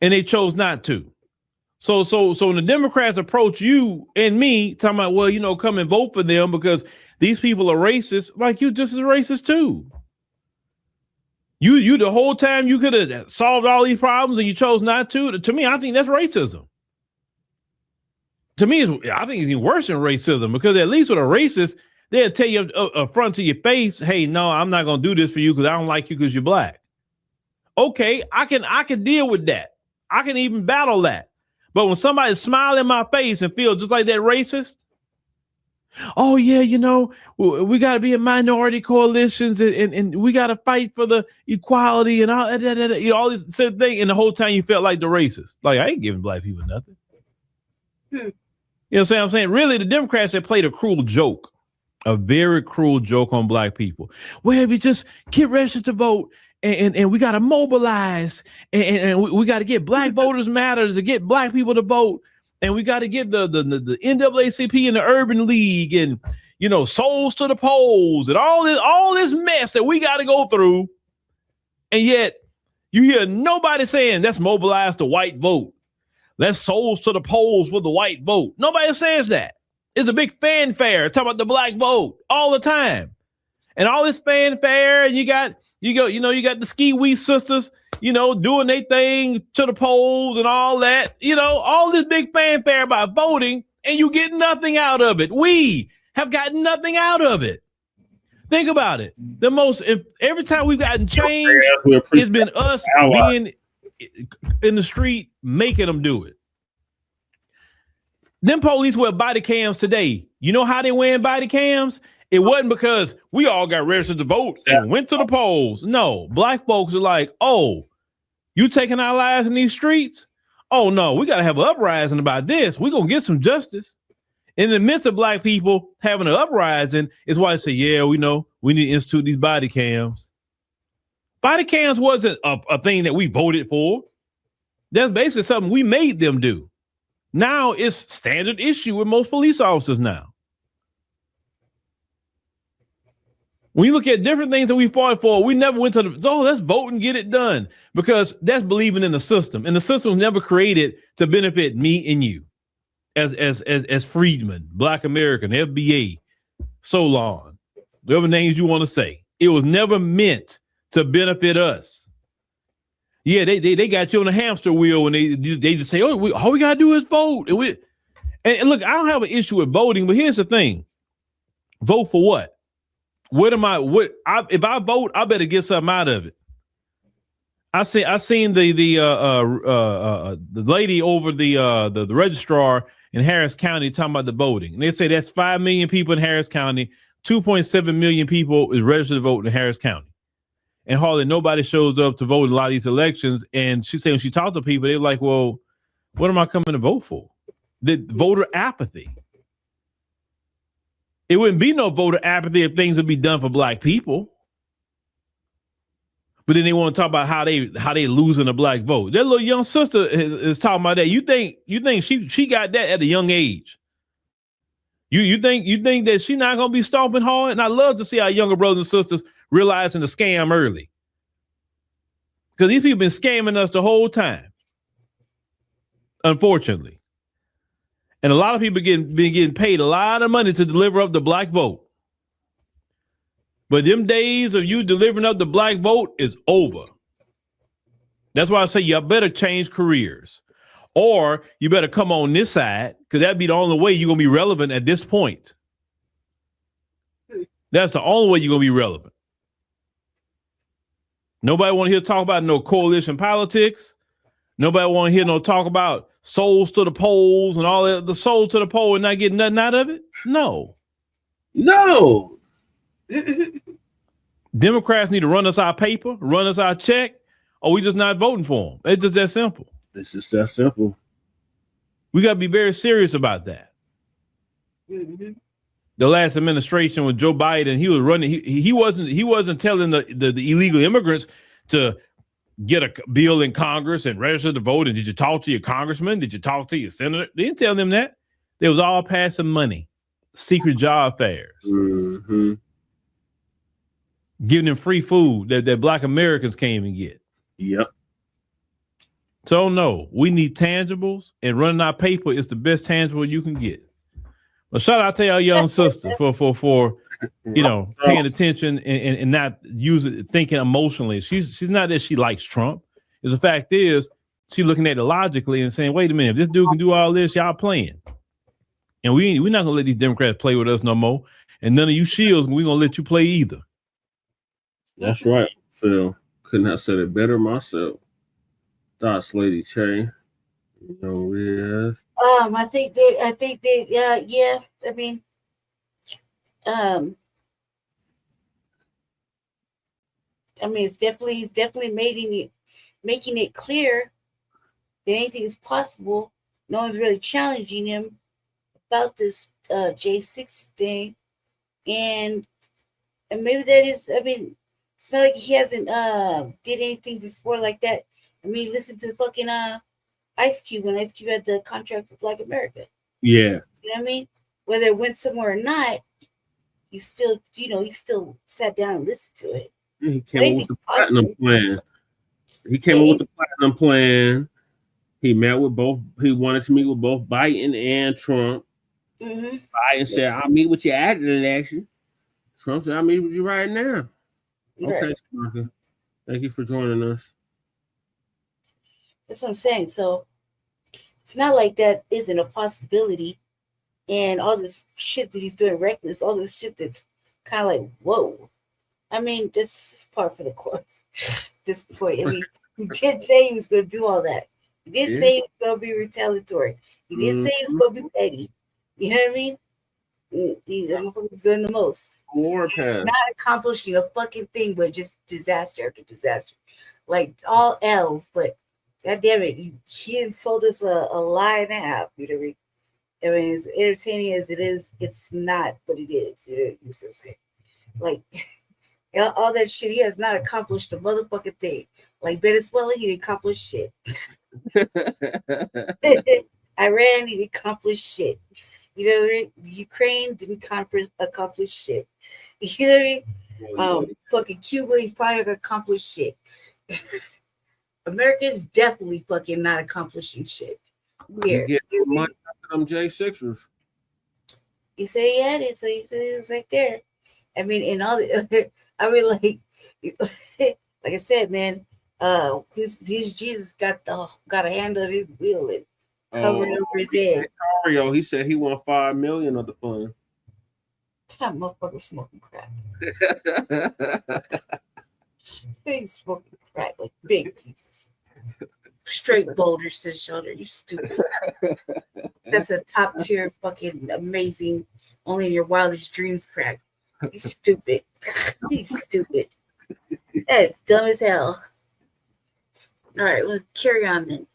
Speaker 10: and they chose not to. So when the Democrats approach you and me, talking about, well, come and vote for them because these people are racist, like you just as racist too. You the whole time you could have solved all these problems and you chose not to. To me, I think that's racism. To me, I think it's even worse than racism because at least with a racist, they'll tell you up front to your face, hey, no, I'm not going to do this for you because I don't like you because you're Black. Okay, I can deal with that. I can even battle that. But when somebody smiles in my face and feels just like that racist, oh, yeah, we got to be in minority coalitions and we got to fight for the equality and all that, all this same thing. And the whole time you felt like the racist. Like, I ain't giving Black people nothing. You know what I'm saying? Really, the Democrats have played a cruel joke, a very cruel joke on Black people. Well, if you just get registered to vote and we got to mobilize, and we got to get Black voters matter to get Black people to vote, and we got to get the NAACP and the Urban League, and souls to the polls, and all this mess that we got to go through, and yet you hear nobody saying let's mobilize the white vote, let's souls to the polls for the white vote. Nobody says that. It's a big fanfare talking about the Black vote all the time, and all this fanfare, and you got the ski wee sisters, doing their thing to the polls and all that, all this big fanfare about voting, and you get nothing out of it. We have gotten nothing out of it. Think about it. Every time we've gotten change, it's been us being in the street making them do it. Them police wear body cams today. You know how they wearing body cams? It wasn't because we all got registered to vote and went to the polls. No, Black folks are like, oh, you taking our lives in these streets? Oh no, we got to have an uprising about this. We're going to get some justice. In the midst of Black people having an uprising is why I say, yeah, we know we need to institute these body cams. Body cams wasn't a thing that we voted for. That's basically something we made them do. Now it's standard issue with most police officers now. When you look at different things that we fought for, we never went to let's vote and get it done, because that's believing in the system. And the system was never created to benefit me and you as freedmen, Black American, FBA, so long, whatever names you want to say. It was never meant to benefit us. Yeah, they got you on a hamster wheel when they just say, oh, all we got to do is vote. And look, I don't have an issue with voting, but here's the thing. Vote for what? If I vote, I better get something out of it. I seen the lady over the registrar in Harris County talking about the voting. And they say that's 5 million people in Harris County, 2.7 million people is registered to vote in Harris County. And hardly nobody shows up to vote in a lot of these elections. And she said when she talked to people, they're like, well, what am I coming to vote for? The voter apathy. It wouldn't be no voter apathy if things would be done for Black people. But then they want to talk about how they losing a Black vote. That little young sister is talking about that. You think she got that at a young age? You think that she's not gonna be stomping hard? And I love to see our younger brothers and sisters realizing the scam early, because these people been scamming us the whole time, unfortunately. And a lot of people been getting paid a lot of money to deliver up the Black vote. But them days of you delivering up the Black vote is over. That's why I say you better change careers, or you better come on this side, because that'd be the only way you're going to be relevant at this point. That's the only way you're going to be relevant. Nobody want to hear talk about no coalition politics. Nobody want to hear no talk about souls to the polls and all that. The soul to the poll and not getting nothing out of it. No. Democrats need to run us our paper, run us our check, or we just not voting for them. It's just that simple.
Speaker 20: It's just that simple.
Speaker 10: We got to be very serious about that. The last administration with Joe Biden, he was running. He wasn't telling the illegal immigrants to get a bill in Congress and register to vote. And did you talk to your congressman? Did you talk to your senator? They didn't tell them that. They was all passing money, secret job fairs, giving them free food that Black Americans can't even get.
Speaker 20: Yep.
Speaker 10: So no, we need tangibles, and running our paper is the best tangible you can get. Well, shout out to our young sister for paying attention and not thinking emotionally. She's not that she likes Trump. The fact is, she's looking at it logically and saying, wait a minute, if this dude can do all this, y'all playing. And we're not gonna let these Democrats play with us no more. And none of you shields, we're gonna let you play either.
Speaker 20: That's right, Phil. Couldn't have said it better myself. Thoughts, Lady Che. You know who he is.
Speaker 1: I think that yeah. I mean, it's definitely making it clear that anything is possible. No one's really challenging him about this J6 thing, and maybe that is. It's not like he hasn't did anything before like that. I mean, listen to fucking Ice Cube when Ice Cube had the contract with Black America.
Speaker 20: Yeah.
Speaker 1: You know what I mean? Whether it went somewhere or not, he still, he still sat down and listened to it.
Speaker 20: He came up with the platinum plan. He met with both. He wanted to meet with both Biden and Trump.
Speaker 1: Mm-hmm.
Speaker 20: Biden said, "I'll meet with you after the election." Trump said, "I'll meet with you right now." Okay,
Speaker 1: Right.
Speaker 20: Sparker. Thank you for joining us.
Speaker 1: That's what I'm saying. So it's not like that isn't a possibility. And all this shit that he's doing reckless, all this shit that's kind of like, whoa. I mean, this is part for the course. This point. I mean, he did say he was going to do all that. He did say he was going to be retaliatory. He did say he was going to be petty. You know what I mean? He's doing the most. Not accomplishing a fucking thing, but just disaster after disaster. Like all L's, but God damn it, he sold us a lie and a half. You know what I mean? I mean, as entertaining as it is, it's not, but it is. You know what I'm saying? Like, all that shit, he has not accomplished a motherfucking thing. Like Venezuela, he didn't accomplish shit. Iran, he didn't accomplish shit. You know what I mean? Ukraine didn't accomplish shit. You know what I mean? Fucking Cuba, he finally accomplished shit. America is definitely fucking not accomplishing shit.
Speaker 20: You get money after them J6ers.
Speaker 1: He said he had it, so he said it was right there. I mean, in all the, I mean, like I said, man, his Jesus got a hand on his wheel and covered over his head.
Speaker 20: Mario, he said he won $5 million of the fund.
Speaker 1: That motherfucker smoking crack. He's smoking crack like big pieces. Straight boulders to the shoulder. You stupid. That's a top tier fucking amazing, only in your wildest dreams crack. You stupid. He's stupid. That is dumb as hell. All right, we'll carry on then.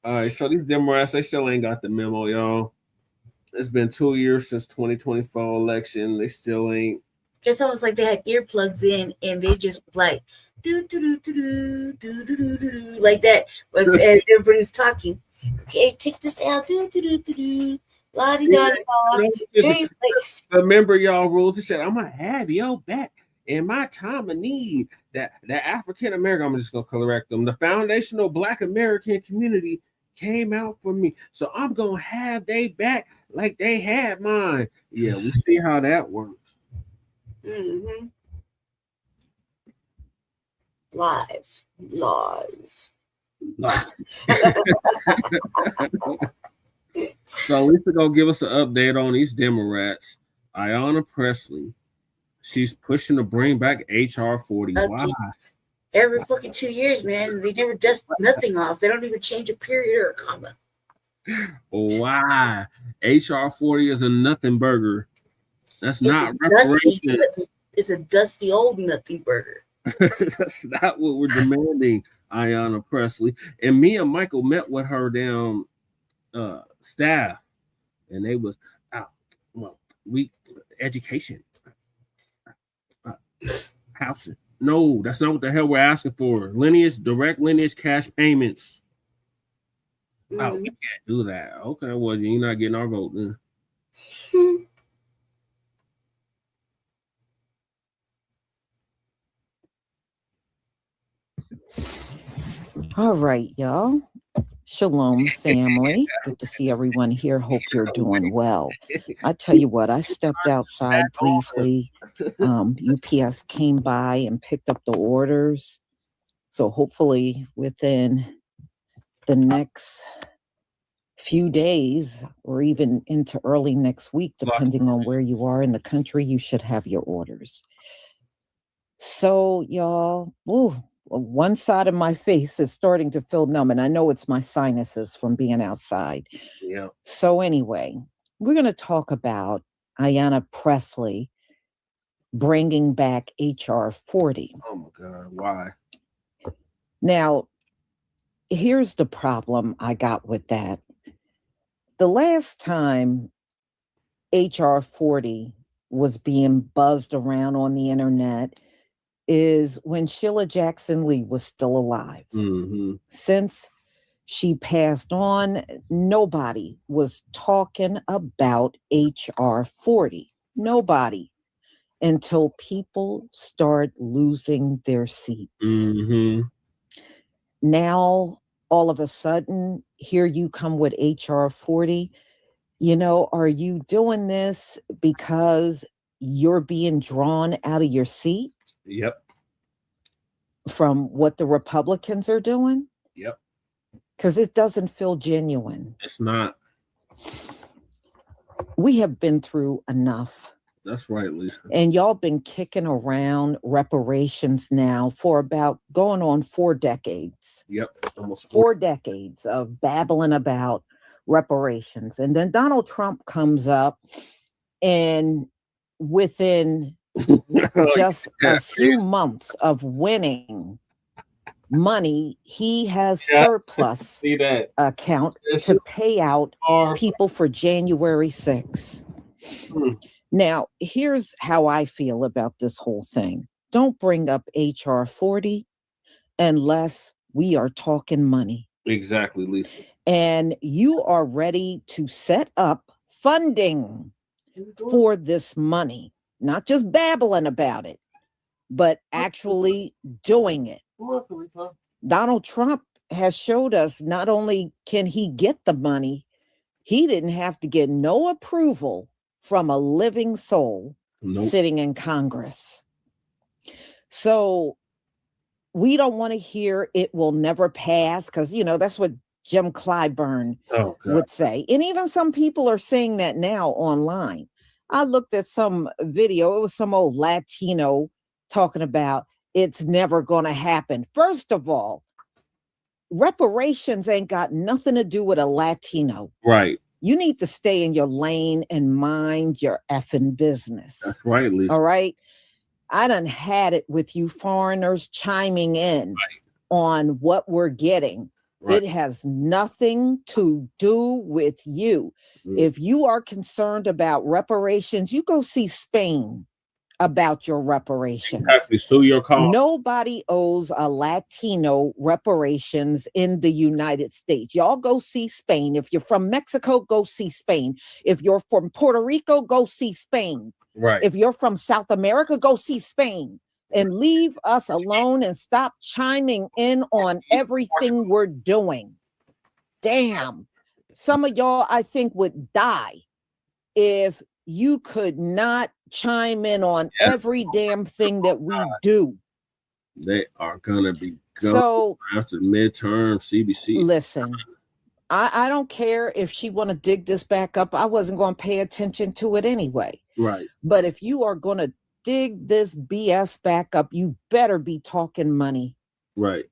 Speaker 20: All right, so these Democrats, they still ain't got the memo, y'all. It's been 2 years since 2024 election. They still ain't.
Speaker 1: It's almost like they had earplugs in and they just like do do do do do do do do like that as everybody was talking. Okay, take this out. Do do do do do. La di da da.
Speaker 20: Remember y'all rules. He said, "I'm gonna have your back in my time of need." That African American, I'm just gonna correct them. The foundational Black American community came out for me, so I'm gonna have they back like they had mine. Yeah, we see how that works.
Speaker 1: Mm-hmm. Lies.
Speaker 20: So Lisa gonna give us an update on these Democrats. Ayanna Pressley, she's pushing to bring back HR 40.
Speaker 1: Okay.
Speaker 20: Why?
Speaker 1: Every fucking 2 years, man. They never dust nothing off. They don't even change a period or a comma.
Speaker 20: Why? HR 40 is a nothing burger. That's not reparations.
Speaker 1: It's a dusty old nothing burger.
Speaker 20: That's not what we're demanding, Ayanna Pressley. And me and Michael met with her down staff, and they was education, housing. No, that's not what the hell we're asking for. Direct lineage cash payments. Oh, we can't do that. Okay, well, you're not getting our vote then.
Speaker 12: All right, y'all. Shalom, family. Good to see everyone here. Hope you're doing well. I tell you what, I stepped outside briefly. UPS came by and picked up the orders. So hopefully within the next few days or even into early next week, depending on where you are in the country, you should have your orders. So y'all, one side of my face is starting to feel numb, and I know it's my sinuses from being outside.
Speaker 20: Yeah.
Speaker 12: So anyway, we're going to talk about Ayanna Pressley bringing back HR 40.
Speaker 20: Oh my God, why?
Speaker 12: Now, here's the problem I got with that. The last time HR 40 was being buzzed around on the internet, is when Sheila Jackson Lee was still alive.
Speaker 20: Mm-hmm.
Speaker 12: Since she passed on, nobody was talking about HR 40. Nobody. Until people start losing their seats.
Speaker 20: Mm-hmm.
Speaker 12: Now, all of a sudden, here you come with HR 40. You know, are you doing this because you're being drawn out of your seat?
Speaker 20: Yep.
Speaker 12: From what the Republicans are doing?
Speaker 20: Yep.
Speaker 12: Because it doesn't feel genuine.
Speaker 20: It's not.
Speaker 12: We have been through enough.
Speaker 20: That's right, Lisa.
Speaker 12: And y'all been kicking around reparations now for about going on 4 decades.
Speaker 20: Yep. Almost
Speaker 12: 4 decades of babbling about reparations. And then Donald Trump comes up, and within just a few months of winning money, he has surplus account to pay out people for January 6th. Now, here's how I feel about this whole thing. Don't bring up HR 40 unless we are talking money.
Speaker 20: Exactly, Lisa.
Speaker 12: And you are ready to set up funding for this money, not just babbling about it, but actually doing it. Donald Trump has showed us not only can he get the money, he didn't have to get no approval from a living soul sitting in Congress. So we don't want to hear it will never pass, because, you know, that's what Jim Clyburn would say. And even some people are saying that now online. I looked at some video. It was some old Latino talking about it's never going to happen. First of all, reparations ain't got nothing to do with a Latino.
Speaker 20: Right.
Speaker 12: You need to stay in your lane and mind your effing business.
Speaker 20: That's right, Lisa.
Speaker 12: All right. I done had it with you foreigners chiming in on what we're getting. Right. It has nothing to do with you. If you are concerned about reparations, you go see Spain about your reparations.
Speaker 20: Exactly. Sue your cause.
Speaker 12: Nobody owes a Latino reparations in the United States. Y'all go see Spain. If you're from Mexico, go see Spain. If you're from Puerto Rico, go see Spain.
Speaker 20: Right.
Speaker 12: If you're from South America, go see Spain. And leave us alone and stop chiming in on everything we're doing. Damn. Some of y'all, I think, would die if you could not chime in on every damn thing that we do.
Speaker 20: They are gonna be going
Speaker 12: so
Speaker 20: after midterm CBC.
Speaker 12: Listen, I don't care if she want to dig this back up. I wasn't going to pay attention to it anyway.
Speaker 20: Right.
Speaker 12: But if you are going to dig this BS back up, you better be talking money.
Speaker 20: Right.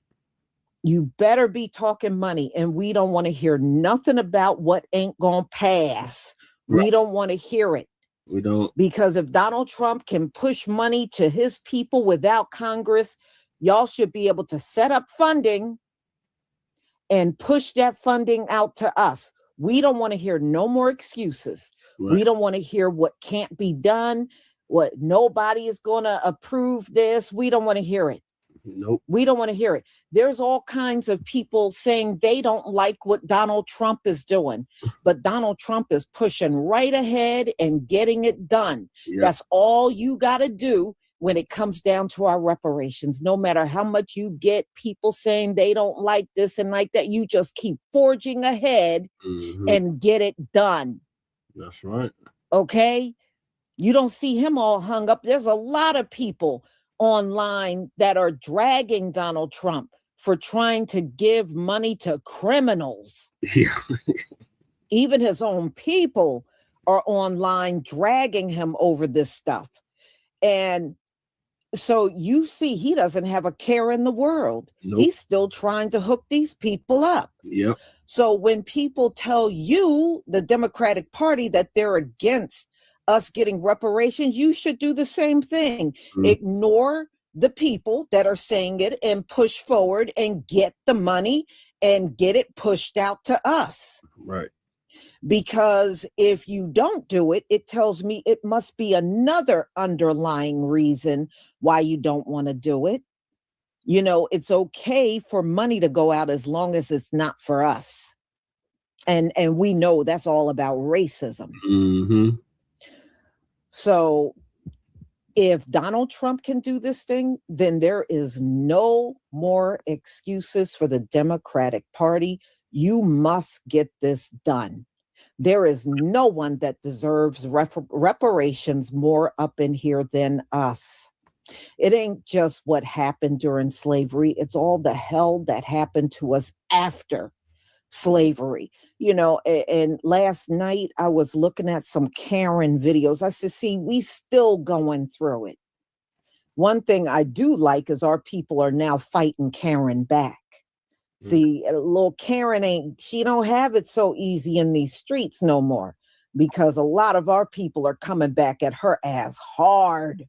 Speaker 12: You better be talking money. And we don't want to hear nothing about what ain't going to pass. Right. We don't want to hear it.
Speaker 20: We don't.
Speaker 12: Because if Donald Trump can push money to his people without Congress, y'all should be able to set up funding and push that funding out to us. We don't want to hear no more excuses. Right. We don't want to hear what can't be done, what nobody is going to approve this. We don't want to hear it.
Speaker 20: Nope.
Speaker 12: We don't want to hear it. There's all kinds of people saying they don't like what Donald Trump is doing, but Donald Trump is pushing right ahead and getting it done. Yep. That's all you got to do when it comes down to our reparations. No matter how much you get people saying they don't like this and like that, you just keep forging ahead and get it done.
Speaker 20: That's right.
Speaker 12: Okay? You don't see him all hung up. There's a lot of people online that are dragging Donald Trump for trying to give money to criminals.
Speaker 20: Yeah.
Speaker 12: Even his own people are online dragging him over this stuff. And so you see, he doesn't have a care in the world.
Speaker 20: Nope.
Speaker 12: He's still trying to hook these people up.
Speaker 20: Yep.
Speaker 12: So when people tell you, the Democratic Party, that they're against us getting reparations, you should do the same thing. Ignore the people that are saying it and push forward and get the money and get it pushed out to us.
Speaker 20: Right.
Speaker 12: Because if you don't do it, it tells me it must be another underlying reason why you don't want to do it. You know, it's okay for money to go out as long as it's not for us. And we know that's all about racism.
Speaker 20: Mm-hmm.
Speaker 12: So if Donald Trump can do this thing, then there is no more excuses for the Democratic Party. You must get this done. There is no one that deserves reparations more up in here than us. It ain't just what happened during slavery. It's all the hell that happened to us after slavery. You know, and last night I was looking at some Karen videos. I said, see, we still going through it. One thing I do like is our people are now fighting Karen back. See, little Karen she don't have it so easy in these streets no more, because a lot of our people are coming back at her ass hard.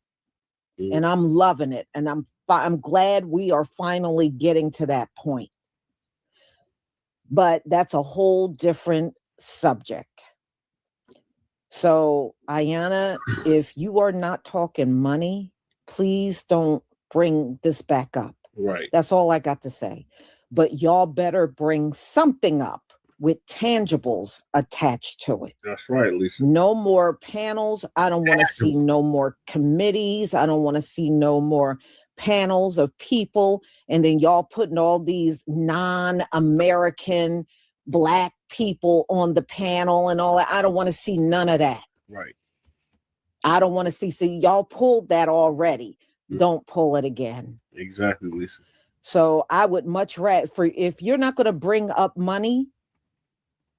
Speaker 12: And I'm loving it. And I'm glad we are finally getting to that point. But that's a whole different subject. So, Ayanna, if you are not talking money, please don't bring this back up.
Speaker 20: Right.
Speaker 12: That's all I got to say. But y'all better bring something up with tangibles attached to it.
Speaker 20: That's right, Lisa.
Speaker 12: No more panels. I don't want to see no more committees. I don't want to see no more panels of people. And then y'all putting all these non-American Black people on the panel and all that. I don't want to see none of that.
Speaker 20: Right.
Speaker 12: I don't want to see y'all pulled that already. Don't pull it again.
Speaker 20: Exactly, Lisa.
Speaker 12: So I would much rather, if you're not going to bring up money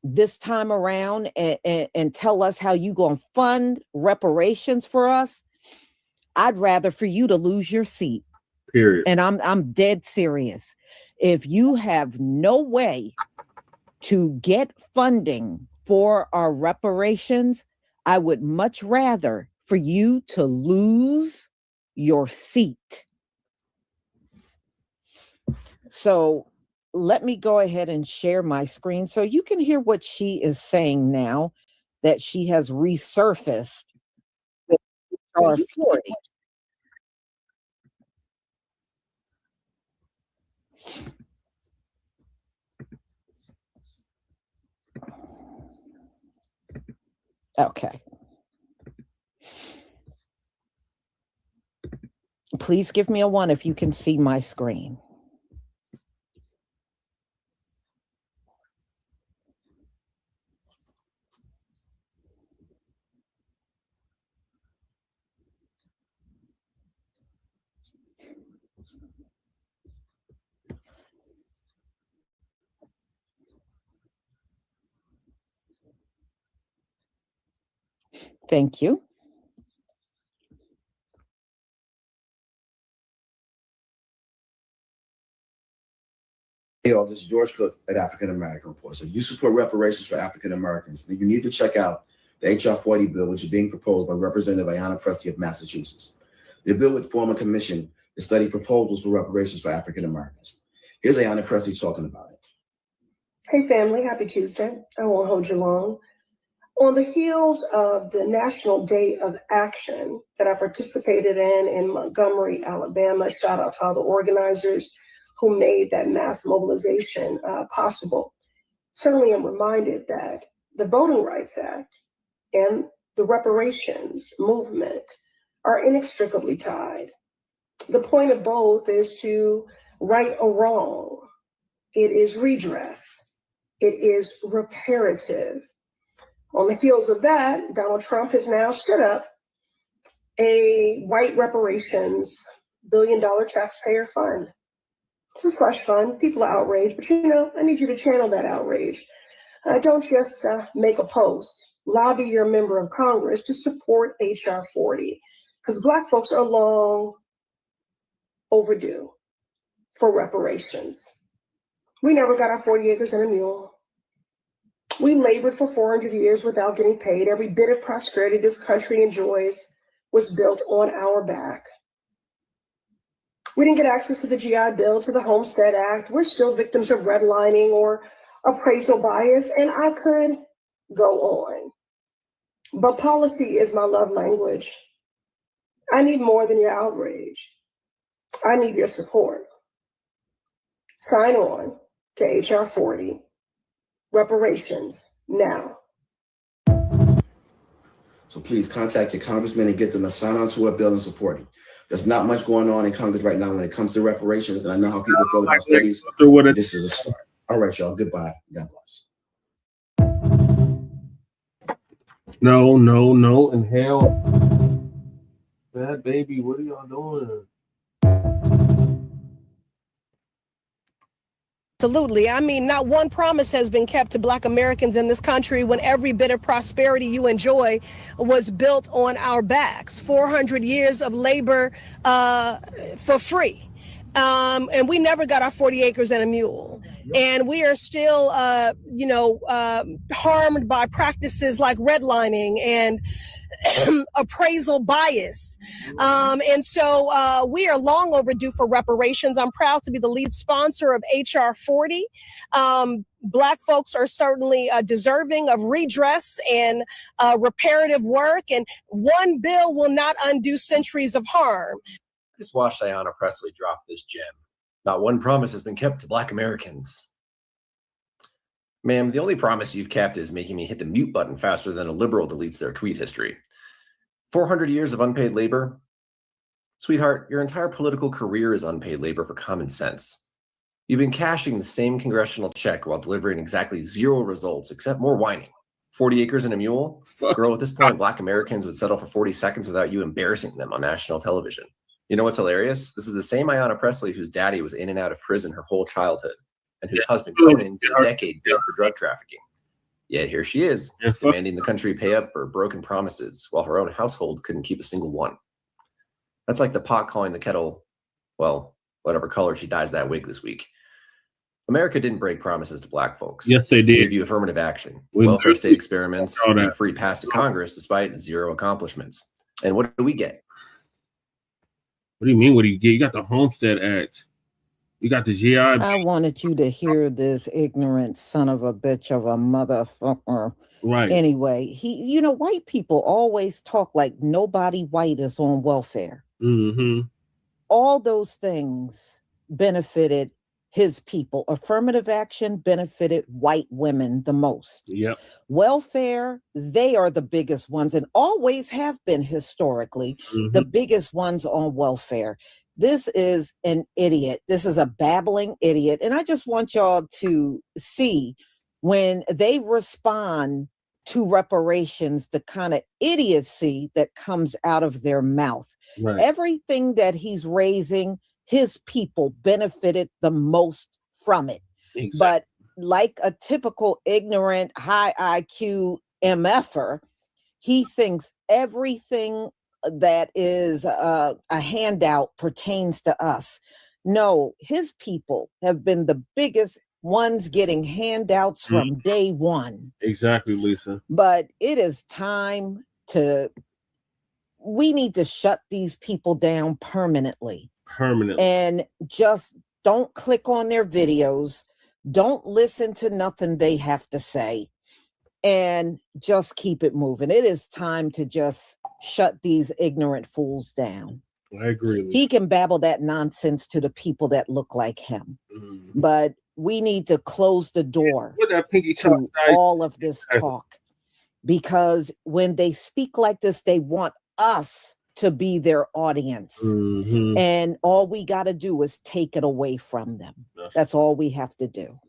Speaker 12: this time around and tell us how you going to fund reparations for us, I'd rather for you to lose your seat.
Speaker 20: Period.
Speaker 12: And I'm dead serious. If you have no way to get funding for our reparations, I would much rather for you to lose your seat. So let me go ahead and share my screen so you can hear what she is saying now that she has resurfaced with HR40. Okay. Please give me a 1 if you can see my screen. Thank you.
Speaker 13: Hey, all, this is George Cook at African American Report. So if you support reparations for African Americans, then you need to check out the HR 40 bill, which is being proposed by Representative Ayanna Pressley of Massachusetts. The bill would form a commission to study proposals for reparations for African Americans. Here's Ayanna Pressley talking about it.
Speaker 22: Hey family, happy Tuesday. I won't hold you long. On the heels of the National Day of Action that I participated in Montgomery, Alabama, shout out to all the organizers who made that mass mobilization possible. Certainly I'm reminded that the Voting Rights Act and the reparations movement are inextricably tied. The point of both is to right a wrong. It is redress. It is reparative. On the heels of that, Donald Trump has now stood up a white reparations billion-dollar taxpayer fund. It's a slush fund. People are outraged, but I need you to channel that outrage. Don't just make a post. Lobby your member of Congress to support HR 40, because Black folks are long overdue for reparations. We never got our 40 acres and a mule. We labored for 400 years without getting paid. Every bit of prosperity this country enjoys was built on our back. We didn't get access to the GI Bill, to the Homestead Act. We're still victims of redlining or appraisal bias. And I could go on. But policy is my love language. I need more than your outrage. I need your support. Sign on to HR 40, reparations now.
Speaker 13: So please contact your congressman and get them to sign on to a bill and support it. There's not much going on in Congress right now when it comes to reparations, and I know how people feel about studies. This is a start. All right, y'all. Goodbye. God bless.
Speaker 20: No, no, no, and hell. Bad baby, what are y'all doing?
Speaker 4: Absolutely. I mean, not one promise has been kept to Black Americans in this country when every bit of prosperity you enjoy was built on our backs. 400 years of labor for free. And we never got our 40 acres and a mule. And we are still, harmed by practices like redlining and appraisal bias. And so we are long overdue for reparations. I'm proud to be the lead sponsor of HR 40. Black folks are certainly deserving of redress and reparative work. And one bill will not undo centuries of harm.
Speaker 15: I just watched Ayanna Pressley drop this gem. Not one promise has been kept to Black Americans. Ma'am, the only promise you've kept is making me hit the mute button faster than a liberal deletes their tweet history. 400 years of unpaid labor? Sweetheart, your entire political career is unpaid labor for common sense. You've been cashing the same congressional check while delivering exactly 0 results, except more whining. 40 acres and a mule? Girl, at this point, Black Americans would settle for 40 seconds without you embarrassing them on national television. You know what's hilarious? This is the same Ayanna Pressley whose daddy was in and out of prison her whole childhood, and whose husband Conan did a decade bid for drug trafficking. Yet here she is, demanding the country pay up for broken promises, while her own household couldn't keep a single one. That's like the pot calling the kettle, well, whatever color she dyes that wig this week. America didn't break promises to Black folks.
Speaker 20: Yes, they did.
Speaker 15: They gave you affirmative action, welfare state experiments, and free pass to Congress despite 0 accomplishments. And what do we get?
Speaker 20: What do you mean, what do you get? You got the Homestead Act. You got the GI.
Speaker 12: I wanted you to hear this ignorant son of a bitch of a motherfucker.
Speaker 20: Right.
Speaker 12: Anyway, white people always talk like nobody white is on welfare.
Speaker 20: Mm-hmm.
Speaker 12: All those things benefited his people. Affirmative action benefited white women the most.
Speaker 20: Yep.
Speaker 12: Welfare, they are the biggest ones and always have been historically the biggest ones on welfare. This is an idiot. This is a babbling idiot. And I just want y'all to see when they respond to reparations, the kind of idiocy that comes out of their mouth.
Speaker 20: Right.
Speaker 12: Everything that he's raising, his people benefited the most from it.
Speaker 20: Exactly.
Speaker 12: But like a typical ignorant, high IQ MFer, he thinks everything that is a handout pertains to us. No, his people have been the biggest ones getting handouts from day one.
Speaker 20: Exactly, Lisa.
Speaker 12: But it is time we need to shut these people down permanently. And just don't click on their videos. Don't listen to nothing they have to say. And just keep it moving. It is time to just shut these ignorant fools down.
Speaker 20: I agree.
Speaker 12: He can babble that nonsense to the people that look like him. But we need to close the door to all of this talk. Because when they speak like this, they want us to be their audience. And all we got to do is take it away from them. That's all we have to do.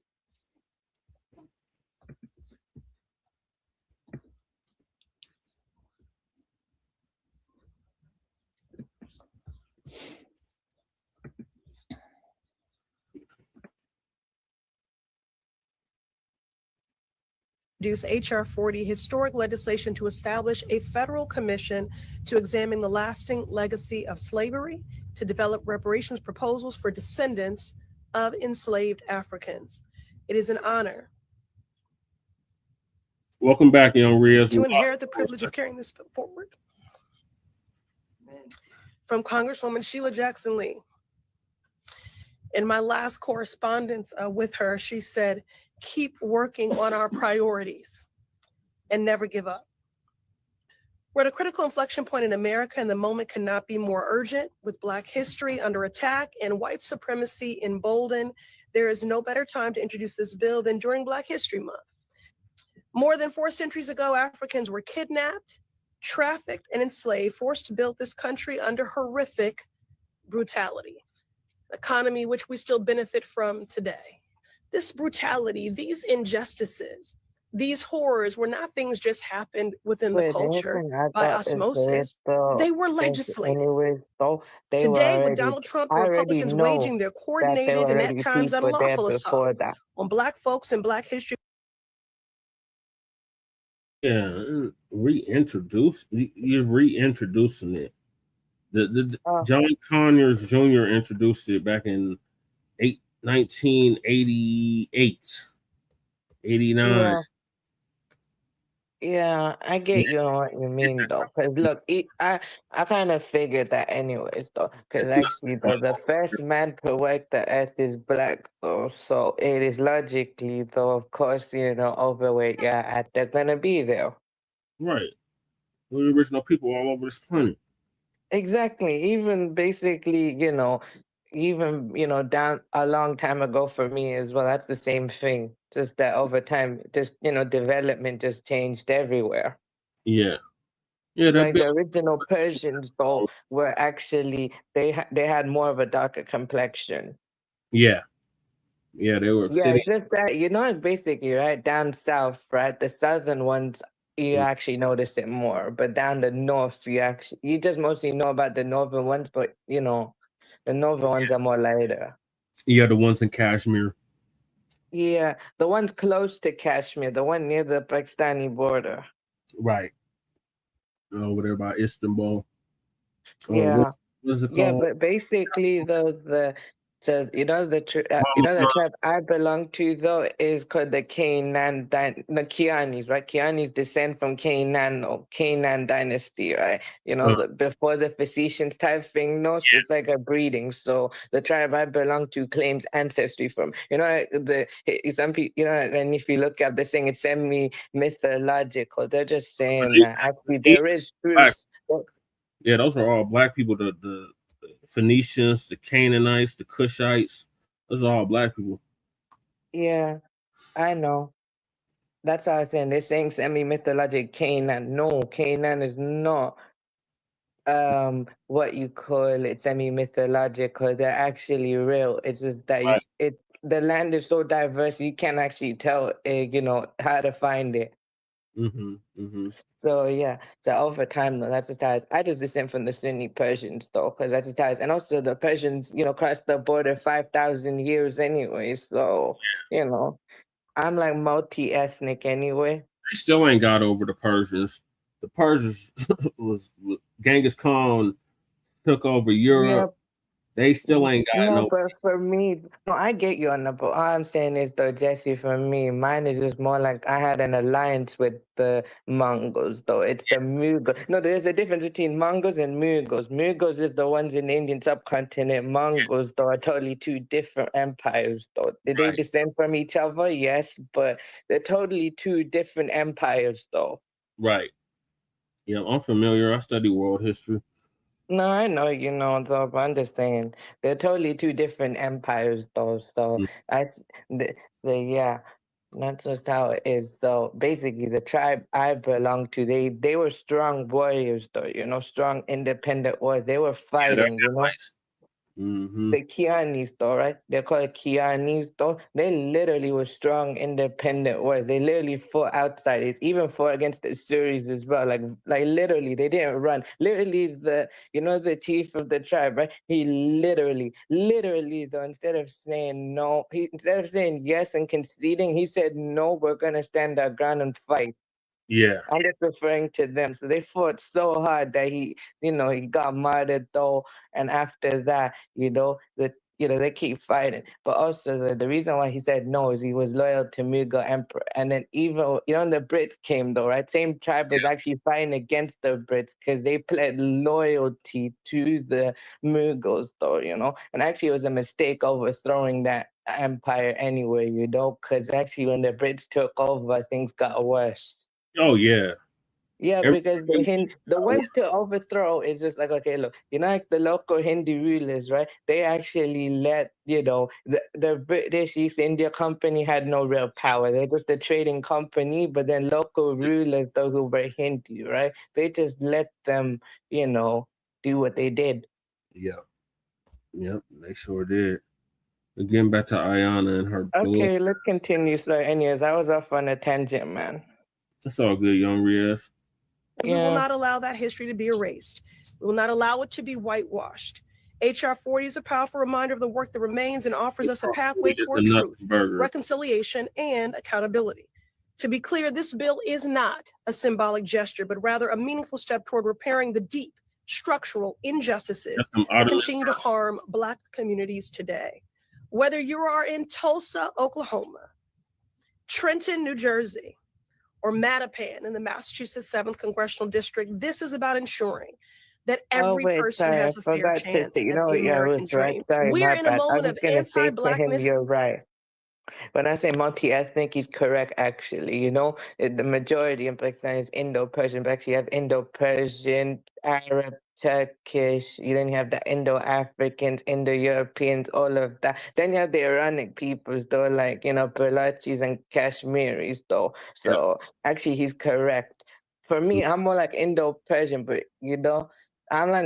Speaker 4: Introduce HR 40, historic legislation to establish a federal commission to examine the lasting legacy of slavery, to develop reparations proposals for descendants of enslaved Africans. It is an honor
Speaker 20: Welcome back, Young Riaz.
Speaker 4: to inherit the privilege of carrying this forward. From Congresswoman Sheila Jackson Lee. In my last correspondence with her, she said, keep working on our priorities. and never give up. We're at a critical inflection point in America, and the moment cannot be more urgent. With Black history under attack and white supremacy emboldened, there is no better time to introduce this bill than during Black History Month. More than 4 centuries ago, Africans were kidnapped, trafficked, and enslaved, forced to build this country under horrific brutality, an economy which we still benefit from today. This brutality, these injustices, these horrors were not things just happened within the
Speaker 6: Wait,
Speaker 4: culture
Speaker 6: anything I
Speaker 4: by
Speaker 6: thought is
Speaker 4: osmosis. They were legislated.
Speaker 6: anyways, though, they were
Speaker 4: Today, with
Speaker 6: already,
Speaker 4: Donald Trump
Speaker 6: I
Speaker 4: and
Speaker 6: already
Speaker 4: Republicans
Speaker 6: know
Speaker 4: waging their
Speaker 6: that there
Speaker 4: coordinated
Speaker 6: were
Speaker 4: and
Speaker 6: already
Speaker 4: at times
Speaker 6: people there
Speaker 4: unlawful assault
Speaker 6: before that.
Speaker 4: on Black folks and Black history.
Speaker 20: Yeah, you're reintroducing it. The John Conyers Jr. introduced it back in 1988, 89.
Speaker 6: Yeah. Yeah, I get you on what you mean though, because look, I kind of figured that anyways though, because actually the first man to work the earth is Black though, so it is logically though, of course, overweight, they're gonna be there.
Speaker 20: Right. We're the original people all over this planet.
Speaker 6: Exactly. Even basically, down a long time ago for me as well, that's the same thing. Just that over time, just, development just changed everywhere.
Speaker 20: Yeah. Yeah,
Speaker 6: Like the original Persians, though, were actually, they had more of a darker complexion.
Speaker 20: Yeah. Yeah, they were
Speaker 6: Yeah, it's just that, basically, right, down south, right, the southern ones, you actually notice it more, but down the north, you just mostly know about the northern ones, but, the northern ones are more lighter.
Speaker 20: Yeah, the ones in Kashmir.
Speaker 6: Yeah, the ones close to Kashmir, the one near the Pakistani border.
Speaker 20: Right. Over there by Istanbul.
Speaker 6: Yeah.
Speaker 20: What's it called?
Speaker 6: Yeah, but basically, the tribe I belong to though is called the Canaan the Kianis, right? Kianis descend from Canaan or Canaan dynasty, right? Before the Phoenicians type thing, no, so it's like a breeding. So the tribe I belong to claims ancestry from, some people, and if you look up, they're saying it's semi-mythological. They're just saying that actually there is truth.
Speaker 20: Yeah, those are all Black people. The Phoenicians, the Canaanites, the Cushites. Those are all Black people.
Speaker 6: Yeah, I know. That's how I was saying. They're saying semi-mythological Canaan. No, Canaan is not what you call it, semi-mythological. They're actually real. It's just that the land is so diverse, you can't actually tell, how to find it.
Speaker 20: Mm-hmm. Mm-hmm.
Speaker 6: So yeah, so over time, though, that's just how I just descend from the Sunni Persians, though, because that's just how and also the Persians, crossed the border 5,000 years anyway. So I'm like multi-ethnic anyway.
Speaker 20: They still ain't got over the Persians. The Persians was Genghis Khan took over Europe.
Speaker 6: Yep.
Speaker 20: They still ain't got no.
Speaker 6: But for me, no, I get you on that. But all I'm saying is, though, Jesse, for me, mine is just more like I had an alliance with the Mongols, though. It's the Mughals. No, there's a difference between Mongols and Mughals. Mughals is the ones in the Indian subcontinent. Mongols, though, are totally two different empires, though. Did they descend from each other? Yes, but they're totally two different empires, though.
Speaker 20: Right. Yeah, I'm familiar. I study world history.
Speaker 6: No, I know though, but I'm just saying they're totally two different empires, though. So yeah, that's just how it is. So basically, the tribe I belong to, they were strong warriors, though. Strong independent warriors. They were fighting,
Speaker 20: Mm-hmm.
Speaker 6: The Kianis, though, right? They're called Kianis, though. They literally were strong, independent warriors. They literally fought outsiders, even fought against the Suris as well. Like literally, they didn't run. Literally, the chief of the tribe, right? He literally, though, instead of saying no, instead of saying yes and conceding, he said, no, we're going to stand our ground and fight.
Speaker 20: Yeah.
Speaker 6: I'm just referring to them. So they fought so hard that he got martyred, though. And after that, they keep fighting. But also the reason why he said no is he was loyal to Mughal Emperor. And then even, the Brits came, though, right? Same tribe was actually fighting against the Brits because they pled loyalty to the Mughals, though, And actually it was a mistake overthrowing that empire anyway, because actually when the Brits took over, things got worse.
Speaker 20: Oh yeah.
Speaker 6: Yeah, because the ones to overthrow is just like, okay, look, like the local Hindi rulers, right? They actually let, the British East India Company had no real power. They're just a trading company, but then local rulers, though, who were Hindi, right? They just let them, do what they did.
Speaker 20: Yep, they sure did. Again, back to Ayanna and her book.
Speaker 6: Okay, let's continue. So, anyways, I was off on a tangent, man.
Speaker 20: That's all good, young Riaz.
Speaker 4: We will not allow that history to be erased. We will not allow it to be whitewashed. HR 40 is a powerful reminder of the work that remains and offers us a pathway toward truth, reconciliation, and accountability. To be clear, this bill is not a symbolic gesture, but rather a meaningful step toward repairing the deep structural injustices that continue to harm Black communities today. Whether you are in Tulsa, Oklahoma, Trenton, New Jersey, or Mattapan in the Massachusetts 7th Congressional District, this is about ensuring that every person has a fair chance at the American dream. We're in a moment of anti-Blackness.
Speaker 6: You're right. When I say multi-ethnic, he's correct, actually. The majority in Pakistan is Indo-Persian, but actually you have Indo-Persian, Arab, Turkish, you then have the Indo-Africans, Indo-Europeans, all of that. Then you have the Iranic peoples, though, like, Balachis and Kashmiris, though. So actually he's correct. For me, I'm more like Indo-Persian, but, I'm like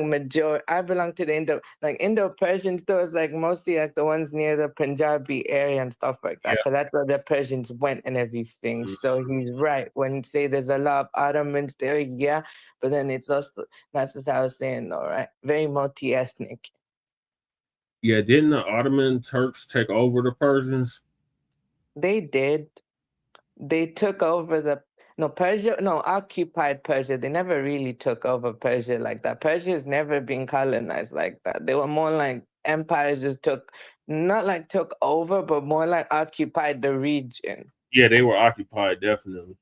Speaker 6: I belong to the Indo-Persians, though, is like mostly like the ones near the Punjabi area and stuff like that, because that's where the Persians went and everything. So he's right when he say there's a lot of Ottomans there, but then it's also, that's just how I was saying, all right, very multi-ethnic.
Speaker 20: Yeah, didn't the Ottoman Turks take over the Persians?
Speaker 6: They did. They took over occupied Persia. They never really took over Persia like that. Persia has never been colonized like that. They were more like empires just took over, but more like occupied the region.
Speaker 20: Yeah, they were occupied, definitely.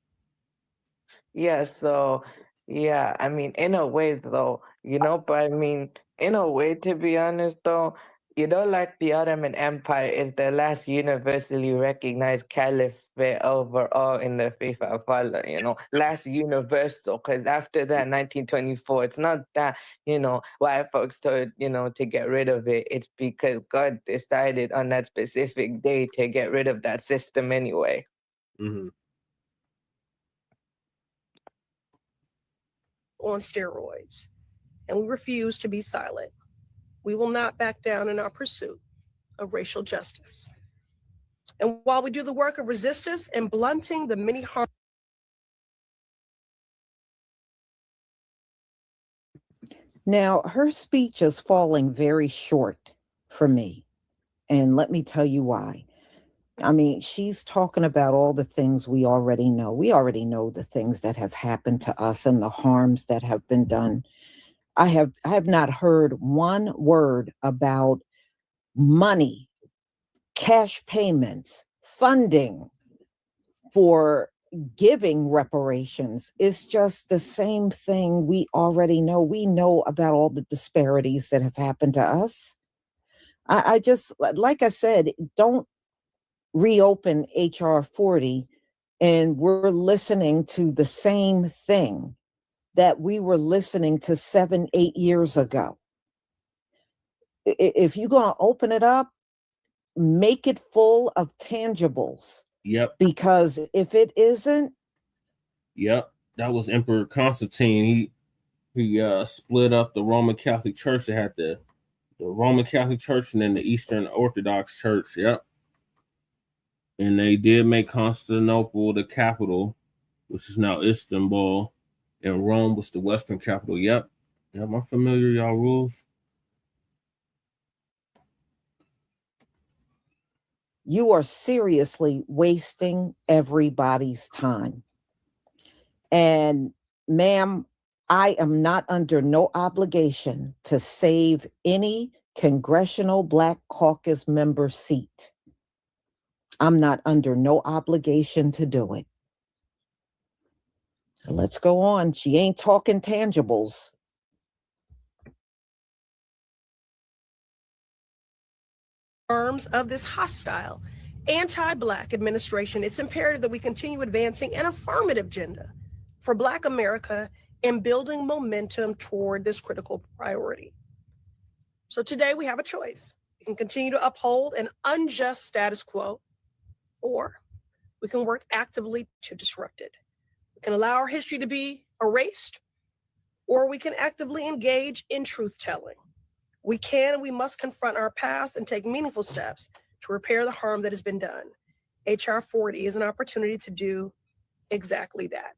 Speaker 6: Yeah, so, I mean, in a way, though, but I mean, in a way, to be honest, though, like the Ottoman Empire is the last universally recognized caliphate overall in the faith of Allah, last universal, because after that, 1924, it's not that, white folks told, to get rid of it. It's because God decided on that specific day to get rid of that system anyway.
Speaker 20: Mm-hmm.
Speaker 4: On steroids, and we refuse to be silent. We will not back down in our pursuit of racial justice. And while we do the work of resistance and blunting the many harms.
Speaker 12: Now, her speech is falling very short for me. And let me tell you why. I mean, she's talking about all the things we already know. We already know the things that have happened to us and the harms that have been done. I have not heard one word about money, cash payments, funding for giving reparations. It's just the same thing we already know. We know about all the disparities that have happened to us. I just, like I said, don't reopen HR 40 and we're listening to the same thing that we were listening to 7-8 years ago. If you're going to open it up, make it full of tangibles.
Speaker 20: Yep.
Speaker 12: Because if it isn't.
Speaker 20: Yep. That was Emperor Constantine. He split up the Roman Catholic Church. They had the Roman Catholic Church and then the Eastern Orthodox Church. Yep. And they did make Constantinople the capital, which is now Istanbul. And Rome was the Western capital. Yep. Am I familiar, y'all rules?
Speaker 12: You are seriously wasting everybody's time. And ma'am, I am not under no obligation to save any Congressional Black Caucus member seat. I'm not under no obligation to do it. Let's go on. She ain't talking tangibles.
Speaker 4: Terms of this hostile, anti-Black administration, it's imperative that we continue advancing an affirmative agenda for Black America in building momentum toward this critical priority. So today we have a choice. We can continue to uphold an unjust status quo, or we can work actively to disrupt it. We can allow our history to be erased, or we can actively engage in truth-telling. We can and we must confront our past and take meaningful steps to repair the harm that has been done. HR 40 is an opportunity to do exactly that.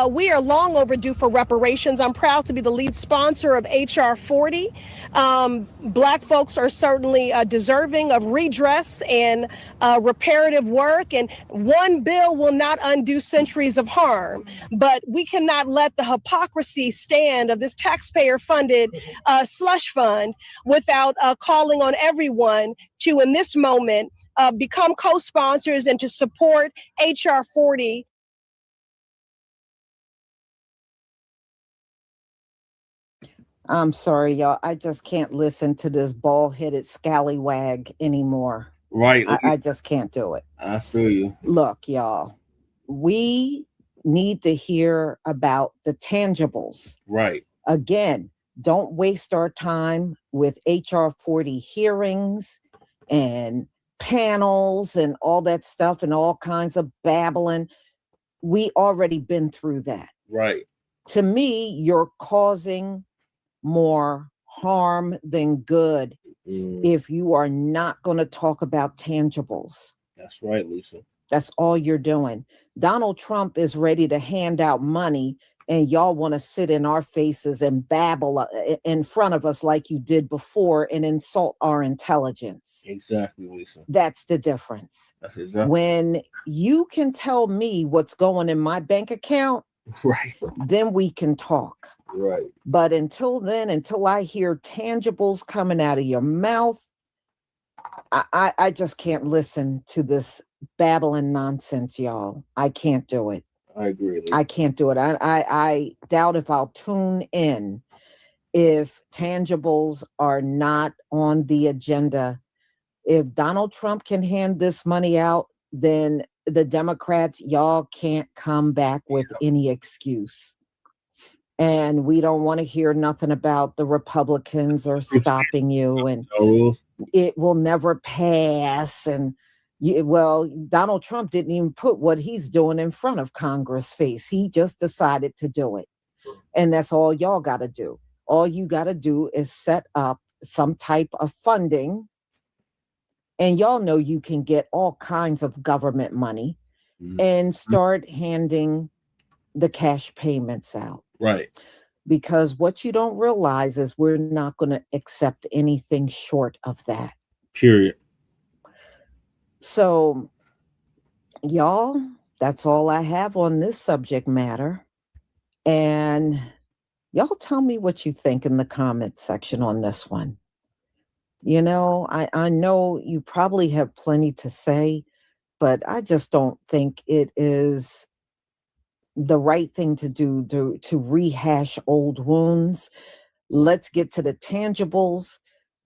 Speaker 4: We are long overdue for reparations. I'm proud to be the lead sponsor of HR 40. Black folks are certainly deserving of redress and reparative work, and one bill will not undo centuries of harm. But we cannot let the hypocrisy stand of this taxpayer-funded slush fund without calling on everyone to, in this moment, become co-sponsors and to support HR 40.
Speaker 12: I'm sorry, y'all. I just can't listen to this bald-headed scallywag anymore.
Speaker 20: Right.
Speaker 12: I just can't do it.
Speaker 20: I feel you.
Speaker 12: Look, y'all, we need to hear about the tangibles.
Speaker 20: Right.
Speaker 12: Again, don't waste our time with HR 40 hearings and panels and all that stuff and all kinds of babbling. We already been through that.
Speaker 20: Right.
Speaker 12: To me, you're causing more harm than good if you are not going to talk about tangibles.
Speaker 20: That's right, Lisa.
Speaker 12: That's all you're doing. Donald Trump is ready to hand out money, and y'all want to sit in our faces and babble in front of us like you did before and insult our intelligence.
Speaker 20: Exactly, Lisa.
Speaker 12: That's the difference.
Speaker 20: That's exactly.
Speaker 12: When you can tell me what's going in my bank account,
Speaker 20: right,
Speaker 12: then we can talk.
Speaker 20: Right.
Speaker 12: But until then, until I hear tangibles coming out of your mouth, I just can't listen to this babbling nonsense, y'all. I can't do it.
Speaker 20: I agree.
Speaker 12: I can't do it. I doubt if I'll tune in if tangibles are not on the agenda. If Donald Trump can hand this money out, then the Democrats, y'all can't come back with any excuse. And we don't want to hear nothing about the Republicans or stopping you, and it will never pass. And well, Donald Trump didn't even put what he's doing in front of Congress' face. He just decided to do it. And that's all y'all got to do. All you got to do is set up some type of funding. And y'all know you can get all kinds of government money and start handing the cash payments out.
Speaker 20: Right.
Speaker 12: Because what you don't realize is we're not going to accept anything short of that.
Speaker 20: Period.
Speaker 12: So, y'all, that's all I have on this subject matter. And y'all tell me what you think in the comment section on this one. You know, I know you probably have plenty to say, but I just don't think it is the right thing to do to rehash old wounds. Let's get to the tangibles.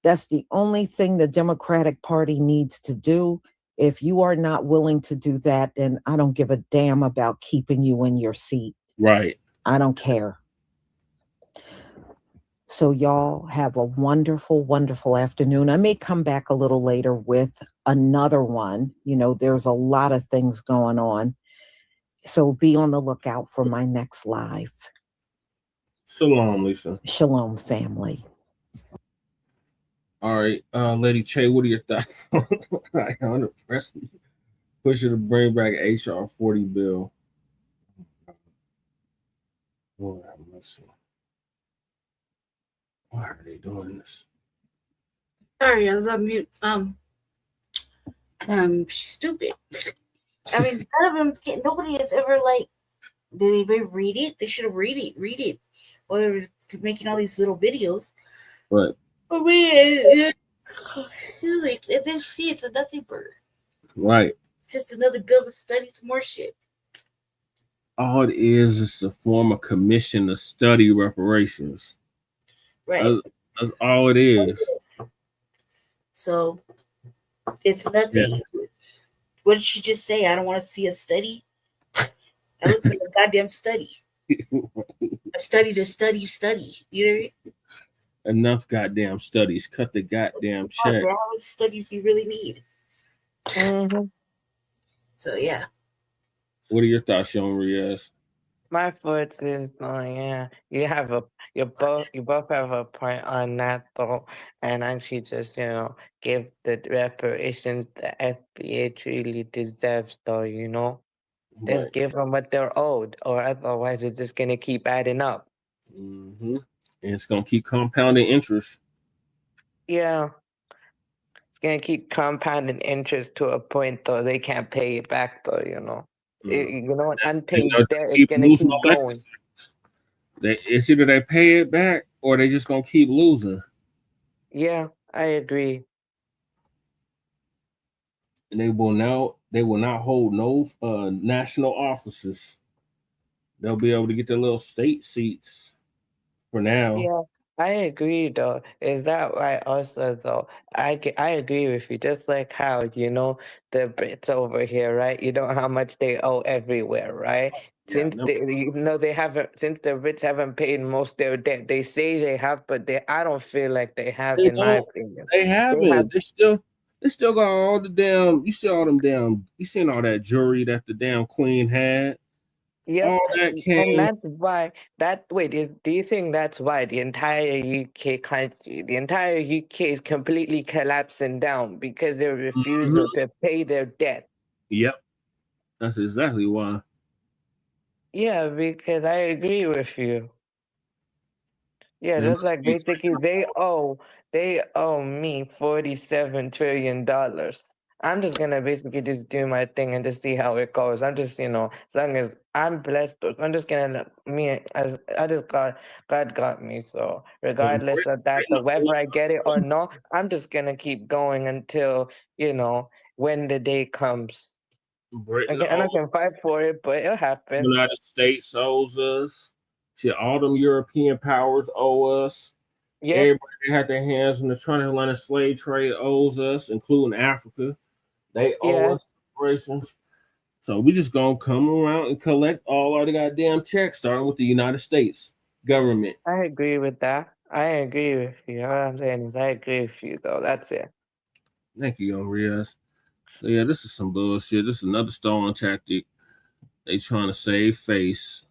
Speaker 12: That's the only thing the Democratic Party needs to do. If you are not willing to do that, then I don't give a damn about keeping you in your seat.
Speaker 20: Right.
Speaker 12: I don't care. So y'all have a wonderful, wonderful afternoon. I may come back a little later with another one. You know, there's a lot of things going on. So be on the lookout for my next live.
Speaker 20: Shalom, Lisa.
Speaker 12: Shalom, family.
Speaker 20: All right, Lady Che, what are your thoughts on Ayanna Pressley pushing to bring back HR 40 bill? Lord have mercy. Why are they doing this?
Speaker 1: Sorry, I was on mute. Stupid. I mean, none of them. Nobody has ever did they read it? They should have read it. Or they were making all these little videos.
Speaker 20: Right.
Speaker 1: But they see it's a nothing burger.
Speaker 20: Right.
Speaker 1: It's just another bill to study some more shit.
Speaker 20: All it is a form of commission to study reparations.
Speaker 1: Right.
Speaker 20: That's all it is.
Speaker 1: So it's nothing. Yeah. What did she just say? I don't want to see a study. That looks like a goddamn study. A study to study. You know?
Speaker 20: Enough goddamn studies. Cut the goddamn check.
Speaker 1: How much studies you really need?
Speaker 6: Mm-hmm.
Speaker 1: So yeah.
Speaker 20: What are your thoughts, Sean Riaz?
Speaker 6: My thoughts is, yeah, you both have a point on that though, and actually just give the reparations the FBA truly deserves though, just
Speaker 20: Right.
Speaker 6: give them what they're owed, or otherwise it's just gonna keep adding up.
Speaker 20: Mm-hmm. And it's gonna keep compounding interest.
Speaker 6: Yeah, it's gonna keep compounding interest to a point though they can't pay it back though, an unpaid debt is gonna keep going.
Speaker 20: It's either they pay it back or they just gonna keep losing.
Speaker 6: Yeah, I agree.
Speaker 20: And they will not hold no national offices. They'll be able to get their little state seats for now.
Speaker 6: Yeah, I agree though. Is that right also though? I agree with you. Just like how, the Brits over here, right? You know how much they owe everywhere, right? Since the Brits haven't paid most of their debt, they say they have, but I don't feel like they have,
Speaker 20: They
Speaker 6: in my
Speaker 20: don't.
Speaker 6: opinion.
Speaker 20: They haven't. They still got all the damn. You see all them damn. You seen all that jewelry that the damn queen had.
Speaker 6: Yep,
Speaker 20: All that
Speaker 6: and
Speaker 20: came.
Speaker 6: that's why do you think that's why the entire UK is completely collapsing down because they refuse to pay their debt?
Speaker 20: Yep, that's exactly why.
Speaker 6: Yeah, because I agree with you. Yeah,
Speaker 20: They
Speaker 6: just
Speaker 20: must
Speaker 6: like
Speaker 20: be
Speaker 6: basically they owe me $47 trillion. I'm just gonna basically just do my thing and just see how it goes. I'm just, as long as I'm blessed, I'm just gonna God got me. So regardless of that, whether I get it or not, I'm just gonna keep going until, when the day comes.
Speaker 20: Britain
Speaker 6: And I
Speaker 20: owes
Speaker 6: can fight for it, but it'll happen.
Speaker 20: United States owes us. Shit, all them European powers owe us.
Speaker 6: Yep.
Speaker 20: Everybody that had their hands in the transatlantic slave trade owes us, including Africa. They owe us reparations. So we just gonna come around and collect all our goddamn checks, starting with the United States government.
Speaker 6: I agree with that. I agree with you. All I'm saying is I agree with you, though. That's it.
Speaker 20: Thank you, Young Riaz. So yeah, this is some bullshit. This is another stalling tactic. They trying to save face,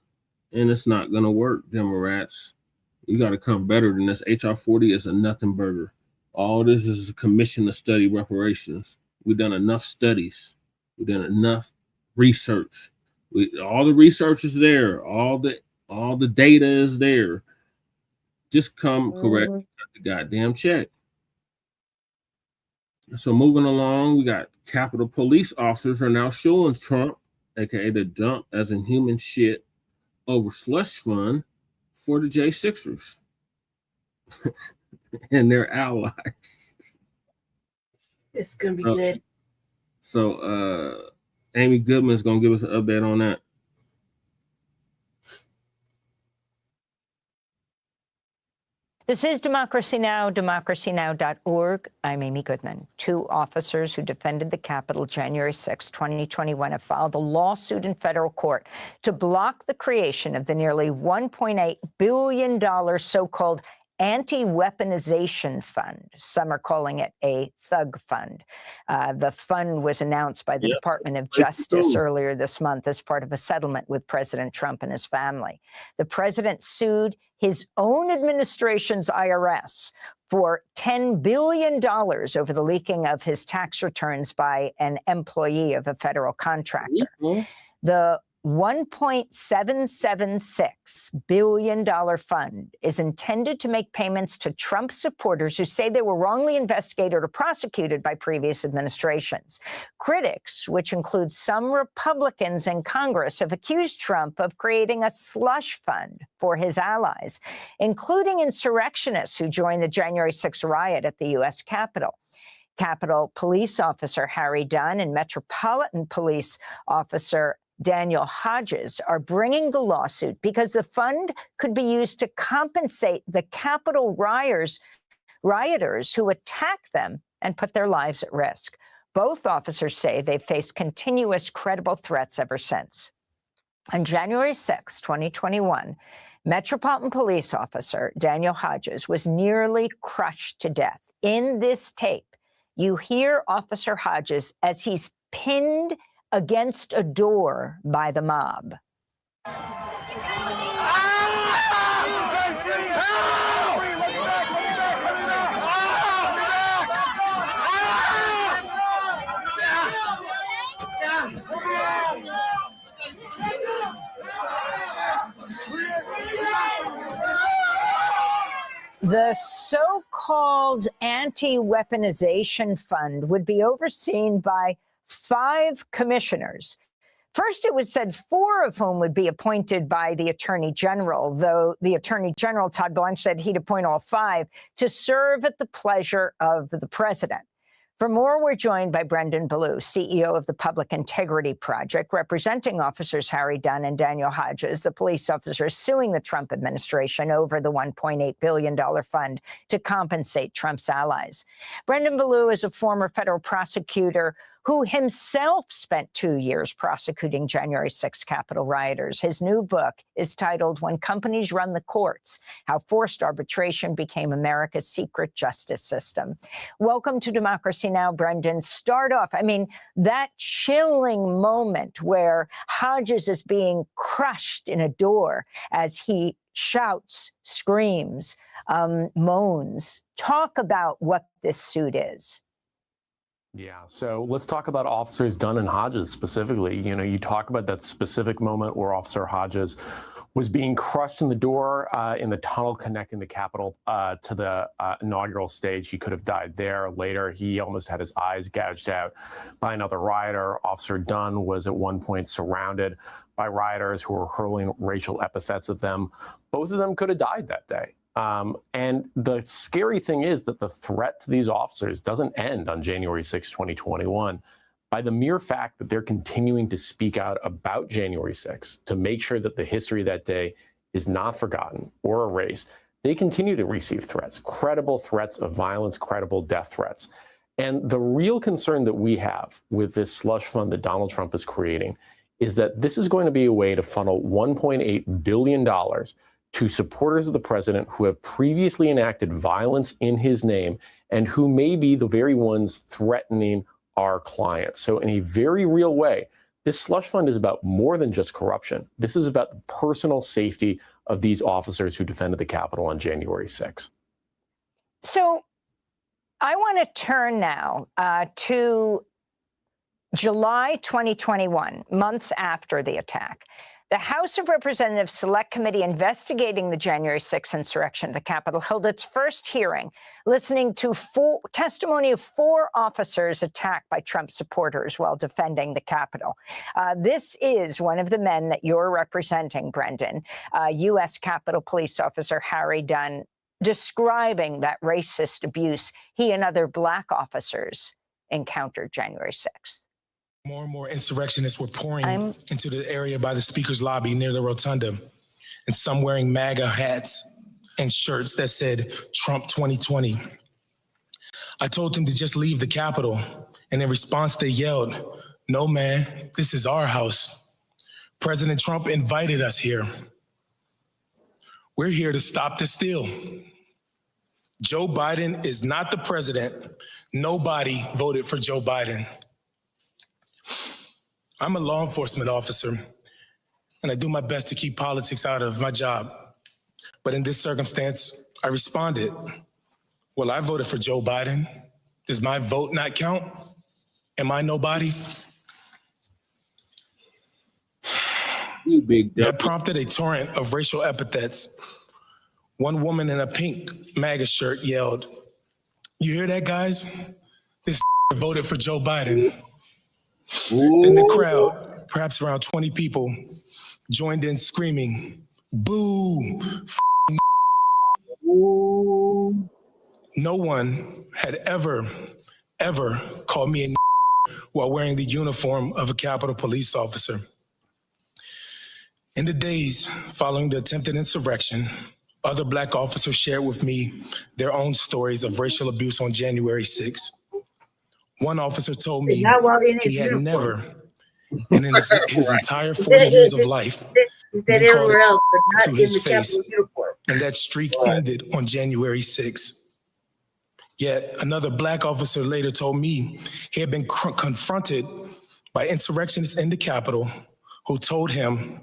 Speaker 20: and it's not gonna work, Democrats. You got to come better than this. HR 40 is a nothing burger. All this is a commission to study reparations. We've done enough studies. We've done enough research. All the research is there. All the data is there. Just come correct the goddamn check. So moving along, we got Capitol Police officers are now showing Trump, aka the dump as in human shit, over slush fund for the J6ers and their allies.
Speaker 1: It's gonna be good.
Speaker 20: So Amy Goodman's gonna give us an update on that.
Speaker 3: This is Democracy Now!, democracynow.org. I'm Amy Goodman. Two officers who defended the Capitol January 6, 2021 have filed a lawsuit in federal court to block the creation of the nearly $1.8 billion so-called anti-weaponization fund. Some are calling it a thug fund. The fund was announced by the Department of Justice earlier this month as part of a settlement with President Trump and his family. The president sued his own administration's IRS for $10 billion over the leaking of his tax returns by an employee of a federal contractor. The $1.776 billion fund is intended to make payments to Trump supporters who say they were wrongly investigated or prosecuted by previous administrations. Critics, which include some Republicans in Congress, have accused Trump of creating a slush fund for his allies, including insurrectionists who joined the January 6 riot at the U.S. Capitol. Capitol Police Officer Harry Dunn and Metropolitan Police Officer Daniel Hodges are bringing the lawsuit because the fund could be used to compensate the Capitol rioters who attacked them and put their lives at risk. Both officers say they've faced continuous credible threats ever since. On January 6, 2021, Metropolitan Police Officer Daniel Hodges was nearly crushed to death. In this tape, you hear Officer Hodges as he's pinned against a door by the mob. The so-called anti-weaponization fund would be overseen by 5 commissioners. First, it was said 4 of whom would be appointed by the Attorney General, though the Attorney General, Todd Blanche, said he'd appoint all 5 to serve at the pleasure of the president. For more, we're joined by Brendan Ballou, CEO of the Public Integrity Project, representing officers Harry Dunn and Daniel Hodges, the police officers suing the Trump administration over the $1.8 billion fund to compensate Trump's allies. Brendan Ballou is a former federal prosecutor who himself spent 2 years prosecuting January 6 Capitol rioters. His new book is titled When Companies Run the Courts, How Forced Arbitration Became America's Secret Justice System. Welcome to Democracy Now!, Brendan. Start off, I mean, that chilling moment where Hodges is being crushed in a door as he shouts, screams, moans. Talk about what this suit is.
Speaker 11: Yeah, so let's talk about officers Dunn and Hodges specifically. You know, you talk about that specific moment where Officer Hodges was being crushed in the door in the tunnel connecting the Capitol to the inaugural stage. He could have died there. Later, he almost had his eyes gouged out by another rioter. Officer Dunn was at one point surrounded by rioters who were hurling racial epithets at them. Both of them could have died that day. And the scary thing is that the threat to these officers doesn't end on January 6, 2021. By the mere fact that they're continuing to speak out about January 6 to make sure that the history of that day is not forgotten or erased, they continue to receive threats, credible threats of violence, credible death threats. And the real concern that we have with this slush fund that Donald Trump is creating is that this is going to be a way to funnel $1.8 billion to supporters of the president who have previously enacted violence in his name and who may be the very ones threatening our clients. So in a very real way, this slush fund is about more than just corruption. This is about the personal safety of these officers who defended the Capitol on January 6th.
Speaker 3: So I want to turn now to July 2021, months after the attack. The House of Representatives Select Committee investigating the January 6th insurrection at the Capitol held its first hearing, listening to testimony of 4 officers attacked by Trump supporters while defending the Capitol. This is one of the men that you're representing, Brendan, U.S. Capitol Police Officer Harry Dunn, describing that racist abuse he and other Black officers encountered January 6th.
Speaker 16: More and more insurrectionists were pouring into the area by the speaker's lobby near the rotunda, and some wearing MAGA hats and shirts that said Trump 2020. I told them to just leave the Capitol, and in response they yelled, "No, man, this is our house. President Trump invited us here. We're here to stop the steal. Joe Biden is not the president. Nobody voted for Joe Biden. I'm a law enforcement officer, and I do my best to keep politics out of my job. But in this circumstance, I responded, well, I voted for Joe Biden. Does my vote not count? Am I nobody? That prompted a torrent of racial epithets. One woman in a pink MAGA shirt yelled, "You hear that, guys? This voted for Joe Biden." Then the crowd, perhaps around 20 people, joined in screaming, "Boo! No one had ever called me a while wearing the uniform of a Capitol Police officer. In the days following the attempted insurrection, other Black officers shared with me their own stories of racial abuse on January 6th. One officer told me
Speaker 1: Not while in
Speaker 16: he
Speaker 1: his
Speaker 16: had
Speaker 1: uniform.
Speaker 16: never, and in his entire 40 years of life,
Speaker 1: He
Speaker 16: been
Speaker 1: said
Speaker 16: called
Speaker 1: everywhere else, but not
Speaker 16: to
Speaker 1: in
Speaker 16: his
Speaker 1: the
Speaker 16: face,
Speaker 1: Capitol uniform.
Speaker 16: and that streak ended on January 6th. Yet another Black officer later told me he had been confronted by insurrectionists in the Capitol who told him,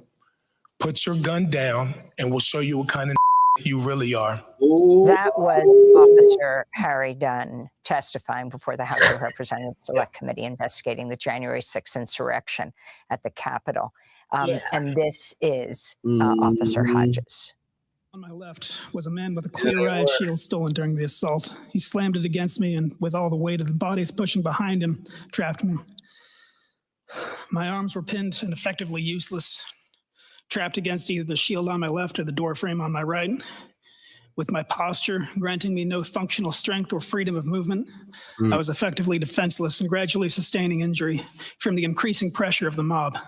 Speaker 16: "Put your gun down and we'll show you what kind of you really are."
Speaker 3: That was Officer Harry Dunn testifying before the House of Representatives Select Committee investigating the January 6th insurrection at the Capitol. And this is Officer Hodges.
Speaker 14: On my left was a man with a clear riot shield stolen during the assault. He slammed it against me and with all the weight of the bodies pushing behind him, trapped me. My arms were pinned and effectively useless, trapped against either the shield on my left or the door frame on my right. With my posture granting me no functional strength or freedom of movement, I was effectively defenseless and gradually sustaining injury from the increasing pressure of the mob.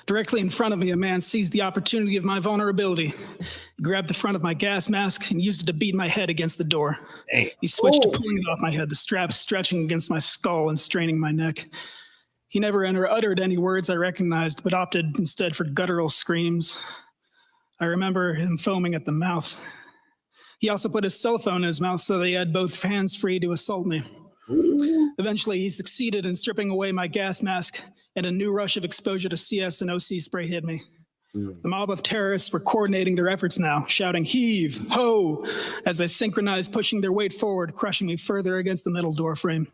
Speaker 14: Directly in front of me, a man seized the opportunity of my vulnerability. He grabbed the front of my gas mask and used it to beat my head against the door. He switched to pulling it off my head, the straps stretching against my skull and straining my neck. He never uttered any words I recognized, but opted instead for guttural screams. I remember him foaming at the mouth. He also put his cell phone in his mouth so that he had both hands free to assault me. Eventually, he succeeded in stripping away my gas mask, and a new rush of exposure to CS and OC spray hit me. The mob of terrorists were coordinating their efforts now, shouting "heave, ho," as they synchronized, pushing their weight forward, crushing me further against the metal door frame.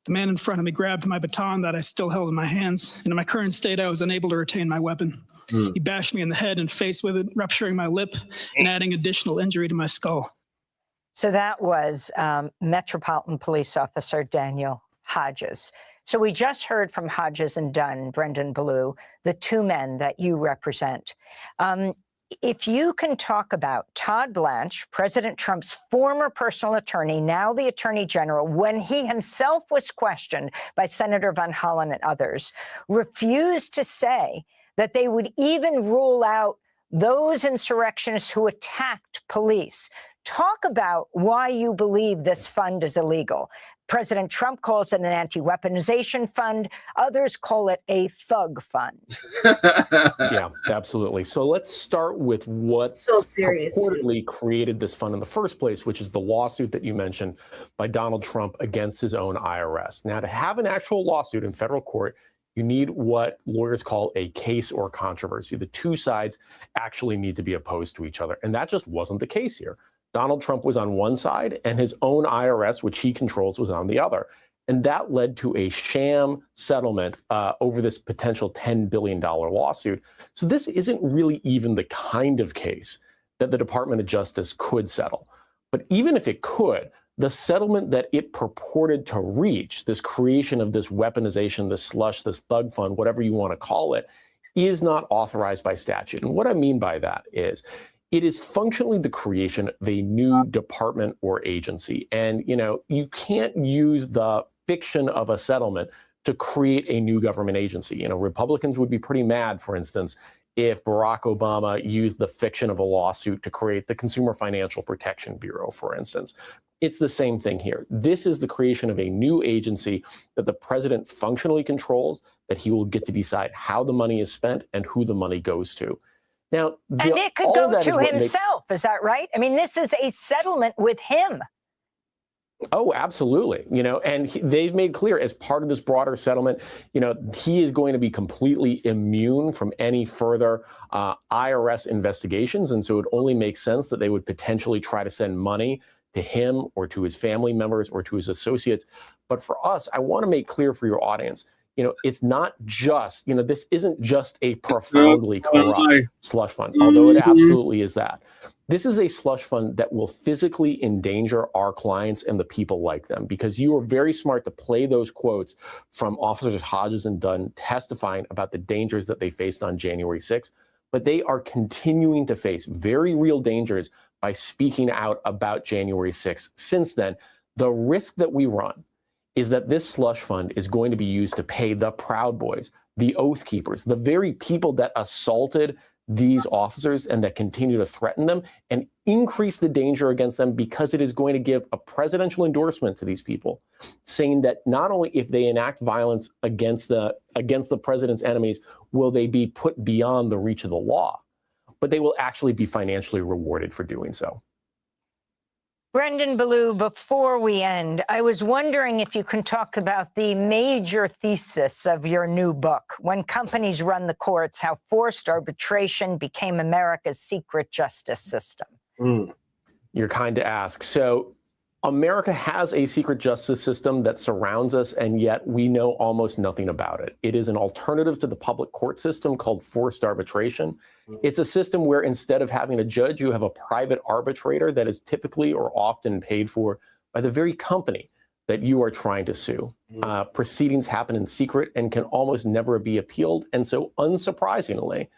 Speaker 14: The man in front of me grabbed my baton that I still held in my hands, and in my current state, I was unable to retain my weapon. He bashed me in the head and face with it, rupturing my lip and adding additional injury to my skull.
Speaker 3: So that was Metropolitan Police Officer Daniel Hodges. So we just heard from Hodges and Dunn, Brendan Blue, the two men that you represent. If you can talk about Todd Blanche, President Trump's former personal attorney, now the Attorney General, when he himself was questioned by Senator Van Hollen and others, refused to say that they would even rule out those insurrectionists who attacked police. Talk about why you believe this fund is illegal. President Trump calls it an anti-weaponization fund. Others call it a thug fund.
Speaker 11: Yeah, absolutely. So let's start with what purportedly created this fund in the first place, which is the lawsuit that you mentioned by Donald Trump against his own IRS. Now, to have an actual lawsuit in federal court, you need what lawyers call a case or controversy. The two sides actually need to be opposed to each other. And that just wasn't the case here. Donald Trump was on one side and his own IRS, which he controls, was on the other. And that led to a sham settlement over this potential $10 billion lawsuit. So this isn't really even the kind of case that the Department of Justice could settle. But even if it could, the settlement that it purported to reach, this creation of this weaponization, this slush, this thug fund, whatever you want to call it, is not authorized by statute. And what I mean by that is it is functionally the creation of a new department or agency. And, you know, you can't use the fiction of a settlement to create a new government agency. You know, Republicans would be pretty mad, for instance, if Barack Obama used the fiction of a lawsuit to create the Consumer Financial Protection Bureau, for instance. It's the same thing here. This is the creation of a new agency that the president functionally controls, that he will get to decide how the money is spent and who the money goes to. Now,
Speaker 3: and it could go to himself, is that right? I mean, this is a settlement with him.
Speaker 11: Oh, absolutely. You know, and they've made clear as part of this broader settlement, you know, he is going to be completely immune from any further IRS investigations. And so it only makes sense that they would potentially try to send money to him or to his family members or to his associates. But for us, I want to make clear for your audience, you know, it's not just, you know, this isn't just a profoundly corrupt slush fund, although it absolutely is that. This is a slush fund that will physically endanger our clients and the people like them, because you were very smart to play those quotes from Officers Hodges and Dunn testifying about the dangers that they faced on January 6th. But they are continuing to face very real dangers by speaking out about January 6th. Since then, the risk that we run is that this slush fund is going to be used to pay the Proud Boys, the Oath Keepers, the very people that assaulted these officers and that continue to threaten them and increase the danger against them, because it is going to give a presidential endorsement to these people, saying that not only if they enact violence against the president's enemies will they be put beyond the reach of the law, but they will actually be financially rewarded for doing so.
Speaker 3: Brendan Ballou, before we end, I was wondering if you can talk about the major thesis of your new book, When Companies Run the Courts, How Forced Arbitration Became America's Secret Justice System.
Speaker 11: You're kind to ask. So America has a secret justice system that surrounds us, and yet we know almost nothing about it. It is an alternative to the public court system called forced arbitration. It's a system where instead of having a judge, you have a private arbitrator that is typically or often paid for by the very company that you are trying to sue. Proceedings happen in secret and can almost never be appealed. And so unsurprisingly,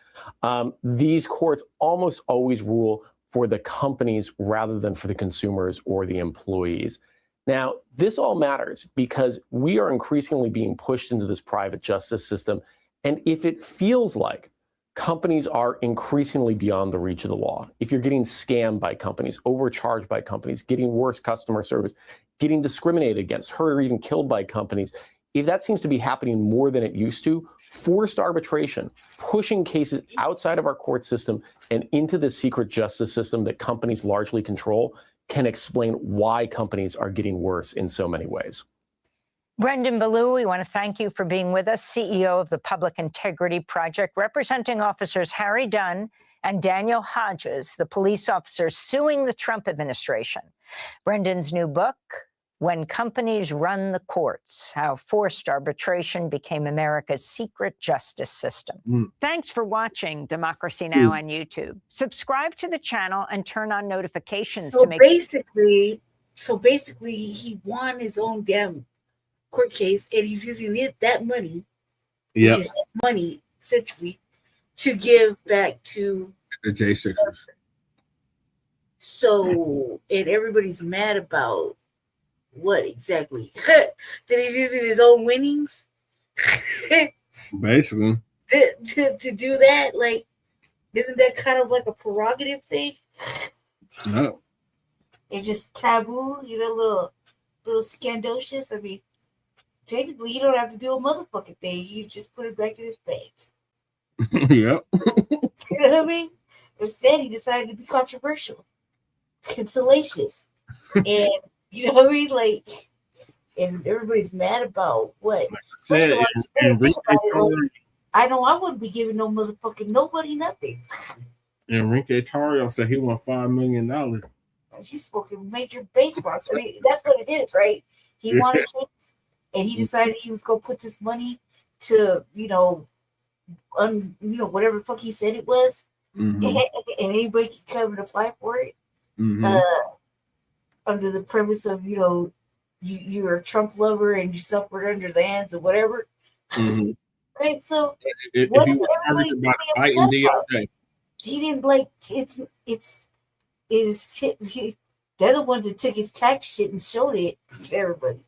Speaker 11: these courts almost always rule for the companies rather than for the consumers or the employees. Now, this all matters because we are increasingly being pushed into this private justice system. And if it feels like companies are increasingly beyond the reach of the law, if you're getting scammed by companies, overcharged by companies, getting worse customer service, getting discriminated against, hurt, or even killed by companies, if that seems to be happening more than it used to, forced arbitration, pushing cases outside of our court system and into the secret justice system that companies largely control, can explain why companies are getting worse in so many ways.
Speaker 3: Brendan Ballou, we want to thank you for being with us, CEO of the Public Integrity Project, representing officers Harry Dunn and Daniel Hodges, the police officers suing the Trump administration. Brendan's new book, When Companies Run the Courts, How Forced Arbitration Became America's Secret Justice System. Thanks for watching Democracy Now! On YouTube. Subscribe to the channel and turn on notifications
Speaker 1: So
Speaker 3: to make
Speaker 1: basically, he won his own damn court case, and he's using that money, which is his money, essentially, to give back to
Speaker 20: the J6ers.
Speaker 1: So, and everybody's mad about what exactly? That he's using his own winnings
Speaker 20: Basically.
Speaker 1: to do that? Like, isn't that kind of like a prerogative thing?
Speaker 20: No.
Speaker 1: It's just taboo, little scandalous. I mean, technically, you don't have to do a motherfucking thing. You just put it back in his bank.
Speaker 20: Yep.
Speaker 1: You know what I mean? Instead, he decided to be controversial and salacious. And you know what I mean? Like, and everybody's mad about what? First of all, I know I wouldn't be giving no motherfucking nobody nothing.
Speaker 20: Enrique Tarrio said he won $5 million.
Speaker 1: He's fucking major base marks. I mean, that's what it is, right? He wanted it, and he decided he was gonna put this money to, whatever the fuck he said it was, and anybody can come and apply for it. Under the premise of, you're a Trump lover and you suffered under the hands of whatever. Right? So what is everybody really upset about? He didn't they're the ones that took his tax shit and showed it to everybody.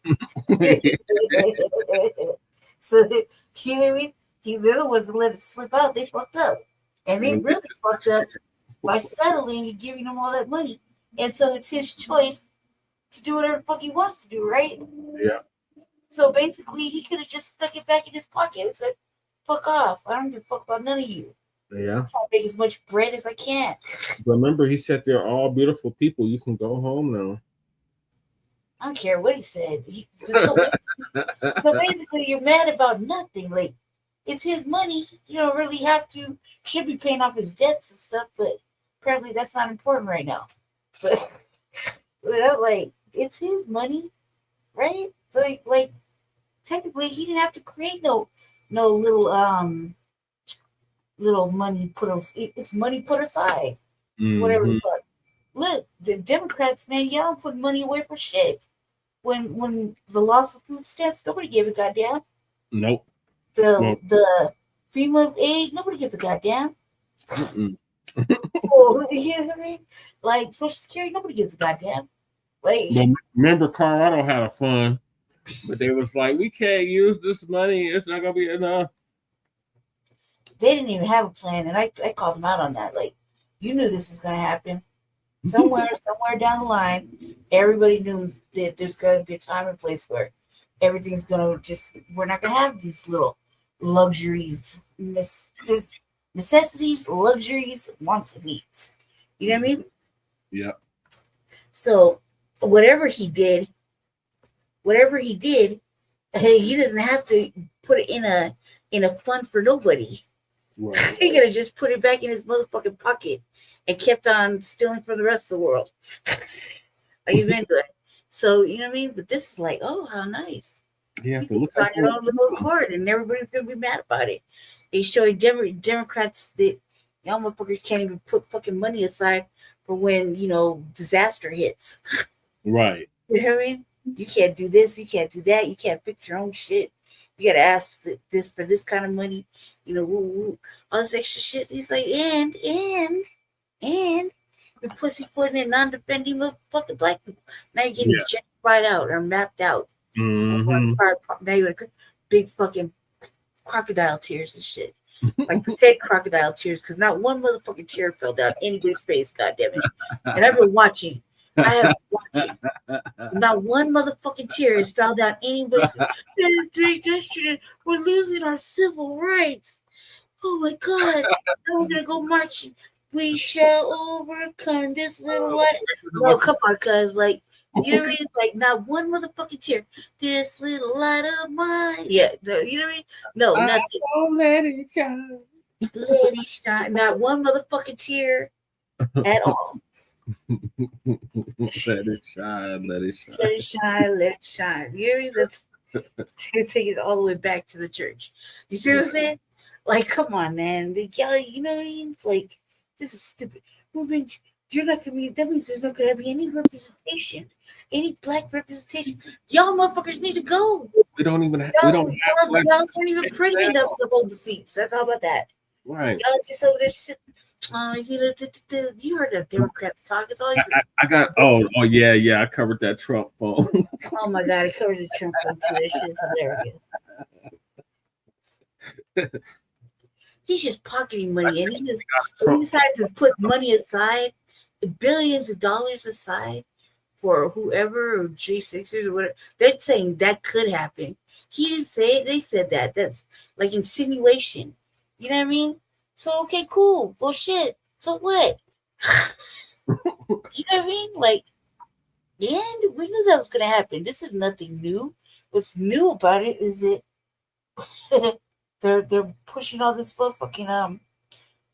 Speaker 1: So you know what I mean? They're the ones that let it slip out. They fucked up. And they really fucked up by settling and giving them all that money. And so it's his choice to do whatever the fuck he wants to do, right?
Speaker 20: Yeah.
Speaker 1: So basically, he could have just stuck it back in his pocket and said, fuck off. I don't give a fuck about none of you.
Speaker 20: Yeah.
Speaker 1: I'm trying to make as much bread as I can.
Speaker 20: Remember, he said they're all beautiful people. You can go home now.
Speaker 1: I don't care what he said. So basically, you're mad about nothing. Like, it's his money. You don't really have to. Should be paying off his debts and stuff, but apparently that's not important right now. But like, it's his money, right? Like technically, he didn't have to create no little money put on. It's money put aside, whatever. But look, the Democrats, man, y'all don't put money away for shit. When the loss of food stamps, nobody gave a goddamn.
Speaker 20: Nope.
Speaker 1: The FEMA aid, nobody gives a goddamn. So, you know what I mean? Like, Social Security, nobody gives a goddamn. Like,
Speaker 20: remember, Colorado had a fund, but they was like, we can't use this money. It's not gonna be enough.
Speaker 1: They didn't even have a plan, and I called them out on that. Like, you knew this was going to happen. Somewhere down the line, everybody knew that there's going to be a time and place where everything's going to we're not going to have these little luxuries, necessities, luxuries, wants, and needs. You know what I mean?
Speaker 20: Yeah.
Speaker 1: So whatever he did, he doesn't have to put it in a fund for nobody.
Speaker 20: Right.
Speaker 1: He could have just put it back in his motherfucking pocket and kept on stealing from the rest of the world. Like he's been doing. So you know what I mean? But this is like, oh, how nice.
Speaker 20: You have to
Speaker 1: You
Speaker 20: look
Speaker 1: can
Speaker 20: at
Speaker 1: find it on the remote court, and everybody's gonna be mad about it. He's showing Democrats that y'all motherfuckers can't even put fucking money aside for when disaster hits.
Speaker 20: Right.
Speaker 1: You know what I mean? You can't do this, you can't do that, you can't fix your own shit. You gotta ask this for this kind of money, all this extra shit. He's like, and you're pussyfooting and non-defending motherfucking black people. Now you're getting gentrified out or mapped out.
Speaker 20: Mm-hmm.
Speaker 1: Now you're big fucking crocodile tears and shit. Like pretend crocodile tears, because not one motherfucking tear fell down anybody's face, goddammit. And I've been watching. Not one motherfucking tear has fell down anybody's face. We're losing our civil rights. Oh my God. Now we're gonna go marching. We shall overcome this little light. No, come on, cuz you know what I mean? Like not one motherfucking tear. This little light of mine. Yeah, no, you know what I mean? No, nothing.
Speaker 20: Let it shine.
Speaker 1: Let it shine. Not one motherfucking tear at all.
Speaker 20: Let it shine. Let it shine.
Speaker 1: Let it shine. Let it shine. You know what I mean? Let's take it all the way back to the church. You see what I'm saying? Like, come on, man. You know what I mean? It's like, this is stupid. You're not gonna be. That means there's not gonna be any representation, any black representation. Y'all motherfuckers need to go.
Speaker 20: We don't even.
Speaker 1: Y'all
Speaker 20: Black
Speaker 1: don't even pretty enough to hold the seats. That's how about that.
Speaker 20: Right.
Speaker 1: Y'all just over there sitting. You heard the Democrats talk. It's always.
Speaker 20: I got. Oh yeah. I covered that Trump phone.
Speaker 1: Oh my God! It covers the Trump phone too. That shit is hilarious. He's just pocketing money, and he decided to put money aside, billions of dollars aside for whoever or J6ers or whatever. They're saying that could happen. He didn't say it. They said that. That's like insinuation. You know what I mean? So okay, cool. Bullshit. So what? You know what I mean? Like, and we knew that was gonna happen. This is nothing new. What's new about it is that they're pushing all this fucking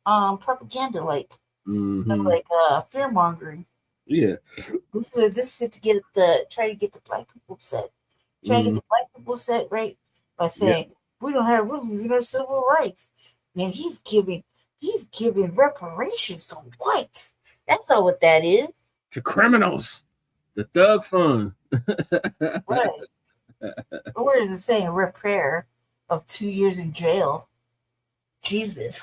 Speaker 1: propaganda, like fear mongering.
Speaker 20: Yeah.
Speaker 1: This is to try to get the black people upset. Try to get the black people upset, right? By saying we're losing our civil rights. And he's giving reparations to whites. That's not what that is.
Speaker 20: To criminals. The thug fund.
Speaker 1: Right. Where is it saying repair of 2 years in jail? Jesus.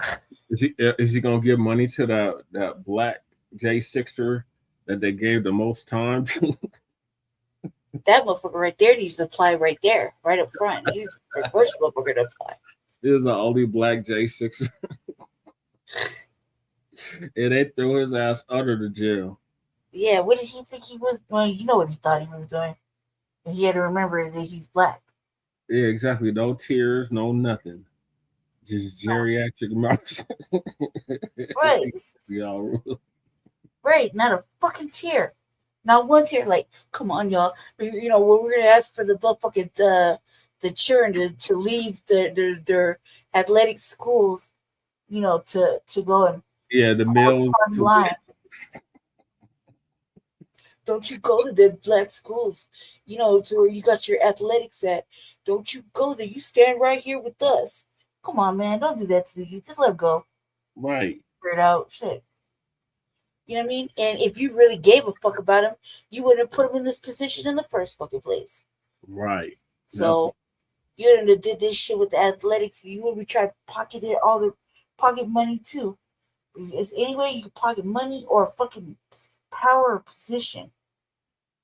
Speaker 20: Is he gonna give money to that black J6er that they gave the most time to?
Speaker 1: That motherfucker right there needs to apply right there, right up front. He's the first motherfucker to apply.
Speaker 20: He was the only black J6er. And they threw his ass under the jail.
Speaker 1: Yeah, what did he think he was doing? You know what he thought he was doing. And he had to remember that he's black.
Speaker 20: Yeah, exactly. No tears, no nothing. Just geriatric marks.
Speaker 1: Right. Right, not a fucking tear. Not one tear. Like, come on, y'all. We're gonna ask for the fucking the children to leave their athletic schools, to go and
Speaker 20: the mills.
Speaker 1: Don't you go to the black schools, to where you got your athletics at. Don't you go there. You stand right here with us. Come on, man. Don't do that to the youth. Just let them go.
Speaker 20: Right.
Speaker 1: Spread out. Shit. You know what I mean? And if you really gave a fuck about him, you wouldn't have put him in this position in the first fucking place.
Speaker 20: Right.
Speaker 1: So you wouldn't have did this shit with the athletics. You would have tried to pocket all the pocket money too. It's any way you can pocket money or fucking power or position.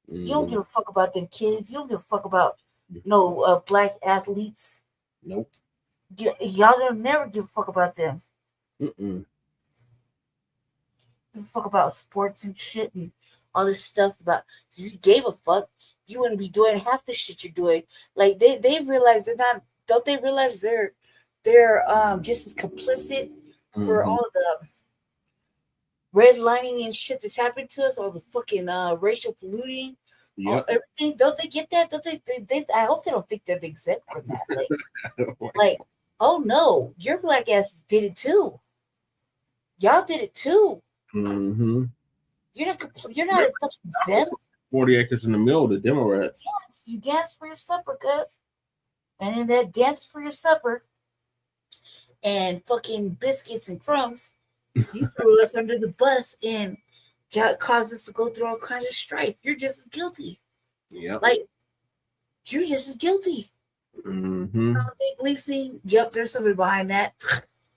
Speaker 1: You don't give a fuck about them kids. You don't give a fuck about no black athletes.
Speaker 20: Nope.
Speaker 1: Y'all gonna never give a fuck about them.
Speaker 20: Mm-mm.
Speaker 1: Give a fuck about sports and shit and all this stuff about. If you gave a fuck, you wouldn't be doing half the shit you're doing. Like they realize they're not. Don't they realize they're just as complicit for all the redlining and shit that's happened to us, all the fucking racial polluting, all, everything. Don't they get that? Don't they, I hope they don't think they're exempt from that. Like, oh no, your black asses did it too. Y'all did it too.
Speaker 20: Mm-hmm.
Speaker 1: You're not a fucking exempt.
Speaker 20: 40 acres in the middle, the Democrats.
Speaker 1: Yes, you dance for your supper, cuz. And in that dance for your supper and fucking biscuits and crumbs, you threw us under the bus and caused us to go through all kinds of strife. You're just as guilty.
Speaker 20: Yeah.
Speaker 1: Like, you're just as guilty.
Speaker 20: Mm-hmm.
Speaker 1: Leasing, yep, there's somebody behind that.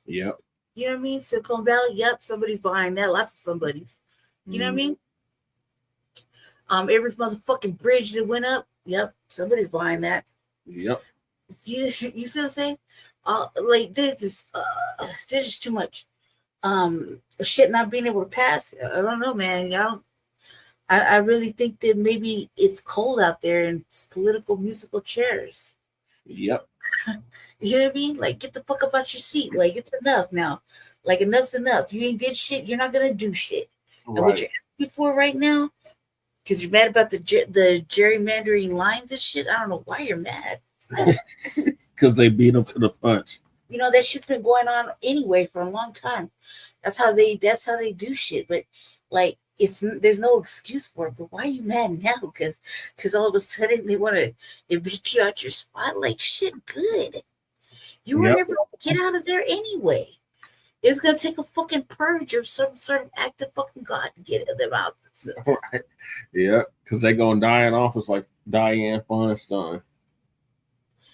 Speaker 20: Yep.
Speaker 1: You know what I mean? Silicon Valley, yep, somebody's behind that. Lots of somebodies. You know what I mean? Every motherfucking bridge that went up, yep, somebody's behind that.
Speaker 20: Yep.
Speaker 1: You see what I'm saying? Like there's just too much shit not being able to pass. I don't know, man. I really think that maybe it's cold out there in political musical chairs.
Speaker 20: Yep.
Speaker 1: You know what I mean? Like, get the fuck up out your seat. Like, it's enough now. Like, enough's enough. You ain't did shit. You're not gonna do shit. Right. And what you're asking for right now, because you're mad about the gerrymandering lines and shit. I don't know why you're mad.
Speaker 20: Because they beat them to the punch.
Speaker 1: You know, that shit's been going on anyway for a long time. That's how they do shit. But like, there's no excuse for it. But why are you mad now? Because all of a sudden they want to evict you out your spot. Like, shit, good. You were never gonna get out of there anyway. It's gonna take a fucking purge of some sort of act of fucking God to get them out.
Speaker 20: Right. Yeah, because they're gonna die in office like Dianne Feinstein.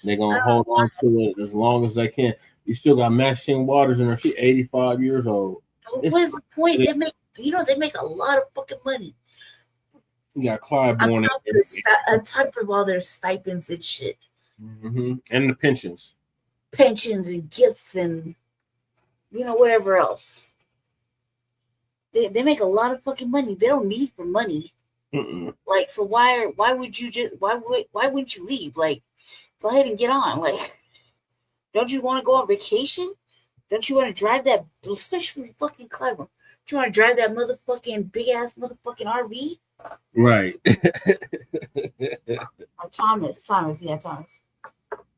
Speaker 20: They're gonna hold on to it as long as they can. You still got Maxine Waters in there. She's 85 years old.
Speaker 1: What is the point? They make a lot of fucking money.
Speaker 20: You got Clyburn
Speaker 1: on top of all their stipends and shit.
Speaker 20: Mm-hmm. And the pensions
Speaker 1: and gifts and whatever else. They make a lot of fucking money. They don't need for money.
Speaker 20: Mm-mm.
Speaker 1: Like, so why wouldn't you leave? Like, go ahead and get on. Like, don't you want to go on vacation? Don't you want to drive that, especially fucking Clyburn? Don't you want to drive that motherfucking big ass motherfucking RV?
Speaker 20: Right.
Speaker 1: Thomas.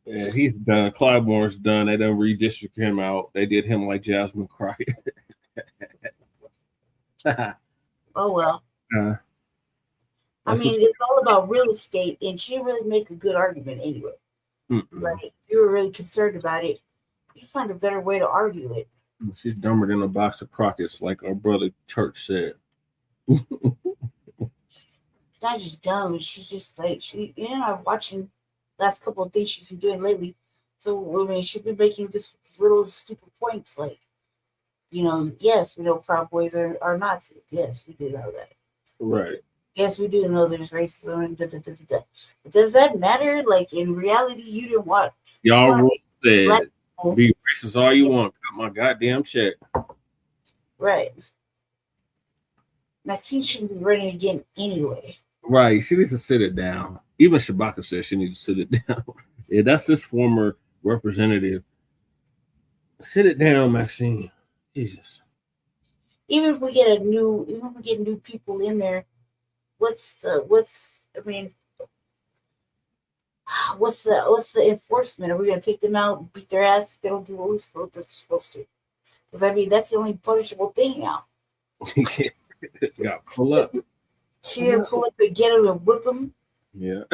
Speaker 20: Yeah, he's done. Clyburn's done. They done redistrict him out. They did him like Jasmine Crockett.
Speaker 1: Oh well. I mean, it's all about real estate, and she didn't really make a good argument anyway. Like, if you were really concerned about it, you find a better way to argue it.
Speaker 20: She's dumber than a box of Crockett's, like our brother Church said.
Speaker 1: She's not just dumb. She's just like, I'm watching last couple of things she's been doing lately. So, I mean, she's been making this little stupid points like, yes, we know Proud Boys are Nazis. Yes, we do know that.
Speaker 20: Right.
Speaker 1: Yes, we do know there's racism and da. But does that matter? Like, in reality, you didn't want...
Speaker 20: Y'all said, be racist all you want. Got my goddamn check.
Speaker 1: Right. Maxine shouldn't be running again anyway.
Speaker 20: Right. She needs to sit it down. Even Shabaka said she needs to sit it down. Yeah, that's this former representative. Sit it down, Maxine. Jesus.
Speaker 1: Even if we get new people in there, what's the enforcement? Are we gonna take them out and beat their ass if they don't do what they're supposed to? Because I mean, that's the only punishable thing now.
Speaker 20: Yeah, pull up.
Speaker 1: She didn't pull up and get him and whip him.
Speaker 20: Yeah.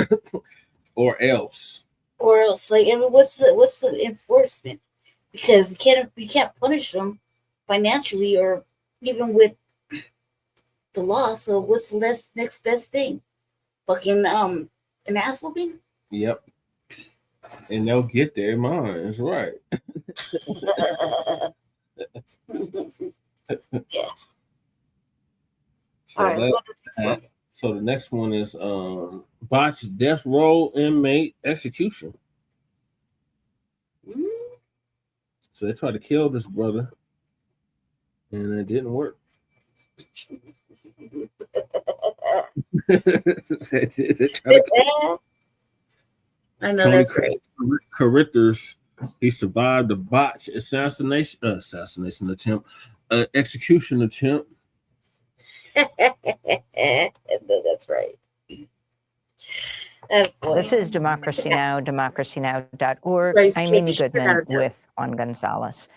Speaker 20: Or else.
Speaker 1: Like, I mean, what's the enforcement? Because you can't punish them financially or even with the law. So what's the next best thing? Fucking an ass whooping?
Speaker 20: Yep. And they'll get their minds right.
Speaker 1: Yeah.
Speaker 20: So,
Speaker 1: all right,
Speaker 20: so the next one is Botched death row inmate execution. So they tried to kill this brother, and it didn't work.
Speaker 1: I know that's right.
Speaker 20: Carruthers, he survived the Botched assassination attempt, execution attempt.
Speaker 1: That's right.
Speaker 3: This is Democracy Now!, democracynow.org. I'm Amy Goodman with Juan Gonzalez.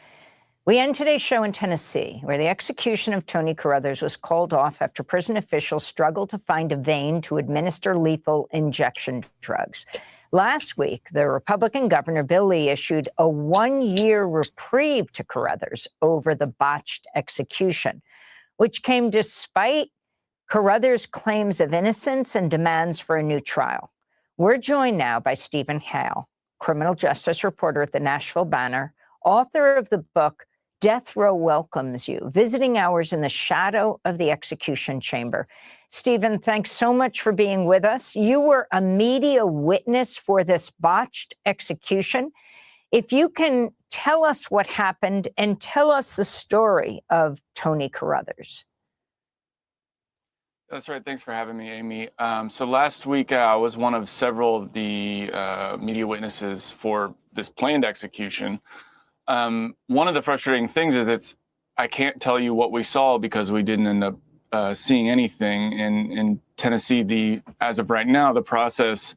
Speaker 3: We end today's show in Tennessee, where the execution of Tony Carruthers was called off after prison officials struggled to find a vein to administer lethal injection drugs. Last week, the Republican Governor Bill Lee issued a 1-year reprieve to Carruthers over the botched execution, which came despite Carruthers' claims of innocence and demands for a new trial. We're joined now by Stephen Hale, criminal justice reporter at the Nashville Banner, author of the book Death Row Welcomes You, Visiting Hours in the Shadow of the Execution Chamber. Stephen, thanks so much for being with us. You were a media witness for this botched execution. If you can tell us what happened and tell us the story of Tony Carruthers.
Speaker 8: That's right. Thanks for having me, Amy. So last week, I was one of several of the media witnesses for this planned execution. One of the frustrating things is I can't tell you what we saw because we didn't end up seeing anything. In Tennessee, as of right now, the process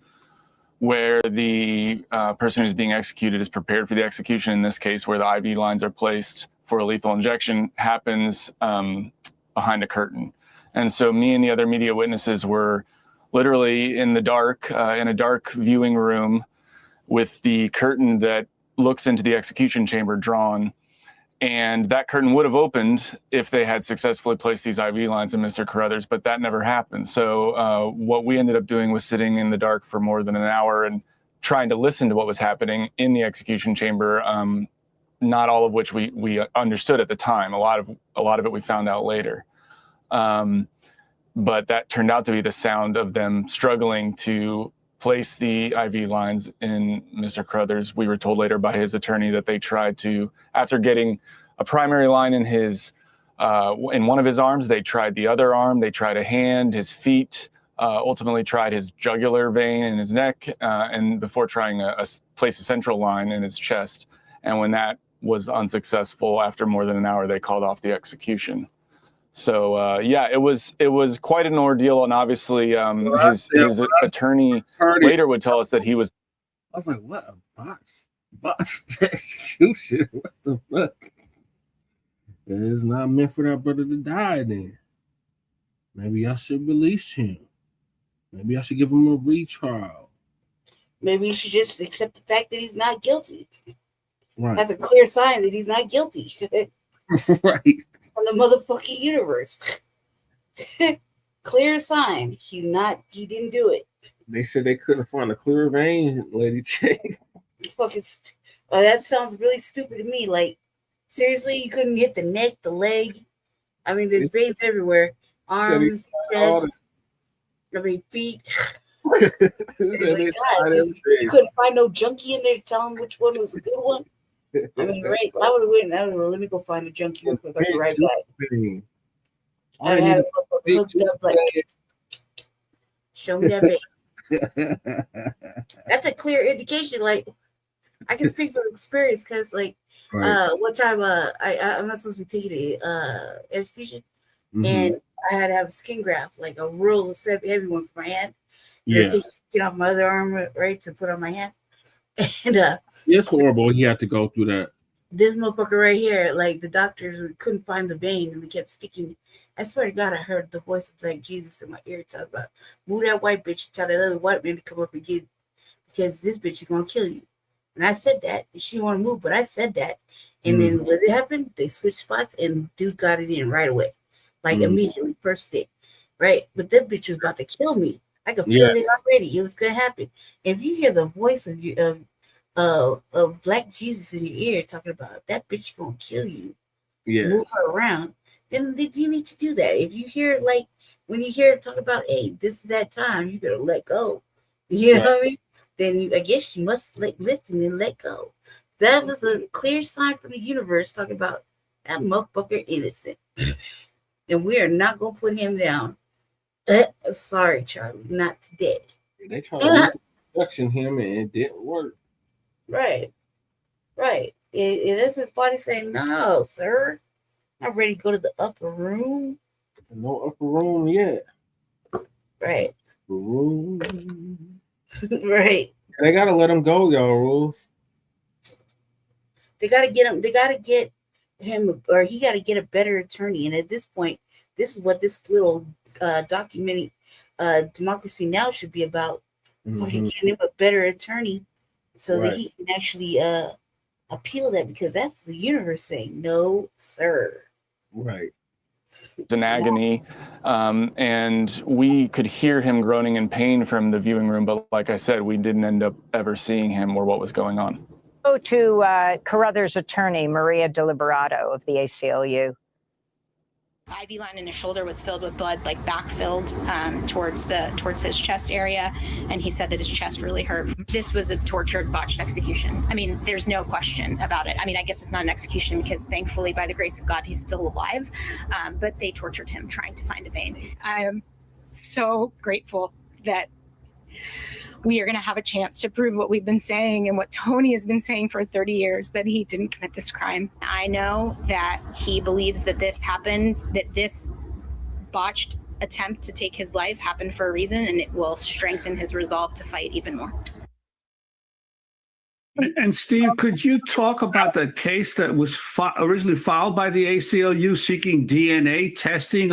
Speaker 8: where the person who's being executed is prepared for the execution, in this case, where the IV lines are placed for a lethal injection, happens behind a curtain. And so me and the other media witnesses were literally in the dark, in a dark viewing room with the curtain that looks into the execution chamber drawn. And that curtain would have opened if they had successfully placed these IV lines in Mr. Carruthers, but that never happened. So what we ended up doing was sitting in the dark for more than an hour and trying to listen to what was happening in the execution chamber, not all of which we understood at the time. A lot of it we found out later. But that turned out to be the sound of them struggling to place the IV lines in Mr. Carruthers. We were told later by his attorney that they tried to, after getting a primary line in in one of his arms, they tried the other arm, they tried a hand, his feet, ultimately tried his jugular vein in his neck, and before trying place a central line in his chest. And when that was unsuccessful, after more than an hour, they called off the execution. So yeah, it was quite an ordeal, and obviously his attorney later would tell us that he was.
Speaker 20: I was like, what a botched execution? What the fuck? It is not meant for that brother to die. Then maybe I should release him. Maybe I should give him a retrial.
Speaker 1: Maybe you should just accept the fact that he's not guilty.
Speaker 20: Right.
Speaker 1: That's a clear sign that he's not guilty.
Speaker 20: Right.
Speaker 1: From the motherfucking universe. Clear sign. He didn't do it.
Speaker 20: They said they couldn't find a clear vein, Lady J.
Speaker 1: Fucking that sounds really stupid to me. Like, seriously, you couldn't get the neck, the leg. I mean, there's veins everywhere. Arms, chest, feet. You couldn't find no junkie in there to tell him which one was a good one. I mean, right? I would have went. I don't know. Let me go find a junkie real quick. I'll be right back. I have it hooked up like. Show me that vein. That's a clear indication. Like, I can speak from experience because, like, one time, I'm not supposed to be taking anesthesia, and I had to have a skin graft, like a real heavy one for my hand.
Speaker 20: Yeah.
Speaker 1: Take skin off my other arm, right, to put on my hand, and
Speaker 20: it's horrible. He had to go through that.
Speaker 1: This motherfucker right here, like the doctors couldn't find the vein and they kept sticking. I swear to God, I heard the voice of like Jesus in my ear talk about move that white bitch and tell that other white man to come up and get because this bitch is gonna kill you. And I said that and she didn't want to move, but I said that. And then what happened? They switched spots and dude got it in right away, like immediately, first day, right? But that bitch was about to kill me. I could feel it already. It was gonna happen. If you hear the voice of you of Black Jesus in your ear talking about that bitch gonna kill you, move her around, then you need to do that. If you hear like when you hear it talk about, hey, this is that time, you better let go. You know what I mean? Then I guess you must listen and let go. That was a clear sign from the universe talking about that motherfucker innocent. And we are not going to put him down. Sorry, Charlie, not today.
Speaker 20: They tried to reduction him and it didn't work.
Speaker 1: Right. That's his body saying, no, sir. I'm ready to go to the upper room.
Speaker 20: No upper room yet.
Speaker 1: Right.
Speaker 20: Room.
Speaker 1: Right.
Speaker 20: They got to let him go, y'all, Rules.
Speaker 1: They got to get him. They got to get him, or he got to get a better attorney. And at this point, this is what this little documentary, Democracy Now! Should be about. Fucking getting him a better attorney so that he can actually appeal that, because that's the universe saying, no, sir.
Speaker 20: Right.
Speaker 8: In agony, and we could hear him groaning in pain from the viewing room, but like I said, we didn't end up ever seeing him or what was going on.
Speaker 3: Go to Carruthers' attorney, Maria Deliberato of the ACLU.
Speaker 5: IV line in his shoulder was filled with blood, like backfilled towards his chest area, and he said that his chest really hurt. This was a tortured, botched execution. I mean, there's no question about it. I mean, I guess it's not an execution because thankfully, by the grace of God, he's still alive, but they tortured him trying to find a vein. I am so grateful that we are going to have a chance to prove what we've been saying and what Tony has been saying for 30 years, that he didn't commit this crime. I know that he believes that this happened, that this botched attempt to take his life happened for a reason, and it will strengthen his resolve to fight even more.
Speaker 17: And Steve, could you talk about the case that was originally filed by the ACLU seeking DNA testing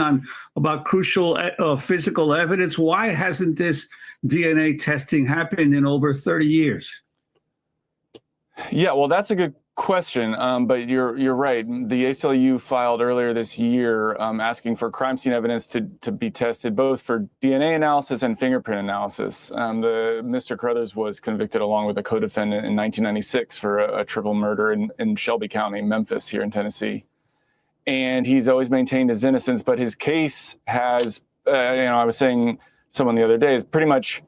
Speaker 17: about crucial physical evidence? Why hasn't this DNA testing happened in over 30 years?
Speaker 8: Yeah, well, that's a good question, but you're right. The ACLU filed earlier this year asking for crime scene evidence to be tested both for DNA analysis and fingerprint analysis. Mr. Carruthers was convicted along with a co-defendant in 1996 for a triple murder in Shelby County, Memphis, here in Tennessee. And he's always maintained his innocence, but his case has, I was saying someone the other day, is pretty much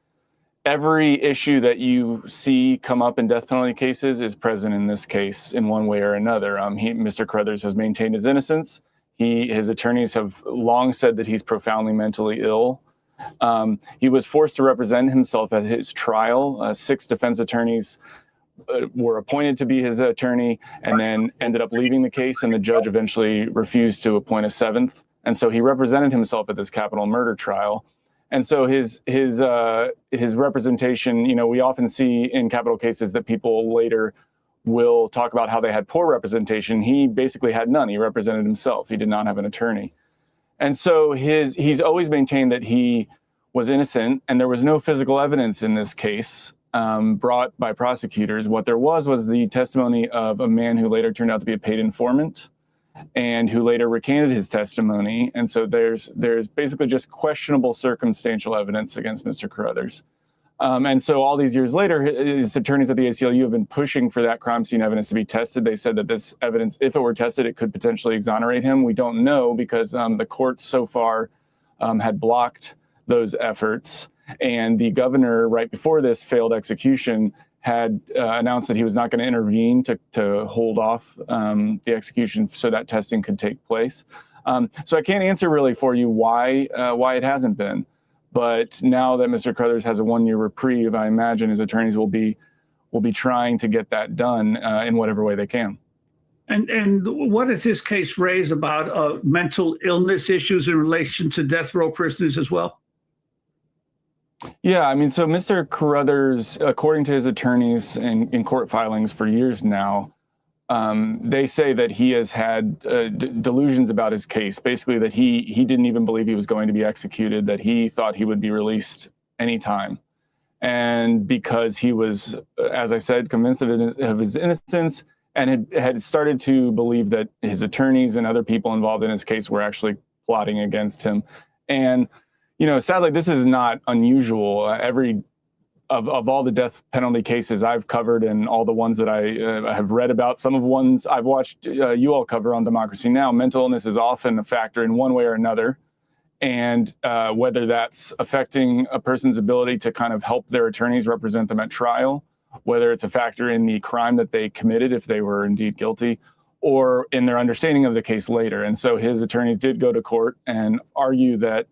Speaker 8: every issue that you see come up in death penalty cases is present in this case in one way or another. Mr. Carruthers has maintained his innocence. His attorneys have long said that he's profoundly mentally ill. He was forced to represent himself at his trial. 6 defense attorneys were appointed to be his attorney and then ended up leaving the case, and the judge eventually refused to appoint a 7th. And so he represented himself at this capital murder trial. And so his representation, we often see in capital cases that people later will talk about how they had poor representation. He basically had none. He represented himself. He did not have an attorney. And so he's always maintained that he was innocent, and there was no physical evidence in this case brought by prosecutors. What there was the testimony of a man who later turned out to be a paid informant and who later recanted his testimony. And so there's basically just questionable circumstantial evidence against Mr. Carruthers. And so all these years later, his attorneys at the ACLU have been pushing for that crime scene evidence to be tested. They said that this evidence, if it were tested, it could potentially exonerate him. We don't know because the courts so far had blocked those efforts. And the governor, right before this failed execution, had announced that he was not going to intervene to hold off the execution so that testing could take place. So I can't answer really for you why it hasn't been. But now that Mr. Carruthers has a 1-year reprieve, I imagine his attorneys will be trying to get that done in whatever way they can.
Speaker 17: And what does this case raise about mental illness issues in relation to death row prisoners as well?
Speaker 8: Yeah, so Mr. Carruthers, according to his attorneys in court filings for years now, they say that he has had delusions about his case, basically that he didn't even believe he was going to be executed, that he thought he would be released anytime. And because he was, as I said, convinced of his innocence and had started to believe that his attorneys and other people involved in his case were actually plotting against him. And sadly, this is not unusual. Of all the death penalty cases I've covered and all the ones that I have read about, some of the ones I've watched you all cover on Democracy Now!, mental illness is often a factor in one way or another. And whether that's affecting a person's ability to kind of help their attorneys represent them at trial, whether it's a factor in the crime that they committed, if they were indeed guilty, or in their understanding of the case later. And so his attorneys did go to court and argue that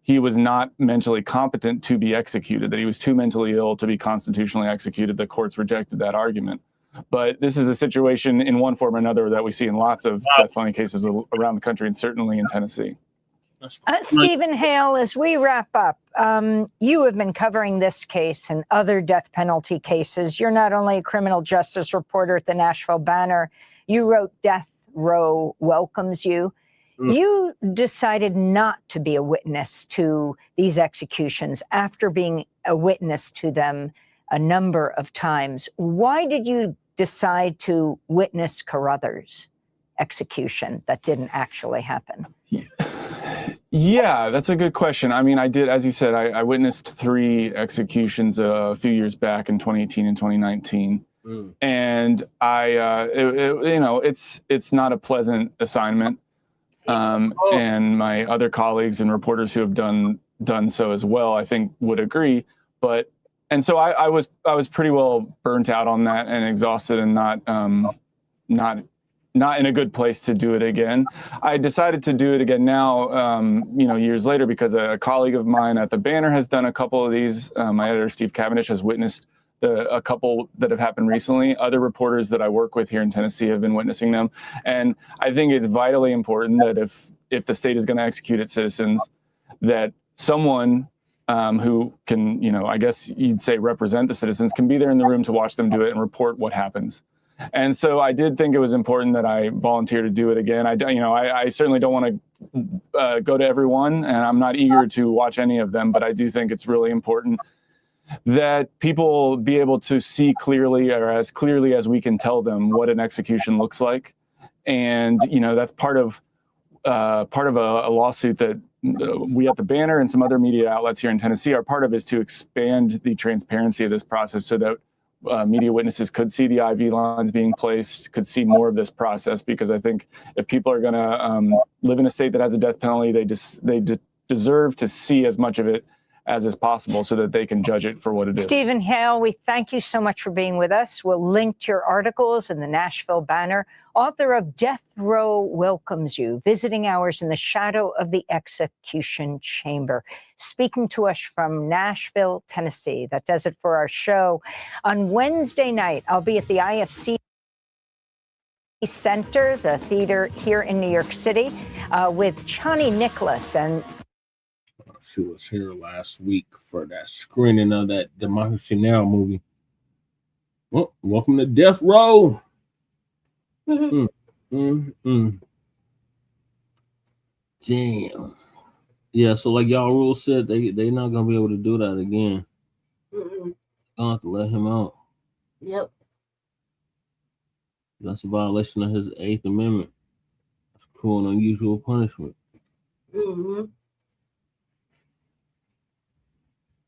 Speaker 8: he was not mentally competent to be executed, that he was too mentally ill to be constitutionally executed. The courts rejected that argument. But this is a situation in one form or another that we see in lots of death penalty cases around the country, and certainly in Tennessee.
Speaker 3: Stephen Hale, as we wrap up, you have been covering this case and other death penalty cases. You're not only a criminal justice reporter at the Nashville Banner, you wrote Death Row Welcomes You. You decided not to be a witness to these executions after being a witness to them a number of times. Why did you decide to witness Carruthers' execution that didn't actually happen?
Speaker 8: Yeah, that's a good question. I mean, I did, as you said, I witnessed 3 executions a few years back in 2018 and 2019. And it's not a pleasant assignment. And my other colleagues and reporters who have done so as well, I think would agree. And so I was pretty well burnt out on that and exhausted and not in a good place to do it again. I decided to do it again now, years later, because a colleague of mine at the Banner has done a couple of these. My editor, Steve Cavendish, has witnessed a couple that have happened recently. Other reporters that I work with here in Tennessee have been witnessing them. And I think it's vitally important that if the state is going to execute its citizens, that someone who can, I guess you'd say represent the citizens, can be there in the room to watch them do it and report what happens. And so I did think it was important that I volunteer to do it again. I certainly don't want to go to everyone, and I'm not eager to watch any of them, but I do think it's really important that people be able to see clearly, or as clearly as we can tell them, what an execution looks like. And, that's part of a lawsuit that we at the Banner and some other media outlets here in Tennessee are part of, is to expand the transparency of this process so that media witnesses could see the IV lines being placed, could see more of this process. Because I think if people are going to live in a state that has a death penalty, they deserve to see as much of it as is possible so that they can judge it for what it is.
Speaker 3: Stephen Hale, we thank you so much for being with us. We'll link to your articles in the Nashville Banner. Author of Death Row Welcomes You, Visiting Hours in the Shadow of the Execution Chamber. Speaking to us from Nashville, Tennessee. That does it for our show. On Wednesday night, I'll be at the IFC Center, the theater here in New York City, with Chani Nicholas. And
Speaker 20: she was here last week for that screening of that Democracy Now! Movie. Well, welcome to Death Row. Damn. Yeah, so like y'all rule said, they not gonna be able to do that again. I'll have to let him out.
Speaker 1: Yep.
Speaker 20: That's a violation of his 8th Amendment. That's cruel and unusual punishment.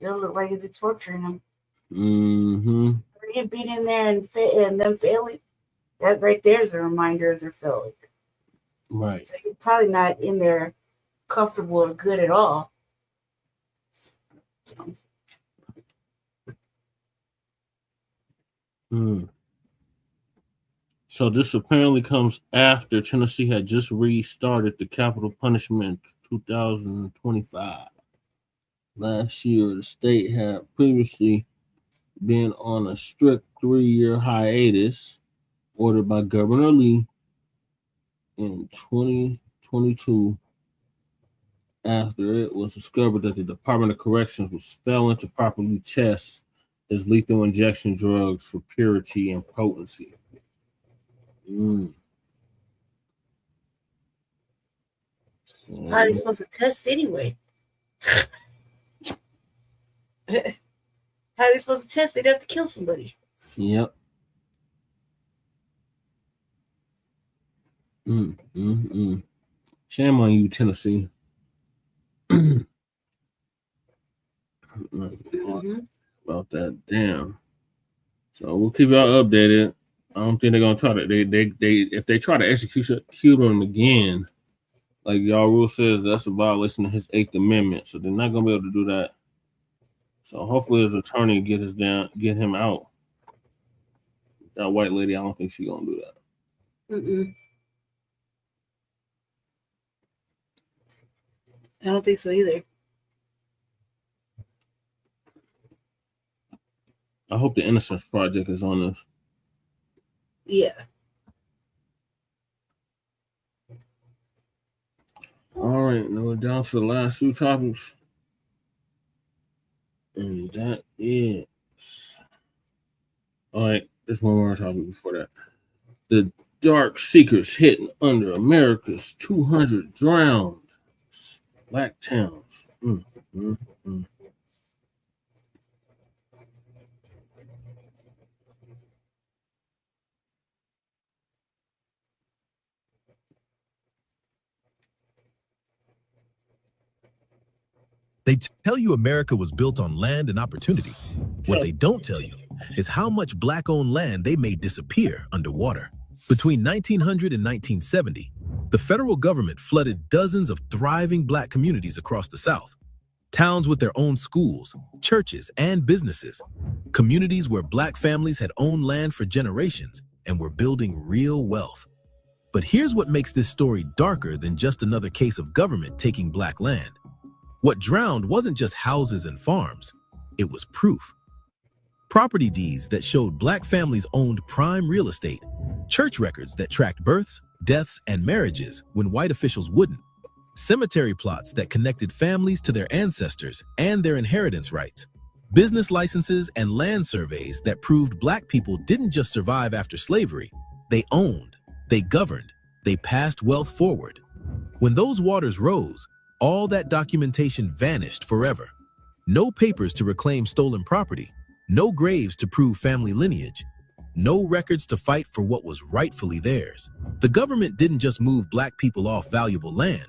Speaker 1: It'll look like it's torturing him.
Speaker 20: Him
Speaker 1: being in there and them failing. That right there is a reminder of their failure.
Speaker 20: Right.
Speaker 1: So you're probably not in there comfortable or good at all.
Speaker 20: So this apparently comes after Tennessee had just restarted the capital punishment in 2025. Last year, the state had previously been on a strict 3-year hiatus ordered by Governor Lee in 2022 after it was discovered that the Department of Corrections was failing to properly test as lethal injection drugs for purity and potency.
Speaker 1: How are they supposed to test anyway? How are they supposed to test? They'd have to kill somebody.
Speaker 20: Yep. Shame on you, Tennessee. About that, damn. So we'll keep y'all updated. I don't think they're gonna try to. They if they try to execute him again, like y'all rule says, that's a violation of his 8th Amendment. So they're not gonna be able to do that. So hopefully his attorney get him out. That white lady, I don't think she's gonna do that.
Speaker 1: Mm-mm. I don't think so either.
Speaker 20: I hope the Innocence Project is on this.
Speaker 1: Yeah.
Speaker 20: All right, now we're down to the last two topics. And that is... All right, there's one more topic before that. The Dark Seekers hidden under America's 200 drowned Black towns.
Speaker 9: They tell you America was built on land and opportunity. What they don't tell you is how much Black-owned land they made disappear underwater. Between 1900 and 1970, the federal government flooded dozens of thriving Black communities across the South. Towns with their own schools, churches, and businesses. Communities where Black families had owned land for generations and were building real wealth. But here's what makes this story darker than just another case of government taking Black land. What drowned wasn't just houses and farms, it was proof. Property deeds that showed Black families owned prime real estate, church records that tracked births, deaths, and marriages when white officials wouldn't, cemetery plots that connected families to their ancestors and their inheritance rights, business licenses and land surveys that proved Black people didn't just survive after slavery, they owned, they governed, they passed wealth forward. When those waters rose, all that documentation vanished forever. No papers to reclaim stolen property, no graves to prove family lineage, no records to fight for what was rightfully theirs. The government didn't just move Black people off valuable land.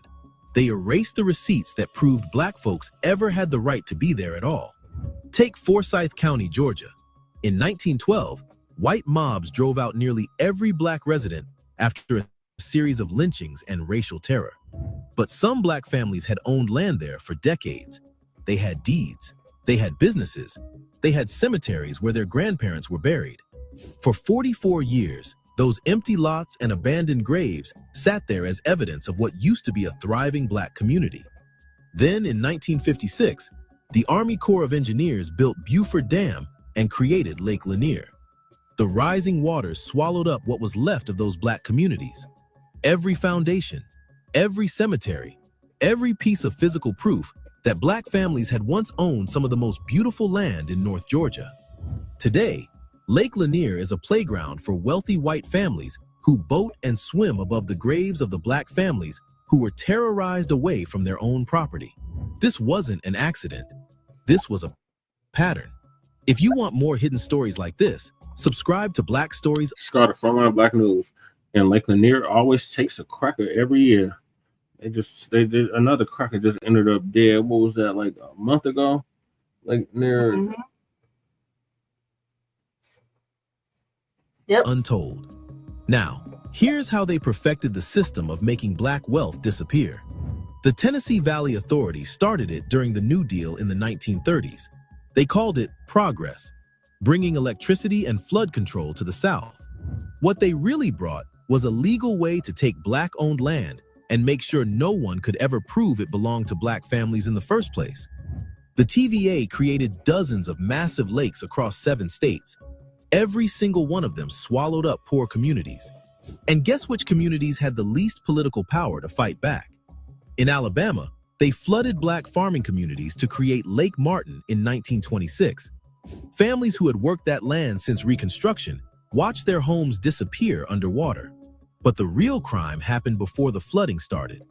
Speaker 9: They erased the receipts that proved Black folks ever had the right to be there at all. Take Forsyth County, Georgia. In 1912, white mobs drove out nearly every Black resident after a series of lynchings and racial terror. But some Black families had owned land there for decades. They had deeds, they had businesses, they had cemeteries where their grandparents were buried. For 44 years, those empty lots and abandoned graves sat there as evidence of what used to be a thriving Black community. Then in 1956, the Army Corps of Engineers built Buford Dam and created Lake Lanier. The rising waters swallowed up what was left of those Black communities. Every foundation, every cemetery, every piece of physical proof that Black families had once owned some of the most beautiful land in North Georgia. Today, Lake Lanier is a playground for wealthy white families who boat and swim above the graves of the Black families who were terrorized away from their own property. This wasn't an accident. This was a pattern. If you want more hidden stories like this, subscribe to Black Stories.
Speaker 20: Scott, the Frontline Black News. And Lake Lanier always takes a cracker every year. They did another cracker just ended up dead. What was that, like a month ago? Like near
Speaker 9: Untold. Now, here's how they perfected the system of making Black wealth disappear. The Tennessee Valley Authority started it during the New Deal in the 1930s. They called it Progress, bringing electricity and flood control to the South. What they really brought was a legal way to take Black-owned land and make sure no one could ever prove it belonged to Black families in the first place. The TVA created dozens of massive lakes across 7 states. Every single one of them swallowed up poor communities. And guess which communities had the least political power to fight back? In Alabama, they flooded Black farming communities to create Lake Martin in 1926. Families who had worked that land since Reconstruction watched their homes disappear underwater. But the real crime happened before the flooding started.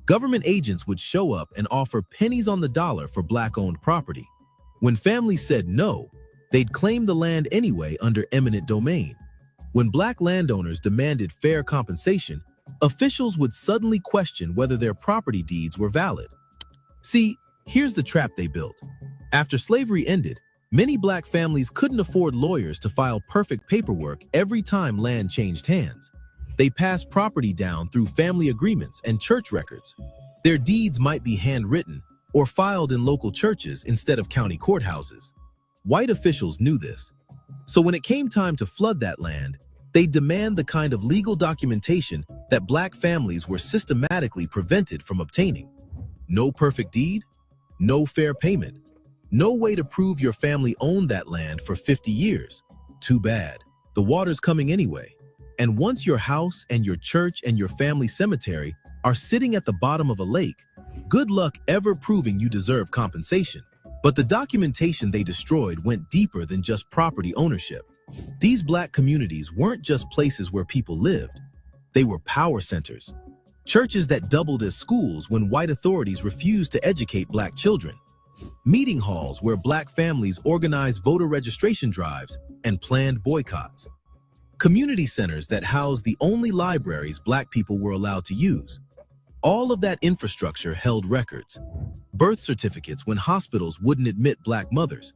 Speaker 9: Government agents would show up and offer pennies on the dollar for Black-owned property. When families said no, they'd claim the land anyway under eminent domain. When Black landowners demanded fair compensation, officials would suddenly question whether their property deeds were valid. See, here's the trap they built. After slavery ended, many Black families couldn't afford lawyers to file perfect paperwork every time land changed hands. They passed property down through family agreements and church records. Their deeds might be handwritten or filed in local churches instead of county courthouses. White officials knew this. So when it came time to flood that land, they demand the kind of legal documentation that Black families were systematically prevented from obtaining. No perfect deed, no fair payment, no way to prove your family owned that land for 50 years. Too bad. The water's coming anyway. And once your house and your church and your family cemetery are sitting at the bottom of a lake, good luck ever proving you deserve compensation. But the documentation they destroyed went deeper than just property ownership. These Black communities weren't just places where people lived. They were power centers. Churches that doubled as schools when white authorities refused to educate Black children. Meeting halls where Black families organized voter registration drives and planned boycotts. Community centers that housed the only libraries Black people were allowed to use. All of that infrastructure held records. Birth certificates when hospitals wouldn't admit Black mothers.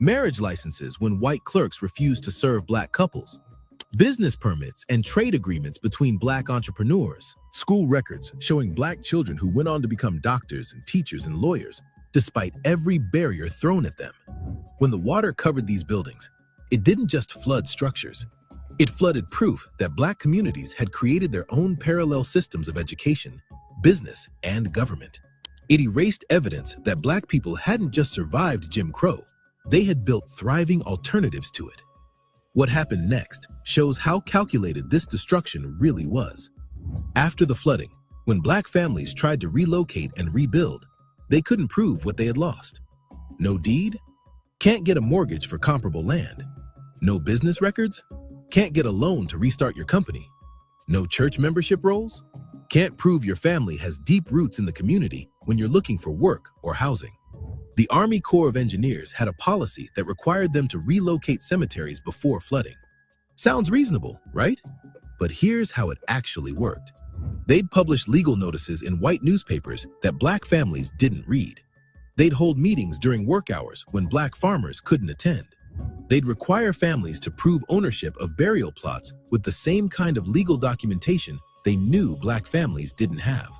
Speaker 9: Marriage licenses when white clerks refused to serve Black couples. Business permits and trade agreements between Black entrepreneurs. School records showing Black children who went on to become doctors and teachers and lawyers, despite every barrier thrown at them. When the water covered these buildings, it didn't just flood structures. It flooded proof that Black communities had created their own parallel systems of education, business, and government. It erased evidence that Black people hadn't just survived Jim Crow, they had built thriving alternatives to it. What happened next shows how calculated this destruction really was. After the flooding, when Black families tried to relocate and rebuild, they couldn't prove what they had lost. No deed? Can't get a mortgage for comparable land. No business records? Can't get a loan to restart your company. No church membership rolls? Can't prove your family has deep roots in the community when you're looking for work or housing. The Army Corps of Engineers had a policy that required them to relocate cemeteries before flooding. Sounds reasonable, right? But here's how it actually worked. They'd publish legal notices in white newspapers that Black families didn't read. They'd hold meetings during work hours when Black farmers couldn't attend. They'd require families to prove ownership of burial plots with the same kind of legal documentation they knew Black families didn't have.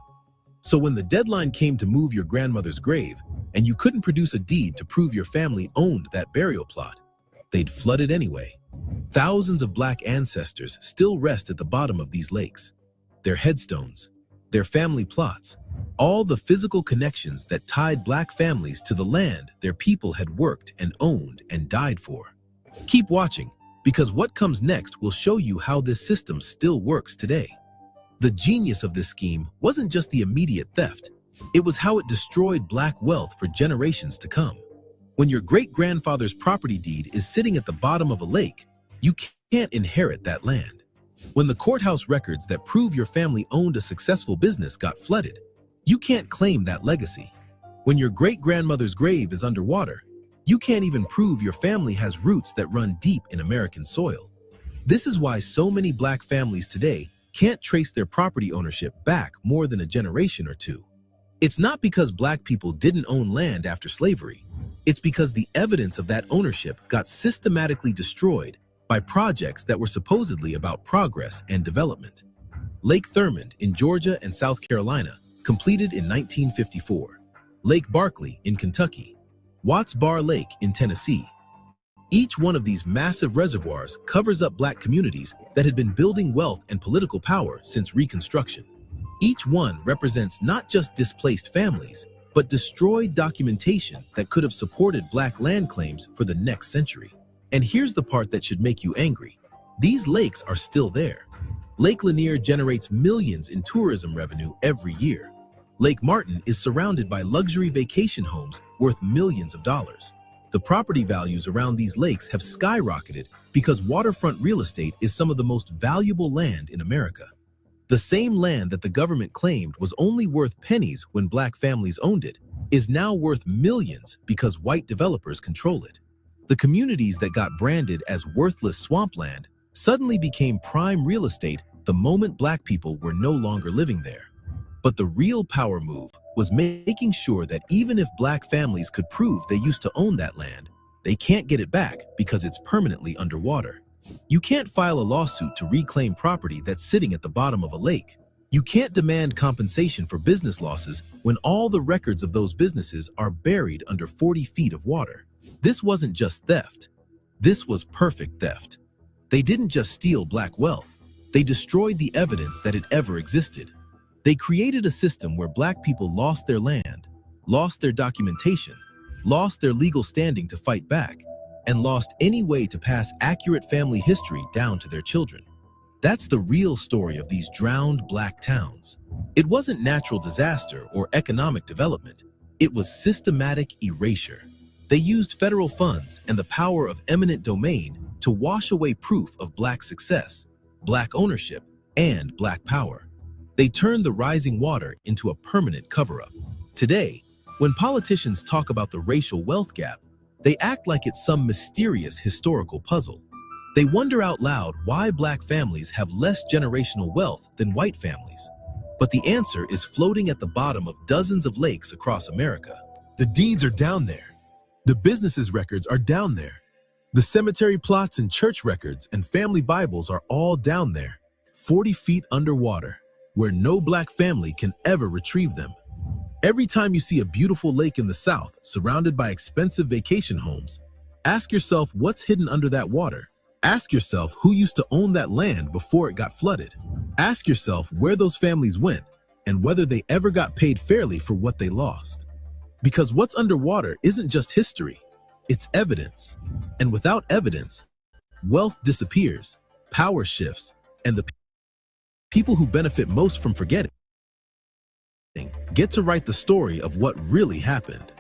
Speaker 9: So when the deadline came to move your grandmother's grave and you couldn't produce a deed to prove your family owned that burial plot, they'd flood it anyway. Thousands of Black ancestors still rest at the bottom of these lakes. Their headstones, their family plots, all the physical connections that tied Black families to the land their people had worked and owned and died for. Keep watching, because what comes next will show you how this system still works today. The genius of this scheme wasn't just the immediate theft, it was how it destroyed Black wealth for generations to come. When your great-grandfather's property deed is sitting at the bottom of a lake, you can't inherit that land. When the courthouse records that prove your family owned a successful business got flooded, you can't claim that legacy. When your great-grandmother's grave is underwater, you can't even prove your family has roots that run deep in American soil. This is why so many Black families today can't trace their property ownership back more than a generation or two. It's not because Black people didn't own land after slavery. It's because the evidence of that ownership got systematically destroyed by projects that were supposedly about progress and development. Lake Thurmond in Georgia and South Carolina, completed in 1954. Lake Barkley in Kentucky. Watts Bar Lake in Tennessee. Each one of these massive reservoirs covers up Black communities that had been building wealth and political power since Reconstruction. Each one represents not just displaced families, but destroyed documentation that could have supported Black land claims for the next century. And here's the part that should make you angry. These lakes are still there. Lake Lanier generates millions in tourism revenue every year. Lake Martin is surrounded by luxury vacation homes worth millions of dollars. The property values around these lakes have skyrocketed because waterfront real estate is some of the most valuable land in America. The same land that the government claimed was only worth pennies when Black families owned it is now worth millions because white developers control it. The communities that got branded as worthless swampland suddenly became prime real estate the moment Black people were no longer living there. But the real power move was making sure that even if Black families could prove they used to own that land, they can't get it back because it's permanently underwater. You can't file a lawsuit to reclaim property that's sitting at the bottom of a lake. You can't demand compensation for business losses when all the records of those businesses are buried under 40 feet of water. This wasn't just theft. This was perfect theft. They didn't just steal Black wealth, they destroyed the evidence that it ever existed. They created a system where Black people lost their land, lost their documentation, lost their legal standing to fight back, and lost any way to pass accurate family history down to their children. That's the real story of these drowned Black towns. It wasn't natural disaster or economic development. It was systematic erasure. They used federal funds and the power of eminent domain to wash away proof of Black success, Black ownership, and Black power. They turned the rising water into a permanent cover-up. Today, when politicians talk about the racial wealth gap, they act like it's some mysterious historical puzzle. They wonder out loud why Black families have less generational wealth than white families. But the answer is floating at the bottom of dozens of lakes across America. The deeds are down there. The businesses' records are down there. The cemetery plots and church records and family Bibles are all down there, 40 feet underwater, where no Black family can ever retrieve them. Every time you see a beautiful lake in the South surrounded by expensive vacation homes, ask yourself what's hidden under that water. Ask yourself who used to own that land before it got flooded. Ask yourself where those families went and whether they ever got paid fairly for what they lost. Because what's underwater isn't just history, it's evidence. And without evidence, wealth disappears, power shifts, and the people who benefit most from forgetting get to write the story of what really happened.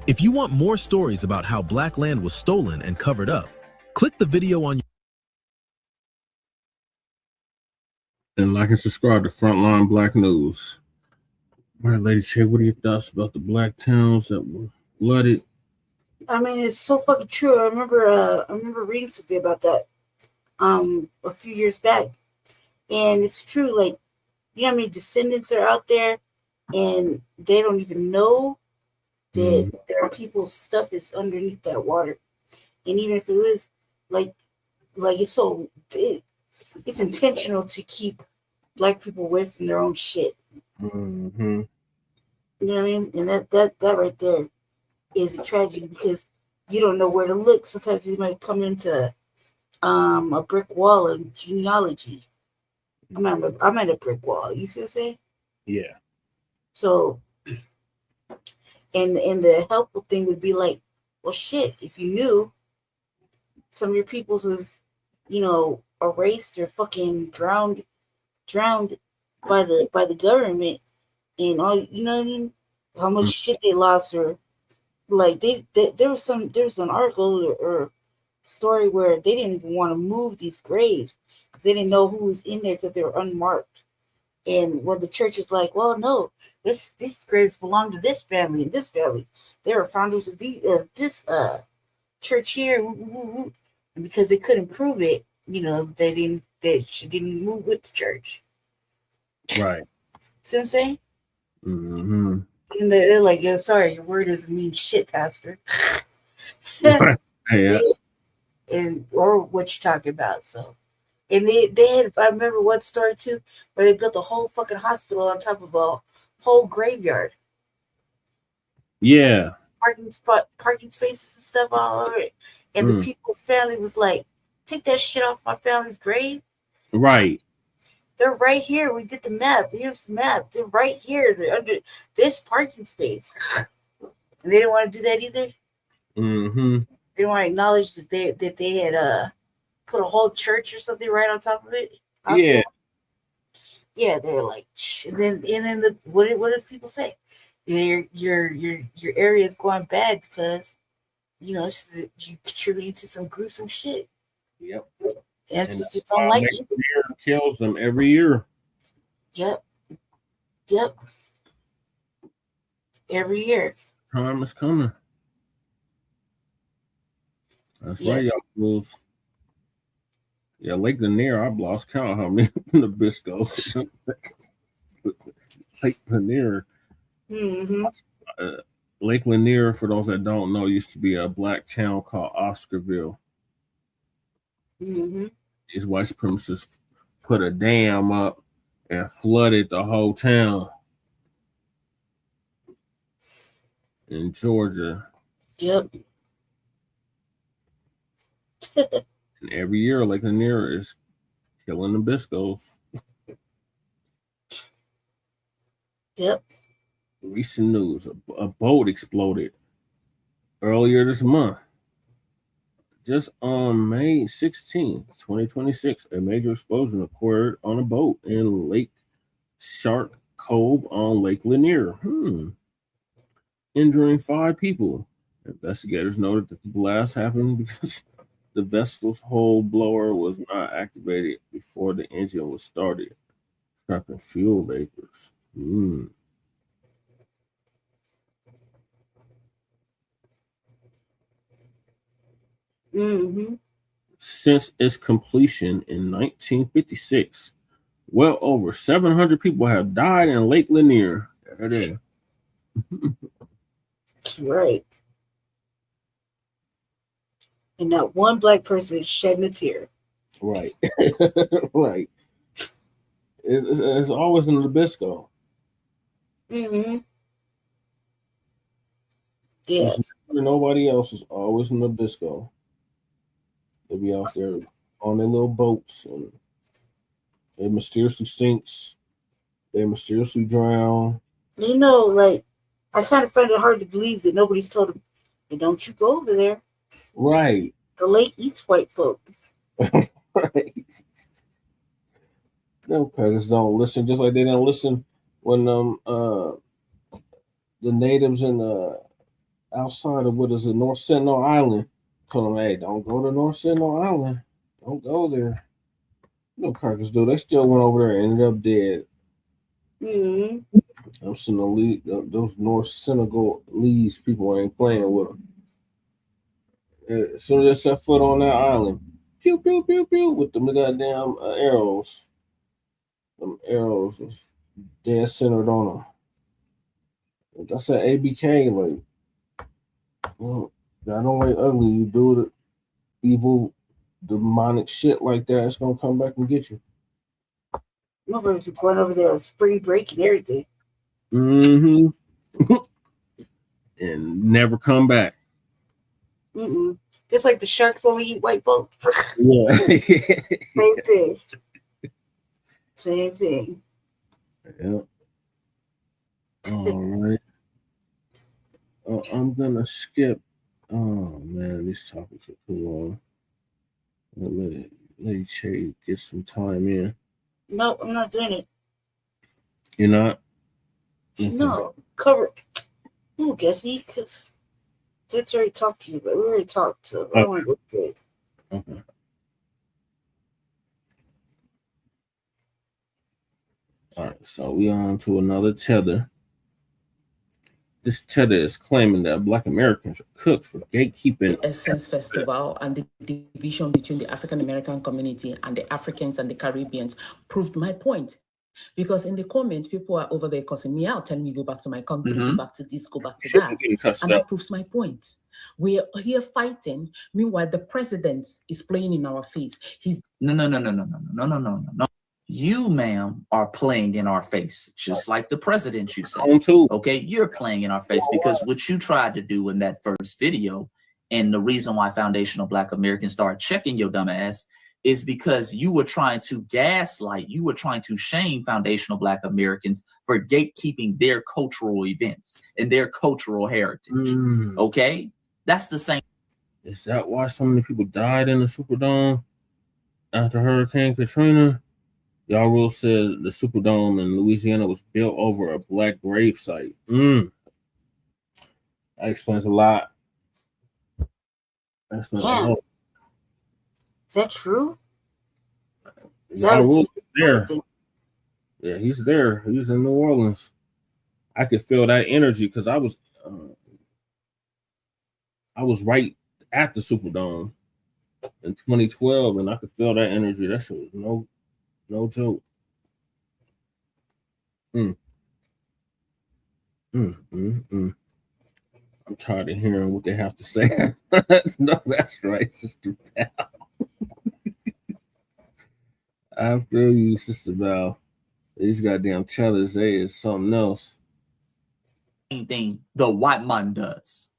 Speaker 9: If you want more stories about how Black land was stolen and covered up, click the video on
Speaker 20: and like and subscribe to Frontline Black News. All right, ladies, here, what are your thoughts about the Black towns that were flooded?
Speaker 1: I mean, it's so fucking true. I remember reading something about that a few years back, and it's true. Like, you know how many descendants are out there, and they don't even know that their people's stuff is underneath that water. And even if it was like it's so big, it's intentional to keep Black people away from their own shit.
Speaker 20: Mm-hmm.
Speaker 1: You know what I mean? And that right there is a tragedy because you don't know where to look. Sometimes you might come into a brick wall of genealogy. I'm at a brick wall. You see what I'm saying?
Speaker 20: Yeah.
Speaker 1: So, and the helpful thing would be like, well, shit, if you knew some of your peoples was, erased or fucking drowned by the government and all, you know what I mean? How much shit they lost, or like there was an article or story where they didn't even want to move these graves because they didn't know who was in there because they were unmarked. And when the church is like, well, no, these graves belong to this family and this family. They were founders of this church here, and because they couldn't prove it, they didn't move with the church.
Speaker 20: Right.
Speaker 1: See what I'm saying?
Speaker 20: Mm-hmm.
Speaker 1: And they're like, yo, sorry, your word doesn't mean shit, Pastor.
Speaker 20: Yeah.
Speaker 1: And or what you're talking about. So, and they had, I remember one story too, where they built a whole fucking hospital on top of a whole graveyard.
Speaker 20: Yeah.
Speaker 1: Parking spaces and stuff all over it. And the people's family was like, take that shit off my family's grave.
Speaker 20: Right.
Speaker 1: They're right here. We did the map. Here's the map. They're right here. They're under this parking space. And they didn't want to do that either.
Speaker 20: Mm-hmm.
Speaker 1: They didn't want to acknowledge that they had put a whole church or something right on top of it.
Speaker 20: Yeah.
Speaker 1: Yeah, they were like, shh. And then what does people say? Your area is going bad because you're contributing to some gruesome shit.
Speaker 20: Yep.
Speaker 1: And just don't like it.
Speaker 20: Kills them every year.
Speaker 1: Yep. Every year.
Speaker 20: Time is coming. That's right, y'all fools. Yeah, Lake Lanier, I've lost count how many Nabiscos. Lake Lanier.
Speaker 1: Mm-hmm.
Speaker 20: Lake Lanier, for those that don't know, used to be a Black town called Oscarville.
Speaker 1: Mm-hmm.
Speaker 20: These white supremacists put a dam up and flooded the whole town in Georgia.
Speaker 1: Yep.
Speaker 20: And every year, Lake Lanier is killing Nabiscos.
Speaker 1: Yep.
Speaker 20: Recent news: a boat exploded earlier this month. Just on May 16th, 2026, a major explosion occurred on a boat in Lake Shark Cove on Lake Lanier, injuring 5 people. Investigators noted that the blast happened because the vessel's hull blower was not activated before the engine was started, trapping fuel vapors.
Speaker 1: Mm-hmm.
Speaker 20: Since its completion in 1956, well over 700 people have died in Lake Lanier. There it is.
Speaker 1: Right. And not one black person is shedding a tear.
Speaker 20: Right. Right. It's always in Nabisco.
Speaker 1: Mm-hmm. Yeah.
Speaker 20: Nobody else is always in Nabisco. They'll be out there on their little boats and they mysteriously sinks. They mysteriously drown.
Speaker 1: You know, like, I kind of find it hard to believe that nobody's told them, hey, don't you go over there.
Speaker 20: Right.
Speaker 1: The lake eats white folk.
Speaker 20: Right. No, because don't listen, just like they didn't listen when the natives in outside of what is it, North Sentinel Island told them, hey, don't go to North Sentinel Island. Don't go there. No crackers do. They still went over there and ended up dead.
Speaker 1: Mm-hmm.
Speaker 20: Those North Senegalese people ain't playing with them. As soon as they set foot on that island, pew, pew, pew, pew, with them goddamn arrows. Them arrows was dead centered on them. That's an ABK, like, well, not only ugly, you do the evil, demonic shit like that, it's gonna come back and get you.
Speaker 1: Motherfuckers keep going over there on spring break and everything.
Speaker 20: Mm-hmm. And never come back.
Speaker 1: Mm-mm. Just like the sharks only eat white folks.
Speaker 20: Yeah.
Speaker 1: Same thing. Same thing.
Speaker 20: Yeah. All right. I'm gonna skip. Oh man, these topics are too long. Let Che get some time in.
Speaker 1: No, I'm not doing it.
Speaker 20: You're not?
Speaker 1: No, cover. Oh, Guessy, because Dit's already talked to you, but we already talked, so I don't want to go through it.
Speaker 20: Okay. All right, so we on to another tether. This tether is claiming that Black Americans are cooked for gatekeeping.
Speaker 18: Essence Festival and the division between the African American community and the Africans and the Caribbeans proved my point. Because in the comments, people are over there cussing me out, telling me go back to my country, go back to this, go back to that. And that proves my point. We are here fighting. Meanwhile, the president is playing in our face. He's
Speaker 19: No. You, ma'am, are playing in our face, just like the president, you said. Okay, you're playing in our face because what you tried to do in that first video, and the reason why Foundational Black Americans started checking your dumb ass is because you were trying to gaslight, you were trying to shame Foundational Black Americans for gatekeeping their cultural events and their cultural heritage. Okay? That's the same.
Speaker 20: Is that why so many people died in the Superdome after Hurricane Katrina? Y'all rule said the Superdome in Louisiana was built over a Black grave site. That explains a lot. That's not a lot.
Speaker 1: Is that true?
Speaker 20: Y'all rule there. Yeah, he's there. He's in New Orleans. I could feel that energy because I was right at the Superdome in 2012, and I could feel that energy. That shit was no joke. I'm tired of hearing what they have to say. No, that's right, Sister Val. I feel you, Sister Val. These goddamn tellers, they is something else.
Speaker 19: Same thing the white man does.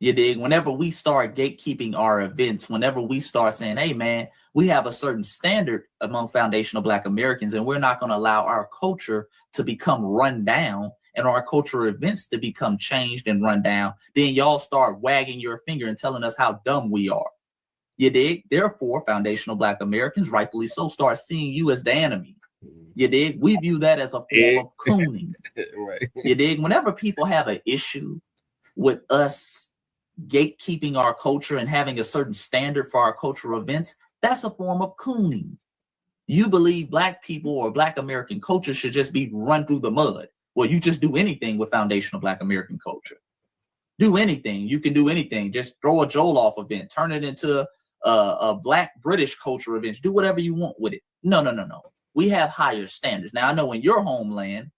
Speaker 19: You dig? Whenever we start gatekeeping our events, whenever we start saying, hey, man, we have a certain standard among foundational Black Americans, and we're not going to allow our culture to become run down and our cultural events to become changed and run down, then y'all start wagging your finger and telling us how dumb we are. You dig? Therefore, foundational Black Americans, rightfully so, start seeing you as the enemy. You dig? We view that as a form of cooning.
Speaker 20: Right.
Speaker 19: You dig? Whenever people have an issue with us gatekeeping our culture and having a certain standard for our cultural events, that's a form of cooning. You believe Black people or Black American culture should just be run through the mud. Well, you just do anything with foundational Black American culture. Do anything. You can do anything. Just throw a Joel off event, turn it into a Black British culture event. Do whatever you want with it. No. We have higher standards. Now, I know in your homeland,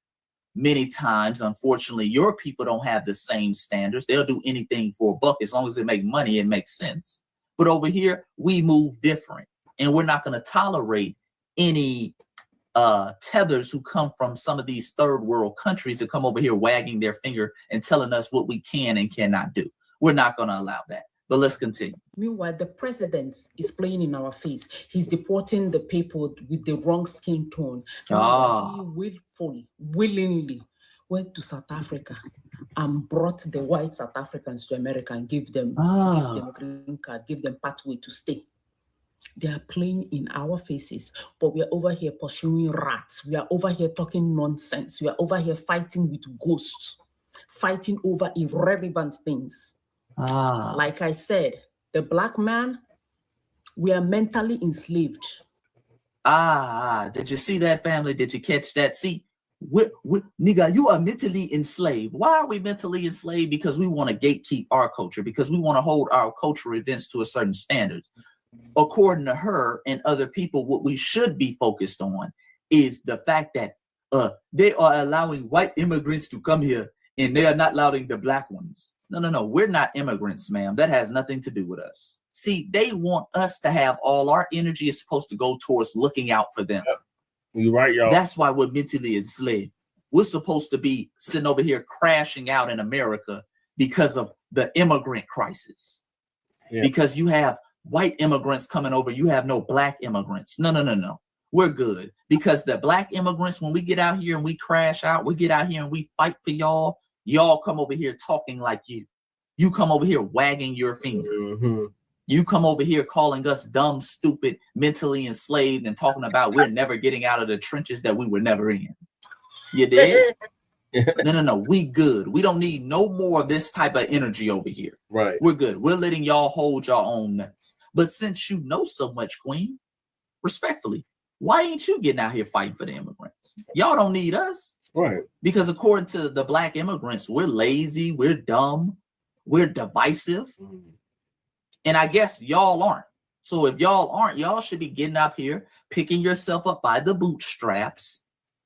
Speaker 19: many times, unfortunately, your people don't have the same standards. They'll do anything for a buck as long as they make money. It makes sense. But over here, we move different, and we're not going to tolerate any tethers who come from some of these third world countries to come over here wagging their finger and telling us what we can and cannot do. We're not going to allow that. But let's continue.
Speaker 18: Meanwhile, the president is playing in our face. He's deporting the people with the wrong skin tone. He willingly went to South Africa and brought the white South Africans to America and gave them a green card, give them pathway to stay. They are playing in our faces, but we are over here pursuing rats. We are over here talking nonsense. We are over here fighting with ghosts, fighting over irrelevant things. Like I said, the Black man, we are mentally enslaved.
Speaker 19: Did you see that, family? Did you catch that? See, nigga, you are mentally enslaved. Why are we mentally enslaved? Because we want to gatekeep our culture, because we want to hold our cultural events to a certain standards. According to her and other people, what we should be focused on is the fact that they are allowing white immigrants to come here and they are not allowing the Black ones. No. We're not immigrants, ma'am. That has nothing to do with us. See, they want us to have all our energy is supposed to go towards looking out for them.
Speaker 20: Yep. You're right, y'all.
Speaker 19: That's why we're mentally enslaved. We're supposed to be sitting over here crashing out in America because of the immigrant crisis. Yeah. Because you have white immigrants coming over. You have no Black immigrants. No. We're good. Because the Black immigrants, when we get out here and we crash out, we get out here and we fight for y'all. Y'all come over here talking like you. You come over here wagging your finger. Mm-hmm. You come over here calling us dumb, stupid, mentally enslaved, and talking about we're never getting out of the trenches that we were never in. You did? No. We good. We don't need no more of this type of energy over here.
Speaker 20: Right.
Speaker 19: We're good. We're letting y'all hold your own nuts. But since you know so much, Queen, respectfully, why ain't you getting out here fighting for the immigrants? Y'all don't need us.
Speaker 20: Right.
Speaker 19: Because according to the Black immigrants, we're lazy, we're dumb, we're divisive. Mm. And I guess y'all aren't. So if y'all aren't, y'all should be getting up here, picking yourself up by the bootstraps,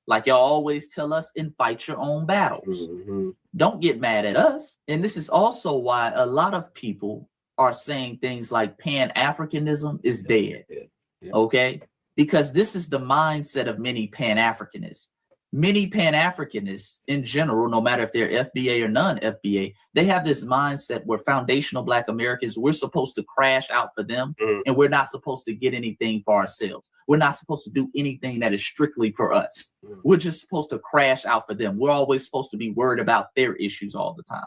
Speaker 19: like y'all always tell us, and fight your own battles. Mm-hmm. Don't get mad at us. And this is also why a lot of people are saying things like Pan-Africanism is dead. Yeah. Okay? Because this is the mindset of many Pan-Africanists. Many Pan-Africanists in general, no matter if they're FBA or non-FBA, they have this mindset where foundational Black Americans, we're supposed to crash out for them, and we're not supposed to get anything for ourselves. We're not supposed to do anything that is strictly for us. We're just supposed to crash out for them. We're always supposed to be worried about their issues all the time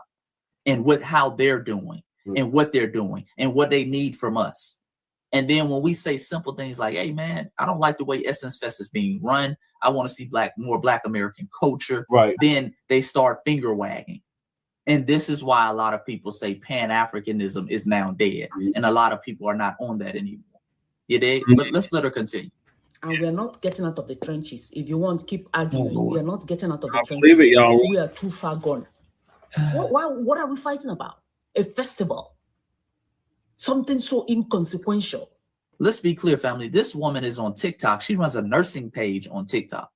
Speaker 19: and how they're doing and what they're doing and what they need from us. And then when we say simple things like, hey, man, I don't like the way Essence Fest is being run. I want to see more Black American culture. Right. Then they start finger wagging. And this is why a lot of people say Pan-Africanism is now dead. And a lot of people are not on that anymore. You dig? But let's let her continue.
Speaker 18: And we are not getting out of the trenches. If you want, keep arguing. We are not getting out of the trenches.
Speaker 20: Believe it, y'all.
Speaker 18: We are too far gone. What are we fighting about? A festival. Something so inconsequential.
Speaker 19: Let's be clear, family. This woman is on TikTok. She runs a nursing page on TikTok.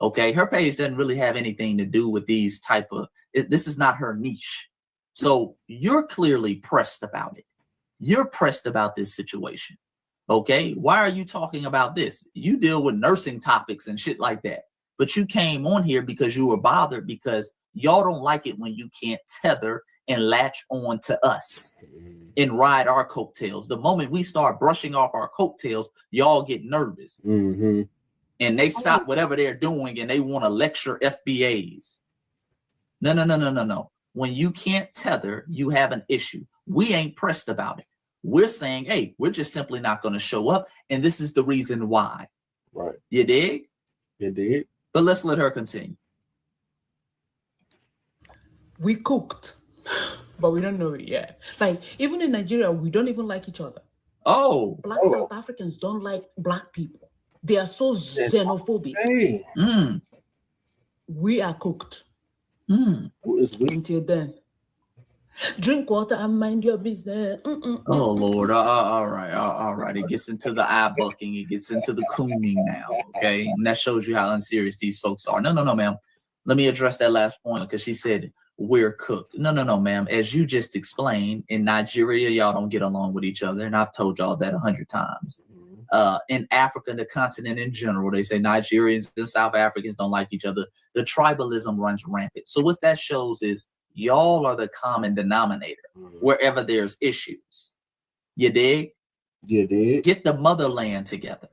Speaker 19: Okay. Her page doesn't really have anything to do with these this is not her niche. So you're clearly pressed about it. You're pressed about this situation. Okay. Why are you talking about this? You deal with nursing topics and shit like that. But you came on here because you were bothered because y'all don't like it when you can't tether and latch on to us and ride our coattails. The moment we start brushing off our coattails, y'all get nervous.
Speaker 20: Mm-hmm.
Speaker 19: And they stop whatever they're doing and they want to lecture FBAs. No. When you can't tether, you have an issue. We ain't pressed about it. We're saying, hey, we're just simply not going to show up. And this is the reason why.
Speaker 20: Right.
Speaker 19: You dig?
Speaker 20: You dig?
Speaker 19: But let's let her continue.
Speaker 18: We cooked, but we don't know it yet. Like, even in Nigeria, we don't even like each other.
Speaker 19: Oh.
Speaker 18: Black South Africans don't like black people. They are so xenophobic. We are cooked. Until then. Drink water and mind your business.
Speaker 19: Oh, Lord. All right. It gets into the eye bucking. It gets into the cooning now, okay? And that shows you how unserious these folks are. No, ma'am. Let me address that last point because she said we're cooked. No, ma'am. As you just explained, in Nigeria, y'all don't get along with each other, and I've told y'all that 100 times. In Africa, the continent in general, they say Nigerians and South Africans don't like each other. The tribalism runs rampant. So what that shows is y'all are the common denominator wherever there's issues. You dig?
Speaker 20: You dig?
Speaker 19: Get the motherland together.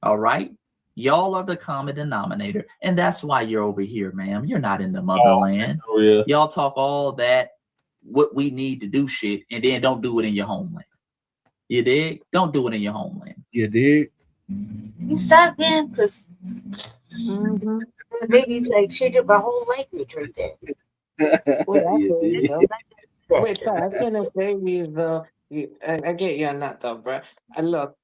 Speaker 19: All right? Y'all are the common denominator. And that's why you're over here, ma'am. You're not in the motherland.
Speaker 20: Oh, yeah.
Speaker 19: Y'all talk all that, what we need to do shit, and then don't do it in your homeland. You dig? Don't do it in your homeland.
Speaker 20: You dig?
Speaker 1: You stop then, because maybe it's like change up my whole language right there.
Speaker 6: Wait, I was gonna say though. I get you on that though, bro. And look,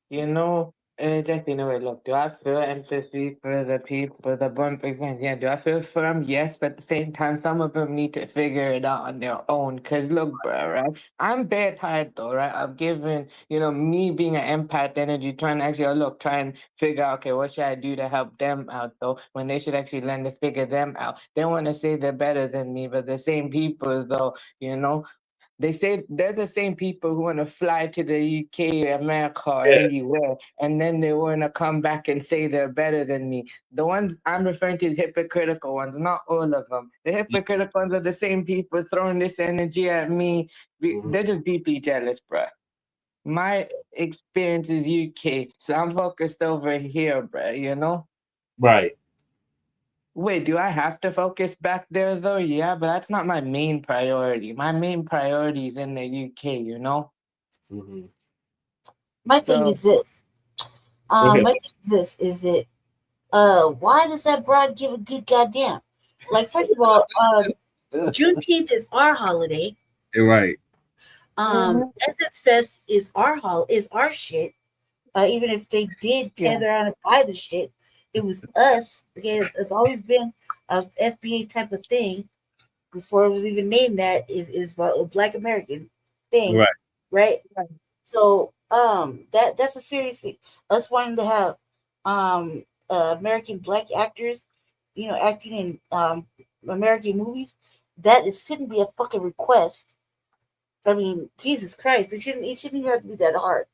Speaker 6: look, do I feel empathy for the people, the burn victims? Yeah, do I feel for them? Yes, but at the same time, some of them need to figure it out on their own. Cause look, bro, right? I'm bad tired though, right? I've given, me being an empath energy, trying to actually try and figure out, okay, what should I do to help them out though? When they should actually learn to figure them out. They want to say they're better than me, but the same people though, they say they're the same people who want to fly to the UK, America, or anywhere, and then they want to come back and say they're better than me. The ones I'm referring to, the hypocritical ones, not all of them. The hypocritical ones are the same people throwing this energy at me. They're just deeply jealous, bruh. My experience is UK, so I'm focused over here, bruh,
Speaker 20: Right.
Speaker 6: Wait, do I have to focus back there though? Yeah, but that's not my main priority. My main priority is in the UK,
Speaker 1: My thing is this. Is that why does that broad give a good goddamn? Like, first of all, Juneteenth is our holiday.
Speaker 20: Right.
Speaker 1: Essence Fest is our shit. Even if they did tether on and buy the shit, it was us. Okay, it's always been a FBA type of thing before it was even named that. It is a Black American thing, right? So that's a serious thing. Us wanting to have American Black actors, acting in American movies, shouldn't be a fucking request. I mean, Jesus Christ, it shouldn't even have to be that hard.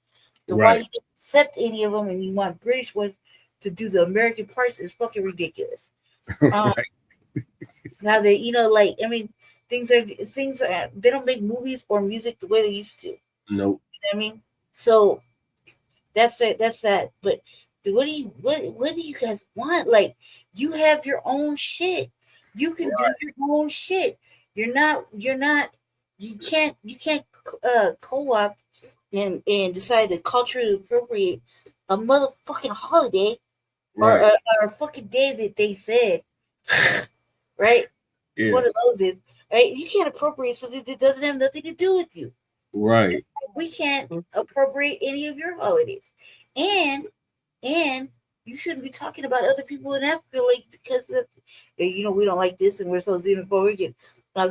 Speaker 1: Why you don't accept any of them and you want British ones to do the American parts is fucking ridiculous. Now they, things are they don't make movies or music the way they used to.
Speaker 20: Nope.
Speaker 1: You know what I mean? So that's that. But what do you guys want? Like, you have your own shit. You can do your own shit. You can't co-opt and decide to culturally appropriate a motherfucking holiday or a fucking day that they said, right? Yeah. One of those is, right? You can't appropriate something that doesn't have nothing to do with you.
Speaker 20: Right.
Speaker 1: We can't appropriate any of your holidays. And you shouldn't be talking about other people in Africa, like, because that's, we don't like this and we're so xenophobic and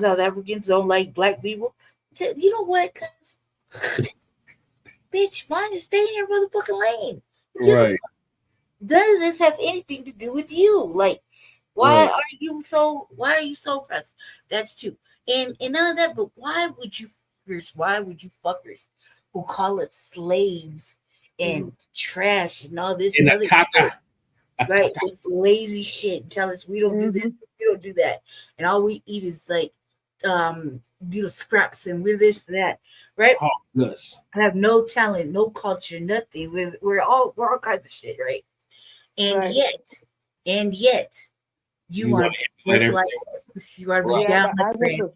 Speaker 1: South Africans don't like Black people. You know what? Because bitch, mine is stay in your motherfucking lane. Right. None of this has anything to do with you. Like, why are you so pressed? That's two. And none of that, but why would you fuckers who call us slaves and trash and all this other shit, right? This lazy shit, tell us we don't do this, we don't do that. And all we eat is like scraps and we're this and that, right?
Speaker 20: Oh, yes.
Speaker 1: I have no talent, no culture, nothing. We're all kinds of shit, right? And yet, you are just like you are down the drain.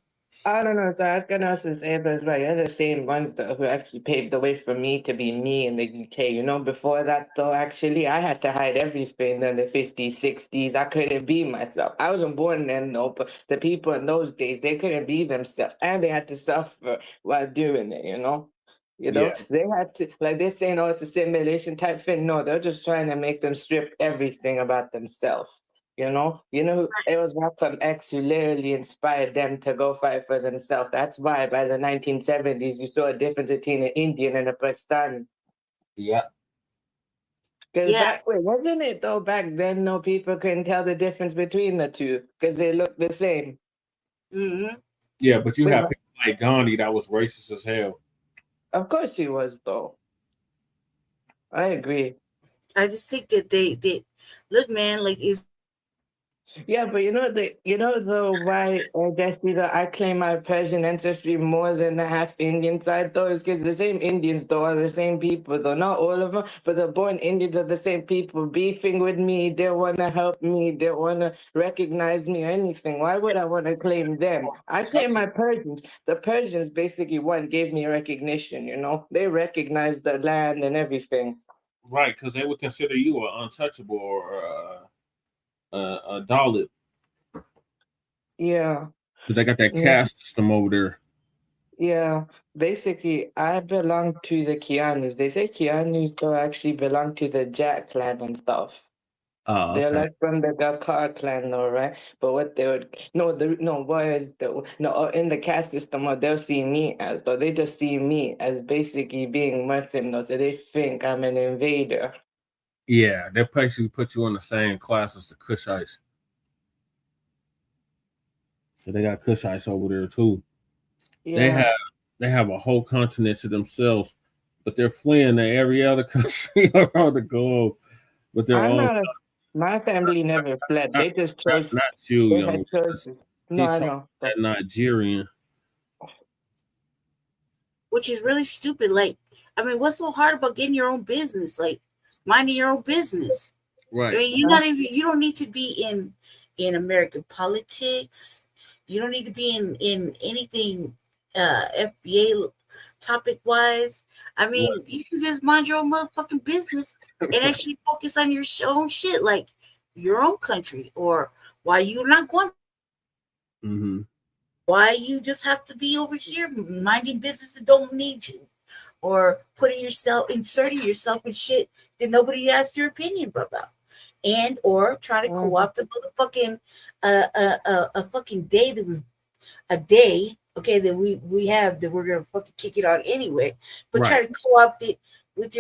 Speaker 6: I don't know. So I was gonna also say this, right? You're the same ones who actually paved the way for me to be me in the UK. You know, before that, though, actually, I had to hide everything in the 50s, 60s. I couldn't be myself. I wasn't born then, though, but the people in those days, they couldn't be themselves, and they had to suffer while doing it. You know. They had to, like they're saying, oh, it's a simulation type thing. No, they're just trying to make them strip everything about themselves. It was Malcolm X who literally inspired them to go fight for themselves. That's why by the 1970s, you saw a difference between an Indian and a Pakistani.
Speaker 20: Yeah.
Speaker 6: Because back wasn't it though? Back then, no people couldn't tell the difference between the two because they looked the same.
Speaker 1: Mm-hmm.
Speaker 20: Yeah, but you have people like Gandhi that was racist as hell.
Speaker 6: Of course he was, though. I agree.
Speaker 1: I just think that they look, man, like it's.
Speaker 6: Yeah, but though why I claim my Persian ancestry more than the half Indian side though is because the same Indians though are the same people though, not all of them, but the born Indians are the same people beefing with me. They want to help me. They want to recognize me or anything. Why would I want to claim them? I claim my Persians. The Persians basically gave me recognition. They recognized the land and everything.
Speaker 20: Right, because they would consider you an untouchable or a Dalit.
Speaker 6: Yeah.
Speaker 20: Because they got that caste system over there.
Speaker 6: Yeah. Basically, I belong to the Kianis. They say Kianis don't actually belong to the Jack clan and stuff.
Speaker 20: Oh,
Speaker 6: They're
Speaker 20: okay.
Speaker 6: like from the Bacc clan, though, right? But what they would in the caste system, what they'll see me as, but they just see me as basically being Muslim, though, so they think I'm an invader.
Speaker 20: Yeah, they basically put you in the same class as the Kushites. So they got Kushites over there too.
Speaker 6: Yeah.
Speaker 20: They have a whole continent to themselves, but they're fleeing to every other country around the globe. But
Speaker 6: my family never fled. They just chose.
Speaker 20: Not you,
Speaker 6: they
Speaker 20: young.
Speaker 6: had choices. No, I know.
Speaker 20: That Nigerian.
Speaker 1: Which is really stupid. Like, I mean, what's so hard about getting your own business? Like, minding your own business.
Speaker 20: Right.
Speaker 1: I mean, you don't need to be in American politics. You don't need to be in anything FBA topic wise. I mean, you can just mind your own motherfucking business and actually focus on your own shit, like your own country, or why you're not going.
Speaker 20: Mm-hmm.
Speaker 1: Why you just have to be over here minding business that don't need you, or inserting yourself in shit that nobody asked your opinion about, and or try to co-opt a motherfucking a fucking day that was a day, okay, that we have that we're gonna fucking kick it out anyway, but try to co-opt it with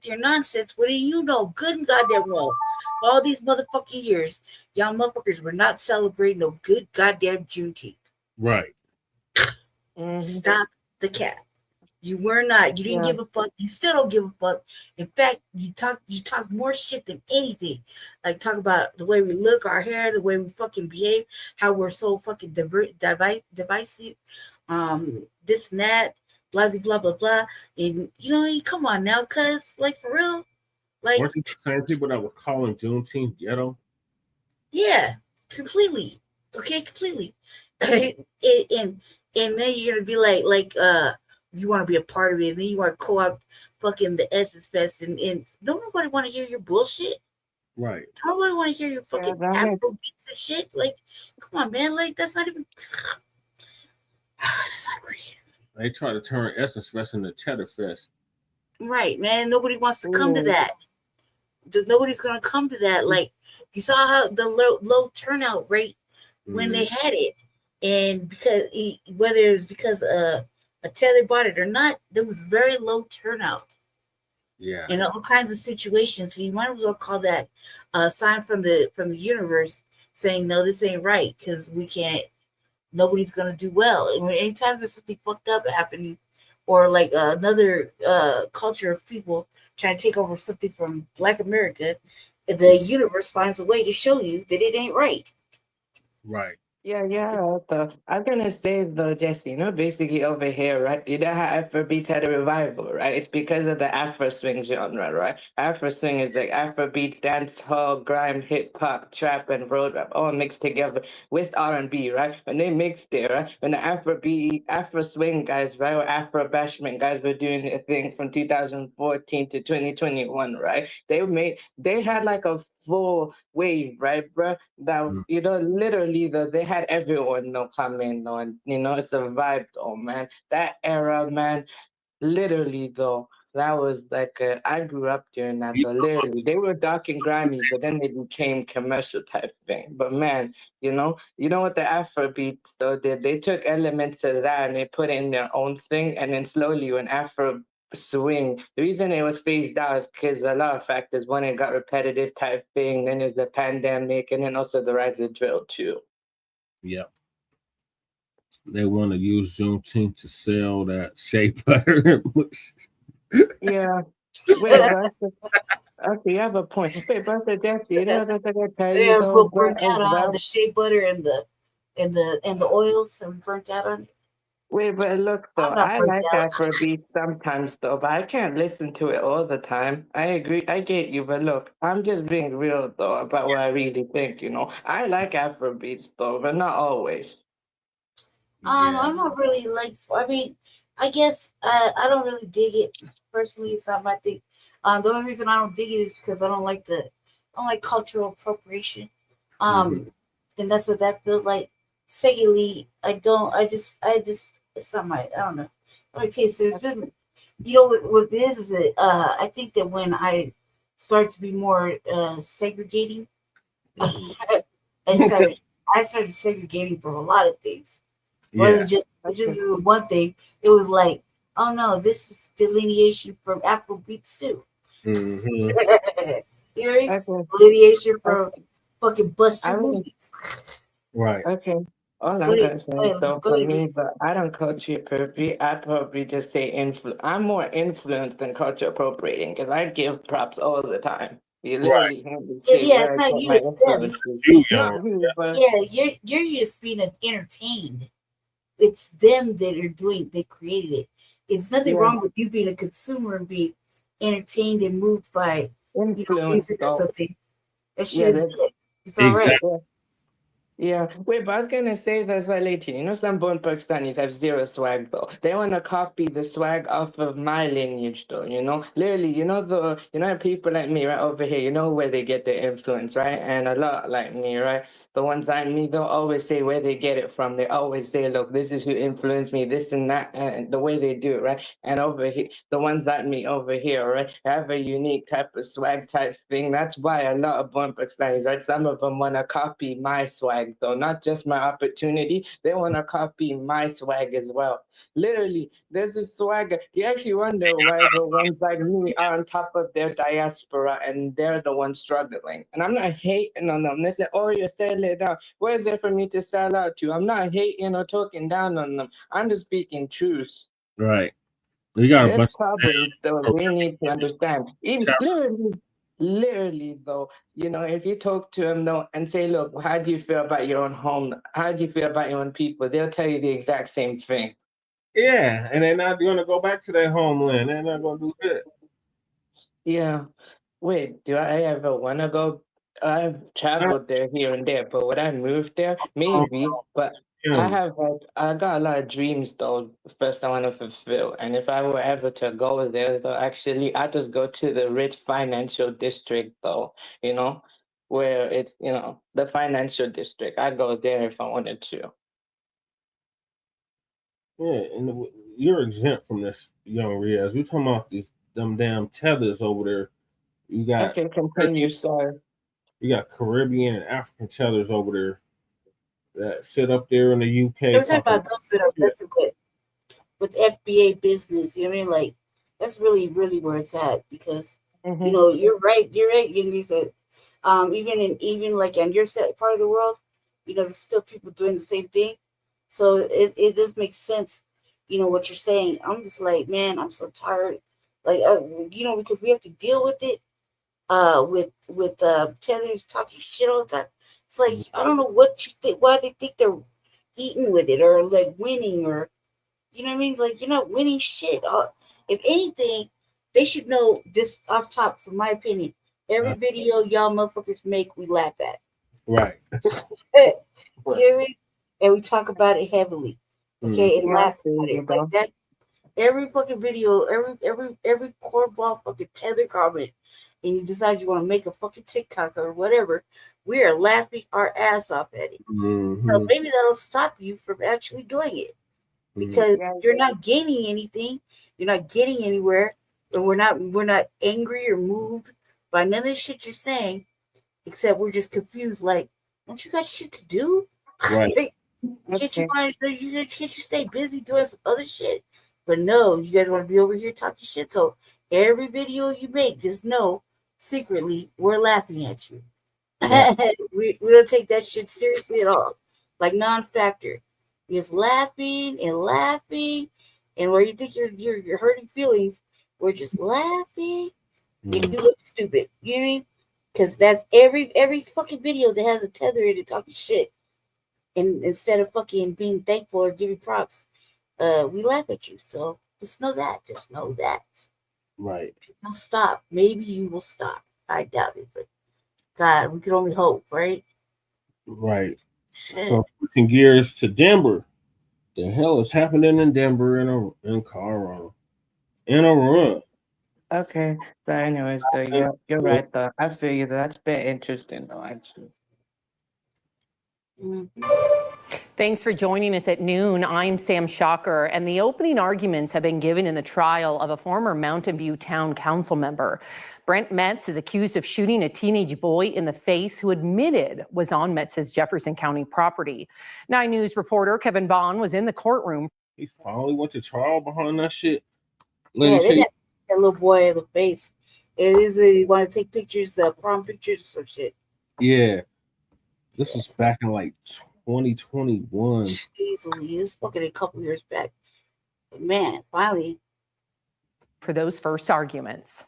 Speaker 1: your nonsense. What do you know? Good and goddamn well, all these motherfucking years, y'all motherfuckers were not celebrating no good goddamn Juneteenth.
Speaker 20: Right.
Speaker 1: Stop the cap. You were not. You didn't give a fuck. You still don't give a fuck. In fact, you talk more shit than anything. Like, talk about the way we look, our hair, the way we fucking behave, how we're so fucking divisive, this and that, blah blah blah blah. And come on now, cuz, like, for real, like,
Speaker 20: weren't you the same people that were calling Juneteenth ghetto?
Speaker 1: Yeah, completely. Okay, completely. and then you're gonna be like you want to be a part of it, and then you want to co-opt fucking the Essence Fest, and don't nobody want to hear your bullshit.
Speaker 20: Right.
Speaker 1: Nobody want to hear your fucking Afro beats and shit. Like, come on, man. Like, that's not even.
Speaker 20: They try to turn Essence Fest into Cheddar Fest.
Speaker 1: Right, man. Nobody wants to come to that. Nobody's gonna come to that. Like, you saw how the low turnout rate when they had it, and whether it was because a tether bought it or not, there was very low turnout.
Speaker 20: Yeah.
Speaker 1: In all kinds of situations. So you might as well call that a sign from the universe saying, no, this ain't right, because nobody's gonna do well. And anytime there's something fucked up happening, or like another culture of people trying to take over something from Black America, the universe finds a way to show you that it ain't right.
Speaker 20: Right.
Speaker 6: Yeah. So I'm gonna say though, Jesse, basically over here, right? You know how Afrobeat had a revival, right? It's because of the Afro swing genre, right? Afro swing is like Afrobeat, dance hall, grime, hip hop, trap, and road rap all mixed together with R&B, right? When they mixed it, right? When the Afrobeat, Afro swing guys, right, or Afro bashment guys were doing their thing from 2014 to 2021, right? They had like a full wave, right, bro? That literally they had everyone come in on, it's a vibe though, man. That era, man, literally though, that was like I grew up during that though. Literally, they were dark and grimy, but then they became commercial type thing. But man, you know what the Afro beats though did? They took elements of that and they put it in their own thing, and then slowly when Afro swing, the reason it was phased out is because a lot of factors. One, it got repetitive type thing. Then there's the pandemic, and then also the rise of drill too.
Speaker 20: Yep. They want to use Juneteenth to sell that shea butter.
Speaker 6: Yeah. Wait, okay, you have a point. Wait, Buster Jesse, you know what I gotta tell you though,
Speaker 1: burnt out on the shea butter and the oils and burnt out on it.
Speaker 6: Wait, but look though, I like Afrobeat sometimes though, but I can't listen to it all the time. I agree, I get you, but look, I'm just being real though about what I really think, I like Afrobeats though, but not always.
Speaker 1: I'm not really like. I mean, I guess I don't really dig it personally. It's not my thing. The only reason I don't dig it is because I don't like cultural appropriation. And that's what that feels like. Secondly, I just it's not my. I don't know. Let me tell you, there's been, what it is that I think that when I start to be more segregating, I started segregating from a lot of things. It wasn't just one thing. It was like, oh no, this is delineation from Afrobeats too. You know, delineation from fucking Buster movies.
Speaker 20: Right.
Speaker 6: Okay. All I'm gonna say so for me, but I don't culture appropriate. I probably just say I'm more influenced than culture appropriating because I give props all the time. You literally have to see where
Speaker 1: it's
Speaker 6: I
Speaker 1: not
Speaker 6: get
Speaker 1: you,
Speaker 6: my
Speaker 1: it's them.
Speaker 6: influences. Not me, but
Speaker 1: You're just being entertained. It's them that are doing. They created it. It's nothing wrong with you being a consumer and being entertained and moved by music or something. That shit is good. It's all right.
Speaker 6: Yeah, wait, but I was gonna say that's why lately, some born Pakistanis have zero swag though. They wanna copy the swag off of my lineage though, Literally, people like me right over here, where they get their influence, right? And a lot like me, right? The ones like me, they'll always say where they get it from. They always say, look, this is who influenced me, this and that, and the way they do it, right? And over here, the ones like me over here, right, have a unique type of swag type thing. That's why a lot of born Pakistanis, right? Some of them wanna copy my swag though, not just my opportunity. They want to copy my swag as well. Literally, there's a swagger. You actually wonder why the ones like me are on top of their diaspora and they're the ones struggling. And I'm not hating on them. They say, oh, you're selling out. What is there for me to sell out to? I'm not hating or talking down on them. I'm just speaking truth.
Speaker 20: Right. We got a bunch
Speaker 6: There's problems that we need to understand. Even literally though, if you talk to them though and say, look, how do you feel about your own home? How do you feel about your own people? They'll tell you the exact same thing.
Speaker 20: Yeah, and they're not going to go back to their homeland. They're not going to do that.
Speaker 6: Yeah. Wait, do I ever want to go? I've traveled there here and there, but would I move there? Maybe, but I got a lot of dreams though. First, I want to fulfill, and if I were ever to go there, though, actually, I just go to the rich financial district, though. Where it's the financial district. I go there if I wanted to.
Speaker 20: Yeah, and you're exempt from this, young Riaz. We're talking about them damn tethers over there. You got
Speaker 6: okay, continue, sorry.
Speaker 20: You got Caribbean and African tethers over there that sit up there in the UK.
Speaker 1: We're talking about those that are messing with FBA business. You know what I mean? Like, that's really, really where it's at because you're right. You said even like on your part of the world, there's still people doing the same thing. So it does make sense, what you're saying. I'm just like, man, I'm so tired. Like, because we have to deal with it, with tethers talking shit all the time. It's like, I don't know what you think, why they think they're eating with it or like winning or, you know what I mean? Like, you're not winning shit. If anything, they should know this off top, from my opinion. Every video y'all motherfuckers make, we laugh at.
Speaker 20: Right.
Speaker 1: You hear me? And we talk about it heavily. Okay, and laugh at it. Like that. Every fucking video, every cornball fucking tether comment, and you decide you want to make a fucking TikTok or whatever, we are laughing our ass off at it. So maybe that'll stop you from actually doing it, because you're not gaining anything, you're not getting anywhere, and we're not angry or moved by none of the shit you're saying, except we're just confused. Like, don't you got shit to do?
Speaker 20: Right.
Speaker 1: Can't you stay busy doing some other shit? But no, you guys want to be over here talking shit. So every video you make, just know secretly we're laughing at you. we don't take that shit seriously at all. Like non-factor. You're just laughing, and where you think you're hurting feelings, we're just laughing. And you look stupid. You know what I mean? Because that's every fucking video that has a tether in it talking shit. And instead of fucking being thankful or giving props, we laugh at you. So just know that. Just know that.
Speaker 20: Right.
Speaker 1: Don't stop. Maybe you will stop. I doubt it, but God, we can only hope, right?
Speaker 20: Right. So switching gears to Denver. The hell is happening in Denver in Colorado? In a run.
Speaker 6: Okay. So anyways, though, you're right though. I feel you. That's been interesting though, actually.
Speaker 2: Thanks for joining us at noon. I'm Sam Shocker, and the opening arguments have been given in the trial of a former Mountain View Town Council member. Brent Metz is accused of shooting a teenage boy in the face who admitted was on Metz's Jefferson County property. 9 News reporter Kevin Vaughn was in the courtroom.
Speaker 20: He finally went to trial behind that shit.
Speaker 1: Yeah, they got that little boy in the face. It is he want to take pictures, prom pictures or some shit.
Speaker 20: Yeah. This was back in like 2021.
Speaker 1: Easily. It was fucking a couple years back. But man, finally.
Speaker 2: For those first arguments.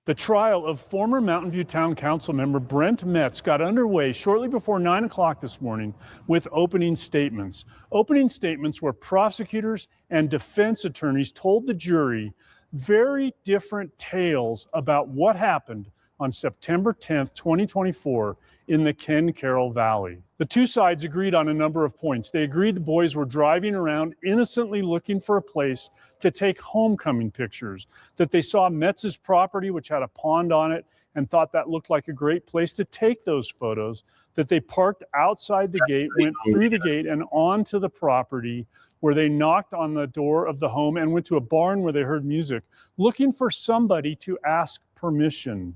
Speaker 7: The trial of former Mountain View Town Council member Brent Metz got underway shortly before 9 o'clock this morning with opening statements. Opening statements where prosecutors and defense attorneys told the jury very different tales about what happened on September 10th, 2024 in the Ken Carroll Valley. The two sides agreed on a number of points. They agreed the boys were driving around innocently looking for a place to take homecoming pictures, that they saw Metz's property, which had a pond on it, and thought that looked like a great place to take those photos, that they parked outside the gate, went through the gate and onto the property, where they knocked on the door of the home and went to a barn where they heard music, looking for somebody to ask permission.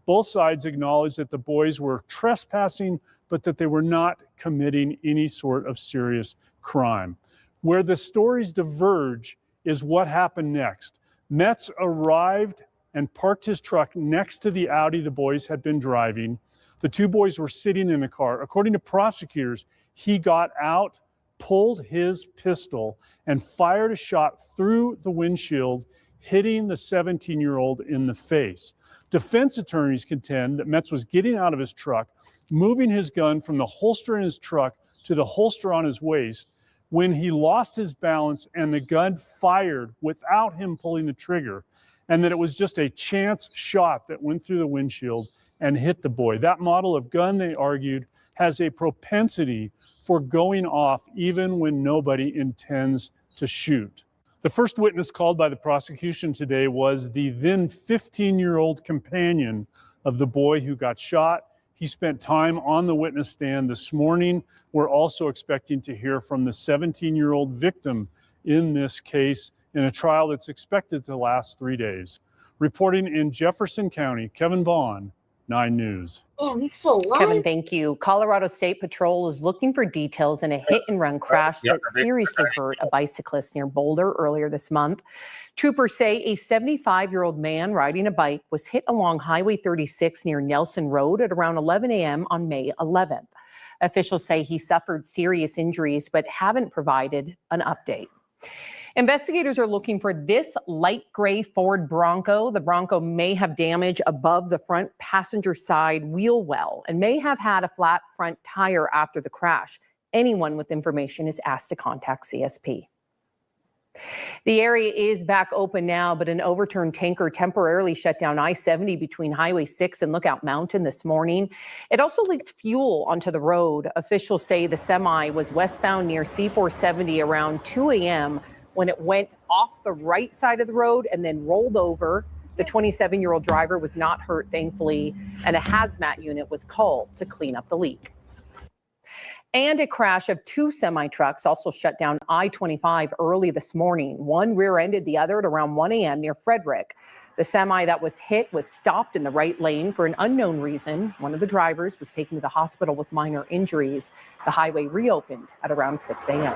Speaker 7: Both sides acknowledged that the boys were trespassing, but that they were not committing any sort of serious crime. Where the stories diverge is what happened next. Metz arrived and parked his truck next to the Audi the boys had been driving. The two boys were sitting in the car. According to prosecutors, he got out, pulled his pistol, and fired a shot through the windshield, hitting the 17-year-old in the face. Defense attorneys contend that Metz was getting out of his truck, moving his gun from the holster in his truck to the holster on his waist, when he lost his balance and the gun fired without him pulling the trigger, and that it was just a chance shot that went through the windshield and hit the boy. That model of gun, they argued, has a propensity for going off even when nobody intends to shoot. The first witness called by the prosecution today was the then 15-year-old companion of the boy who got shot. He spent time on the witness stand this morning. We're also expecting to hear from the 17-year-old victim in this case in a trial that's expected to last 3 days. Reporting in Jefferson County, Kevin Vaughn, 9 News.
Speaker 1: Oh, he's so alive.
Speaker 2: Kevin, thank you. Colorado State Patrol is looking for details in a hit-and-run crash that seriously hurt a bicyclist near Boulder earlier this month. Troopers say a 75-year-old man riding a bike was hit along Highway 36 near Nelson Road at around 11 a.m. on May 11th. Officials say he suffered serious injuries but haven't provided an update. Investigators are looking for this light gray Ford Bronco. The Bronco may have damage above the front passenger side wheel well and may have had a flat front tire after the crash. Anyone with information is asked to contact CSP. The area is back open now, but an overturned tanker temporarily shut down I-70 between Highway 6 and Lookout Mountain this morning. It also leaked fuel onto the road. Officials say the semi was westbound near C-470 around 2 a.m. when it went off the right side of the road and then rolled over. The 27-year-old driver was not hurt, thankfully, and a hazmat unit was called to clean up the leak. And a crash of two semi-trucks also shut down I-25 early this morning. One rear-ended the other at around 1 a.m. near Frederick. The semi that was hit was stopped in the right lane for an unknown reason. One of the drivers was taken to the hospital with minor injuries. The highway reopened at around 6 a.m.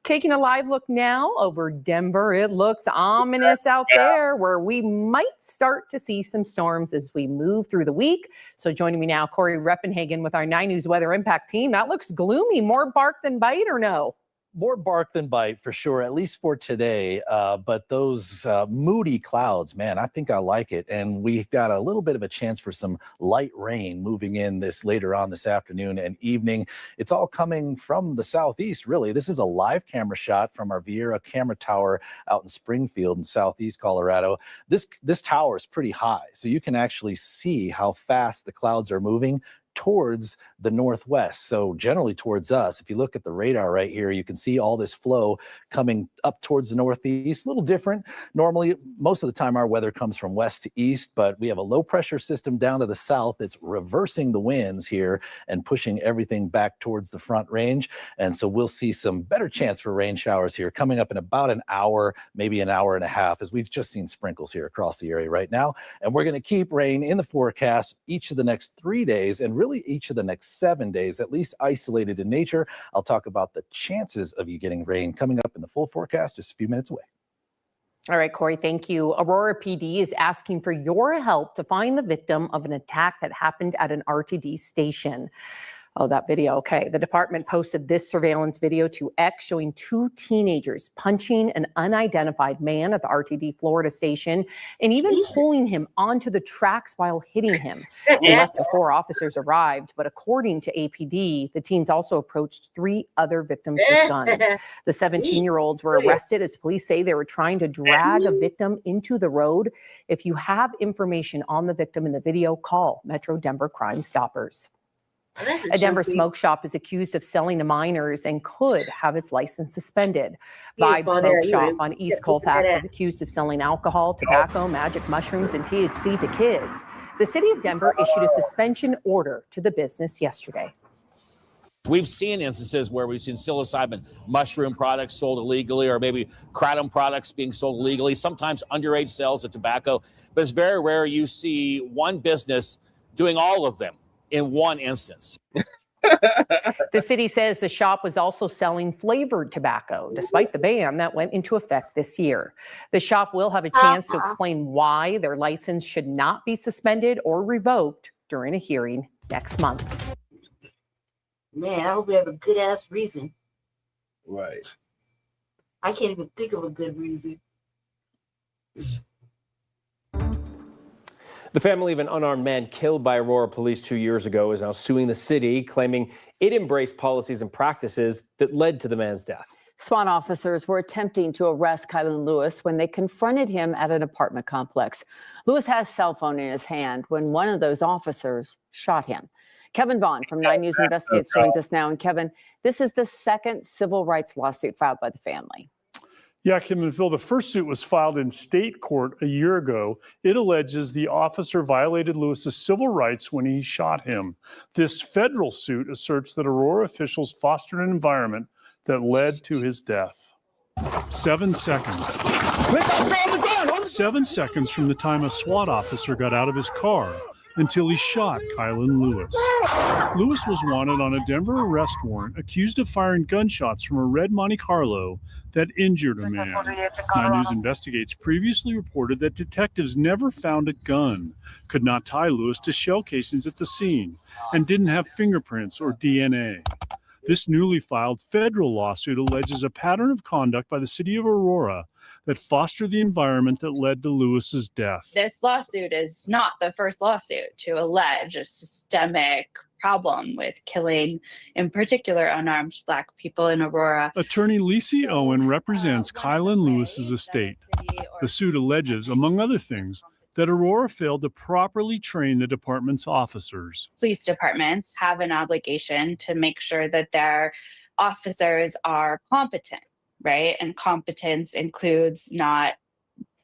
Speaker 2: Taking a live look now over Denver. It looks ominous out there, where we might start to see some storms as we move through the week. So joining me now, Corey Reppenhagen with our 9 News Weather Impact team. That looks gloomy. More bark than bite, or no?
Speaker 10: More bark than bite for sure, at least for today. But those moody clouds, man, I think I like it. And we've got a little bit of a chance for some light rain moving in later on this afternoon and evening. It's all coming from the southeast, really. This is a live camera shot from our Vieira camera tower out in Springfield in southeast Colorado. This tower is pretty high, so you can actually see how fast the clouds are moving towards the northwest, so generally towards us. If you look at the radar right here, you can see all this flow coming up towards the northeast. A little different. Normally, most of the time, our weather comes from west to east, but we have a low pressure system down to the south that's reversing the winds here and pushing everything back towards the front range. And so we'll see some better chance for rain showers here coming up in about an hour, maybe an hour and a half, as we've just seen sprinkles here across the area right now. And we're going to keep rain in the forecast each of the next 3 days, and really each of the next 7 days, at least isolated in nature. I'll talk about the chances of you getting rain coming up in the full forecast just a few minutes away.
Speaker 2: All right, Corey, thank you. Aurora PD is asking for your help to find the victim of an attack that happened at an RTD station. Oh, that video. Okay. The department posted this surveillance video to X showing two teenagers punching an unidentified man at the RTD Florida station and even pulling him onto the tracks while hitting him. They left before officers arrived, but according to APD, the teens also approached 3 other victims with guns. The 17-year-olds were arrested as police say they were trying to drag a victim into the road. If you have information on the victim in the video, call Metro Denver Crime Stoppers. A Denver smoke shop is accused of selling to minors and could have its license suspended. Vibe Smoke Shop on East Colfax is accused of selling alcohol, tobacco, magic mushrooms, and THC to kids. The city of Denver issued a suspension order to the business yesterday.
Speaker 21: We've seen instances where we've seen psilocybin mushroom products sold illegally, or maybe kratom products being sold illegally, sometimes underage sales of tobacco, but it's very rare you see one business doing all of them in one instance.
Speaker 2: The city says the shop was also selling flavored tobacco, despite the ban that went into effect this year. The shop will have a chance to explain why their license should not be suspended or revoked during a hearing next month.
Speaker 23: Man, I hope we have a good ass reason.
Speaker 20: Right.
Speaker 23: I can't even think of a good reason.
Speaker 24: The family of an unarmed man killed by Aurora police 2 years ago is now suing the city, claiming it embraced policies and practices that led to the man's death.
Speaker 25: SWAT officers were attempting to arrest Kylan Lewis when they confronted him at an apartment complex. Lewis has a cell phone in his hand when one of those officers shot him. Kevin Vaughn from 9 News Investigates joins us now. And Kevin, this is the second civil rights lawsuit filed by the family.
Speaker 7: Yeah, Kim and Phil, the first suit was filed in state court a year ago. It alleges the officer violated Lewis's civil rights when he shot him. This federal suit asserts that Aurora officials fostered an environment that led to his death. 7 seconds. 7 seconds from the time a SWAT officer got out of his car until he shot Kylan Lewis. Lewis was wanted on a Denver arrest warrant, accused of firing gunshots from a red Monte Carlo that injured a man. 9 News Investigates previously reported that detectives never found a gun, could not tie Lewis to shell casings at the scene, and didn't have fingerprints or DNA. This newly filed federal lawsuit alleges a pattern of conduct by the city of Aurora that fostered the environment that led to Lewis's death.
Speaker 4: This lawsuit is not the first lawsuit to allege a systemic problem with killing, in particular, unarmed Black people in Aurora.
Speaker 7: Attorney Lacey Owen represents Kylan Lewis's estate. The suit alleges, among other things, that Aurora failed to properly train the department's officers.
Speaker 4: Police departments have an obligation to make sure that their officers are competent, right? And competence includes not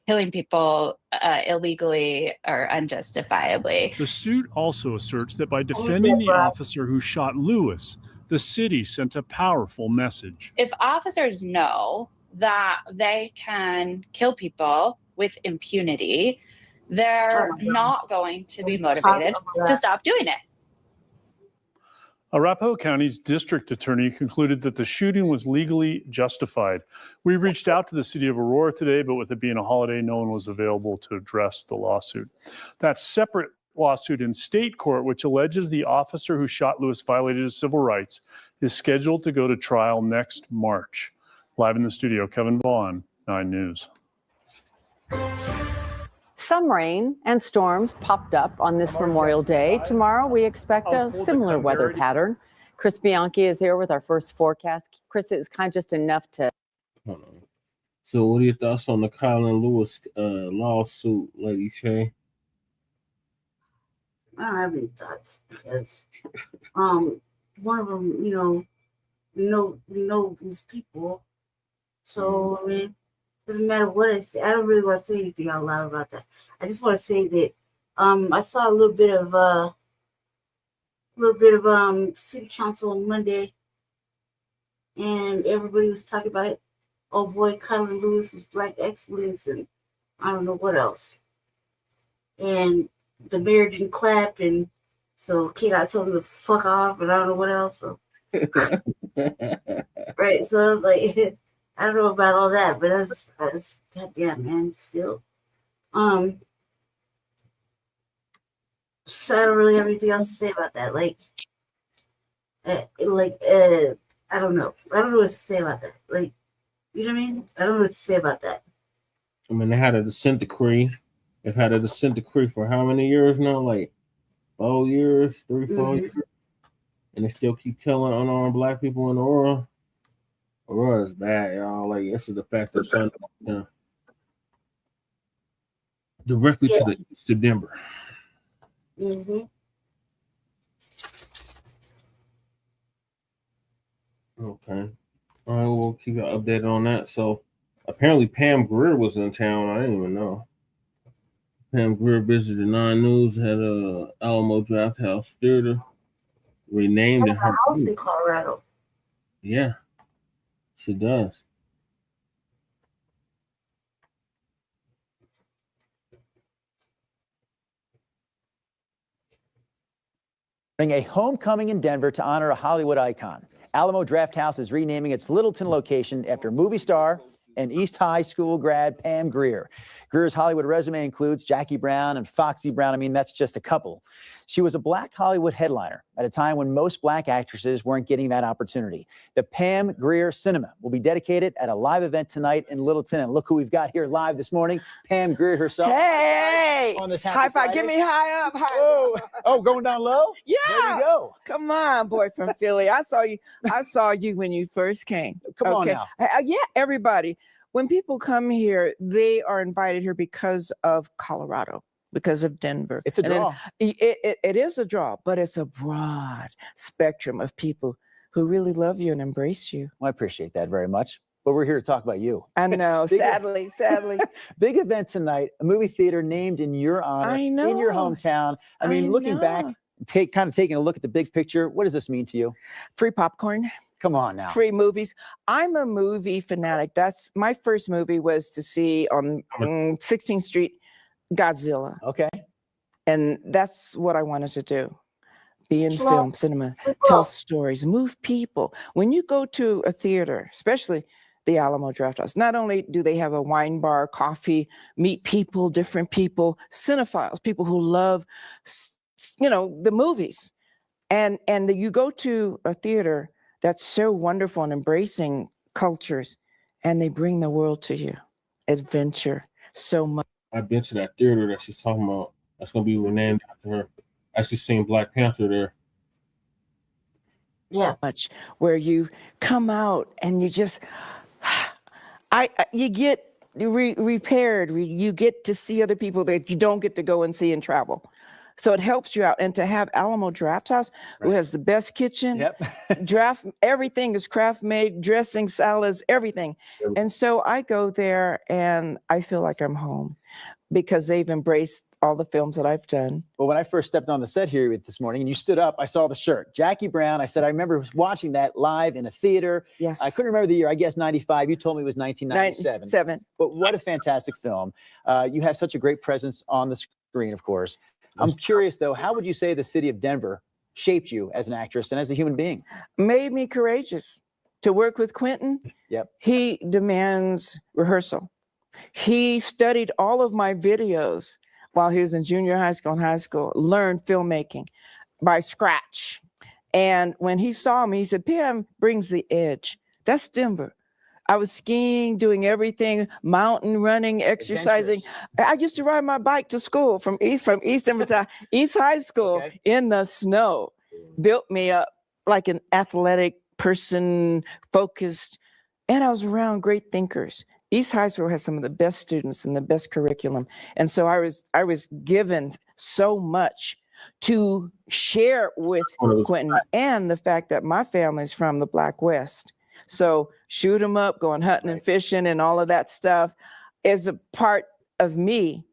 Speaker 4: killing people illegally or unjustifiably.
Speaker 7: The suit also asserts that by defending the officer who shot Lewis, the city sent a powerful message.
Speaker 4: If officers know that they can kill people with impunity, they're not going to be motivated to stop doing it.
Speaker 7: Arapahoe County's district attorney concluded that the shooting was legally justified. We reached out to the city of Aurora today, but with it being a holiday, no one was available to address the lawsuit. That separate lawsuit in state court, which alleges the officer who shot Lewis violated his civil rights, is scheduled to go to trial next March. Live in the studio, Kevin Vaughn, 9 News.
Speaker 25: Some rain and storms popped up on this Memorial Day. Tomorrow, we expect a similar weather pattern. Chris Bianchi is here with our first forecast. Chris, it's kind of just enough to...
Speaker 20: Hold on. So what are your thoughts on the Kylan Lewis lawsuit, Lady Shay?
Speaker 23: I don't have any thoughts because one of them, we know these people. So I mean, doesn't matter what I say. I don't really want to say anything out loud about that. I just want to say that I saw a little bit of city council on Monday, and everybody was talking about it. Oh boy, Kylan Lewis was Black excellence, and I don't know what else. And the mayor didn't clap, and so Kid, told him to fuck off, and I don't know what else. So. Right, so I was like, I don't know about all that, but I just goddamn, man, still. So I don't really have anything else to say about that. I don't know. I don't know what to say about that. Like, you know what I mean? I don't know what to say about that.
Speaker 20: I mean, they had a dissent decree. They've had a dissent decree for how many years now? Like 4 years, 4 years. And they still keep killing unarmed Black people in Aurora. Aurora is bad, y'all. Like, this is the fact of Sunday. Directly to Denver.
Speaker 23: Mm-hmm.
Speaker 20: Okay. All right, we'll keep you updated on that. So apparently Pam Grier was in town. I didn't even know. Pam Grier visited 9 News, had a Alamo Draft House Theater renamed in her
Speaker 23: house in Colorado.
Speaker 20: Yeah, she does.
Speaker 12: A homecoming in Denver to honor a Hollywood icon. Alamo Draft House is renaming its Littleton location after movie star and East High School grad Pam Grier. Grier's Hollywood resume includes Jackie Brown and Foxy Brown. I mean, that's just a couple. She was a Black Hollywood headliner at a time when most Black actresses weren't getting that opportunity. The Pam Grier Cinema will be dedicated at a live event tonight in Littleton. And look who we've got here live this morning, Pam Grier herself.
Speaker 13: Hey!
Speaker 12: On this
Speaker 13: high five, give me high up.
Speaker 12: Oh, going down low?
Speaker 13: Yeah.
Speaker 12: There you go.
Speaker 13: Come on, boy from Philly. I saw you when you first came.
Speaker 12: Come on now.
Speaker 13: Yeah, everybody. When people come here, they are invited here because of Colorado, because of Denver.
Speaker 12: It's a draw.
Speaker 13: It is a draw, but it's a broad spectrum of people who really love you and embrace you.
Speaker 12: Well, I appreciate that very much. But we're here to talk about you.
Speaker 13: I know, sadly.
Speaker 12: Big event tonight, a movie theater named in your honor,
Speaker 13: I know.
Speaker 12: in your hometown. I mean, looking back, taking a look at the big picture, what does this mean to you?
Speaker 13: Free popcorn.
Speaker 12: Come on now.
Speaker 13: Free movies. I'm a movie fanatic. That's my first movie was to see on 16th Street, Godzilla.
Speaker 12: Okay.
Speaker 13: And that's what I wanted to do. Be in film, cinema, tell stories, move people. When you go to a theater, especially the Alamo Draft House, not only do they have a wine bar, coffee, meet people, different people, cinephiles, people who love, the movies. And you go to a theater that's so wonderful and embracing cultures, and they bring the world to you. Adventure, so much.
Speaker 20: I've been to that theater that she's talking about. That's going to be renamed after her. I actually seen Black Panther there.
Speaker 13: Yeah, much where you come out and you just, you get repaired. You get to see other people that you don't get to go and see and travel. So it helps you out. And to have Alamo Draft House, who has the best kitchen, everything is craft made, dressing, salads, everything. And so I go there and I feel like I'm home because they've embraced all the films that I've done.
Speaker 12: Well, when I first stepped on the set here this morning and you stood up, I saw the shirt. Jackie Brown, I said, I remember watching that live in a theater.
Speaker 13: Yes.
Speaker 12: I couldn't remember the year, I guess 95. You told me it was 1997. But what a fantastic film. You have such a great presence on the screen, of course. I'm curious, though, how would you say the city of Denver shaped you as an actress and as a human being?
Speaker 13: Made me courageous. To work with Quentin, he demands rehearsal. He studied all of my videos while he was in junior high school and high school, learned filmmaking by scratch. And when he saw me, he said, Pam brings the edge. That's Denver. I was skiing, doing everything, mountain running, exercising. I used to ride my bike to school from East Denver to East High School in the snow. Built me up like an athletic person, focused. And I was around great thinkers. East High School has some of the best students and the best curriculum. And so I was given so much to share with Quentin, and the fact that my family's from the Black West. So shoot 'em up, going hunting and fishing and all of that stuff is a part of me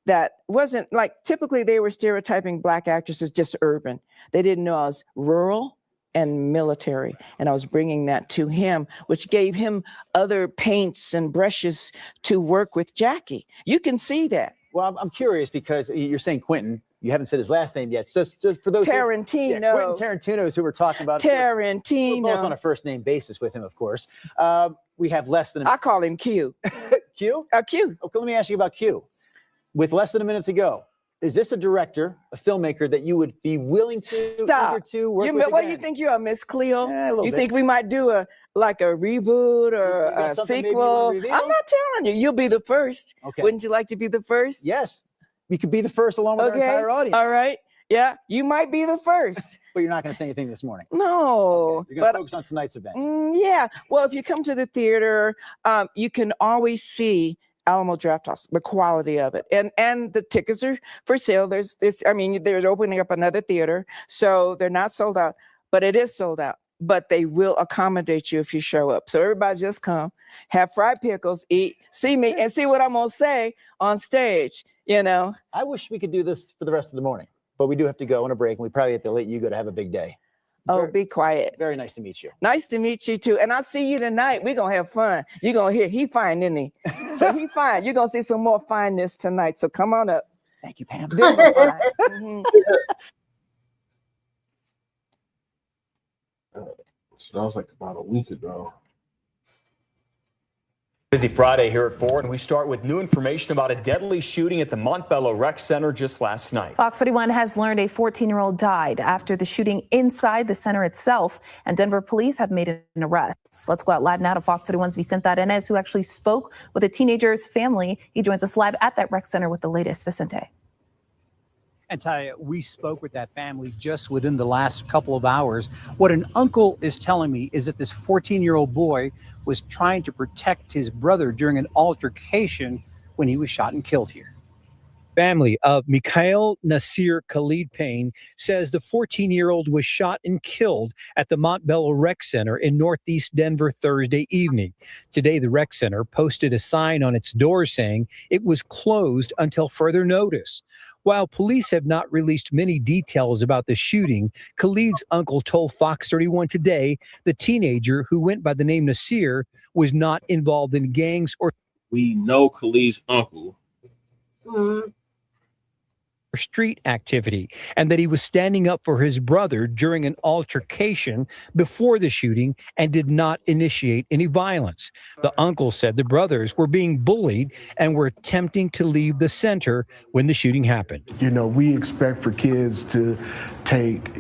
Speaker 13: that wasn't like, typically they were stereotyping Black actresses just urban. They didn't know I was rural and military. And I was bringing that to him, which gave him other paints and brushes to work with Jackie. You can see that.
Speaker 12: Well, I'm curious because you're saying Quentin. You haven't said his last name yet. So for those
Speaker 13: Tarantino.
Speaker 12: Quentin Tarantino's who we're talking about.
Speaker 13: Tarantino.
Speaker 12: We're both on a first name basis with him, of course. We have less than
Speaker 13: I call him Q.
Speaker 12: Q?
Speaker 13: Q.
Speaker 12: Okay, let me ask you about Q. With less than a minute to go, is this a director, a filmmaker that you would be willing to eager to work with
Speaker 13: What
Speaker 12: again?
Speaker 13: you think you are, Miss Cleo?
Speaker 12: You
Speaker 13: think we might do a reboot or
Speaker 12: got
Speaker 13: a
Speaker 12: something maybe you
Speaker 13: sequel?
Speaker 12: wanna reveal?
Speaker 13: I'm not telling you. You'll be the first.
Speaker 12: Okay.
Speaker 13: Wouldn't you like to be the first?
Speaker 12: Yes. We could be the first along with our entire audience.
Speaker 13: All right. Yeah, you might be the first.
Speaker 12: But you're not going to say anything this morning.
Speaker 13: No.
Speaker 12: Okay. You're going to focus on tonight's event.
Speaker 13: Yeah. Well, if you come to the theater, you can always see Alamo Draft House, the quality of it. And the tickets are for sale. They're opening up another theater, so they're not sold out, but it is sold out. But they will accommodate you if you show up. So everybody just come, have fried pickles, eat, see me, and see what I'm going to say on stage, you know.
Speaker 12: I wish we could do this for the rest of the morning, but we do have to go on a break, and we probably have to let you go to have a big day.
Speaker 13: Be quiet.
Speaker 12: Very nice to meet you.
Speaker 13: Nice to meet you too. And I'll see you tonight. We're going to have fun. You're going to hear, he fine, isn't he? So he fine. You're going to see some more fineness tonight. So come on up.
Speaker 12: Thank you, Pam.
Speaker 20: So that was like about a week ago.
Speaker 11: Busy Friday here at 4, and we start with new information about a deadly shooting at the Montbello Rec Center just last night.
Speaker 14: Fox 31 has learned a 14-year-old died after the shooting inside the center itself, and Denver police have made an arrest. Let's go out live now to Fox 31's Vicente Arenas, who actually spoke with a teenager's family. He joins us live at that rec center with the latest. Vicente.
Speaker 15: And Ty, we spoke with that family just within the last couple of hours. What an uncle is telling me is that this 14-year-old boy was trying to protect his brother during an altercation when he was shot and killed here. Family of Mikhail Nasir Khalid Payne says the 14-year-old was shot and killed at the Montbello Rec Center in Northeast Denver Thursday evening. Today, the rec center posted a sign on its door saying it was closed until further notice. While police have not released many details about the shooting, Khalid's uncle told Fox 31 today the teenager, who went by the name Nasir, was not involved in gangs or...
Speaker 20: We know Khalid's uncle.
Speaker 5: or street activity, and that he was standing up for his brother during an altercation before the shooting and did not initiate any violence. The uncle said the brothers were being bullied and were attempting to leave the center when the shooting happened.
Speaker 8: You know, we expect for kids to take,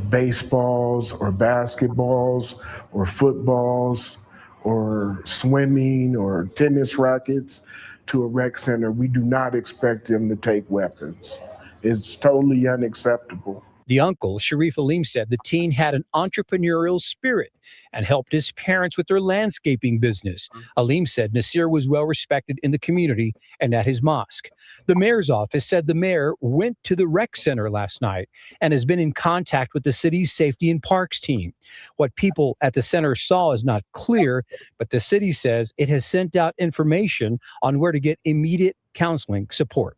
Speaker 8: baseballs or basketballs or footballs or swimming or tennis rackets to a rec center. We do not expect them to take weapons. It's totally unacceptable.
Speaker 5: The uncle, Sharif Aleem, said the teen had an entrepreneurial spirit and helped his parents with their landscaping business. Aleem said Nasir was well respected in the community and at his mosque. The mayor's office said the mayor went to the rec center last night and has been in contact with the city's safety and parks team. What people at the center saw is not clear, but the city says it has sent out information on where to get immediate counseling support.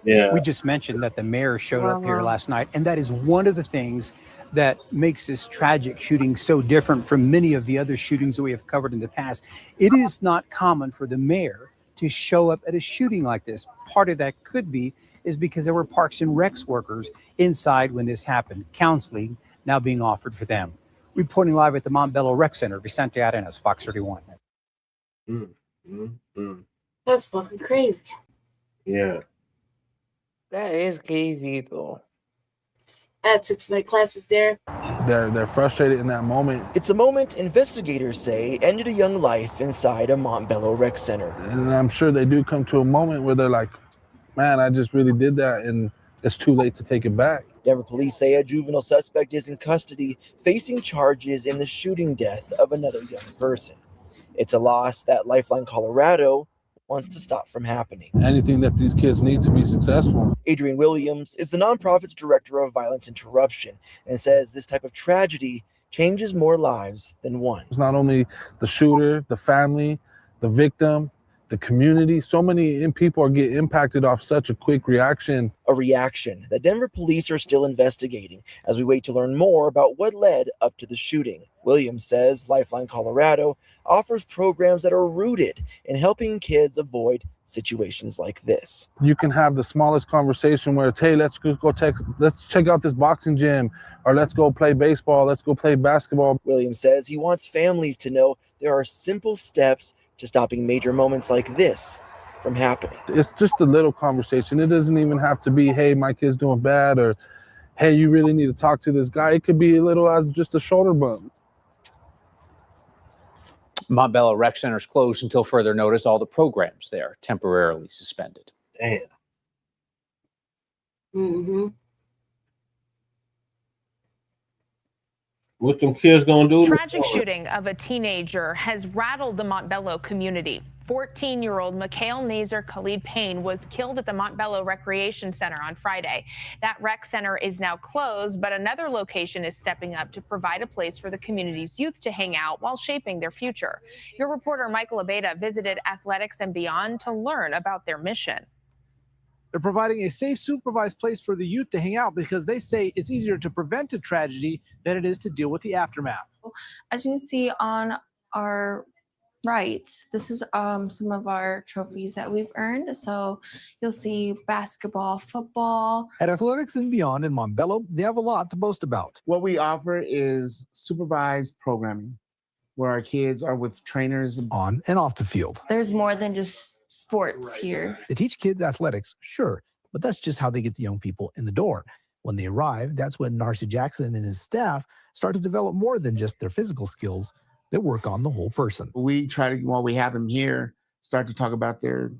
Speaker 15: Yeah. We just mentioned that the mayor showed up here last night, and that is one of the things that makes this tragic shooting so different from many of the other shootings that we have covered in the past. It is not common for the mayor to show up at a shooting like this. Part of that could be is because there were Parks and Recs workers inside when this happened, counseling now being offered for them. Reporting live at the Montbello Rec Center, Vicente Arenas, Fox 31.
Speaker 23: That's fucking crazy.
Speaker 20: Yeah.
Speaker 6: That is crazy, though.
Speaker 23: I took some classes there.
Speaker 16: They're frustrated in that moment.
Speaker 17: It's a moment investigators say ended a young life inside a Montbello Rec Center.
Speaker 16: And I'm sure they do come to a moment where they're like, man, I just really did that, and it's too late to take it back.
Speaker 17: Denver police say a juvenile suspect is in custody, facing charges in the shooting death of another young person. It's a loss that Lifeline Colorado wants to stop from happening.
Speaker 16: Anything that these kids need to be successful.
Speaker 17: Adrian Williams is the nonprofit's director of violence interruption and says this type of tragedy changes more lives than one.
Speaker 16: It's not only the shooter, the family, the victim, the community. So many people are getting impacted off such a quick reaction.
Speaker 17: A reaction that Denver police are still investigating as we wait to learn more about what led up to the shooting. Williams says Lifeline Colorado offers programs that are rooted in helping kids avoid situations like this.
Speaker 16: You can have the smallest conversation where it's, hey, let's check out this boxing gym, or let's go play baseball, let's go play basketball.
Speaker 17: Williams says he wants families to know there are simple steps to stopping major moments like this from happening.
Speaker 16: It's just a little conversation. It doesn't even have to be, hey, my kid's doing bad, or hey, you really need to talk to this guy. It could be as little as just a shoulder bump.
Speaker 22: Montbello Rec Center is closed until further notice. All the programs there temporarily suspended.
Speaker 20: Damn.
Speaker 23: Mm-hmm.
Speaker 20: What them kids gonna do?
Speaker 14: Tragic shooting of a teenager has rattled the Montbello community. 14-year-old Mikhail Nazar Khalid Payne was killed at the Montbello Recreation Center on Friday. That rec center is now closed, but another location is stepping up to provide a place for the community's youth to hang out while shaping their future. Your reporter Michael Abeda visited Athletics and Beyond to learn about their mission.
Speaker 26: They're providing a safe, supervised place for the youth to hang out because they say it's easier to prevent a tragedy than it is to deal with the aftermath.
Speaker 27: As you can see on our right, this is some of our trophies that we've earned. So you'll see basketball, football.
Speaker 28: At Athletics and Beyond in Montbello, they have a lot to boast about.
Speaker 29: What we offer is supervised programming, where our kids are with trainers
Speaker 28: on and off the field.
Speaker 27: There's more than just sports here.
Speaker 28: They teach kids athletics, sure, but that's just how they get the young people in the door. When they arrive, that's when Narcy Jackson and his staff start to develop more than just their physical skills. They work on the whole person.
Speaker 29: We try to, while we have them here, start to talk about their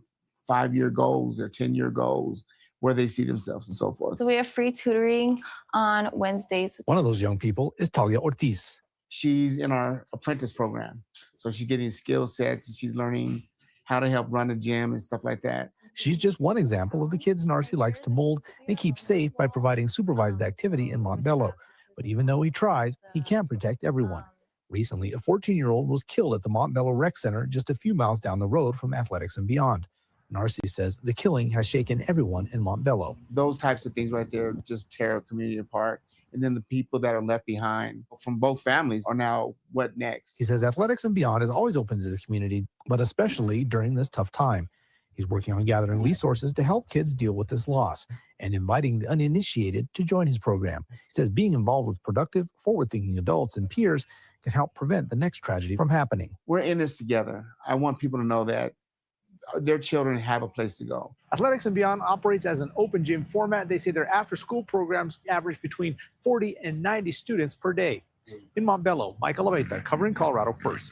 Speaker 29: 5-year goals, their 10-year goals, where they see themselves and so forth.
Speaker 27: So we have free tutoring on Wednesdays.
Speaker 28: One of those young people is Talia Ortiz.
Speaker 29: She's in our apprentice program. So she's getting skill sets. She's learning how to help run a gym and stuff like that.
Speaker 28: She's just one example of the kids Narcy likes to mold and keep safe by providing supervised activity in Montbello. But even though he tries, he can't protect everyone. Recently, a 14-year-old was killed at the Montbello Rec Center just a few miles down the road from Athletics and Beyond. Narcy says the killing has shaken everyone in Montbello.
Speaker 29: Those types of things right there just tear a community apart. And then the people that are left behind from both families are now, what next?
Speaker 28: He says Athletics and Beyond is always open to the community, but especially during this tough time. He's working on gathering resources to help kids deal with this loss and inviting the uninitiated to join his program. He says being involved with productive, forward-thinking adults and peers can help prevent the next tragedy from happening.
Speaker 29: We're in this together. I want people to know that their children have a place to go.
Speaker 26: Athletics and Beyond operates as an open gym format. They say their after-school programs average between 40 and 90 students per day. In Montbello, Michael Abeta, covering Colorado First.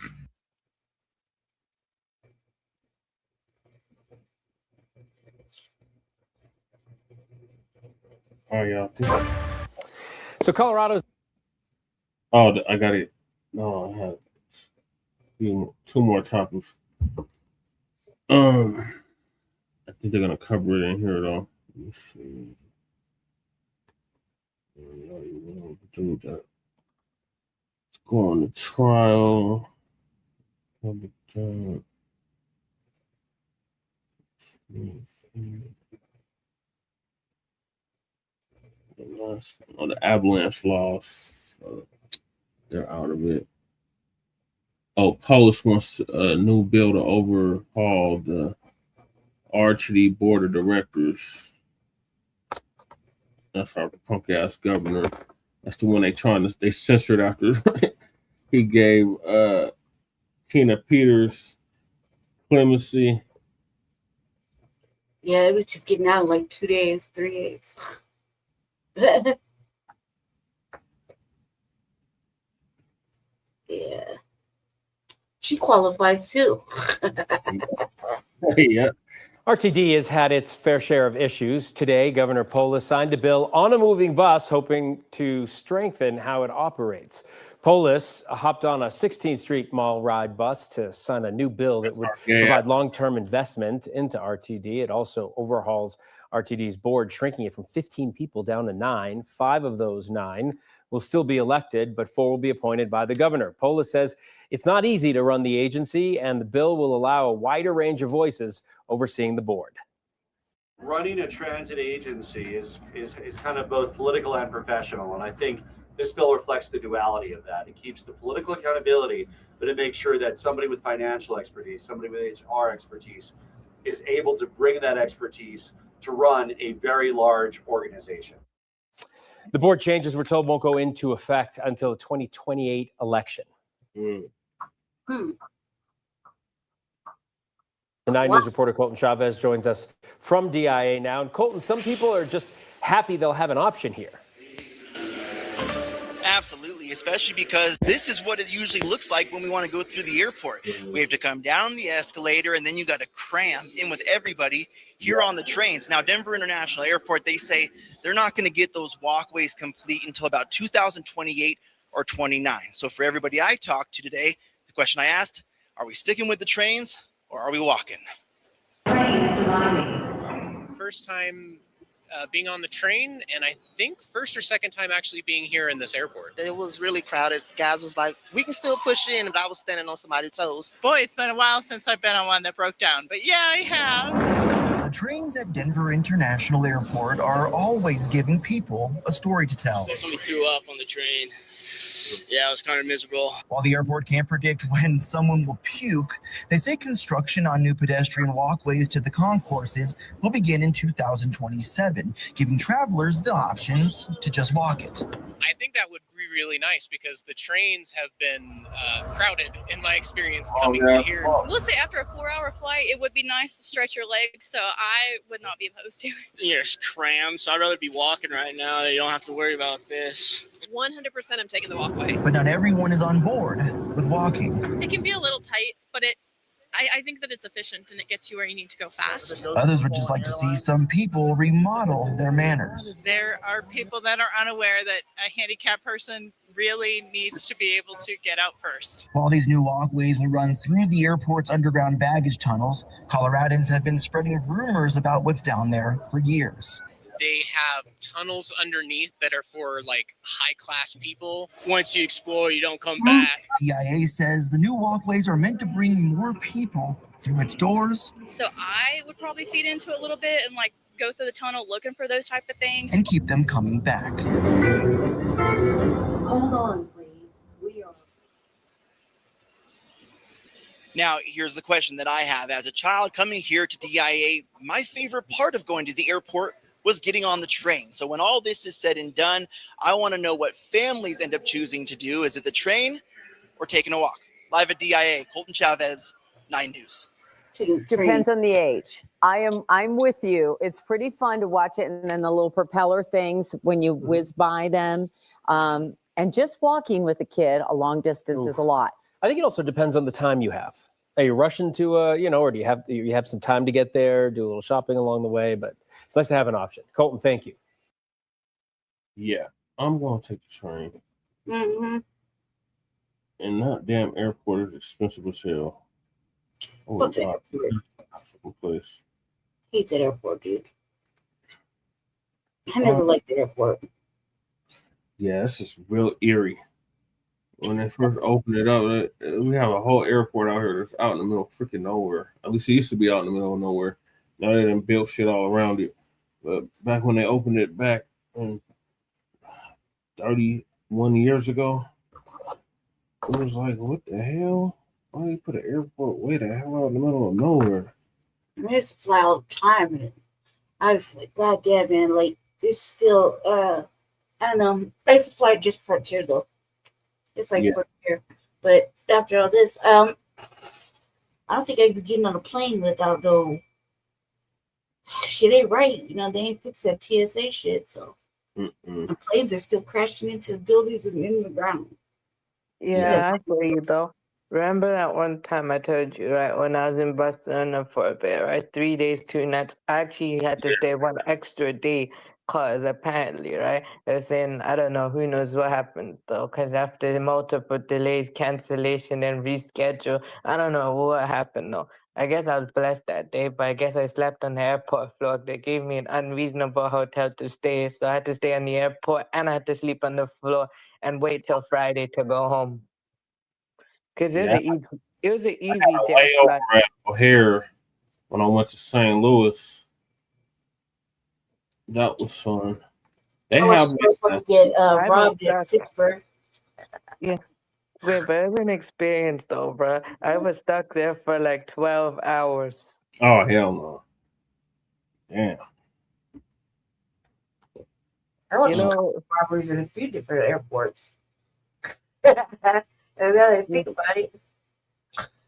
Speaker 20: All right, y'all.
Speaker 22: So Colorado's.
Speaker 20: Oh, I got it. No, I have two more topics. I think they're gonna cover it in here though. Let me see. Do that. Let's go on the trial. On the Avalanche loss, they're out of it. Oh, Polis wants a new bill to overhaul the RTD board of directors. That's our punk ass governor. That's the one they censored after he gave Tina Peters clemency.
Speaker 23: Yeah, it was just getting out in like 2 days, 3 days. Yeah. She qualifies too.
Speaker 20: Yeah.
Speaker 1: RTD has had its fair share of issues. Today, Governor Polis signed a bill on a moving bus, hoping to strengthen how it operates. Polis hopped on a 16th Street Mall ride bus to sign a new bill that would provide long-term investment into RTD. It also overhauls RTD's board, shrinking it from 15 people down to 9. 5 of those 9 will still be elected, but 4 will be appointed by the governor. Polis says it's not easy to run the agency, and the bill will allow a wider range of voices overseeing the board.
Speaker 2: Running a transit agency is kind of both political and professional, and I think this bill reflects the duality of that. It keeps the political accountability, but it makes sure that somebody with financial expertise, somebody with HR expertise, is able to bring that expertise to run a very large organization.
Speaker 1: The board changes, we're told, won't go into effect until the 2028 election. The 9 News reporter Colton Chavez joins us from DIA now. And Colton, some people are just happy they'll have an option here.
Speaker 3: Absolutely, especially because this is what it usually looks like when we want to go through the airport. We have to come down the escalator, and then you got to cram in with everybody here on the trains. Now, Denver International Airport, they say they're not going to get those walkways complete until about 2028 or 29. So for everybody I talked to today, the question I asked, are we sticking with the trains or are we walking?
Speaker 9: First time being on the train, and I think first or second time actually being here in this airport.
Speaker 10: It was really crowded. Guys was like, we can still push in, but I was standing on somebody's toes.
Speaker 18: Boy, it's been a while since I've been on one that broke down, but yeah, I have.
Speaker 19: The trains at Denver International Airport are always giving people a story to tell.
Speaker 21: Somebody threw up on the train. Yeah, it was kind of miserable.
Speaker 19: While the airport can't predict when someone will puke, they say construction on new pedestrian walkways to the concourses will begin in 2027, giving travelers the options to just walk it.
Speaker 9: I think that would be really nice because the trains have been crowded in my experience coming to here.
Speaker 24: We'll say after a 4-hour flight, it would be nice to stretch your legs, so I would not be opposed to it.
Speaker 21: You're crammed, so I'd rather be walking right now. You don't have to worry about this.
Speaker 24: 100% I'm taking the walkway.
Speaker 19: But not everyone is on board with walking.
Speaker 24: It can be a little tight, but I think that it's efficient and it gets you where you need to go fast.
Speaker 19: Others would just like to see some people remodel their manners.
Speaker 18: There are people that are unaware that a handicapped person really needs to be able to get out first.
Speaker 19: While these new walkways will run through the airport's underground baggage tunnels, Coloradans have been spreading rumors about what's down there for years.
Speaker 9: They have tunnels underneath that are for like high class people.
Speaker 21: Once you explore, you don't come back.
Speaker 19: DIA says the new walkways are meant to bring more people through its doors.
Speaker 24: So I would probably feed into it a little bit and like go through the tunnel looking for those type of things.
Speaker 19: And keep them coming back. Hold on, please.
Speaker 3: Now, here's the question that I have. As a child coming here to DIA, my favorite part of going to the airport was getting on the train. So when all this is said and done, I want to know what families end up choosing to do. Is it the train or taking a walk? Live at DIA, Colton Chavez, 9 News.
Speaker 4: Depends on the age. I'm with you. It's pretty fun to watch it, and then the little propeller things when you whiz by them. And just walking with a kid a long distance is a lot.
Speaker 1: I think it also depends on the time you have. Are you rushing to or do you have some time to get there, do a little shopping along the way? But it's nice to have an option. Colton, thank you.
Speaker 20: Yeah, I'm going to take the train.
Speaker 23: Mm-hmm.
Speaker 20: And that damn airport is expensive as hell. Oh,
Speaker 23: Fuck that airport.
Speaker 20: Place.
Speaker 23: Hate that airport, dude. I never liked the airport.
Speaker 20: Yeah, it's just real eerie. When they first opened it up, we have a whole airport out here that's out in the middle of freaking nowhere. At least it used to be out in the middle of nowhere. Now they done built shit all around it. But back when they opened it back 31 years ago, it was like, what the hell? Why you put an airport way the hell out in the middle of nowhere?
Speaker 23: I used to fly all the time, and I was like, God damn, man, like, this still, I don't know. I used to fly just Frontier, though. It's like Frontier. But after all this, I don't think I'd be getting on a plane without no, shit ain't right. You know, they ain't fixed that TSA shit, so. And planes are still crashing into the buildings and in the ground.
Speaker 6: Yeah, I feel you though. Remember that one time I told you, right, when I was in Barcelona for a bit, right? 3 days, 2 nights. I actually had to stay one extra day because apparently, right, they're saying, I don't know, who knows what happens though, because after the multiple delays, cancellation, and reschedule, I don't know what happened though. I guess I was blessed that day, but I guess I slept on the airport floor. They gave me an unreasonable hotel to stay, so I had to stay on the airport and I had to sleep on the floor and wait till Friday to go home. Because it was an easy jet flight.
Speaker 20: Layover at O'Hare when I went to St. Louis. That was fun. They have
Speaker 23: to get robbed at Pittsburgh.
Speaker 6: Yeah. Wait, but it was an experience though, bro. I was stuck there for like 12 hours.
Speaker 20: Oh, hell no. Damn.
Speaker 23: I watched robberies in a few different airports. And now I think about it.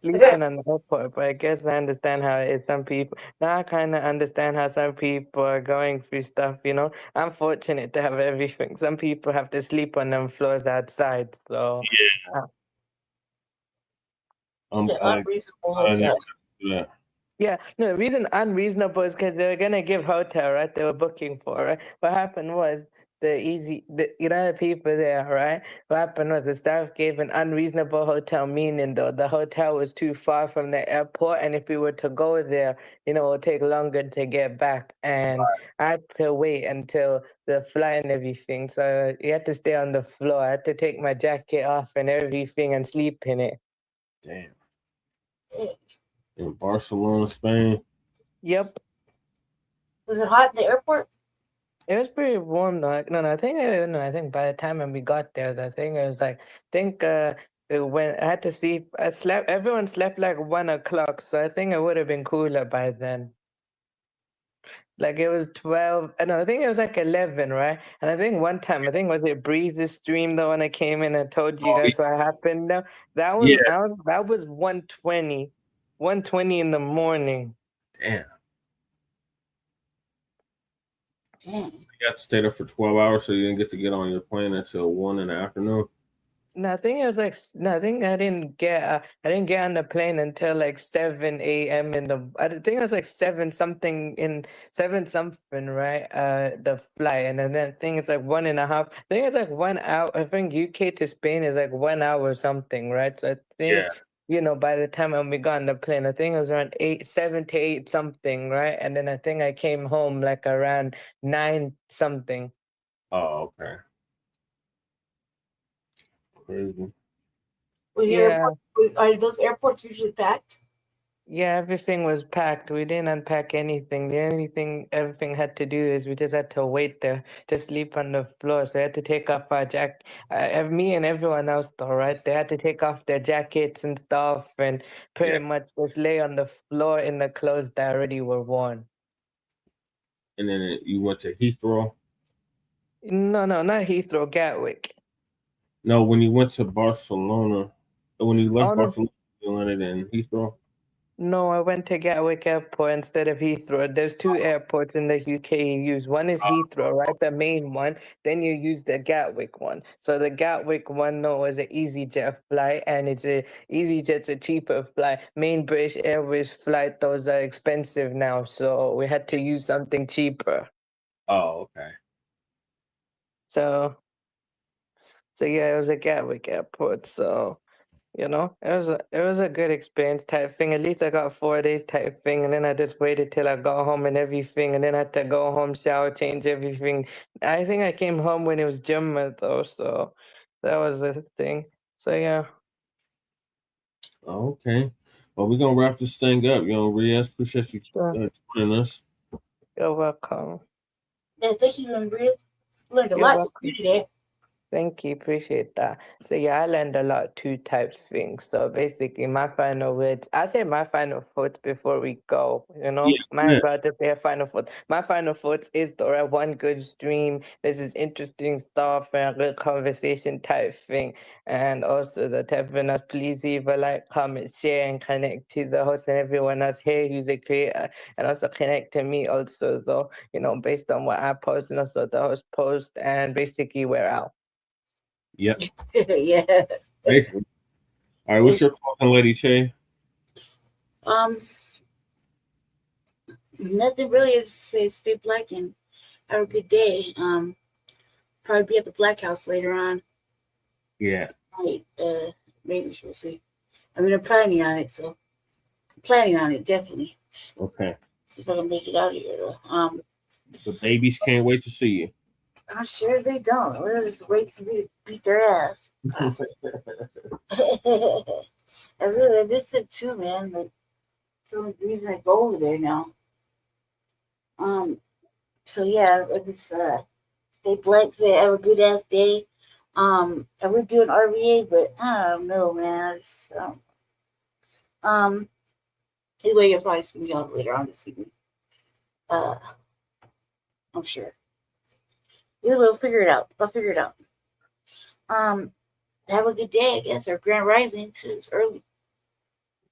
Speaker 6: Sleeping on the airport, but I guess I understand how it is. Some people now I kind of understand how some people are going through stuff. You know, I'm fortunate to have everything. Some people have to sleep on them floors outside. So
Speaker 23: It's an unreasonable hotel.
Speaker 6: yeah, no, the reason unreasonable is because they were gonna give hotel, right? They were booking for, right? What happened was the people there, right? What happened was the staff gave an unreasonable hotel, meaning though the hotel was too far from the airport, and if we were to go there, it would take longer to get back, and I had to wait until the flight and everything. So you had to stay on the floor. I had to take my jacket off and everything and sleep in it.
Speaker 20: Damn. In Barcelona, Spain.
Speaker 6: Yep.
Speaker 23: Was it hot in the airport?
Speaker 6: It was pretty warm though. I think by the time when we got there, the thing was like, when I had to sleep, everyone slept like 1 o'clock, so I think it would have been cooler by then. Like it was 12, no, I think it was like 11, right? And I think one time, was it Breeze's stream though when I came in and told you guys what happened though? That was 1:20 in the morning.
Speaker 20: Damn. You got to stay there for 12 hours, so you didn't get to get on your plane until 1 in the afternoon.
Speaker 6: No, I think it was like I think I didn't get on the plane until like 7 a.m. I think it was like 7 something, right? The flight, and then I think it's like 1.5. I think it's like 1 hour. I think UK to Spain is like 1 hour or something, right? So I think by the time when we got on the plane, I think it was around 7 to 8 something, right? And then I think I came home like around 9 something.
Speaker 20: Oh, okay. Crazy.
Speaker 23: Are those airports usually packed?
Speaker 6: Yeah, everything was packed. We didn't unpack anything. The only thing everything had to do is we just had to wait there to sleep on the floor. So I had to take off our me and everyone else, though, right? They had to take off their jackets and stuff and pretty much just lay on the floor in the clothes that already were worn.
Speaker 20: And then you went to Heathrow.
Speaker 6: No, not Heathrow, Gatwick.
Speaker 20: No, when you went to Barcelona, when you left
Speaker 6: Oh, no.
Speaker 20: Barcelona, you landed in Heathrow.
Speaker 6: No, I went to Gatwick Airport instead of Heathrow. There's two airports in the UK you use. One is Heathrow, right? The main one. Then you use the Gatwick one. So the Gatwick one, no, is an EasyJet flight, and EasyJet's a cheaper flight. Main British Airways flight, those are expensive now, so we had to use something cheaper.
Speaker 20: Oh, okay.
Speaker 6: So yeah, it was a Gatwick Airport. So it was a good experience type thing. At least I got 4 days type thing, and then I just waited till I got home and everything, and then I had to go home, shower, change everything. I think I came home when it was Jumma though, so that was the thing. So yeah.
Speaker 20: Okay. Well, we're gonna wrap this thing up. Riaz, appreciate you joining us.
Speaker 6: You're welcome.
Speaker 23: Yeah, thank you, Maria. Learned a
Speaker 6: You're
Speaker 23: lot
Speaker 6: welcome.
Speaker 23: today.
Speaker 6: Thank you, appreciate that. So yeah, I learned a lot two types things. So basically my final words, I say my final thoughts before we go, my about to say a final thoughts. My final thoughts is there are one good stream. This is interesting stuff and a good conversation type thing. And also the typing us, please leave a like, comment, share, and connect to the host and everyone else here who's a creator, and also connect to me also though, based on what I post and also the host post, and basically we're out.
Speaker 20: Yep.
Speaker 23: Yeah.
Speaker 20: Basically. All right, what's your closing, Lady Che?
Speaker 23: Nothing really to say. Stay black and have a good day. Probably be at the Black House later on.
Speaker 20: Yeah.
Speaker 23: Right. Maybe we'll see. I mean, I'm planning on it, so I'm planning on it definitely.
Speaker 20: Okay.
Speaker 23: See if I can make it out of here though.
Speaker 20: The babies can't wait to see you.
Speaker 23: I'm sure they don't. They'll just wait for me to beat their ass. I miss it too, man. That's the only reason I go over there now. So yeah, I just stay black, say have a good ass day. I would do an RVA, but I don't know, man. Anyway, you'll probably see me on later on this evening. I'm sure. Yeah, we'll figure it out. I'll figure it out. Have a good day, I guess, or Grand Rising. It's early.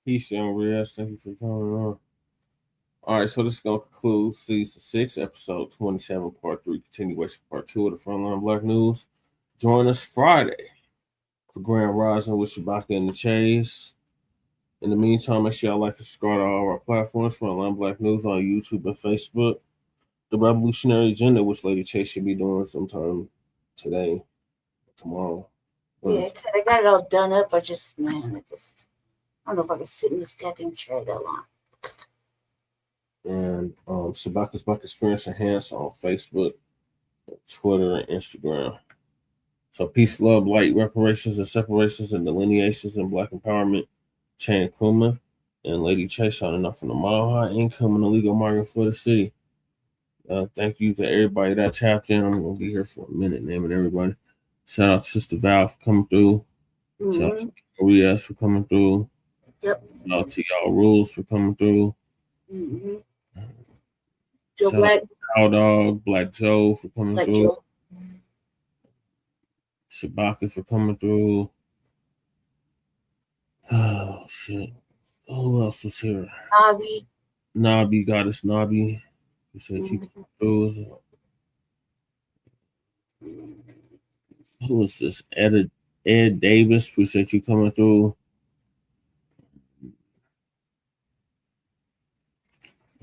Speaker 20: Peace, young Riaz. Thank you for coming on. All right, so this is going to conclude season 6, episode 27, part 3, continuation, part 2 of the Frontline Black News. Join us Friday for Grand Rising with Shabaka and the Chase. In the meantime, make sure y'all like and subscribe to all our platforms, Frontline Black News on YouTube and Facebook. The Revolutionary Agenda, which Lady Chase should be doing sometime today, tomorrow.
Speaker 23: Yeah, I got it all done up. I don't know if I can sit in this goddamn chair that long.
Speaker 20: And Shabaka's Black Experience Enhanced on Facebook, Twitter, and Instagram. So peace, love, light, reparations, and separations, and delineations in Black empowerment. Chan Kuma and Lady Chase signing off from the Mile High Income and Illegal Migrant for the City. Thank you to everybody that tapped in. I'm going to be here for a minute, naming everybody. Shout out to Sister Val for coming through.
Speaker 23: Mm-hmm.
Speaker 20: Shout out to Riaz for coming through.
Speaker 23: Yep.
Speaker 20: Shout out to y'all Rules for coming through.
Speaker 23: Mm-hmm.
Speaker 20: Joe Shout Black. Out to Cow Dog, Black Joe for coming
Speaker 23: Black
Speaker 20: through.
Speaker 23: Joe.
Speaker 20: Shabaka for coming through. Oh, shit. Who else was here? Nobby, Goddess Nobby. He said she came through. Who was this? Ed Davis. Appreciate you coming through.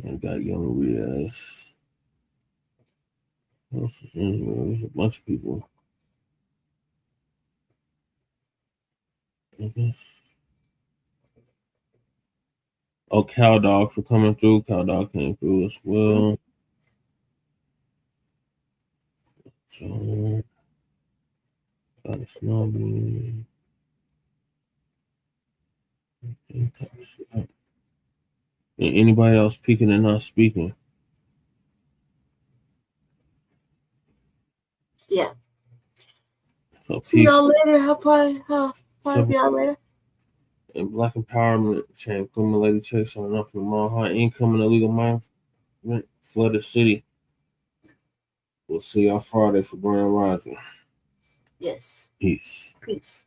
Speaker 20: And got Young Riaz. Who else was in here? There's a bunch of people. I guess. Oh, Cow Dog for coming through. Cow Dog came through as well. So, got a snowman. Anybody else speaking and not speaking?
Speaker 23: Yeah.
Speaker 20: So
Speaker 23: See y'all
Speaker 20: peace.
Speaker 23: later. Probably y'all later.
Speaker 20: And Black empowerment chain criminal chase on enough from Mile High incoming illegal migrant flooded city. We'll see y'all Friday for Grand Rising.
Speaker 23: Yes.
Speaker 20: Peace.
Speaker 23: Peace.